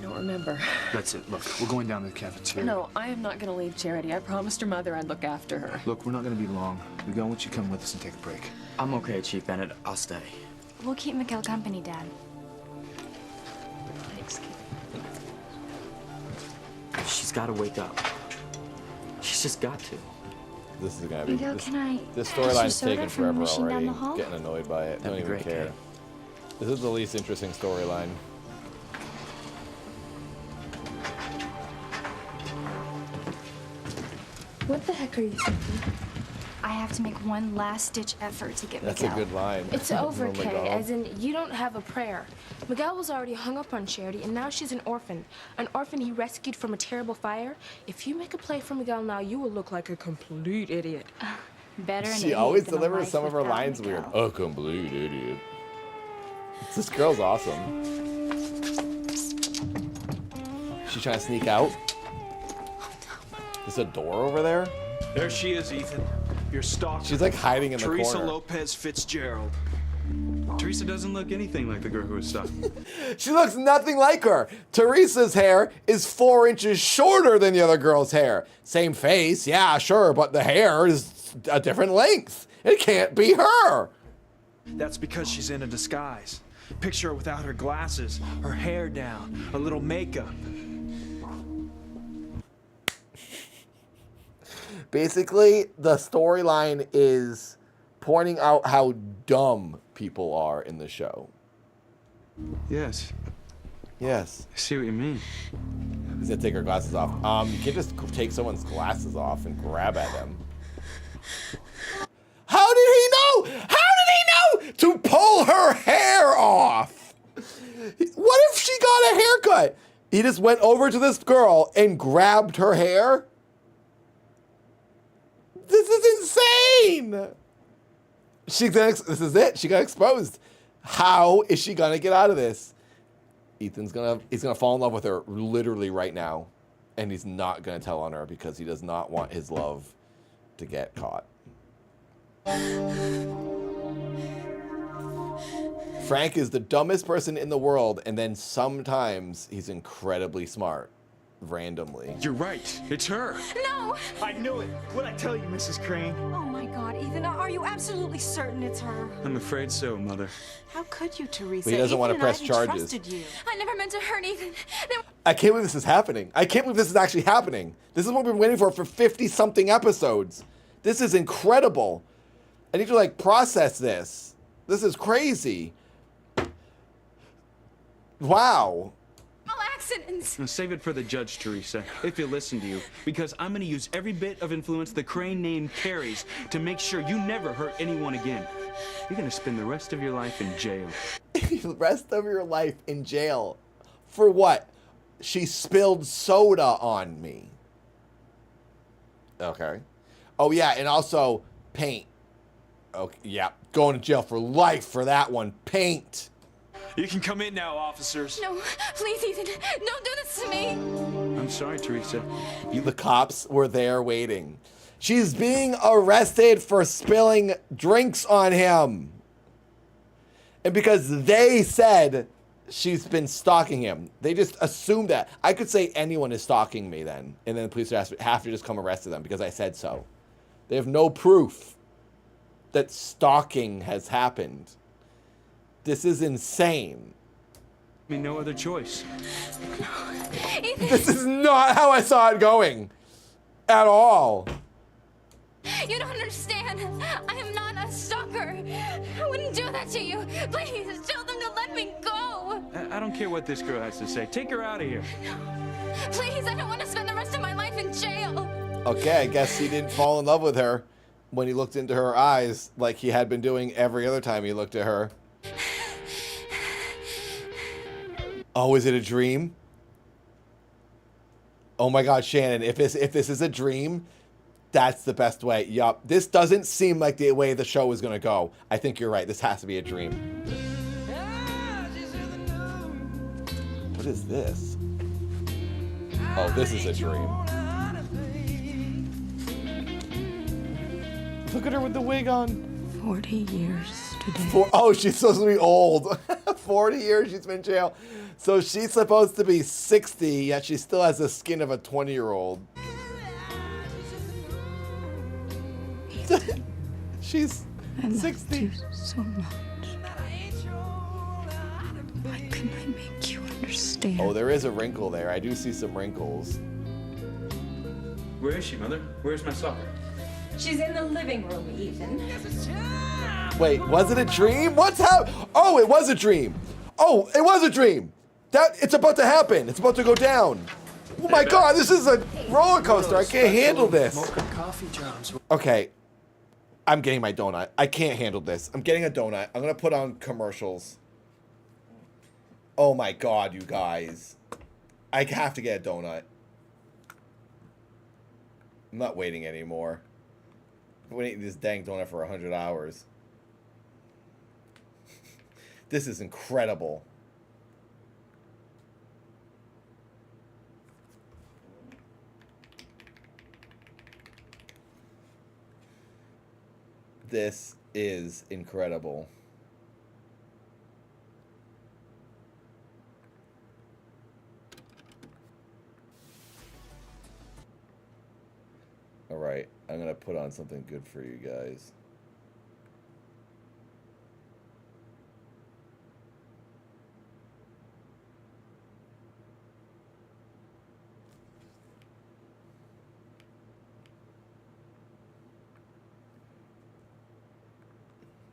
don't remember. That's it. Look, we're going down to the cafeteria. No, I am not gonna leave Charity. I promised her mother I'd look after her. Look, we're not gonna be long. Miguel, why don't you come with us and take a break? I'm okay, Chief Bennett. I'll stay. We'll keep Miguel company, Dad. Thanks, Kate. She's gotta wake up. She's just got to. This is gonna be. Miguel, can I This ask you storyline's soda taking from the forever machine down already. the hall? Getting annoyed by it. That'd Don't be even great, care. Kay. This is the least interesting storyline. What the heck are you thinking? I have to make one last-ditch effort to get That's Miguel. a good line. It's over, Oh my Kay, God. as in you don't have a prayer. Miguel was already hung up on Charity, and now she's an orphan. An orphan he rescued from a terrible fire. If you make a play for Miguel now, you will look like a complete idiot. Better an She idiot always than a delivers life some of her without lines Miguel. weird. A complete idiot. This girl's awesome. She's trying to sneak out. There's a door over there. There she is, Ethan. Your stalker. She's like hiding in the Teresa corner. Lopez Fitzgerald. Teresa doesn't look anything like the girl who was stalking. She looks nothing like her. Teresa's hair is 4 inches shorter than the other girl's hair. Same face, yeah, sure, but the hair is a different length. It can't be her. That's because she's in a disguise. Picture her without her glasses, her hair down, a little makeup. Basically, the storyline is pointing out how dumb people are in the show. Yes. Yes. I see what you mean. He's gonna take her glasses off. You can't just take someone's glasses off and grab at them. How did he know? How did he know to pull her hair off? What if she got a haircut? He just went over to this girl and grabbed her hair? This is insane. This is it. She got exposed. How is she gonna get out of this? He's gonna fall in love with her literally right now, and he's not gonna tell on her because he does not want his love to get caught. Frank is the dumbest person in the world, and then sometimes he's incredibly smart. Randomly. You're right. It's her. No! I knew it. What'd I tell you, Mrs. Crane? Oh my God, Ethan, are you absolutely certain it's her? I'm afraid so, Mother. How could you, Teresa? But he doesn't want to Ethan and I press even charges. trusted you. I never meant to hurt Ethan. I can't believe this is happening. I can't believe this is actually happening. This is what we've been waiting for 50-something episodes. This is incredible. I need to, like, process this. This is crazy. Wow. All accidents. Now save it for the judge, Teresa, if he'll listen to you, because I'm going to use every bit of influence the Crane name carries to make sure you never hurt anyone again. You're going to spend the rest of your life in jail. The rest of your life in jail. For what? She spilled soda on me. Okay. Oh, yeah, and also paint. Okay, yeah, going to jail for life for that one. Paint. You can come in now, officers. No, please, Ethan, don't do this to me. I'm sorry, Teresa. The cops were there waiting. She's being arrested for spilling drinks on him. And because they said she's been stalking him, they just assumed that. I could say anyone is stalking me then, and then the police have to just come arrest them because I said so. They have no proof that stalking has happened. This is insane. I mean, no other choice. This is not how I saw it going. At all. You don't understand. I am not a stalker. I wouldn't do that to you. Please, tell them to let me go. I don't care what this girl has to say. Take her out of here. Please, I don't want to spend the rest of my life in jail. Okay, I guess he didn't fall in love with her when he looked into her eyes like he had been doing every other time he looked at her. Oh, is it a dream? Oh my God, Shannon, if this is a dream, that's the best way. Yup. This doesn't seem like the way the show is going to go. I think you're right. This has to be a dream. What is this? Oh, this is a dream. Look at her with the wig on. 40 years today. Oh, she's supposed to be old. 40 years she's been in jail. So she's supposed to be 60, yet she still has the skin of a 20-year-old. She's 60. So much. Why couldn't I make you understand? Oh, there is a wrinkle there. I do see some wrinkles. Where is she, Mother? Where's my soccer? She's in the living room, Ethan. Wait, was it a dream? What's happening? Oh, it was a dream. Oh, it was a dream. It's about to happen. It's about to go down. Oh my God, this is a roller coaster. I can't handle this. Okay, I'm getting my donut. I can't handle this. I'm getting a donut. I'm gonna put on commercials. Oh my God, you guys. I have to get a donut. I'm not waiting anymore. I've been eating this dang donut for 100 hours. This is incredible. This is incredible. All right, I'm gonna put on something good for you guys.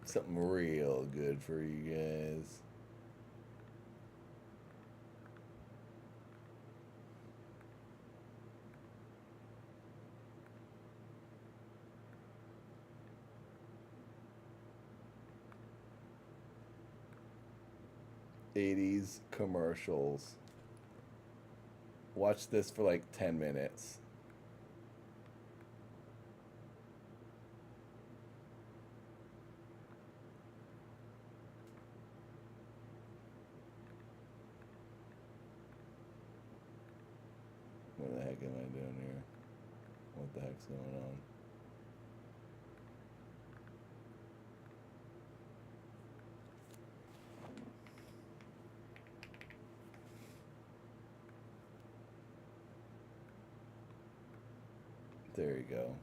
Something real good for you guys. '80s commercials. Watch this for like 10 minutes. What the heck am I doing here? What the heck's going on? There you go.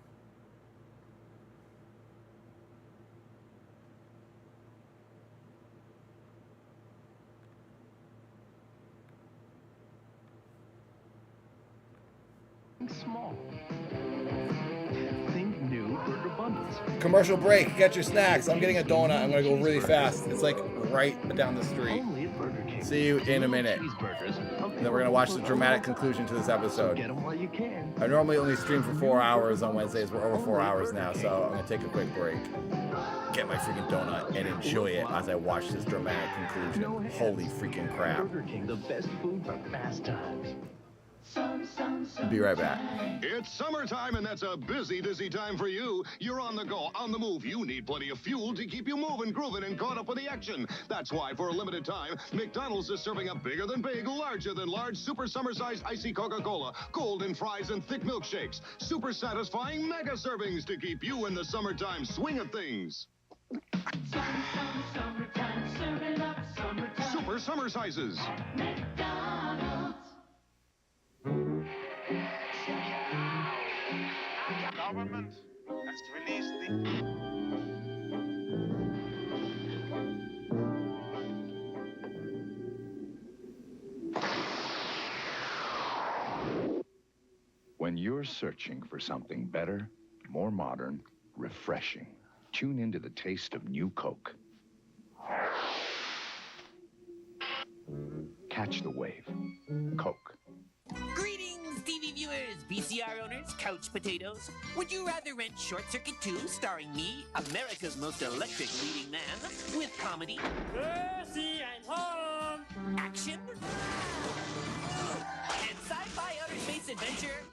Small. Think new burger bundles. Commercial break. Get your snacks. I'm getting a donut. I'm gonna go really fast. It's like right down the street. See you in a minute. And then we're gonna watch the dramatic conclusion to this episode. I normally only stream for 4 hours on Wednesdays. We're over 4 hours now, so I'm gonna take a quick break, get my freaking donut, and enjoy it as I watch this dramatic conclusion. Holy freaking crap! Burger King, the best food for fast times. Be right back. It's summertime, and that's a busy time for you. You're on the go, on the move. You need plenty of fuel to keep you moving, grooving, and caught up with the action. That's why, for a limited time, McDonald's is serving up bigger than big, larger than large, super summer-sized icy Coca-Cola, golden fries, and thick milkshakes. Super satisfying mega servings to keep you in the summertime swing of things. Super summer sizes. Government has released the... When you're searching for something better, more modern, refreshing. Tune into the taste of new Coke. Catch the wave. Coke. Greetings, TV viewers, VCR owners, couch potatoes. Would you rather rent Short Circuit 2, starring me, America's most electric leading man, with comedy, Percy and home, action, and sci-fi outer space adventure?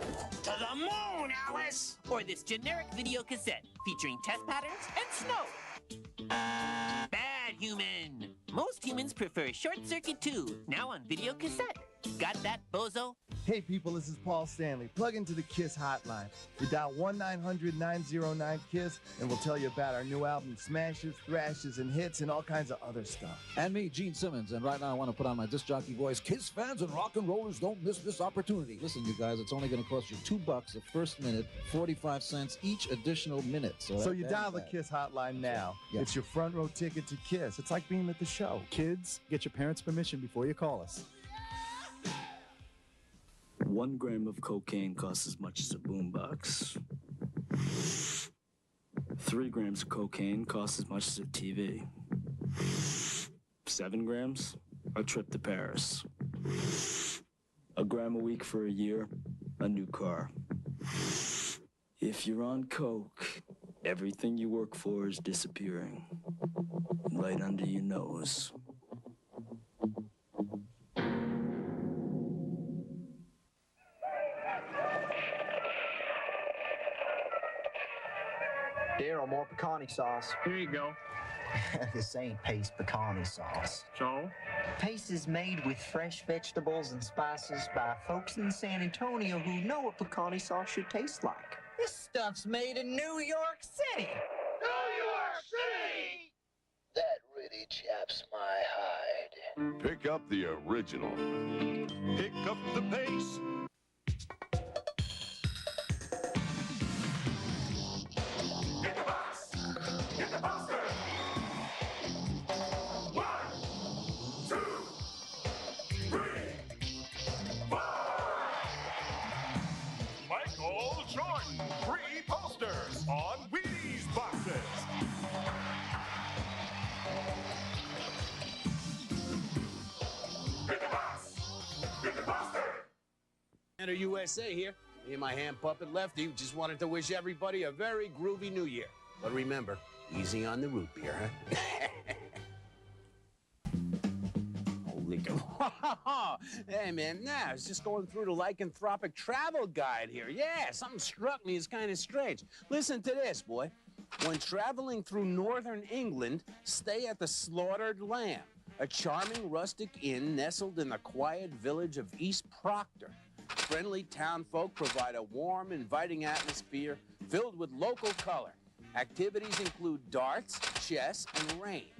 To the moon, Alice! Or this generic video cassette featuring test patterns and snow? Bad human! Most humans prefer Short Circuit 2, now on video cassette. Got that, bozo? Hey people, this is Paul Stanley. Plug into the KISS hotline. You dial 1-900-909-KISS and we'll tell you about our new album, smashes, thrashes, and hits, and all kinds of other stuff. And me, Gene Simmons, and right now I want to put on my disc jockey voice. KISS fans and rock and rollers, don't miss this opportunity. Listen, you guys, it's only going to cost you $2 the first minute, 45 cents each additional minute. So you dial the KISS hotline now. Yeah. It's your front row ticket to KISS. It's like being at the show. Kids, get your parents' permission before you call us. 1 gram of cocaine costs as much as a boombox. 3 grams of cocaine costs as much as a TV. 7 grams, a trip to Paris. 1 gram a week for a year, a new car. If you're on coke, everything you work for is disappearing. Right under your nose. Daryl, more pecani sauce. Here you go. This ain't paste pecani sauce. So? Paste is made with fresh vegetables and spices by folks in San Antonio who know what pecani sauce should taste like. This stuff's made in New York City. New York City! That really chaps my hide. Pick up the original. Pick up the pace. Get the box! Get the poster! 1, 2, 3, 4! Michael Jordan, 3 posters on Wheaties boxes. Get the box! Get the poster! Enter USA here. Me and my hand puppet Lefty just wanted to wish everybody a very groovy new year. But remember, easy on the root beer, huh? Holy cow. Hey, man, I was just going through the lycanthropic travel guide here. Yeah, something struck me as kind of strange. Listen to this, boy. When traveling through northern England, stay at the Slaughtered Lamb, a charming rustic inn nestled in the quiet village of East Proctor. Friendly town folk provide a warm, inviting atmosphere filled with local color. Activities include darts, chess, and rain.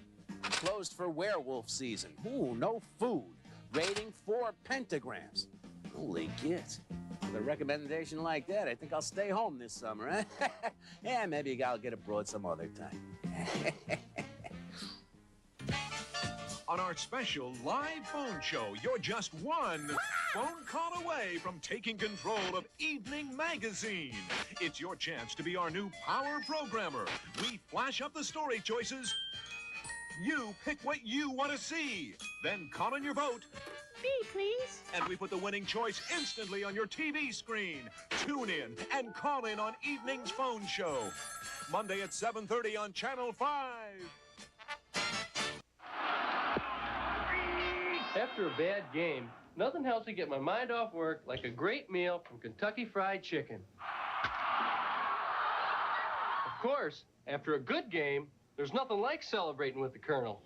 Closed for werewolf season. Ooh, no food. Rating 4 pentagrams. Holy git. With a recommendation like that, I think I'll stay home this summer, huh? Yeah, maybe I'll get abroad some other time. On our special live phone show, you're just one phone call away from taking control of Evening Magazine. It's your chance to be our new power programmer. We flash up the story choices. You pick what you want to see. Then call in your vote. Me, please. And we put the winning choice instantly on your TV screen. Tune in and call in on Evening's phone show. Monday at 7:30 on Channel 5. After a bad game, nothing helps to get my mind off work like a great meal from Kentucky Fried Chicken. Of course, after a good game, there's nothing like celebrating with the Colonel.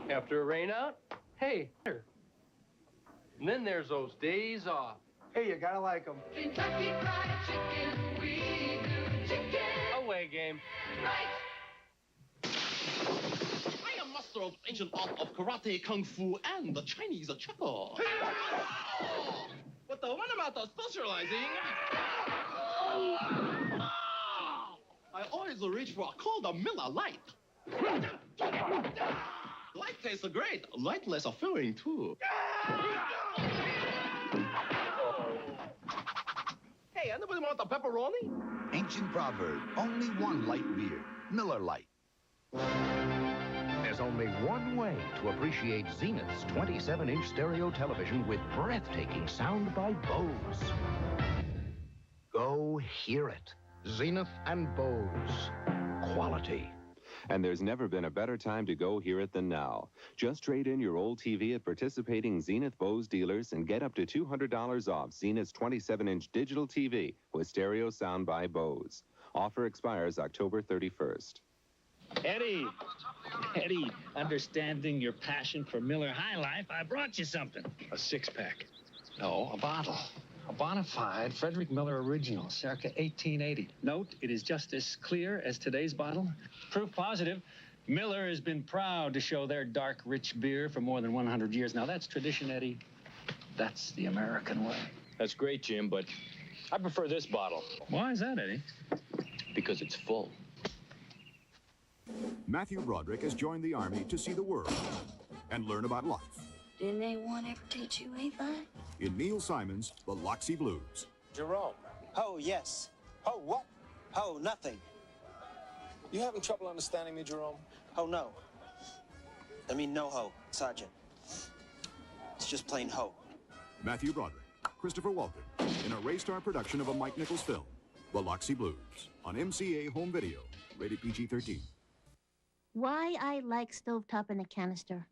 After a rainout, hey, and then there's those days off. Hey, you gotta like them. Kentucky Fried Chicken, we do chicken. Away game. Right. Master of ancient art of karate, kung fu, and the Chinese checker. But when I'm out specializing, I always reach for a cold Miller Light. Light tastes great. Light less filling too. Hey, Hey, anybody want the pepperoni? Ancient proverb, only one light beer, Miller Lite. There's only one way to appreciate Zenith's 27-inch stereo television with breathtaking sound by Bose. Go hear it. Zenith and Bose. Quality. And there's never been a better time to go hear it than now. Just trade in your old TV at participating Zenith Bose dealers and get up to $200 off Zenith's 27-inch digital TV with stereo sound by Bose. Offer expires October 31st. Eddie, understanding your passion for Miller High Life, I brought you something. A six-pack. No, a bottle. A bona fide Frederick Miller original, circa 1880. Note, it is just as clear as today's bottle. Proof positive. Miller has been proud to show their dark, rich beer for more than 100 years. Now, that's tradition, Eddie. That's the American way. That's great, Jim, but I prefer this bottle. Why is that, Eddie? Because it's full. Matthew Broderick has joined the Army to see the world and learn about life. Didn't anyone ever teach you anything? In Neil Simon's Biloxi Blues. Jerome. Oh, yes. Oh, what? Oh, nothing. You having trouble understanding me, Jerome? Oh, no. I mean, no ho, Sergeant. It's just plain ho. Matthew Broderick, Christopher Walken, in a Raystar production of a Mike Nichols film, Biloxi Blues, on MCA Home Video, rated PG-13. Why I like stovetop in a canister.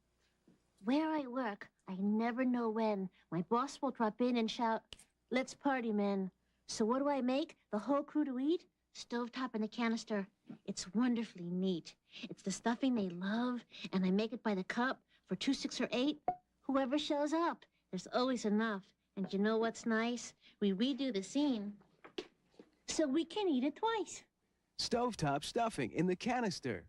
Where I work, I never know when. My boss will drop in and shout, "Let's party, men." So what do I make the whole crew to eat? Stovetop in a canister. It's wonderfully neat. It's the stuffing they love, and I make it by the cup for 2, 6, or 8. Whoever shows up, there's always enough. And you know what's nice? We redo the scene so we can eat it twice. Stovetop stuffing in the canister.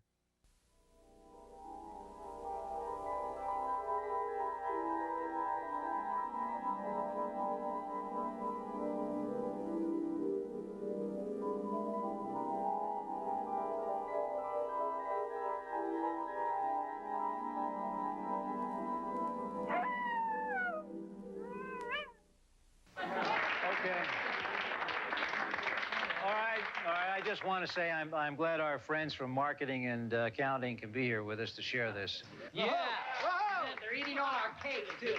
I just want to say I'm glad our friends from marketing and accounting can be here with us to share this. Yeah. Whoa. They're eating all our cake, too.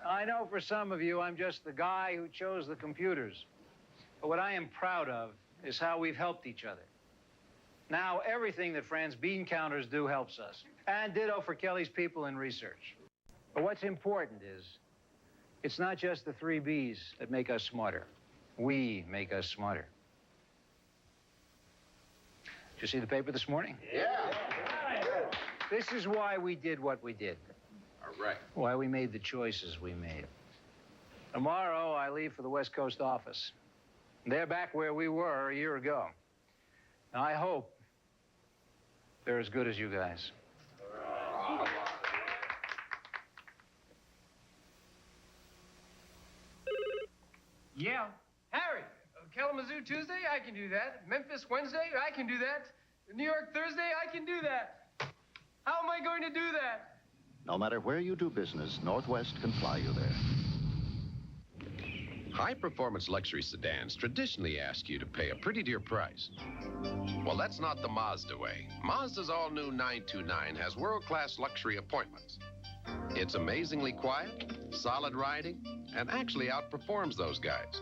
I know for some of you, I'm just the guy who chose the computers. But what I am proud of is how we've helped each other. Now, everything that Fran's bean counters do helps us. And ditto for Kelly's people in research. But what's important is, it's not just the 3 B's that make us smarter. We make us smarter. Did you see the paper this morning? Yeah. This is why we did what we did. All right. Why we made the choices we made. Tomorrow, I leave for the West Coast office. They're back where we were a year ago. Now, I hope they're as good as you guys. Yeah. Harry, Kalamazoo Tuesday, I can do that. Memphis Wednesday, I can do that. New York Thursday, I can do that. How am I going to do that? No matter where you do business, Northwest can fly you there. High-performance luxury sedans traditionally ask you to pay a pretty dear price. Well, that's not the Mazda way. Mazda's all-new 929 has world-class luxury appointments. It's amazingly quiet, solid riding, and actually outperforms those guys.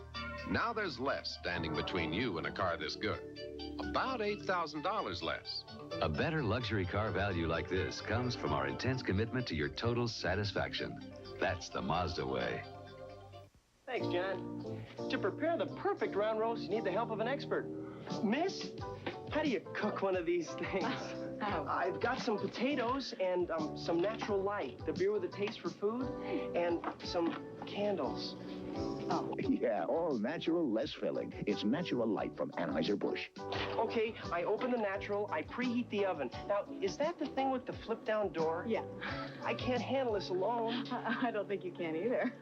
Now there's less standing between you and a car this good. About $8,000 less. A better luxury car value like this comes from our intense commitment to your total satisfaction. That's the Mazda way. Thanks, John. To prepare the perfect round roast, you need the help of an expert. Miss, how do you cook one of these things? I've got some potatoes and some natural light, the beer with a taste for food, and some candles. Oh. Yeah, all natural, less filling. It's Natural Light from Anheuser-Busch. Okay, I open the natural, I preheat the oven. Now, is that the thing with the flip-down door? Yeah. I can't handle this alone. I don't think you can either.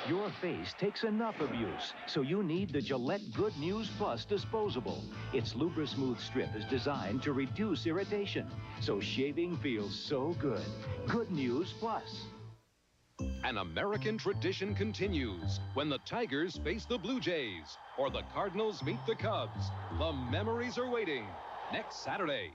Your face takes enough abuse, so you need the Gillette Good News Plus disposable. Its Lubra-Smooth strip is designed to reduce irritation, so shaving feels so good. Good News Plus. An American tradition continues when the Tigers face the Blue Jays or the Cardinals meet the Cubs. The memories are waiting next Saturday.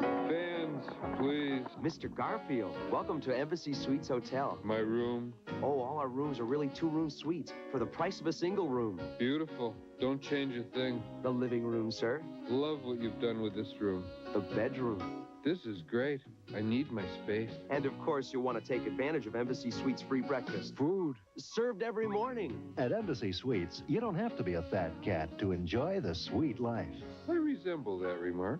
Fans, please. Mr. Garfield, welcome to Embassy Suites Hotel. My room. Oh, all our rooms are really two-room suites for the price of a single room. Beautiful. Don't change a thing. The living room, sir. Love what you've done with this room. The bedroom. This is great. I need my space. And of course, you'll want to take advantage of Embassy Suites free breakfast. Food. Served every morning. At Embassy Suites, you don't have to be a fat cat to enjoy the sweet life. I resemble that remark.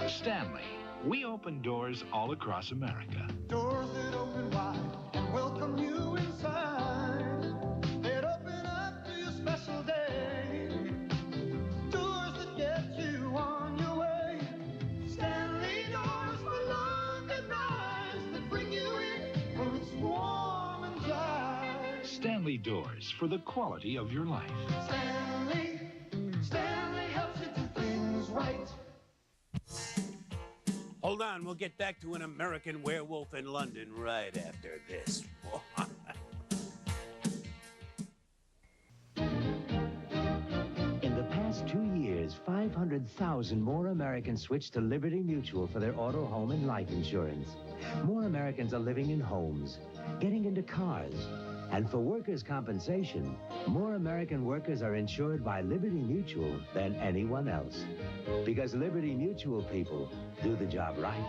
Stanley. We open doors all across America. Doors that open wide and welcome you inside. They'd open up to your special day. Doors that get you on your way. Stanley doors for long goodbyes that bring you in when it's warm and dry. Stanley Doors for the quality of your life. Stanley helps you do things right. Hold on, we'll get back to An American Werewolf in London right after this. In the past 2 years, 500,000 more Americans switched to Liberty Mutual for their auto, home, and life insurance. More Americans are living in homes, getting into cars. And for workers' compensation, more American workers are insured by Liberty Mutual than anyone else. Because Liberty Mutual people do the job right.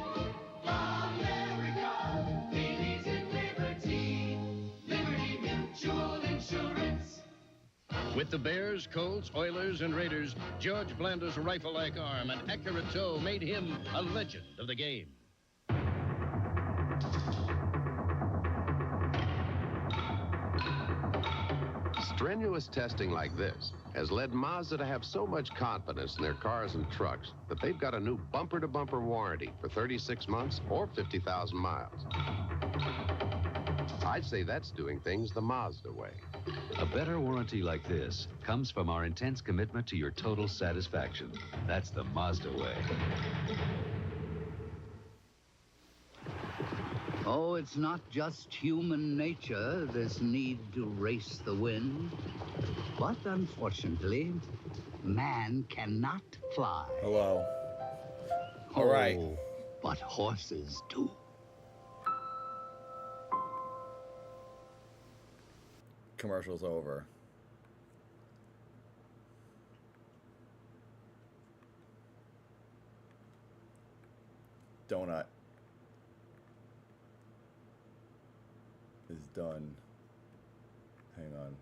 America, believes in liberty. Liberty Mutual Insurance. With the Bears, Colts, Oilers, and Raiders, George Blander's rifle-like arm and accurate toe made him a legend of the game. Strenuous testing like this has led Mazda to have so much confidence in their cars and trucks that they've got a new bumper-to-bumper warranty for 36 months or 50,000 miles. I'd say that's doing things the Mazda way. A better warranty like this comes from our intense commitment to your total satisfaction. That's the Mazda way. Oh, it's not just human nature, this need to race the wind. But unfortunately, man cannot fly. Hello. All right. Oh, but horses do. Commercial's over. Donut is done. Hang on.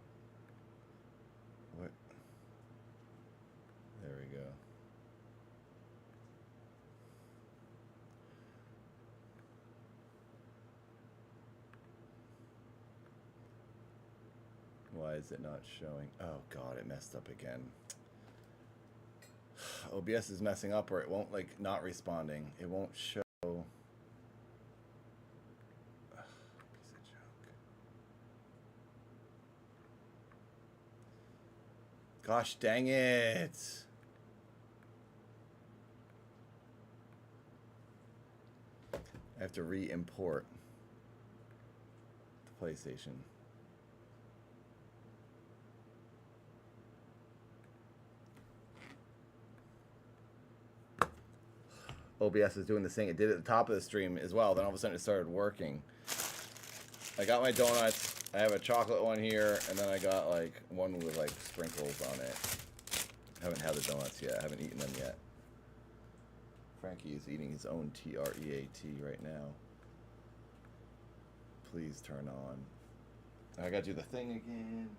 What? There we go. Why is it not showing? Oh God, it messed up again. OBS is messing up, or it won't, like, not responding. It won't show. Gosh dang it. I have to re-import the PlayStation. OBS is doing this thing. It did it at the top of the stream as well. Then all of a sudden it started working. I got my donuts. I have a chocolate one here, and then I got like one with like sprinkles on it. I haven't had the donuts yet. I haven't eaten them yet. Frankie is eating his own T-R-E-A-T right now. Please turn on. I gotta do the thing again.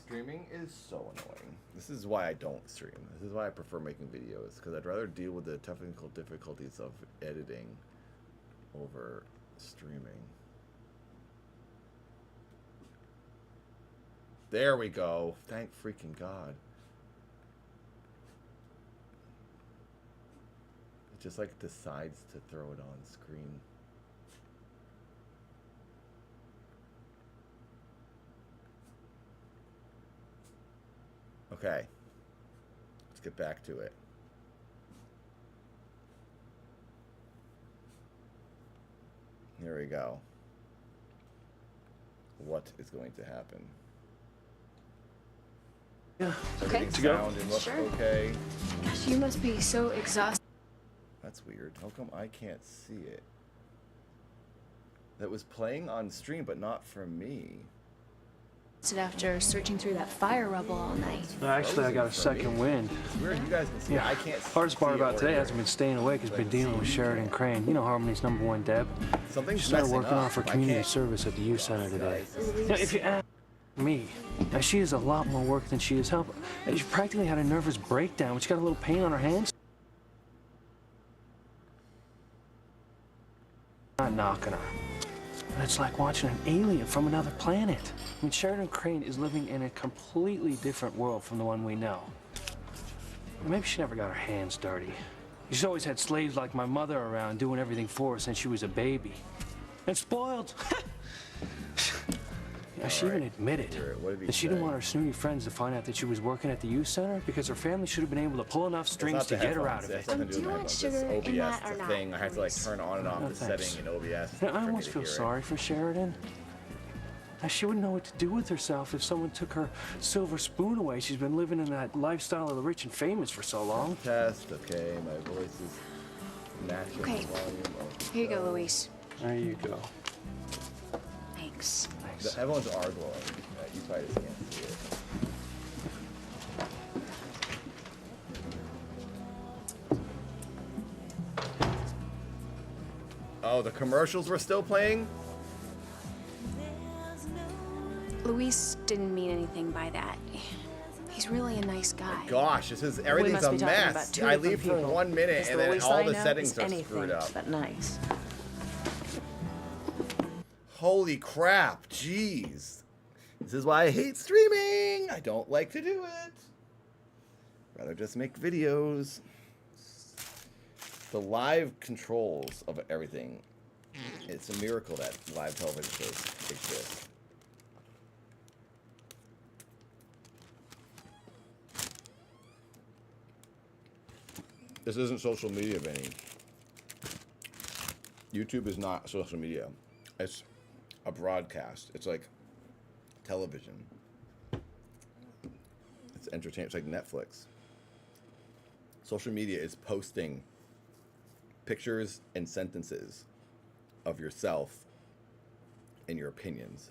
Streaming is so annoying. This is why I don't stream. This is why I prefer making videos, because I'd rather deal with the technical difficulties of editing over streaming. There we go. Thank freaking God. It just like decides to throw it on screen. Okay. Let's get back to it. Here we go. What is going to happen? Yeah. Everything sound and look okay. Gosh, you must be so exhausted. That's weird. How come I can't see it? That was playing on stream, but not for me. After searching through that fire rubble all night. Actually, I got a second wind. It's weird. You guys can see. Yeah. I can't see. Hardest part about today hasn't been staying awake. Has been dealing with Sheridan Crane. You know Harmony's #1 Deb. Something's She started messing working up. on for I community can't- service at the youth center today. Now, if you ask me, now she has a lot more work than she has help. She practically had a nervous breakdown when she got a little pain on her hands. Not knocking her. But it's like watching an alien from another planet. I mean, Sheridan Crane is living in a completely different world from the one we know. Maybe she never got her hands dirty. She's always had slaves like my mother around doing everything for her since she was a baby. And spoiled. She even admitted that she didn't want her snooty friends to find out that she was working at the youth center because her family should have been able to pull enough strings to get her out of it. Do you want sugar in that or not? Thing. I have to like turn on and off the setting in OBS. I almost feel sorry for Sheridan. Now, she wouldn't know what to do with herself if someone took her silver spoon away. She's been living in that lifestyle of the rich and famous for so long. Test, okay, my voice is natural. Okay. Here you go, Luis. There you go. Thanks. Everyone's are glowing. You probably just can't see it. Oh, the commercials were still playing? Luis didn't mean anything by that. He's really a nice guy. Gosh, everything's a mess. I leave for 1 minute and then all the settings are screwed up. But nice. Holy crap, jeez. This is why I hate streaming. I don't like to do it. Rather just make videos. The live controls of everything. It's a miracle that live television shows exist. This isn't social media, Benny. YouTube is not social media. It's a broadcast. It's like television. It's entertainment. It's like Netflix. Social media is posting pictures and sentences of yourself and your opinions.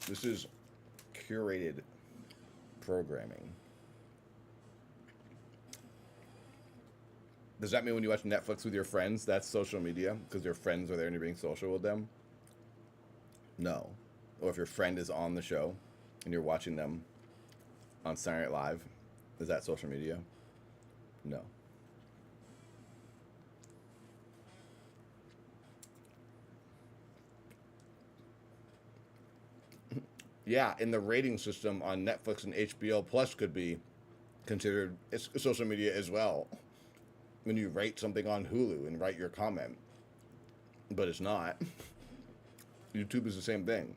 This is curated programming. Does that mean when you watch Netflix with your friends, that's social media? Because your friends are there and you're being social with them? No. Or if your friend is on the show and you're watching them on Saturday Night Live, is that social media? No. Yeah, in the rating system on Netflix and HBO Plus could be considered social media as well. When you rate something on Hulu and write your comment. But it's not. YouTube is the same thing.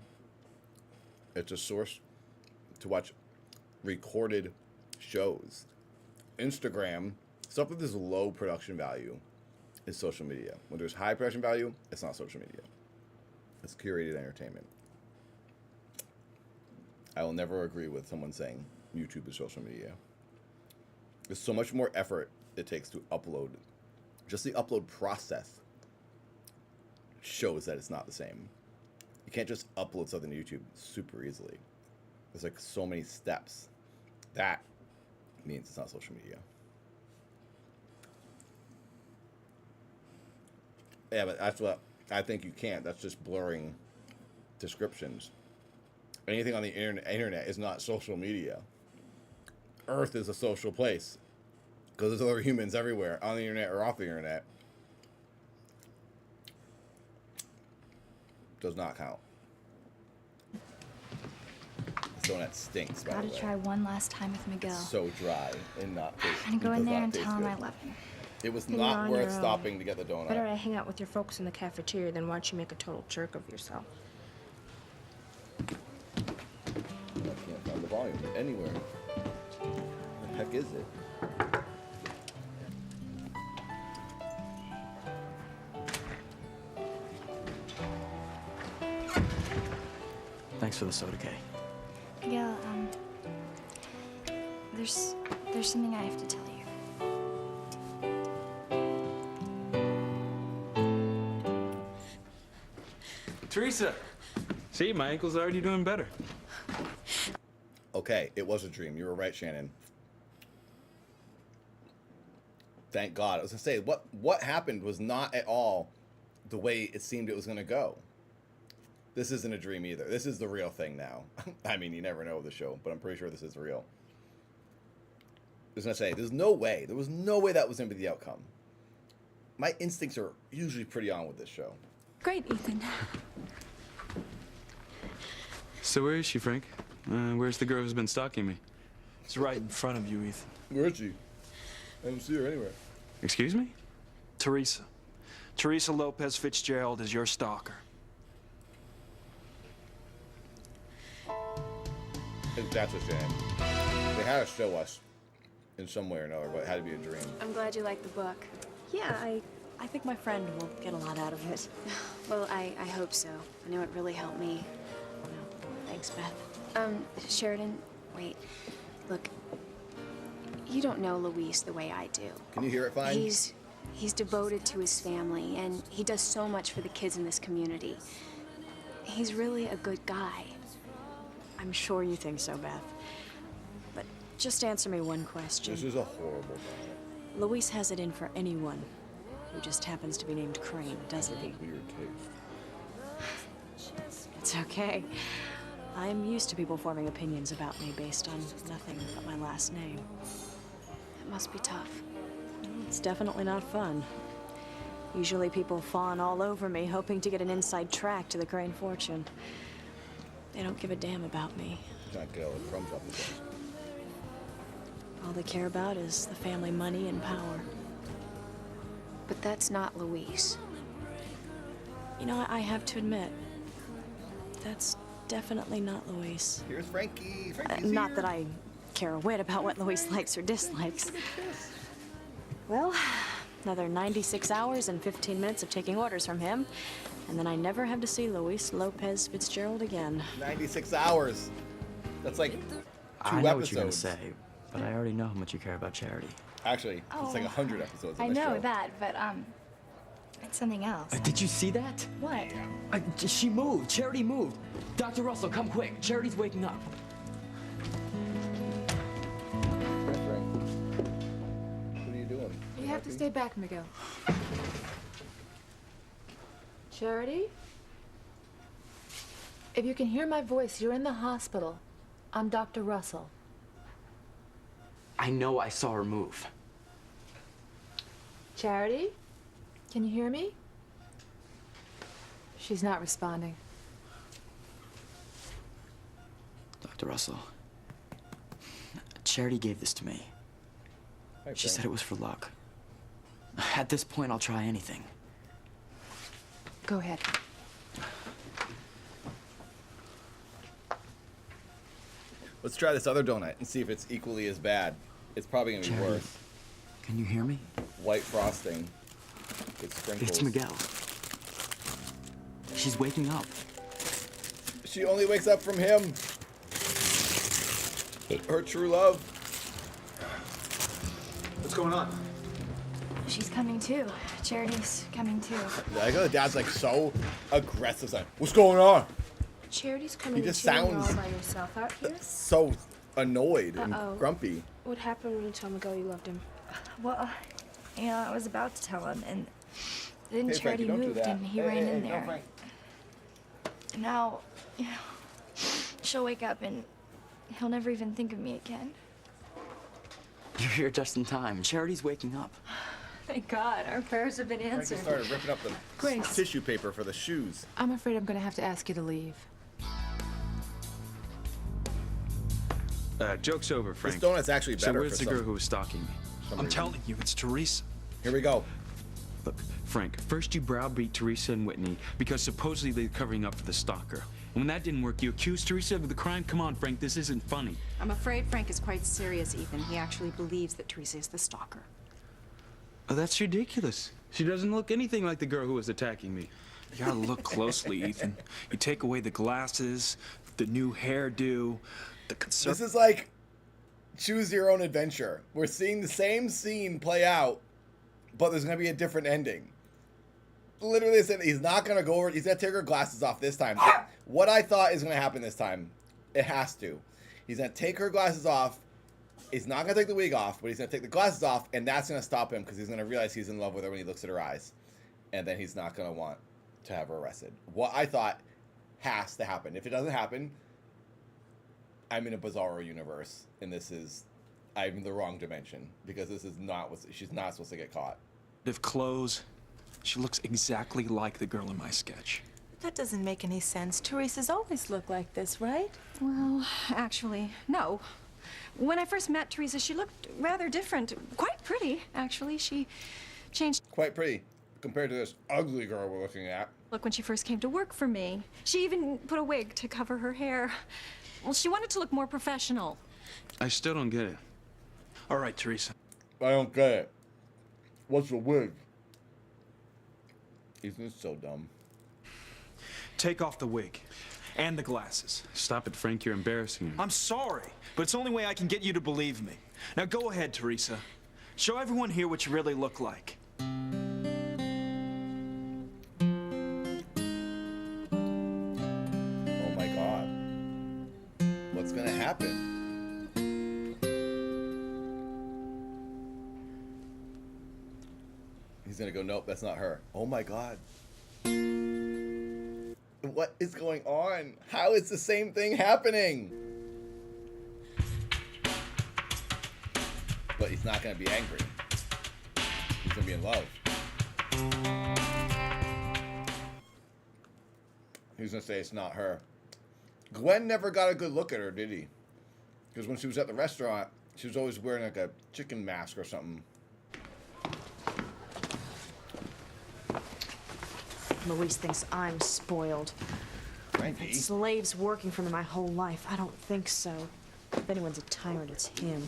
It's a source to watch recorded shows. Instagram, stuff with this low production value is social media. When there's high production value, it's not social media. It's curated entertainment. I will never agree with someone saying YouTube is social media. There's so much more effort it takes to upload. Just the upload process shows that it's not the same. You can't just upload something to YouTube super easily. There's like so many steps. That means it's not social media. Yeah, but that's what I think you can't. That's just blurring descriptions. Anything on the internet is not social media. Earth is a social place. Because there's other humans everywhere, on the internet or off the internet. Does not count. This donut stinks, by the way. Gotta try one last time with Miguel. It's so dry and not tasty. I'm gonna go in there and tell him I love him. It was You're not on worth your own. stopping to get the donut. Better to hang out with your folks in the cafeteria than watch you make a total jerk of yourself. I can't find the volume anywhere. Where the heck is it? Thanks for the soda, Kay. Miguel, there's something I have to tell you. Teresa! See, my ankle's already doing better. Okay, it was a dream. You were right, Shannon. Thank God. I was gonna say, what happened was not at all the way it seemed it was gonna go. This isn't a dream either. This is the real thing now. I mean, you never know with the show, but I'm pretty sure this is real. I was gonna say, there's no way. There was no way that was gonna be the outcome. My instincts are usually pretty on with this show. Great, Ethan. So where is she, Frank? Where's the girl who's been stalking me? It's right in front of you, Ethan. Where is she? I don't see her anywhere. Excuse me? Teresa. Teresa Lopez Fitzgerald is your stalker. That's a shame. They had to show us in some way or another, but it had to be a dream. I'm glad you like the book. Yeah, I think my friend will get a lot out of it. Well, I hope so. I know it really helped me. Thanks, Beth. Sheridan, wait. Look, you don't know Luis the way I do. Can you hear it fine? He's devoted to his family, and he does so much for the kids in this community. He's really a good guy. I'm sure you think so, Beth. But just answer me one question. This is a horrible guy. Luis has it in for anyone who just happens to be named Crane, doesn't he? Weird case. It's okay. I'm used to people forming opinions about me based on nothing but my last name. It must be tough. It's definitely not fun. Usually people fawn all over me, hoping to get an inside track to the Crane fortune. They don't give a damn about me. Not get all the crumbs off the desk. All they care about is the family money and power. But that's not Luis. You know, I have to admit, that's definitely not Luis. Here's Frankie. Frankie's not here. that I care a whit about what Luis likes or dislikes. Well, another 96 hours and 15 minutes of taking orders from him, and then I never have to see Luis Lopez Fitzgerald again. 96 hours. That's like 2 I know episodes. what you're gonna say, but I already know how much you care about Charity. Actually, it's like 100 episodes. I of this know show. that, but it's something else. Did you see that? What? She moved. Charity moved. Dr. Russell, come quick. Charity's waking up. What are you doing? You have to stay back, Miguel. Charity? If you can hear my voice, you're in the hospital. I'm Dr. Russell. I know I saw her move. Charity? Can you hear me? She's not responding. Dr. Russell, Charity gave this to me. She said it was for luck. At this point, I'll try anything. Go ahead. Let's try this other donut and see if it's equally as bad. It's probably gonna be Charity, worse. Can you hear me? White frosting with sprinkles. It's Miguel. She's waking up. She only wakes up from him. Her true love. What's going on? She's coming too. Charity's coming too. I know the dad's like so aggressive. Like, what's going on? Charity's coming He just too. You're sounds all by yourself out here? So annoyed and Uh-oh. grumpy. What happened when you told Miguel you loved him? Well, you know, I was about to tell him, and then Hey, Charity Frankie, don't do moved, that. and he Hey, ran hey, in no, there. Frank. And now, you know, she'll wake up, and he'll never even think of me again. You're here just in time. Charity's waking up. Thank God, our prayers have been Frankie answered. started ripping up the Grace. tissue paper for the shoes. I'm afraid I'm gonna have to ask you to leave. Joke's over, Frank. This donut's actually better So where's for the some- girl who was stalking me? I'm telling you, it's Teresa. Here we go. Look, Frank, first you browbeat Teresa and Whitney because supposedly they're covering up for the stalker. And when that didn't work, you accused Teresa of the crime. Come on, Frank, this isn't funny. I'm afraid Frank is quite serious, Ethan. He actually believes that Teresa is the stalker. Oh, that's ridiculous. She doesn't look anything like the girl who was attacking me. You gotta look closely, Ethan. You take away the glasses, the new hairdo, the This is like choose your own adventure. We're seeing the same scene play out, but there's going to be a different ending. Literally said he's not going to go over. He's going to take her glasses off this time. What I thought is going to happen this time, it has to. He's going to take her glasses off. He's not going to take the wig off, but he's going to take the glasses off, and that's going to stop him because he's going to realize he's in love with her when he looks at her eyes. And then he's not going to want to have her arrested. What I thought has to happen. If it doesn't happen, I'm in a bizarro universe, and I'm in the wrong dimension because this is not what she's not supposed to get caught. Of clothes, she looks exactly like the girl in my sketch. That doesn't make any sense. Teresa's always looked like this, right? Well, actually, no. When I first met Teresa, she looked rather different. Quite pretty, actually. She changed. Quite pretty compared to this ugly girl we're looking at. Look, when she first came to work for me, she even put a wig to cover her hair. Well, she wanted to look more professional. I still don't get it. All right, Teresa. I don't get it. What's the wig? Isn't so dumb? Take off the wig. And the glasses. Stop it, Frank. You're embarrassing me. I'm sorry, but it's the only way I can get you to believe me. Now go ahead, Teresa. Show everyone here what you really look like. Oh my God. What's gonna happen? He's gonna go, nope, that's not her. Oh my God. What is going on? How is the same thing happening? But he's not going to be angry. He's going to be in love. He's going to say it's not her. Gwen never got a good look at her, did he? Because when she was at the restaurant, she was always wearing like a chicken mask or something. Luis thinks I'm spoiled. I've had slaves working for me my whole life. I don't think so. If anyone's a tyrant, it's him.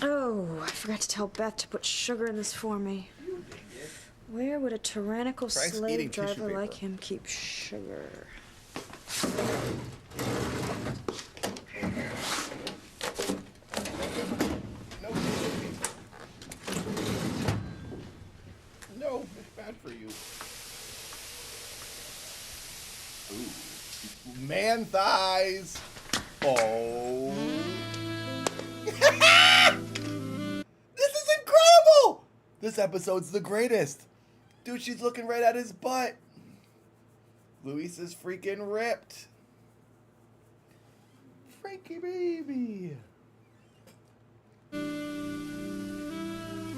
Oh, I forgot to tell Beth to put sugar in this for me. Where would a tyrannical slave driver like him keep sugar? No, it's bad for you. Ooh. Man thighs. Oh. This is incredible! This episode's the greatest. Dude, she's looking right at his butt. Luis is freaking ripped. Frankie baby.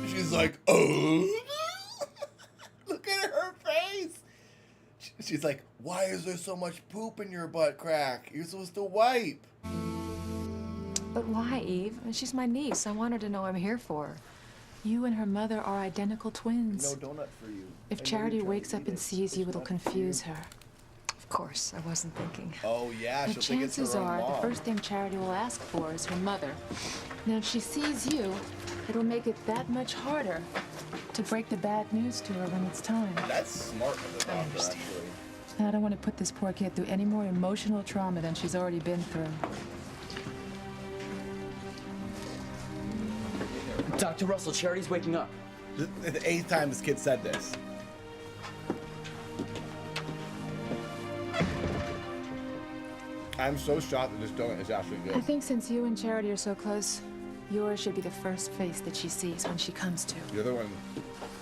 She's like, oh. Look at her face. She's like, why is there so much poop in your butt crack? You're supposed to wipe. But why, Eve? She's my niece. I want her to know I'm here for her. You and her mother are identical twins. No donut for you. If Charity wakes up and sees you, it'll confuse her. Of course, I wasn't thinking. Oh, yeah, The she'll think it's her chances own are mom. the first thing Charity will ask for is her mother. Now, if she sees you, it'll make it that much harder to break the bad news to her when it's time. That's smart of the doctor, actually. I don't want to put this poor kid through any more emotional trauma than she's already been through. Dr. Russell, Charity's waking up. The 8th time this kid said this. I'm so shocked that this donut is actually good. I think since you and Charity are so close, yours should be the first face that she sees when she comes to. The other one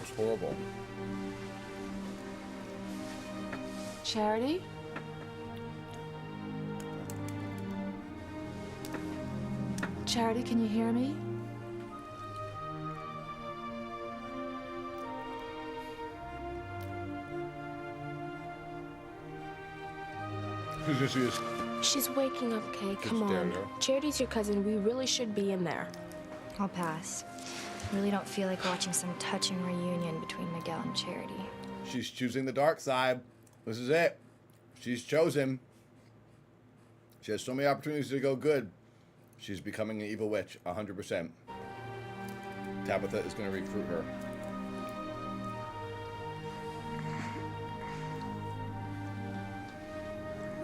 was horrible. Charity? Charity, can you hear me? She's waking up, Kay. Come on. stereo. Charity's your cousin. We really should be in there. I'll pass. Really don't feel like watching some touching reunion between Miguel and Charity. She's choosing the dark side. This is it. She's chosen. She has so many opportunities to go good. She's becoming an evil witch, 100%. Tabitha is going to recruit her.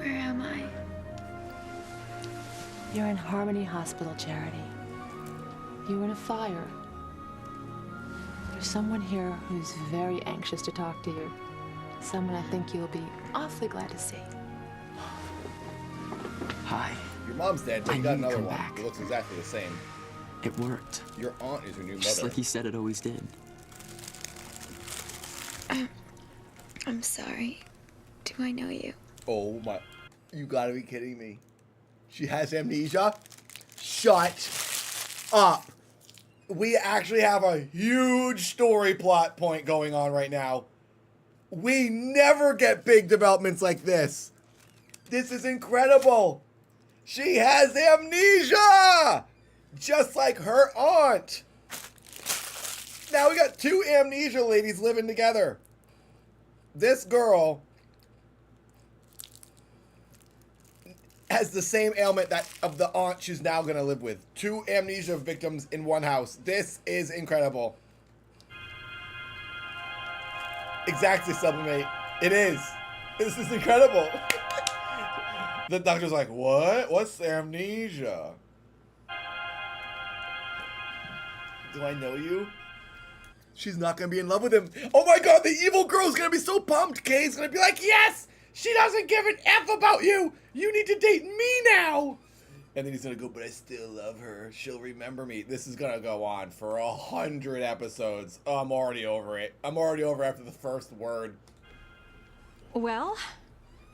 Where am I? You're in Harmony Hospital, Charity. You were in a fire. There's someone here who's very anxious to talk to you. Someone I think you'll be awfully glad to see. Hi. Your mom's dead, but I you got knew you'd another come one. back. It looks exactly the same. It worked. Your aunt is your new Just mother. like he said it always did. I'm sorry. Do I know you? Oh my. You gotta be kidding me. She has amnesia? Shut up. We actually have a huge story plot point going on right now. We never get big developments like this. This is incredible. She has amnesia! Just like her aunt. Now we got two amnesia ladies living together. This girl has the same ailment that of the aunt she's now gonna live with. Two amnesia victims in one house. This is incredible. Exactly, sublimate. It is. This is incredible. The doctor's like, what? What's amnesia? Do I know you? She's not gonna be in love with him. Oh my god, the evil girl's gonna be so pumped. Kay's gonna be like, yes! She doesn't give an F about you! You need to date me now! And then he's gonna go, but I still love her. She'll remember me. This is gonna go on for 100 episodes. Oh, I'm already over it. I'm already over after the first word. Well,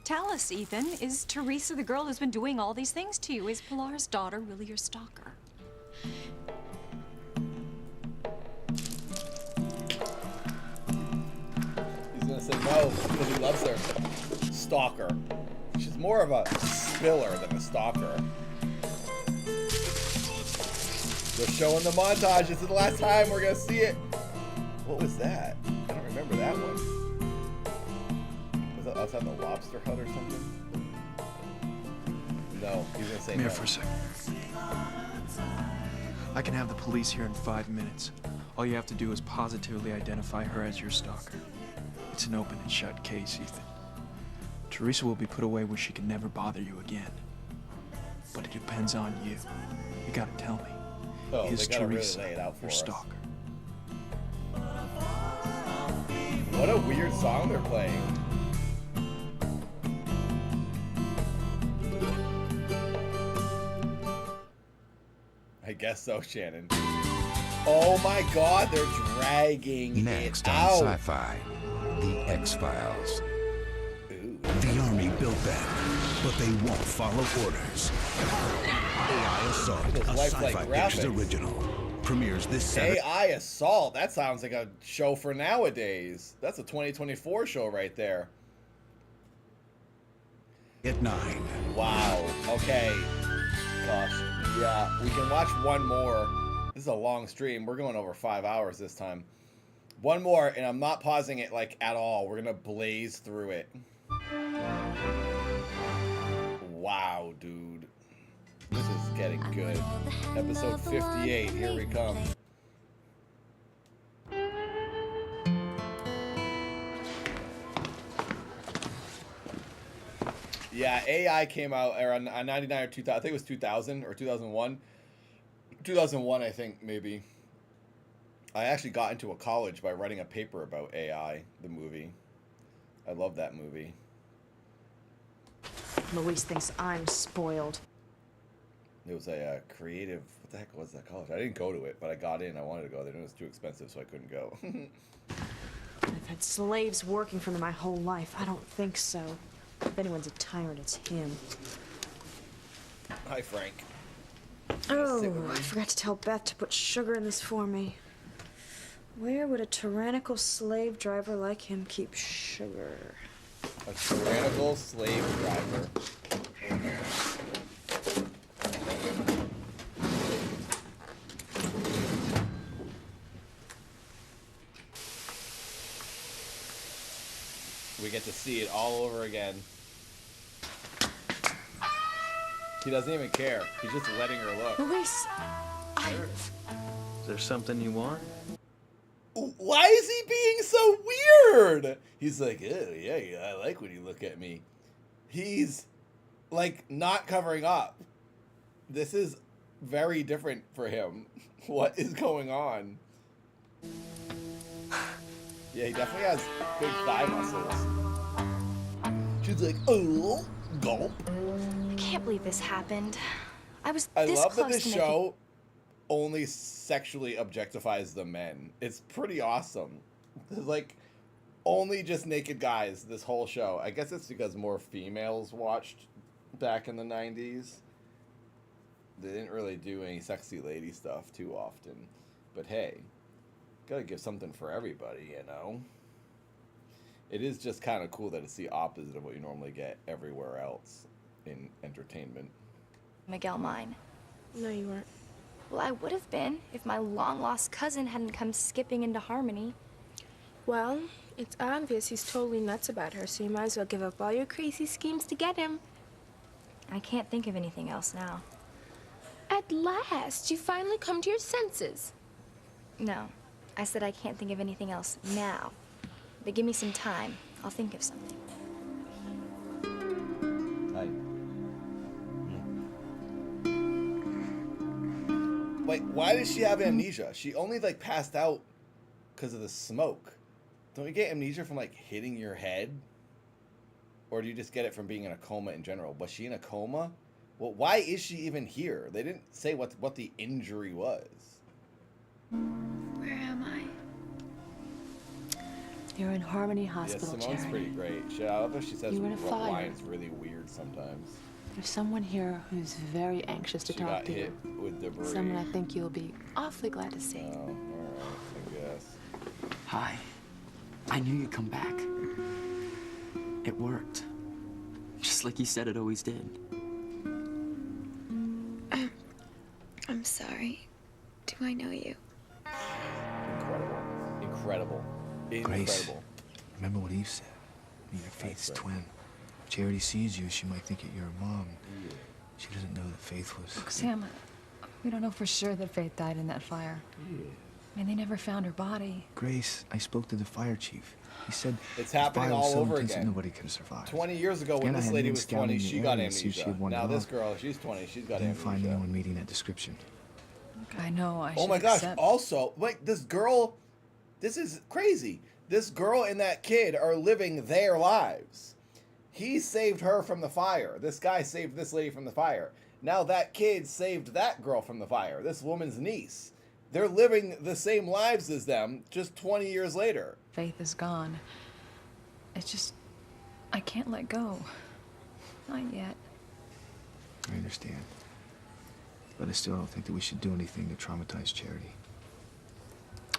tell us, Ethan. Is Teresa the girl who's been doing all these things to you? Is Pilar's daughter really your stalker? He's gonna say no because he loves her. Stalker. She's more of a spiller than a stalker. They're showing the montage. This is the last time we're gonna see it. What was that? I don't remember that one. Was that outside the lobster hut or something? No, he's gonna say Come here no. for a second. I can have the police here in 5 minutes. All you have to do is positively identify her as your stalker. It's an open and shut case, Ethan. Teresa will be put away where she can never bother you again. But it depends on you. You gotta tell me. Oh, Is they gotta Teresa really lay it out for your us. stalker? What a weird song they're playing. I guess so, Shannon. Oh my god, they're dragging Next it on out. Sci-Fi, The X-Files. The Army built them, but they won't follow orders. AI Assault, Those a lifelike Sci-Fi Pictures graphics. original, premieres this Saturday. AI Assault. That sounds like a show for nowadays. That's a 2024 show right there. At 9. Wow. Okay. Gosh. Yeah, we can watch one more. This is a long stream. We're going over 5 hours this time. One more, and I'm not pausing it like at all. We're gonna blaze through it. Wow, dude. This is getting good. Episode 58. Here we come. Yeah, AI came out around 99 or 2000. I think it was 2000 or 2001. 2001, I think, maybe. I actually got into a college by writing a paper about AI, the movie. I love that movie. Luis thinks I'm spoiled. It was a creative... What the heck was that college? I didn't go to it, but I got in. I wanted to go there. It was too expensive, so I couldn't go. I've had slaves working for me my whole life. I don't think so. If anyone's a tyrant, it's him. Hi, Frank. Oh, I forgot to tell Beth to put sugar in this for me. Where would a tyrannical slave driver like him keep sugar? A tyrannical slave driver. We get to see it all over again. He doesn't even care. He's just letting her look. Luis, Is there something you want? Why is he being so weird? He's like, oh, yeah, I like when you look at me. He's like not covering up. This is very different for him. What is going on? Yeah, he definitely has big thigh muscles. She's like, oh, gulp. I can't believe this happened. I was I this love that close this to making... show only sexually objectifies the men. It's pretty awesome. There's like only just naked guys this whole show. I guess it's because more females watched back in the 90s. They didn't really do any sexy lady stuff too often. But hey, gotta give something for everybody, you know? It is just kind of cool that it's the opposite of what you normally get everywhere else in entertainment. Miguel mine. No, you weren't. Well, I would have been if my long-lost cousin hadn't come skipping into Harmony. Well, it's obvious he's totally nuts about her, so you might as well give up all your crazy schemes to get him. I can't think of anything else now. At last, you finally come to your senses. No, I said I can't think of anything else now. But give me some time. I'll think of something. Hi. Wait, why does she have amnesia? She only like passed out because of the smoke. Don't you get amnesia from like hitting your head? Or do you just get it from being in a coma in general? Was she in a coma? Well, why is she even here? They didn't say what the injury was. Where am I? You're in Harmony Hospital, Yeah, Simone's pretty great. I love how she says You were in a fire. lines really weird sometimes. There's someone here who's very anxious to She talk got to hit you. with debris. Someone I think you'll be awfully glad to see. Oh, alright, I guess. Hi. I knew you'd come back. It worked. Just like you said it always did. I'm sorry. Do I know you? Incredible. Grace, Incredible. remember what Eve said. You're Faith's twin. If Charity sees you, she might think that you're her mom. She doesn't know that Faith was... Look, Sam, we don't know for sure that Faith died in that fire. I mean, they never found her body. Grace, I spoke to the fire chief. He said It's the happening fire was all so over intense that again. nobody can survive. 20 years ago, when And I this had lady men was scouting 20, the she got area to see if she amnesia. had one Now at this all. girl, she's 20, she's got Didn't find amnesia. anyone meeting that description. I know, I Oh should my gosh, accept. also, like, this girl, this is crazy. This girl and that kid are living their lives. He saved her from the fire. This guy saved this lady from the fire. Now that kid saved that girl from the fire, this woman's niece. They're living the same lives as them, just 20 years later. Faith is gone. It's just, I can't let go. Not yet. I understand. But I still don't think that we should do anything to traumatize Charity.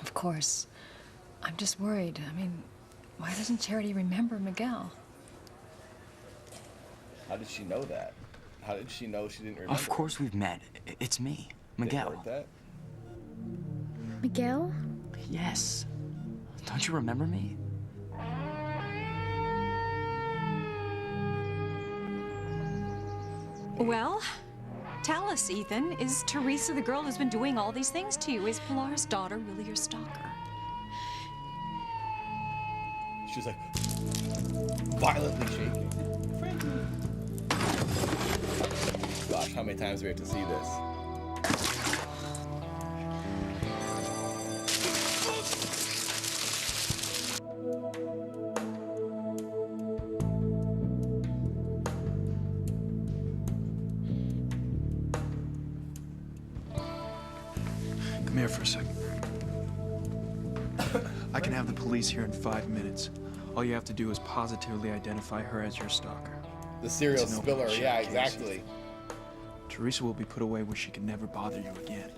Of course. I'm just worried. I mean, why doesn't Charity remember Miguel? How did she know that? How did she know she didn't remember? Of course we've met. It's me, You Miguel. heard that? Miguel? Yes. Don't you remember me? Well, tell us, Ethan. Is Teresa the girl who's been doing all these things to you? Is Pilar's daughter really your stalker? She was like violently shaking. Gosh, how many times do we have to see this? Come here for a second. I can have the police here in 5 minutes. All you have to do is positively identify her as your stalker. The serial It's an spiller, open yeah, shut case. exactly. Teresa will be put away where she can never bother you again.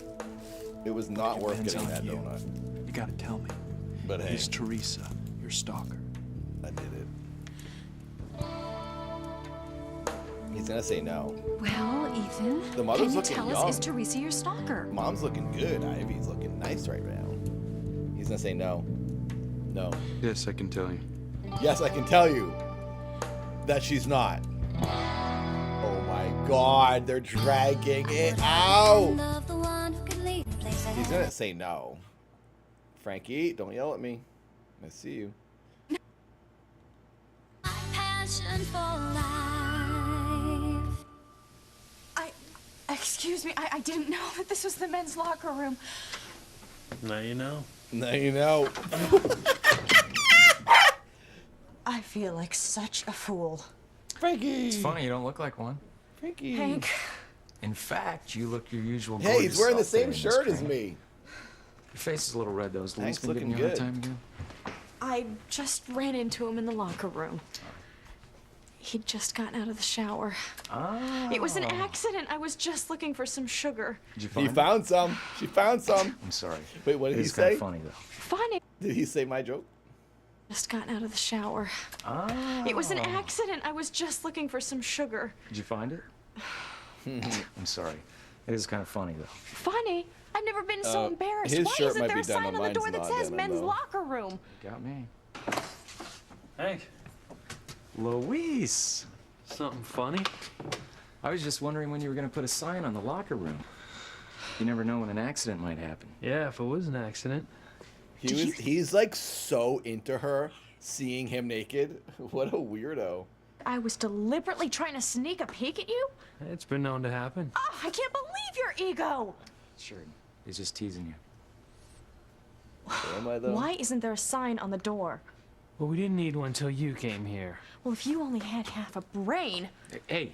It was not worth Depends getting on that you. donut. You gotta tell me. But hey. Is Teresa your stalker? I did it. He's gonna say no. Well, Ethan, The mother's can you looking tell young. us, is Teresa your stalker? Mom's looking good. Ivy's looking nice right now. He's gonna say no. No. Yes, I can tell you. Yes, I can tell you that she's not. Oh my God, they're dragging it out. He's gonna say no. Frankie, don't yell at me. I see you. Passion for life. Excuse me, I didn't know that this was the men's locker room. Now you know. Now you know. I feel like such a fool. Frankie! It's funny, you don't look like one. Frankie. Hank. In fact, you look your usual Hey, gorgeous he's wearing the self there same in this shirt as crane. me. Your face is a little red, though. Is Louise Hank's been giving you looking a hard good. time again? I just ran into him in the locker room. He'd just gotten out of the shower. Oh. It was an accident. I was just looking for some sugar. Did you find He found some. She found some. I'm sorry. Wait, what did he It's say? kind of funny, though. Funny. Did he say my joke? Just gotten out of the shower. Oh. It was an accident. I was just looking for some sugar. Did you find it? I'm sorry. It is kind of funny, though. Funny? I've never been so embarrassed. his Why shirt isn't might there be a sign denim, on the door mine's that not says denim, men's though. locker room? Got me. Hank, Louise. something funny? I was just wondering when you were going to put a sign on the locker room. You never know when an accident might happen. Yeah, if it was an accident. He's like so into her, seeing him naked. What a weirdo. I was deliberately trying to sneak a peek at you? It's been known to happen. Oh, I can't believe your ego! Sure. He's just teasing you. Am I though? Why isn't there a sign on the door? Well, we didn't need one till you came here. Well, if you only had half a brain... Hey.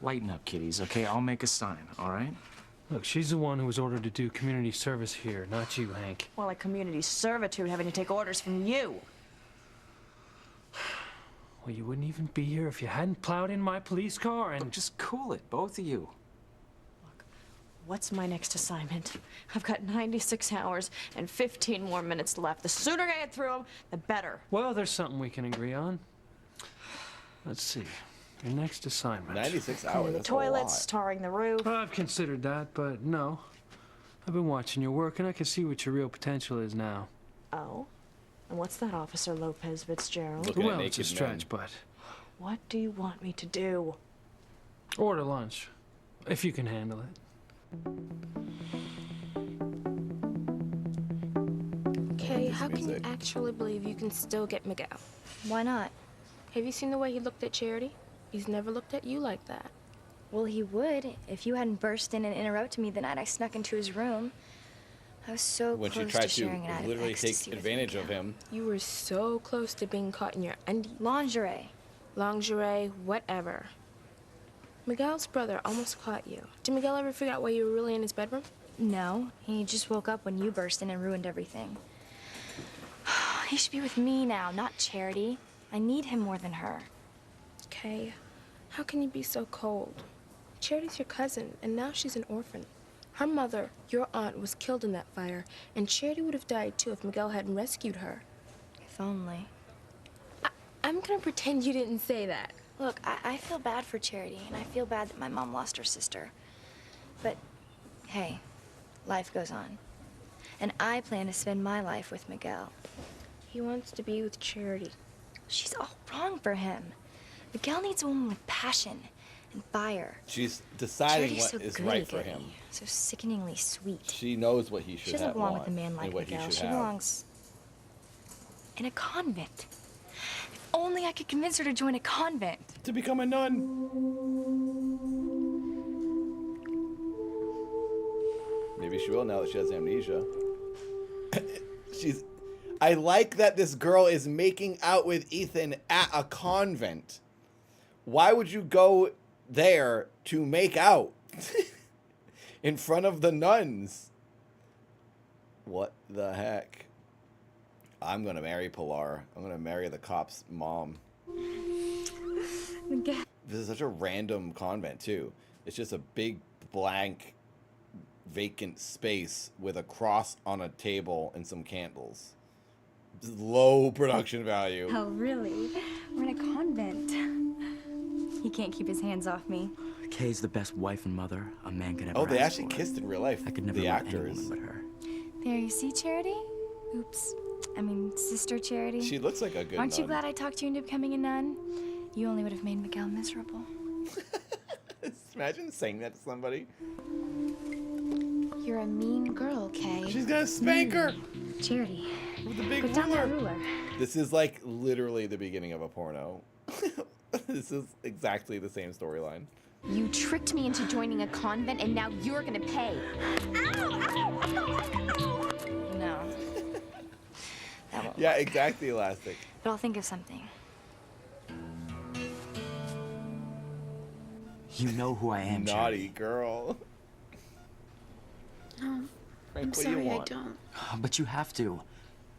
Lighten up, kiddies, okay? I'll make a sign, all right? Look, she's the one who was ordered to do community service here, not you, Hank. Well, like community servitude having to take orders from you. Well, you wouldn't even be here if you hadn't plowed in my police car and... Look, just cool it, both of you. What's my next assignment? I've got 96 hours and 15 more minutes left. The sooner I get through them, the better. Well, there's something we can agree on. Let's see. Your next assignment. 96 hours, Cleaning the that's toilets, tarring the roof. Well, I've considered that, but no. I've been watching your work, and I can see what your real potential is now. Oh? And what's that, Officer Lopez Fitzgerald? Looking at Well, it's a naked stretch, men. but... What do you want me to do? Order lunch, if you can handle it. Okay, how can you actually believe you can still get Miguel? Why not? Have you seen the way he looked at Charity? He's never looked at you like that. Well, he would if you hadn't burst in and interrupted me the night I snuck into his room. I was so When she close tried to to sharing an night of literally take ecstasy with advantage of him. You were so close to being caught in your undies. Lingerie. Lingerie, whatever. Miguel's brother almost caught you. Did Miguel ever figure out why you were really in his bedroom? No, he just woke up when you burst in and ruined everything. He should be with me now, not Charity. I need him more than her. Kay, how can you be so cold? Charity's your cousin, and now she's an orphan. Her mother, your aunt, was killed in that fire, and Charity would have died too if Miguel hadn't rescued her. If only. I'm gonna pretend you didn't say that. Look, I feel bad for Charity, and I feel bad that my mom lost her sister. But, hey, life goes on. And I plan to spend my life with Miguel. He wants to be with Charity. She's all wrong for him. Miguel needs a woman with passion and fire. She's deciding Charity's what so is right for goody-goody, him. So sickeningly sweet. She knows what he She should doesn't have belong want with a man like and what Miguel. he should She have. belongs in a convent. If only I could convince her to join a convent. To become a nun. Maybe she will now that she has amnesia. I like that this girl is making out with Ethan at a convent. Why would you go there to make out? In front of the nuns? What the heck? I'm gonna marry Pilar. I'm gonna marry the cop's mom. Miguel. This is such a random convent too. It's just a big blank vacant space with a cross on a table and some candles. Low production value. Oh, really? We're in a convent. He can't keep his hands off me. Kay's the best wife and mother a man could ever Oh, they ask actually for. kissed in real life. I could never the love actors. anyone but her. There, you see, Charity? Oops. I mean, Sister Charity. She looks like a good Aren't you nun. glad I talked you into becoming a nun? You only would have made Miguel miserable. Imagine saying that to somebody. You're a mean girl, Kay. She's gonna spank her. Charity. With the big Put down that ruler. ruler. This is like literally the beginning of a porno. This is exactly the same storyline. You tricked me into joining a convent, and now you're gonna pay. No. That won't Yeah, work. exactly, Elastic. But I'll think of something. You know who I am, Naughty girl. No, Frank, I'm what do you sorry, I want? don't. But you have to.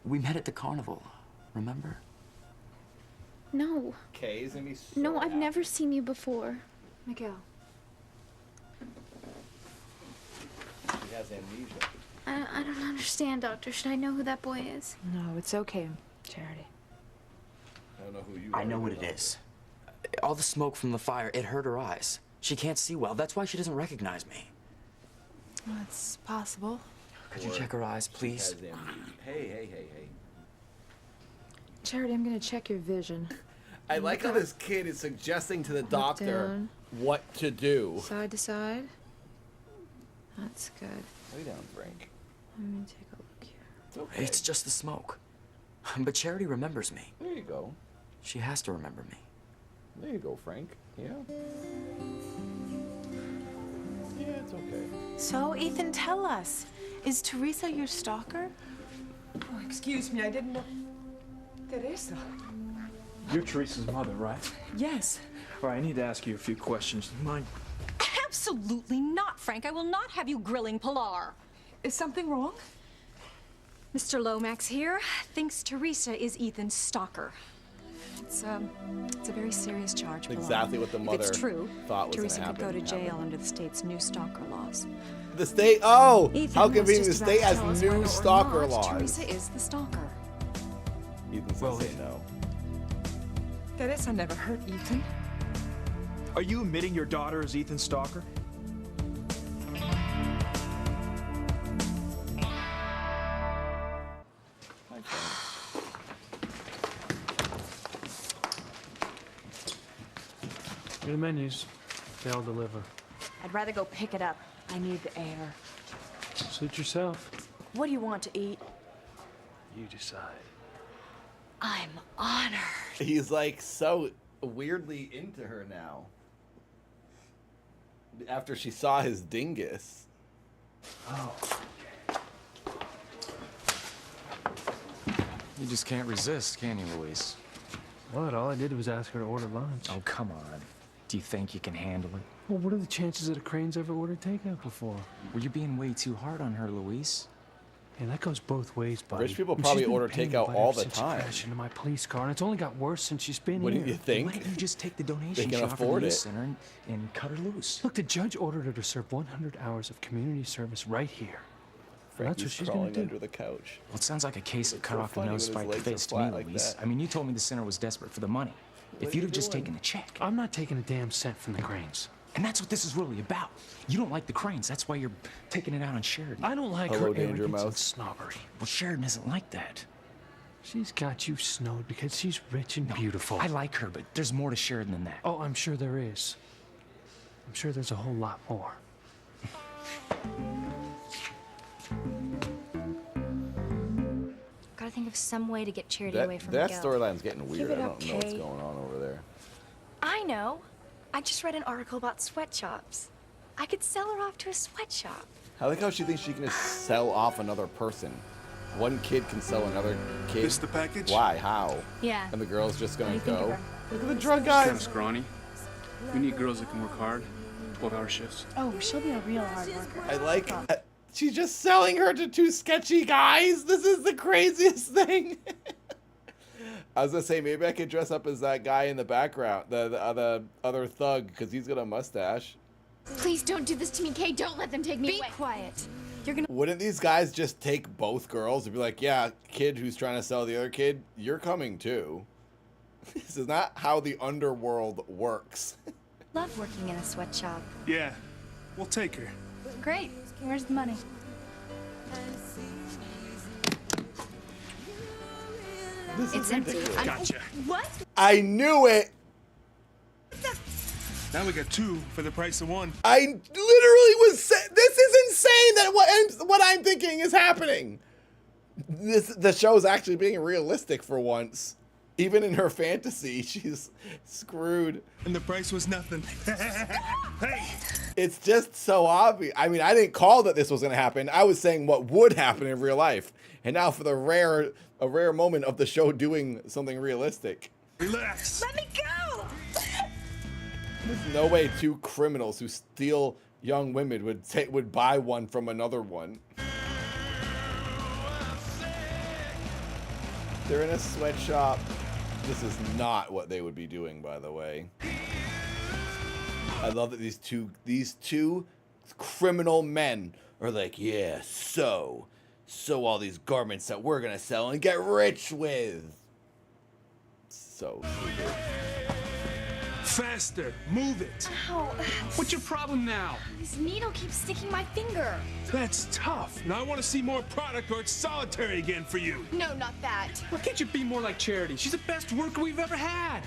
We met at the carnival, remember? No. Kay's gonna be so No, I've never seen you before. Miguel. He has amnesia. I don't understand, Doctor. Should I know who that boy is? No, it's okay, Charity. I don't know who you I know what it is. All the smoke from the fire, it hurt her eyes. She can't see well. That's why she doesn't recognize me. That's possible. Could you check her eyes, please? Hey. Charity, I'm gonna check your vision. I like how this kid is suggesting to the doctor down. what to do. Side to side. That's good. Lay down, Frank. Let me take a look here. It's okay. It's just the smoke. But Charity remembers me. There you go. She has to remember me. There you go, Frank. Yeah. Yeah, it's okay. So, Ethan, tell us. Is Teresa your stalker? Oh, excuse me, I didn't know. Teresa. You're Teresa's mother, right? Yes. All right, I need to ask you a few questions. Do you mind? Absolutely not, Frank. I will not have you grilling Pilar. Is something wrong? Mr. Lomax here thinks Teresa is Ethan's stalker. It's a very serious charge, Pilar. Exactly what the mother If it's true, thought was Teresa gonna could go to happen. jail under the state's new stalker laws. The state. Oh, Ethan how was convenient! The just state about to has tell us new whether or stalker not laws. Teresa is the stalker. Ethan's gonna say no. Teresa never hurt Ethan. Are you admitting your daughter is Ethan's stalker? Here are the menus. They'll deliver. I'd rather go pick it up. I need the air. Suit yourself. What do you want to eat? You decide. I'm honored. He's like so weirdly into her now. After she saw his dingus. Oh. You just can't resist, can you, Luis? What? All I did was ask her to order lunch. Oh, come on. Do you think you can handle it? Well, what are the chances that a crane's ever ordered takeout before? Well, you're being way too hard on her, Luis. Yeah, that goes both ways, buddy. Rich people I mean, probably she's been order paying takeout by all ever the since she time. crashed into my police car, and it's only got worse since she's been What here. do you think? Why don't you just take the donation They can she offered afford the it. center and cut her loose? Look, the judge ordered her to serve 100 hours of community service right here. And that's what Frankie's she's gonna crawling do. under the couch. Well, it sounds like a case of cut so off the funny nose, when his spike the legs are face to flat me, like Luis. that. I mean, you told me the center was desperate for the money. What If are you'd you have just doing? taken a check. I'm not taking a damn cent from the cranes. And that's what this is really about. You don't like the cranes. That's why you're taking it out on Sheridan. I don't like Hello, her Danger arrogance and Mouse. snobbery. Well, Sheridan isn't like that. She's got you snowed because she's rich and beautiful. I like her, but there's more to Sheridan than that. Oh, I'm sure there is. I'm sure there's a whole lot more. Gotta think of some way to get Charity That, away from that Miguel. storyline's getting weird. I it don't up, know what's Kay. going on over there. I know. I just read an article about sweatshops. I could sell her off to a sweatshop. I like how she thinks she can just sell off another person. One kid can sell another kid. This the package? Why? How? Yeah. And the girl's just gonna What do you think go. of her? Look at the drug She's kind of guys. scrawny. We need girls that can work hard, 12-hour shifts. Oh, she'll be a real hard worker. I like. She's just selling her to two sketchy guys. This is the craziest thing. I was gonna say maybe I could dress up as that guy in the background, the other thug, because he's got a mustache. Please don't do this to me, Kay. Don't let them take me away. Be quiet. You're gonna. Wouldn't these guys just take both girls and be like, yeah, kid who's trying to sell the other kid, you're coming too? This is not how the underworld works. Love working in a sweatshop. Yeah, we'll take her. Great. Where's the money? This It's is empty. ridiculous. Gotcha. What? I knew it. Now we got two for the price of one. I literally was. This is insane. That what I'm thinking is happening. The show is actually being realistic for once. Even in her fantasy, she's screwed. And the price was nothing. Hey! It's just so obvious. I mean, I didn't call that this was going to happen. I was saying what would happen in real life. And now for a rare moment of the show doing something realistic. Relax. Let me go! There's no way two criminals who steal young women would buy one from another one. They're in a sweatshop. This is not what they would be doing, by the way. I love that these two criminal men are like, yeah, so all these garments that we're gonna sell and get rich with. So stupid. Faster, move it. Ow. What's your problem now? This needle keeps sticking my finger. That's tough. Now I want to see more product or it's solitary again for you. No, not that. Why can't you be more like Charity? She's the best worker we've ever had.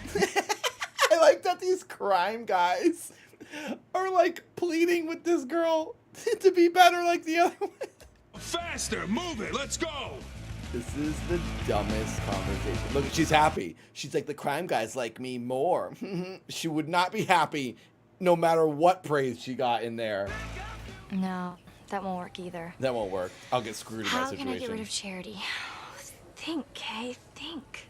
I like that these crime guys are like pleading with this girl to be better like the other one. Faster, move it, let's go. This is the dumbest conversation. Look, she's happy. She's like, the crime guys like me more. She would not be happy no matter what praise she got in there. No, that won't work either. That won't work. I'll get screwed in that How situation. can I get rid of Charity? Think, Kay, think.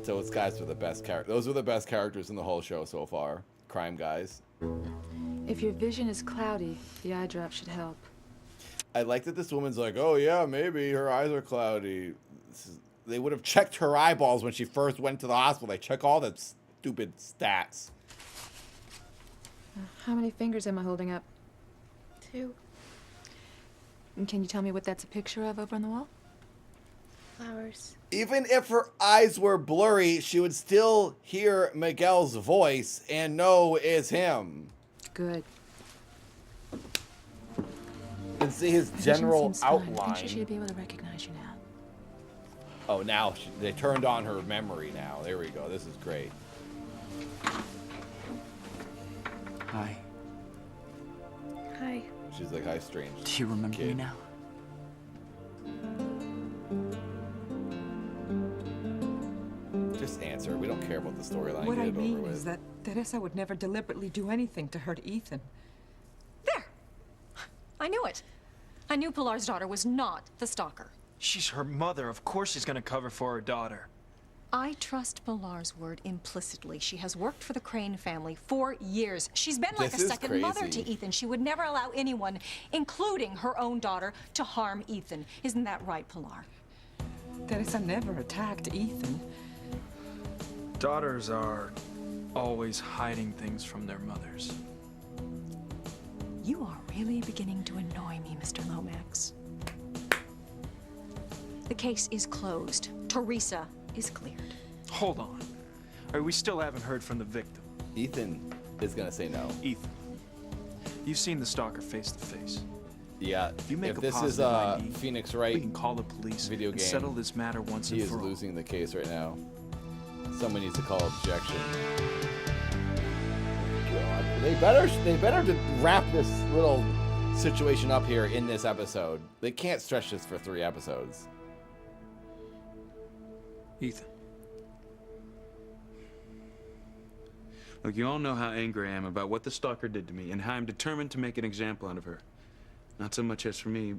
So it's guys with the best character. Those were the best characters in the whole show so far. Crime guys. If your vision is cloudy, the eye drop should help. I like that this woman's like, oh yeah, maybe her eyes are cloudy. They would have checked her eyeballs when she first went to the hospital. They check all the stupid stats. How many fingers am I holding up? 2. And can you tell me what that's a picture of over on the wall? Flowers. Even if her eyes were blurry, she would still hear Miguel's voice and know it's him. Good. And see his general outline. I think she should be able to recognize you now. Oh, now they turned on her memory now. There we go. This is great. Hi. Hi. She's like, hi, strange. Do you remember me now? Just answer. We don't care about the storyline. What Get I it over mean with. is that Teresa would never deliberately do anything to hurt Ethan. I knew it. I knew Pilar's daughter was not the stalker. She's her mother. Of course she's gonna cover for her daughter. I trust Pilar's word implicitly. She has worked for the Crane family for years. She's been like a second mother to Ethan. She would never allow anyone, including her own daughter, to harm Ethan. Isn't that right, Pilar? Teresa never attacked Ethan. Daughters are always hiding things from their mothers. You are really beginning to annoy me, Mr. Lomax. The case is closed. Teresa is cleared. Hold on. We still haven't heard from the victim. Ethan is gonna say no. Ethan, you've seen the stalker face to face. Yeah. If you make if a this is positive ID, Phoenix Wright, we can call the police video and game, settle this matter once he and is for all. losing the case right now. Someone needs to call objection. God, they better wrap this little situation up here in this episode. They can't stretch this for 3 episodes. Ethan. Look, you all know how angry I am about what the stalker did to me and how I'm determined to make an example out of her. Not so much as for me,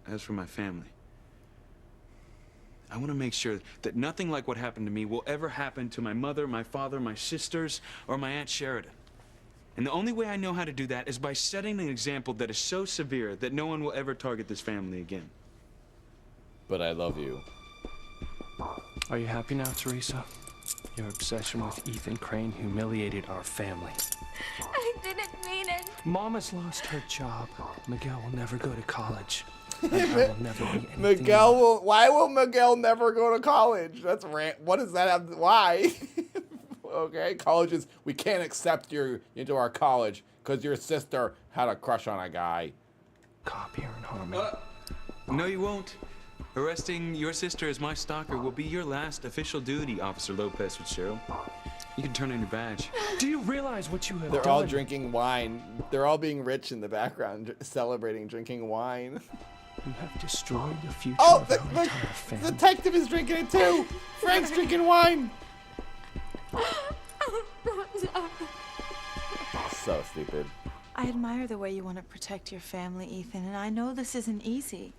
as for my family. I want to make sure that nothing like what happened to me will ever happen to my mother, my father, my sisters, or my Aunt Sheridan. And the only way I know how to do that is by setting an example that is so severe that no one will ever target this family again. But I love you. Are you happy now, Teresa? Your obsession with Ethan Crane humiliated our family. I didn't mean it. Mama's lost her job. Miguel will never go to college. And I will never be anything. Miguel will. Why will Miguel never go to college? That's rant. What does that have? Why? Okay, colleges. We can't accept you into our college because your sister had a crush on a guy. Cop here in Harmony. No, you won't. Arresting your sister as my stalker will be your last official duty, Officer Lopez Fitzgerald. You can turn in your badge. Do you realize what you have They're done? all drinking wine. They're all being rich in the background, celebrating, drinking wine. You have destroyed the future Oh, of our entire family. the detective is drinking it too. Frank's drinking wine. So stupid. I admire the way you want to protect your family, Ethan, and I know this isn't easy.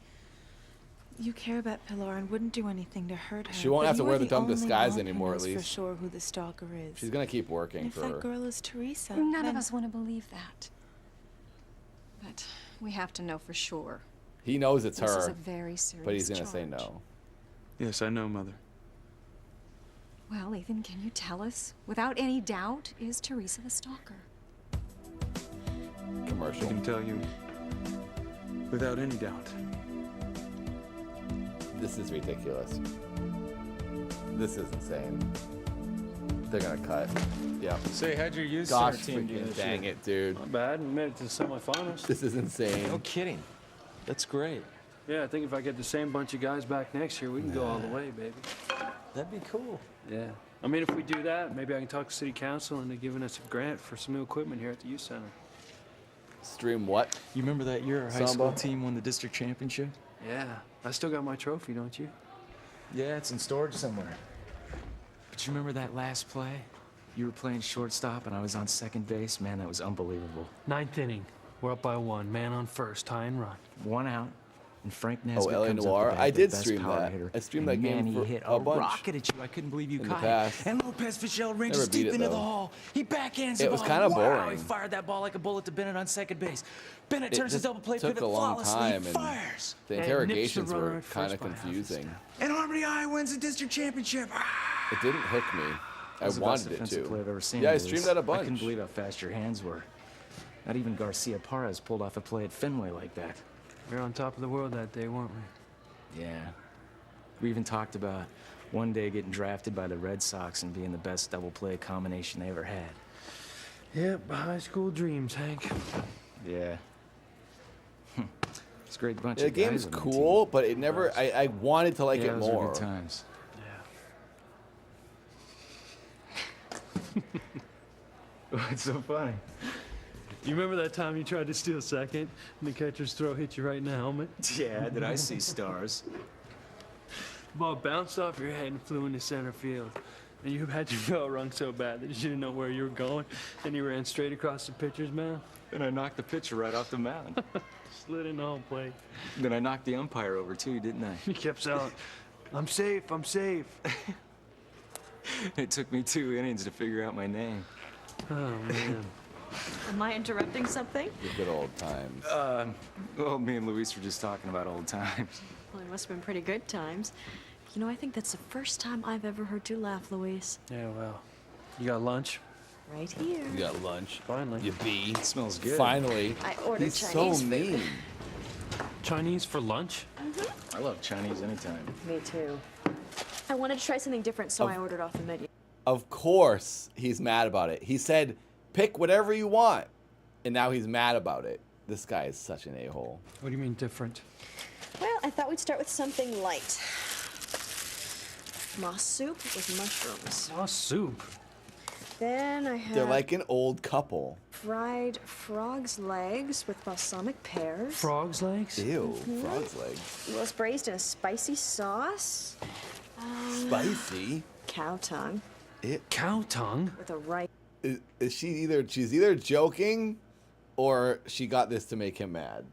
You care about Pilar and wouldn't do anything to hurt her. She won't but have to you wear are the dumb only disguise one who anymore, at knows least. for sure who the stalker is. She's gonna keep working And if for that her. girl is Teresa, None then of us want to believe that. But we have to know for sure. He knows it's This her, is a very serious but he's gonna say charge. no. Yes, I know, Mother. Well, Ethan, can you tell us, without any doubt, is Teresa the stalker? Commercial. I can tell you without any doubt. This is ridiculous. This is insane. They're gonna cut. Yeah. Say, how'd your youth Gosh, center team do freaking this dang year? it, dude. Not bad. We made it to the semifinals. This is insane. No kidding. That's great. Yeah, I think if I get the same bunch of guys back next year, we can go all the way, baby. That'd be cool. Yeah. I mean, if we do that, maybe I can talk to City Council into giving us a grant for some new equipment here at the youth center. Stream what? You remember that year our high Samba? school team won the district championship? Yeah. I still got my trophy, don't you? Yeah, it's in storage somewhere. But you remember that last play? You were playing shortstop and I was on second base? Man, that was unbelievable. Ninth inning. We're up by 1. Man on first. Tie and run. 1 out. And Frank Oh, Nesbitt LA comes Noir. up the bat, I the did best stream power that. hitter. I streamed And that game man, for he hit a bunch rocket at you. I couldn't believe you in the caught past. it. And Lopez Fitzgerald Never ranges beat deep it, into though. the hall. He backhands It the was ball. kinda Wow, boring. he fired that ball like a bullet to Bennett on second base. Bennett It turns his just double play took pivot a long flawlessly. time, He and fires. the And interrogations nips the runner were at first kind of by half a confusing. And Harmony High wins the district championship. It didn't hook me. I That was the best wanted it defensive to. play I've ever seen. Yeah, I Luis. streamed that a I couldn't bunch. believe how fast your hands were. Not even Garcia Parras pulled off a play at Fenway like that. We were on top of the world that day, weren't we? Yeah. We even talked about one day getting drafted by the Red Sox and being the best double play combination they ever had. Yep, high school dreams, Hank. Yeah. It's a great bunch The of guys game's on the cool, but it never. I wanted to like Yeah, it those were more. good times. What's so funny? You remember that time you tried to steal second and the catcher's throw hit you right in the helmet? Yeah, did I see stars? The ball bounced off your head and flew into center field. And you had your bell rung so bad that you didn't know where you were going, and you ran straight across the pitcher's mound. And I knocked the pitcher right off the mound. Slid in the home plate. Then I knocked the umpire over too, didn't I? He kept saying, "I'm safe, I'm safe." It took me 2 innings to figure out my name. Oh, man. Am I interrupting something? The good old times. Well, me and Luis were just talking about old times. Well, it must have been pretty good times. You know, I think that's the first time I've ever heard you laugh, Luis. Yeah, well, you got lunch? Right here. You got lunch. Finally. You bee. It smells good. Finally. I ordered He's Chinese so food. mean. Chinese for lunch? I love Chinese anytime. Me too. I wanted to try something different, so I ordered off the menu. Of course he's mad about it. He said, pick whatever you want. And now he's mad about it. This guy is such an a-hole. What do you mean different? Well, I thought we'd start with something light. Moss soup with mushrooms. Moss soup? Then I had They're like an old couple. fried frog's legs with balsamic pears. Frog's legs? Ew, frog's legs. It was braised in a spicy sauce. Spicy? Cow tongue Cow tongue? with a ripe Is she's either joking or she got this to make him mad.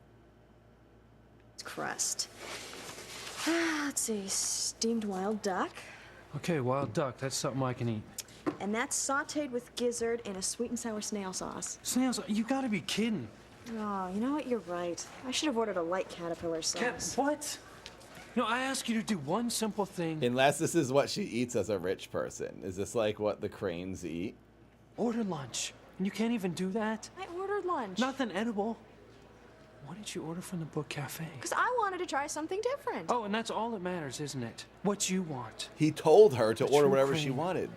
crust. Let's see, steamed wild duck. Okay, wild duck. That's something I can eat. And that's sauteed with gizzard in a sweet and sour snail sauce. Snails? You gotta be kidding. Oh, you know what? You're right. I should have ordered a light caterpillar sauce. What? You know, I ask you to do one simple thing. Unless this is what she eats as a rich person. Is this like what the cranes eat? Order lunch. And you can't even do that? I ordered lunch. Nothing edible. Why did you order from the Book Cafe? Because I wanted to try something different. Oh, and that's all that matters, isn't it? What you want. He told her to The order true whatever she crane. wanted.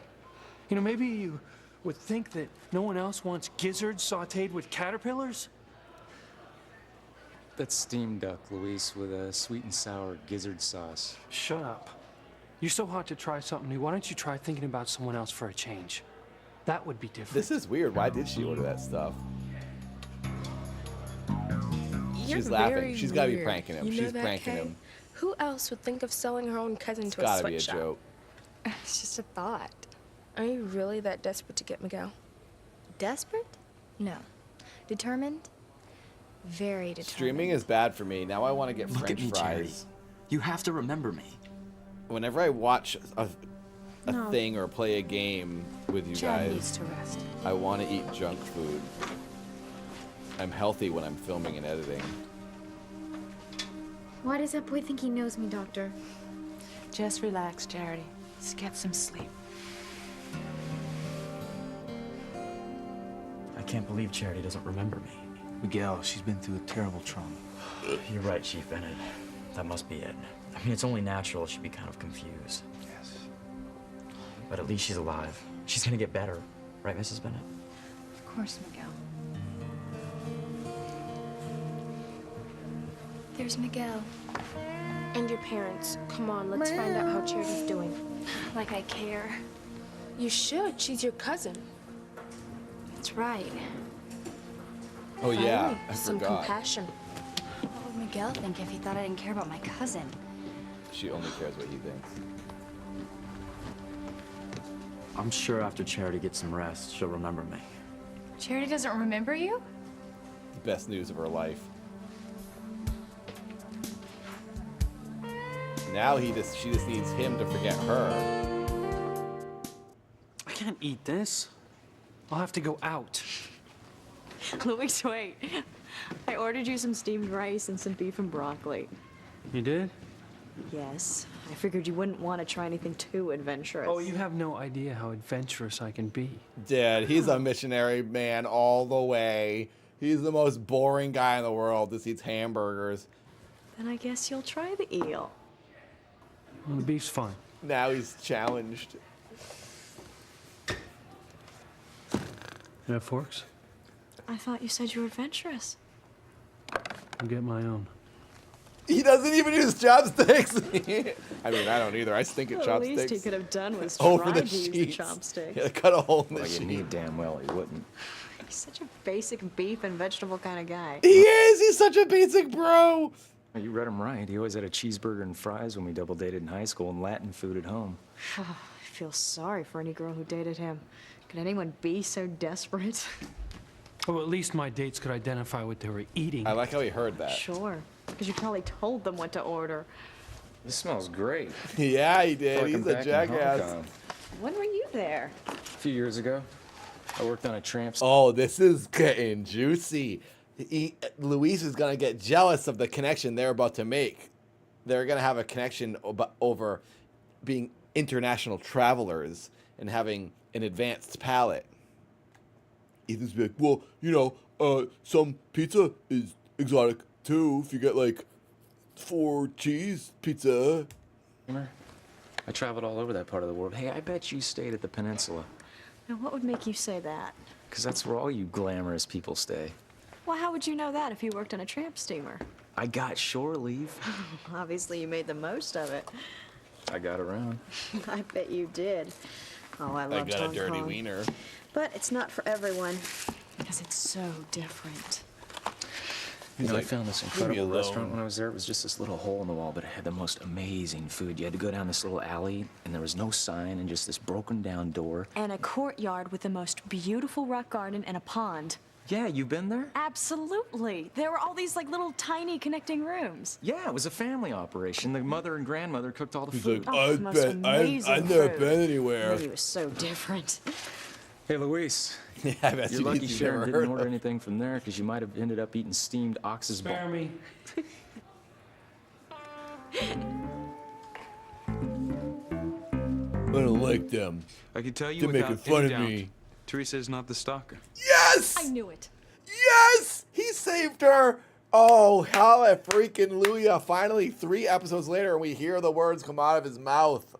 You know, maybe you would think that no one else wants gizzards sauteed with caterpillars? That's steamed duck, Luis, with a sweet and sour gizzard sauce. Shut up. You're so hot to try something new. Why don't you try thinking about someone else for a change? That would be different. This is weird. Why did she order that stuff? she's You're laughing. very She's got to be weird. pranking him. You know She's that, pranking Kay? him. Who else would think of selling her own cousin It's to a got to be a sweatshop? joke. It's just a thought. Are you really that desperate to get Miguel? Desperate? No. Determined? Very determined. Streaming is bad for me. Now I want to get Look French at me, Charity. fries. You have to remember me. Whenever I watch a No. thing or play a game with you Chad guys, needs to rest. I want to eat junk food. I'm healthy when I'm filming and editing. Why does that boy think he knows me, Doctor? Just relax, Charity. Just get some sleep. I can't believe Charity doesn't remember me. Miguel, she's been through a terrible trauma. You're right, Chief Bennett. That must be it. I mean, it's only natural she'd be kind of confused. Yes. But at least she's alive. She's gonna get better. Right, Mrs. Bennett? Of course, Miguel. There's Miguel. And your parents. Come on, let's find out how Charity's doing. Like I care. You should. She's your cousin. That's right. Oh yeah, Finally, I some forgot. compassion. What would Miguel think if he thought I didn't care about my cousin? She only cares what he thinks. I'm sure after Charity gets some rest, she'll remember me. Charity doesn't remember you? Best news of her life. Now she just needs him to forget her. I can't eat this. I'll have to go out. Luis, wait. I ordered you some steamed rice and some beef and broccoli. You did? Yes. I figured you wouldn't want to try anything too adventurous. Oh, you have no idea how adventurous I can be. Dad, he's a missionary man all the way. He's the most boring guy in the world. Just eats hamburgers. Then I guess you'll try the eel. Well, the beef's fine. Now he's challenged. You have forks? I thought you said you were adventurous. I'll get my own. He doesn't even use chopsticks. I mean, I don't either. I stink at The chopsticks. least he could have done was Over try the to use the sheets. chopsticks. Yeah, cut a hole in the Well, you sheet. need damn well he wouldn't. He's such a basic beef and vegetable kind of guy. He is. He's such a basic bro. You read him right. He always had a cheeseburger and fries when we double dated in high school and Latin food at home. I feel sorry for any girl who dated him. Could anyone be so desperate? Oh, at least my dates could identify what they were eating. I like how he heard that. Sure, because you probably told them what to order. This smells great. Yeah, he did. Like He's I'm a back in Hong jackass. Kong. When were you there? A few years ago, I worked on a tramp. Oh, this is getting juicy. Luis is gonna get jealous of the connection they're about to make. They're gonna have a connection over being international travelers and having an advanced palate. Ethan's like, well, you know, some pizza is exotic too. If you get like 4 cheese pizza. I traveled all over that part of the world. Hey, I bet you stayed at the peninsula. Now, what would make you say that? Because that's where all you glamorous people stay. Well, how would you know that if you worked on a tramp steamer? I got shore leave. Obviously, you made the most of it. I got around. I bet you did. Oh, I I love got a Hong dirty Kong. wiener. But it's not for everyone, because it's so different. You know, I like, found this "Leave me incredible alone." restaurant when I was there. It was just this little hole in the wall, but it had the most amazing food. You had to go down this little alley, and there was no sign, and just this broken down door. And a courtyard with the most beautiful rock garden and a pond. Yeah, you been there? Absolutely. There were all these like little tiny connecting rooms. Yeah, it was a family operation. The mother and grandmother cooked all the He's food. like, Oh, the most amazing I've never food. been anywhere. He was so different. Hey, Luis. Yeah, I bet You're you lucky you've Sharon never didn't heard order of. anything from there, because you might have ended up eating steamed ox's Spare me. I don't like them. I can tell you They're without making fun any of doubt, me. Teresa is not the stalker. Yes! I knew it. Yes! He saved her! Oh, hallelujah. Finally, 3 episodes later, we hear the words come out of his mouth.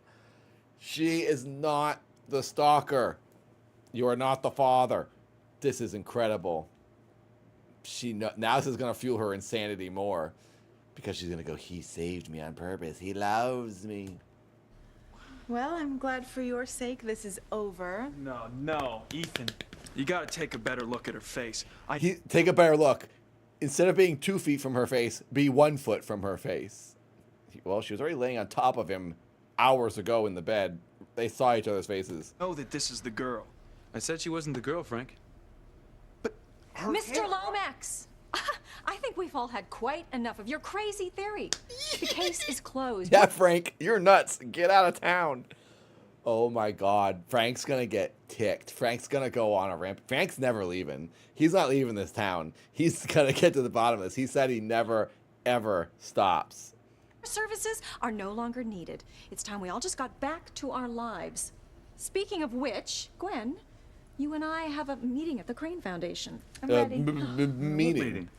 She is not the stalker. You are not the father. This is incredible. Now this is going to fuel her insanity more. Because she's going to go, he saved me on purpose. He loves me. Well, I'm glad for your sake this is over. No, Ethan. You gotta take a better look at her face. Take a better look. Instead of being 2 feet from her face, be 1 foot from her face. Well, she was already laying on top of him hours ago in the bed. They saw each other's faces. Know that this is the girl. I said she wasn't the girl, Frank. Mr. Lomax! I think we've all had quite enough of your crazy theory. The case is closed. Yeah, Frank, you're nuts. Get out of town. Oh my God. Frank's gonna get ticked. Frank's gonna go on a ramp. Frank's never leaving. He's not leaving this town. He's gonna get to the bottom of this. He said he never, ever stops. Services are no longer needed. It's time we all just got back to our lives. Speaking of which, Gwen, you and I have a meeting at the Crane Foundation. I'm ready. Meeting.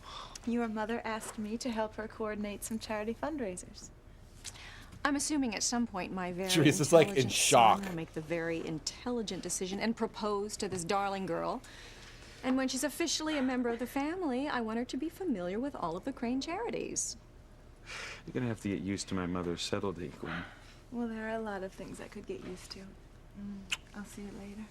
Your mother asked me to help her coordinate some charity fundraisers. I'm assuming at some point my very Teresa's like in intelligent shock. son will make the very intelligent decision and propose to this darling girl. And when she's officially a member of the family, I want her to be familiar with all of the Crane charities. You're gonna have to get used to my mother's subtlety, Gwen. Well, there are a lot of things I could get used to. I'll see you later.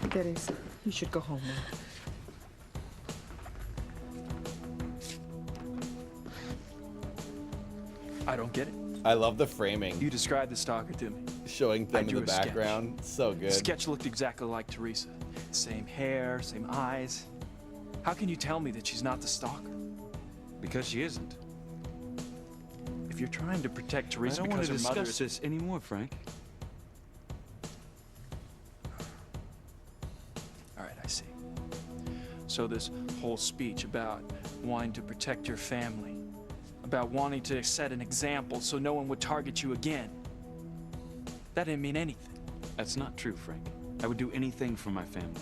Teresa, you should go home now. I don't get it. I love the framing. You described the stalker to me. Showing I them in drew the a sketch. background. So good. The sketch looked exactly like Teresa. Same hair, same eyes. How can you tell me that she's not the stalker? Because she isn't. If you're trying to protect Teresa I don't want because to her mother discuss is... this anymore, Frank. All right, I see. So this whole speech about wanting to protect your family, about wanting to set an example so no one would target you again, that didn't mean anything. That's not true, Frank. I would do anything for my family.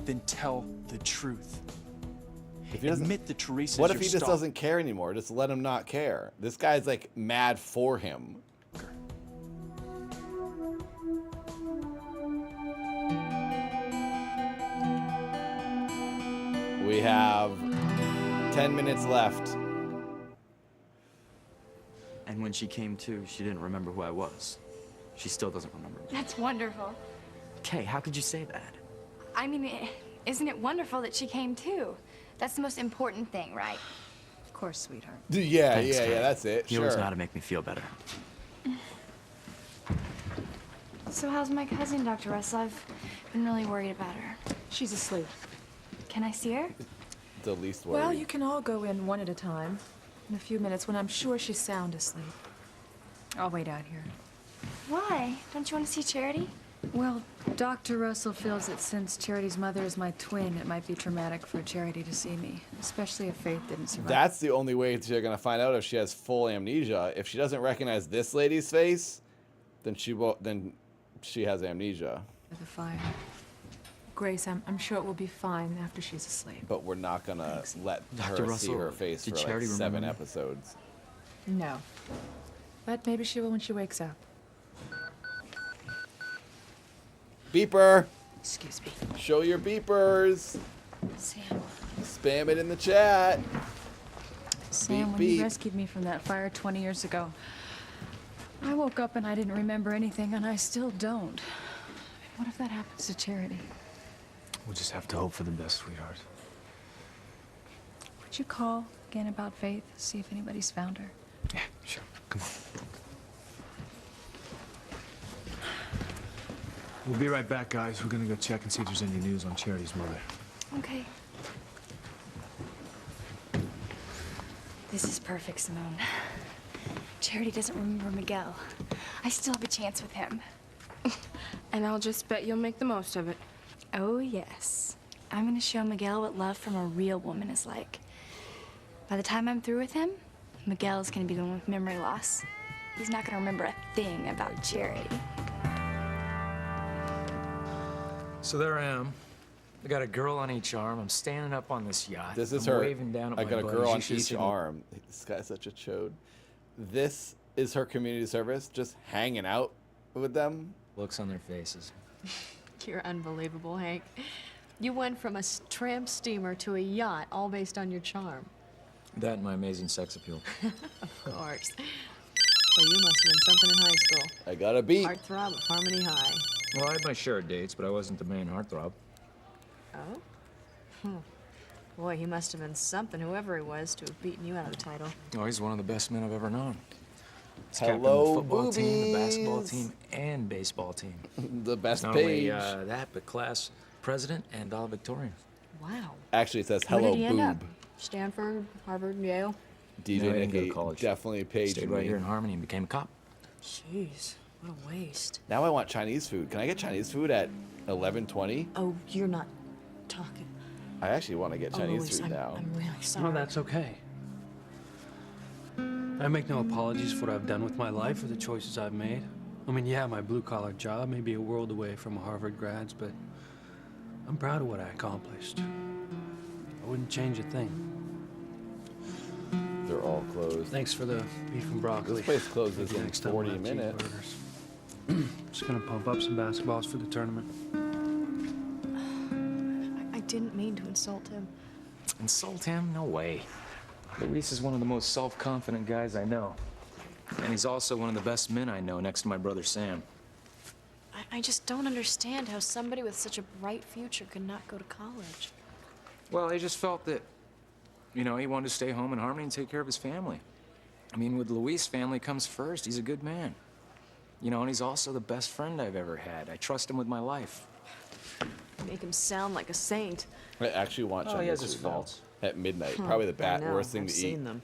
Then tell the truth. If he doesn't- Admit that Teresa's What if your he just stalker. doesn't care anymore? Just let him not care. This guy's like mad for him. We have 10 minutes left. And when she came to, she didn't remember who I was. She still doesn't remember me. That's wonderful. Kay, how could you say that? I mean, isn't it wonderful that she came too? That's the most important thing, right? Of course, sweetheart. Yeah, Thanks, yeah, Kay. yeah, that's it. You always Sure. know how to make me feel better. So how's my cousin, Dr. Russell? I've been really worried about her. She's asleep. Can I see her? The least worried. Well, you can all go in one at a time. In a few minutes when I'm sure she's sound asleep. I'll wait out here. Why? Don't you want to see Charity? Well, Dr. Russell feels that since Charity's mother is my twin, it might be traumatic for Charity to see me, especially if Faith didn't survive. That's the only way you're gonna find out if she has full amnesia. If she doesn't recognize this lady's face, then she won't. Then she has amnesia. The fire. Grace, I'm sure it will be fine after she's asleep. But we're not gonna let Dr. her see Russell, her face did for like Charity 7 remember me? episodes. No. But maybe she will when she wakes up. Beeper. Excuse me. Show your beepers. Sam. Spam it in the chat. Sam, Beep, when beep. you rescued me from that fire 20 years ago, I woke up and I didn't remember anything, and I still don't. What if that happens to Charity? We'll just have to hope for the best, sweetheart. Would you call again about Faith, see if anybody's found her? Yeah, sure. Come on. We'll be right back, guys. We're gonna go check and see if there's any news on Charity's mother. Okay. This is perfect, Simone. Charity doesn't remember Miguel. I still have a chance with him. And I'll just bet you'll make the most of it. Oh, yes. I'm gonna show Miguel what love from a real woman is like. By the time I'm through with him, Miguel's gonna be the one with memory loss. He's not gonna remember a thing about Charity. So there I am. I got a girl on each arm. I'm standing up on this yacht. This is I'm her. waving down at I my got a buddies. girl You on should each see me. arm. This guy's such a chode. This is her community service, just hanging out with them. Looks on their faces. You're unbelievable, Hank. You went from a tramp steamer to a yacht, all based on your charm. That and my amazing sex appeal. Of course. Well, you must have been something in high school. I got a beat. Heartthrob of Harmony High. Well, I had my share of dates, but I wasn't the main heartthrob. Oh? Boy, he must have been something, whoever he was, to have beaten you out of the title. Oh, he's one of the best men I've ever known. He's Hello, captain of the football team, the boobies. basketball team, and baseball team. The best Not page. only that, but class president and valedictorian. Wow. Actually, it says Where hello, did he end up? boob. Stanford, Harvard, Yale? DJ No, I didn't go to Nicky, college. definitely page Stayed me. right here in Harmony and became a cop. Jeez, what a waste. Now I want Chinese food. Can I get Chinese food at 11:20? Oh, you're not talking. I actually want to get Chinese Louise, food now. I'm really sorry. No, that's okay. I make no apologies for what I've done with my life or the choices I've made. I mean, yeah, my blue-collar job may be a world away from Harvard grads, but I'm proud of what I accomplished. I wouldn't change a thing. They're all closed. Thanks for the beef and broccoli. This place closes Maybe in next time 40 we'll have minutes. cheeseburgers. Just gonna pump up some basketballs for the tournament. I didn't mean to insult him. Insult him? No way. Luis is one of the most self-confident guys I know. And he's also one of the best men I know, next to my brother Sam. I just don't understand how somebody with such a bright future could not go to college. Well, he just felt that, you know, he wanted to stay home in Harmony and take care of his family. I mean, with Luis, family comes first. He's a good man. You know, and he's also the best friend I've ever had. I trust him with my life. Make him sound like a saint. I actually want Chinese he has his food now. faults. At midnight. Hmm, Probably the I know, worst thing I've to eat. seen them.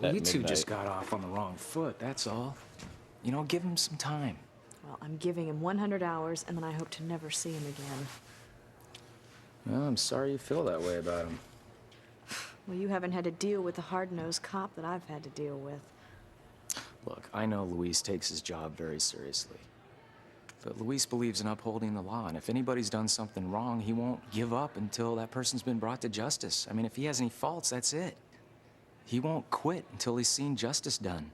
Well, At you two midnight. just got off on the wrong foot, that's all. You know, give him some time. Well, I'm giving him 100 hours, and then I hope to never see him again. Well, I'm sorry you feel that way about him. Well, you haven't had to deal with the hard-nosed cop that I've had to deal with. Look, I know Luis takes his job very seriously. But Luis believes in upholding the law, and if anybody's done something wrong, he won't give up until that person's been brought to justice. I mean, if he has any faults, that's it. He won't quit until he's seen justice done.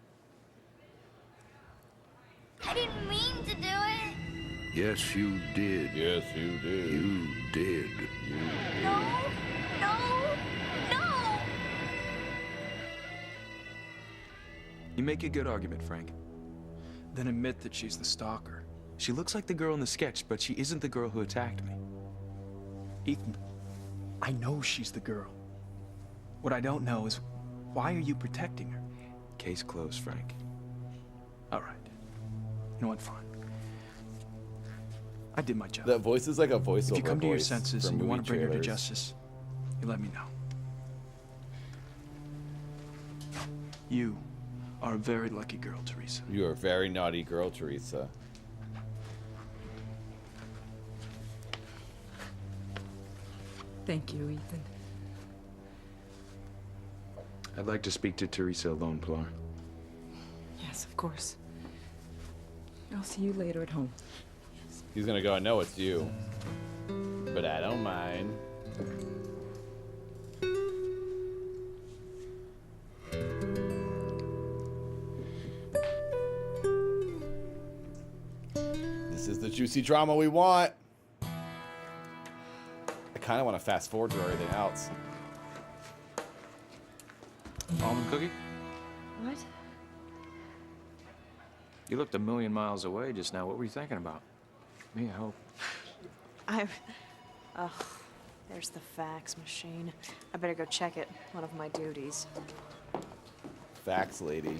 I didn't mean to do it. Yes, you did. Yes, you did. You did. No, no, no. You make a good argument, Frank. Then admit that she's the stalker. She looks like the girl in the sketch, but she isn't the girl who attacked me. Ethan, I know she's the girl. What I don't know is, why are you protecting her? Case closed, Frank. All right. You know what? Fine. I did my job. That voice is like a voiceover If you come to your voice senses from and you want movie to bring her to trailers. justice, you let me know. You are a very lucky girl, Teresa. You are a very naughty girl, Teresa. Thank you, Ethan. I'd like to speak to Teresa alone, Pilar. Yes, of course. I'll see you later at home. He's gonna go, I know it's you. But I don't mind. This is the juicy drama we want. I kind of want to fast forward through everything else. Almond cookie? What? You looked a million miles away just now. What were you thinking about? Me, I hope. Ugh, there's the fax machine. I better go check it. One of my duties. Facts, lady.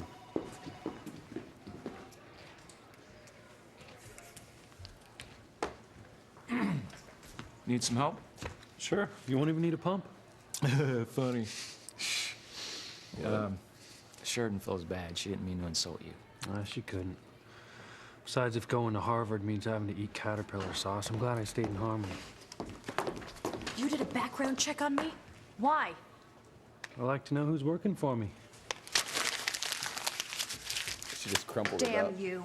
Need some help? Sure. You won't even need a pump. Funny. Sheridan feels bad. She didn't mean to insult you. She couldn't. Besides, if going to Harvard means having to eat caterpillar sauce, I'm glad I stayed in Harmony. You did a background check on me? Why? I like to know who's working for me. She just crumpled it up. Damn you.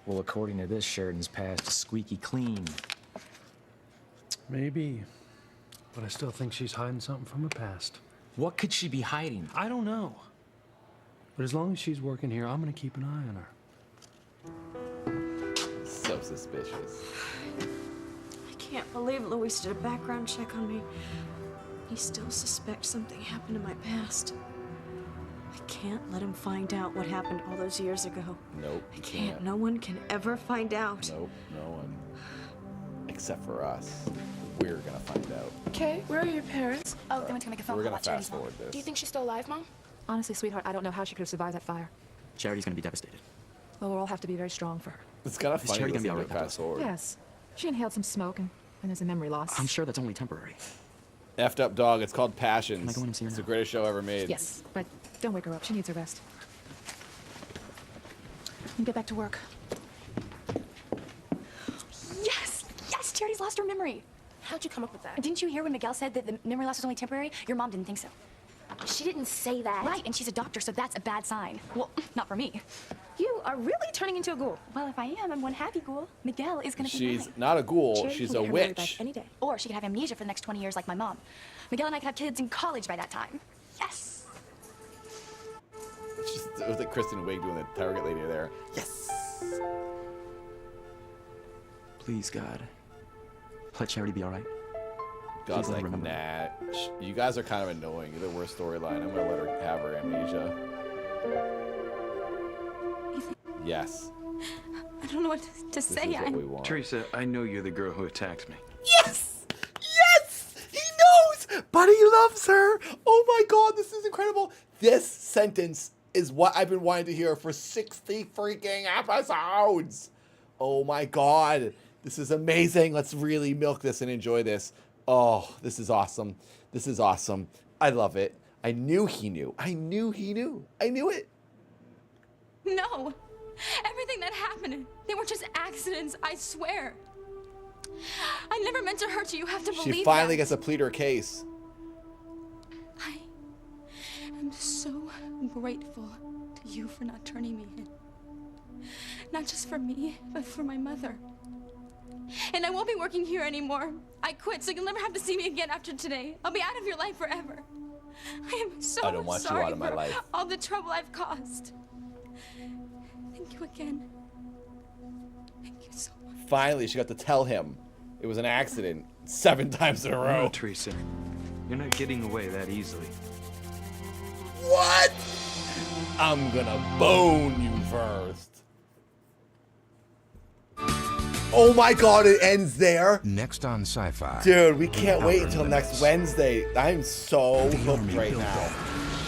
Well, according to this, Sheridan's past is squeaky clean. Maybe. But I still think she's hiding something from her past. What could she be hiding? I don't know. But as long as she's working here, I'm gonna keep an eye on her. So suspicious. I can't believe Luis did a background check on me. He still suspects something happened in my past. I can't let him find out what happened all those years ago. Nope. I can't. No one can ever find out. Nope, no one. Except for us. We're gonna find out. Okay, where are your parents? Oh, they went to make a phone We're call gonna about Charity's fast mom. forward this. Do you think she's still alive, Mom? Honestly, sweetheart, I don't know how she could have survived that fire. Charity's gonna be devastated. Well, we'll all have to be very strong for her. It's kind of Is funny Charity gonna be listening to all right fast forward. Yes. She inhaled some smoke and there's a memory loss. I'm sure that's only temporary. Effed up dog. It's called Passions. Can I go in and see her It's the now? greatest show ever made. Yes, but don't wake her up. She needs her rest. You get back to work. Yes! Yes! Charity's lost her memory. How'd you come up with that? Didn't you hear when Miguel said that the memory loss was only temporary? Your mom didn't think so. She didn't say that. Right, and she's a doctor, so that's a bad sign. Well, not for me. You are really turning into a ghoul. Well, if I am, I'm one happy ghoul. Miguel is gonna be She's mine. not a ghoul. Charity She's can a get her memory witch. back any day. Or she could have amnesia for the next 20 years like my mom. Miguel and I could have kids in college by that time. Yes! It was like Kristen Wiig doing the Target lady there. Yes. Please, God. Let Charity be all right. God's Please let like, her remember. nah. You guys are kind of annoying. You're the worst storyline. I'm gonna let her have her amnesia. Yes. I don't know what to This say. is what we want. Teresa, I know you're the girl who attacked me. Yes! Yes! He knows! But he loves her! Oh my god, this is incredible. This sentence is what I've been wanting to hear for 60 freaking episodes. Oh my god. This is amazing. Let's really milk this and enjoy this. Oh, this is awesome. This is awesome. I love it. I knew he knew. I knew he knew. I knew it. No. Everything that happened, they were just accidents, I swear. I never meant to hurt you. You have to believe She finally that. gets to plead her case. I'm so grateful to you for not turning me in. Not just for me, but for my mother. And I won't be working here anymore. I quit, so you'll never have to see me again after today. I'll be out of your life forever. I am so I don't want you sorry out of my for life. all the trouble I've caused. Thank you again. Thank you so much. Finally, she got to tell him it was an accident 7 times in a row. No, Teresa. You're not getting away that easily. What? I'm gonna bone you first. Oh my god, it ends there. Next on Sci-Fi. Dude, we can't wait until next Wednesday. I'm so hooked right now.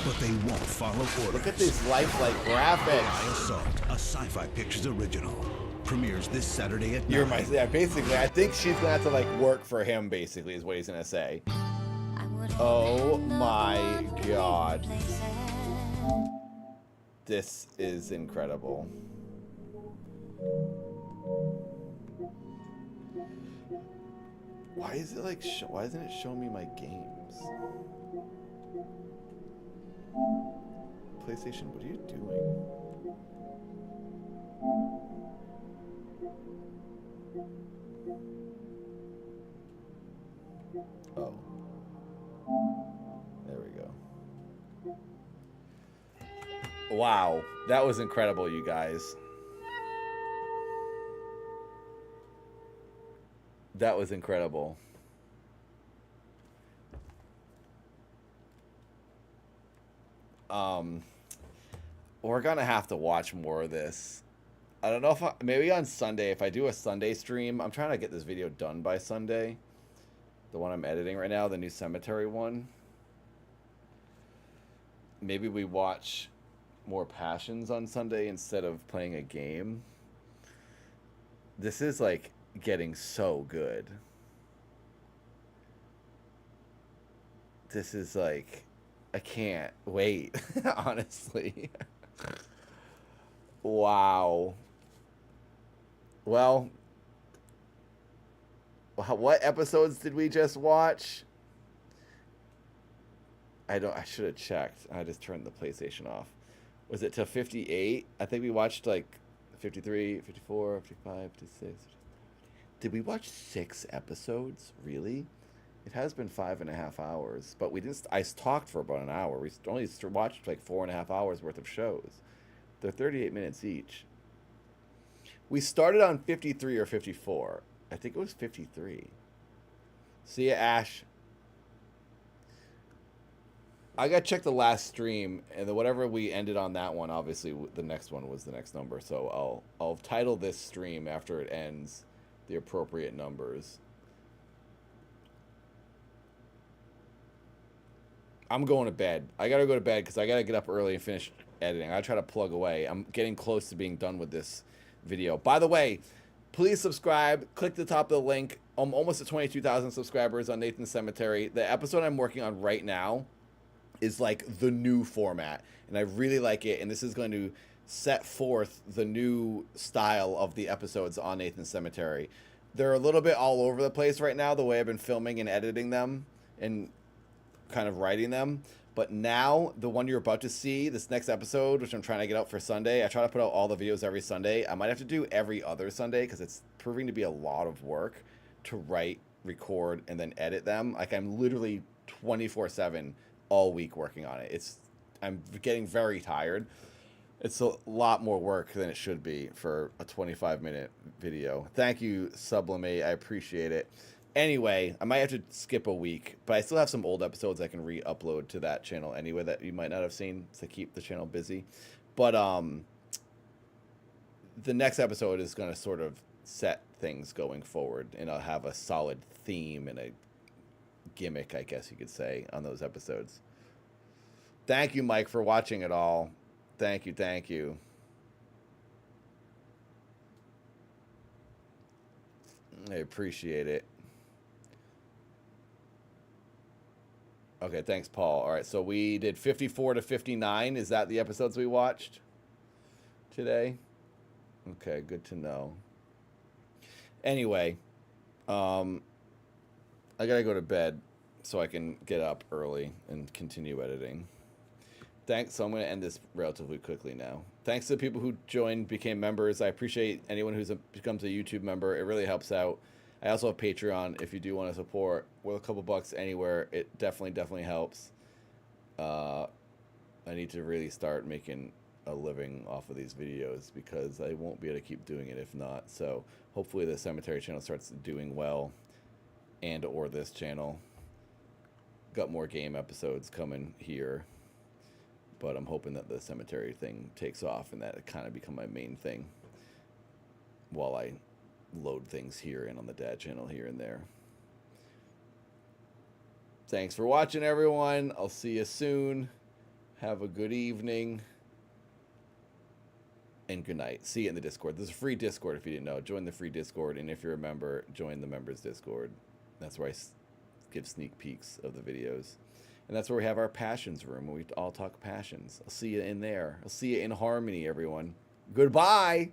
But they won't follow orders. Look at these lifelike graphics. AI Assault, a Sci-Fi Pictures original. Premieres this Saturday at 9. You're my, yeah, basically, I think she's gonna have to like work for him, basically, is what he's gonna say. Oh my god. This is incredible. Why is it like, why doesn't it show me my games? PlayStation, what are you doing? Oh. There we go. Wow, that was incredible, you guys. That was incredible. We're gonna have to watch more of this. I don't know if maybe on Sunday, if I do a Sunday stream, I'm trying to get this video done by Sunday. The one I'm editing right now, the new cemetery one. Maybe we watch more Passions on Sunday instead of playing a game. This is like getting so good. This is like, I can't wait, honestly. Wow. Well, what episodes did we just watch? I should have checked. I just turned the PlayStation off. Was it till 58? I think we watched like 53, 54, 55, 56. Did we watch 6 episodes? Really? It has been 5.5 hours, but we didn't. I talked for about an hour. We only watched like 4.5 hours worth of shows. They're 38 minutes each. We started on 53 or 54. I think it was 53. See ya, Ash. I got to check the last stream, and whatever we ended on that one, obviously the next one was the next number. So I'll title this stream after it ends the appropriate numbers. I'm going to bed. I got to go to bed because I got to get up early and finish editing. I try to plug away. I'm getting close to being done with this video. By the way, please subscribe. Click the top of the link. I'm almost at 22,000 subscribers on Nathan's Cemetery. The episode I'm working on right now is like the new format, and I really like it, and this is going to set forth the new style of the episodes on Nathan's Cemetery. They're a little bit all over the place right now, the way I've been filming and editing them and kind of writing them. But now, the one you're about to see, this next episode, which I'm trying to get out for Sunday, I try to put out all the videos every Sunday. I might have to do every other Sunday because it's proving to be a lot of work to write, record, and then edit them. Like, I'm literally 24/7 all week working on it. I'm getting very tired. It's a lot more work than it should be for a 25-minute video. Thank you, Sublimate. I appreciate it. Anyway, I might have to skip a week, but I still have some old episodes I can re-upload to that channel anyway that you might not have seen to keep the channel busy. But the next episode is going to sort of set things going forward, and I'll have a solid theme and a gimmick, I guess you could say, on those episodes. Thank you, Mike, for watching it all. Thank you, thank you. I appreciate it. Okay, thanks, Paul. All right, so we did 54 to 59. Is that the episodes we watched today? Okay, good to know. Anyway, I gotta go to bed so I can get up early and continue editing. Thanks. So I'm going to end this relatively quickly now. Thanks to the people who joined, became members. I appreciate anyone who becomes a YouTube member. It really helps out. I also have Patreon if you do want to support with a couple bucks anywhere. It definitely helps. I need to really start making a living off of these videos because I won't be able to keep doing it if not. So hopefully the Cemetery channel starts doing well, and or this channel. Got more game episodes coming here, but I'm hoping that the Cemetery thing takes off and that it kind of become my main thing while I load things here and on the Dad channel here and there. Thanks for watching, everyone. I'll see you soon. Have a good evening. And good night. See you in the Discord. There's a free Discord if you didn't know. Join the free Discord, and if you're a member, join the members Discord. That's where I give sneak peeks of the videos. And that's where we have our passions room, where we all talk passions. I'll see you in there. I'll see you in harmony, everyone. Goodbye!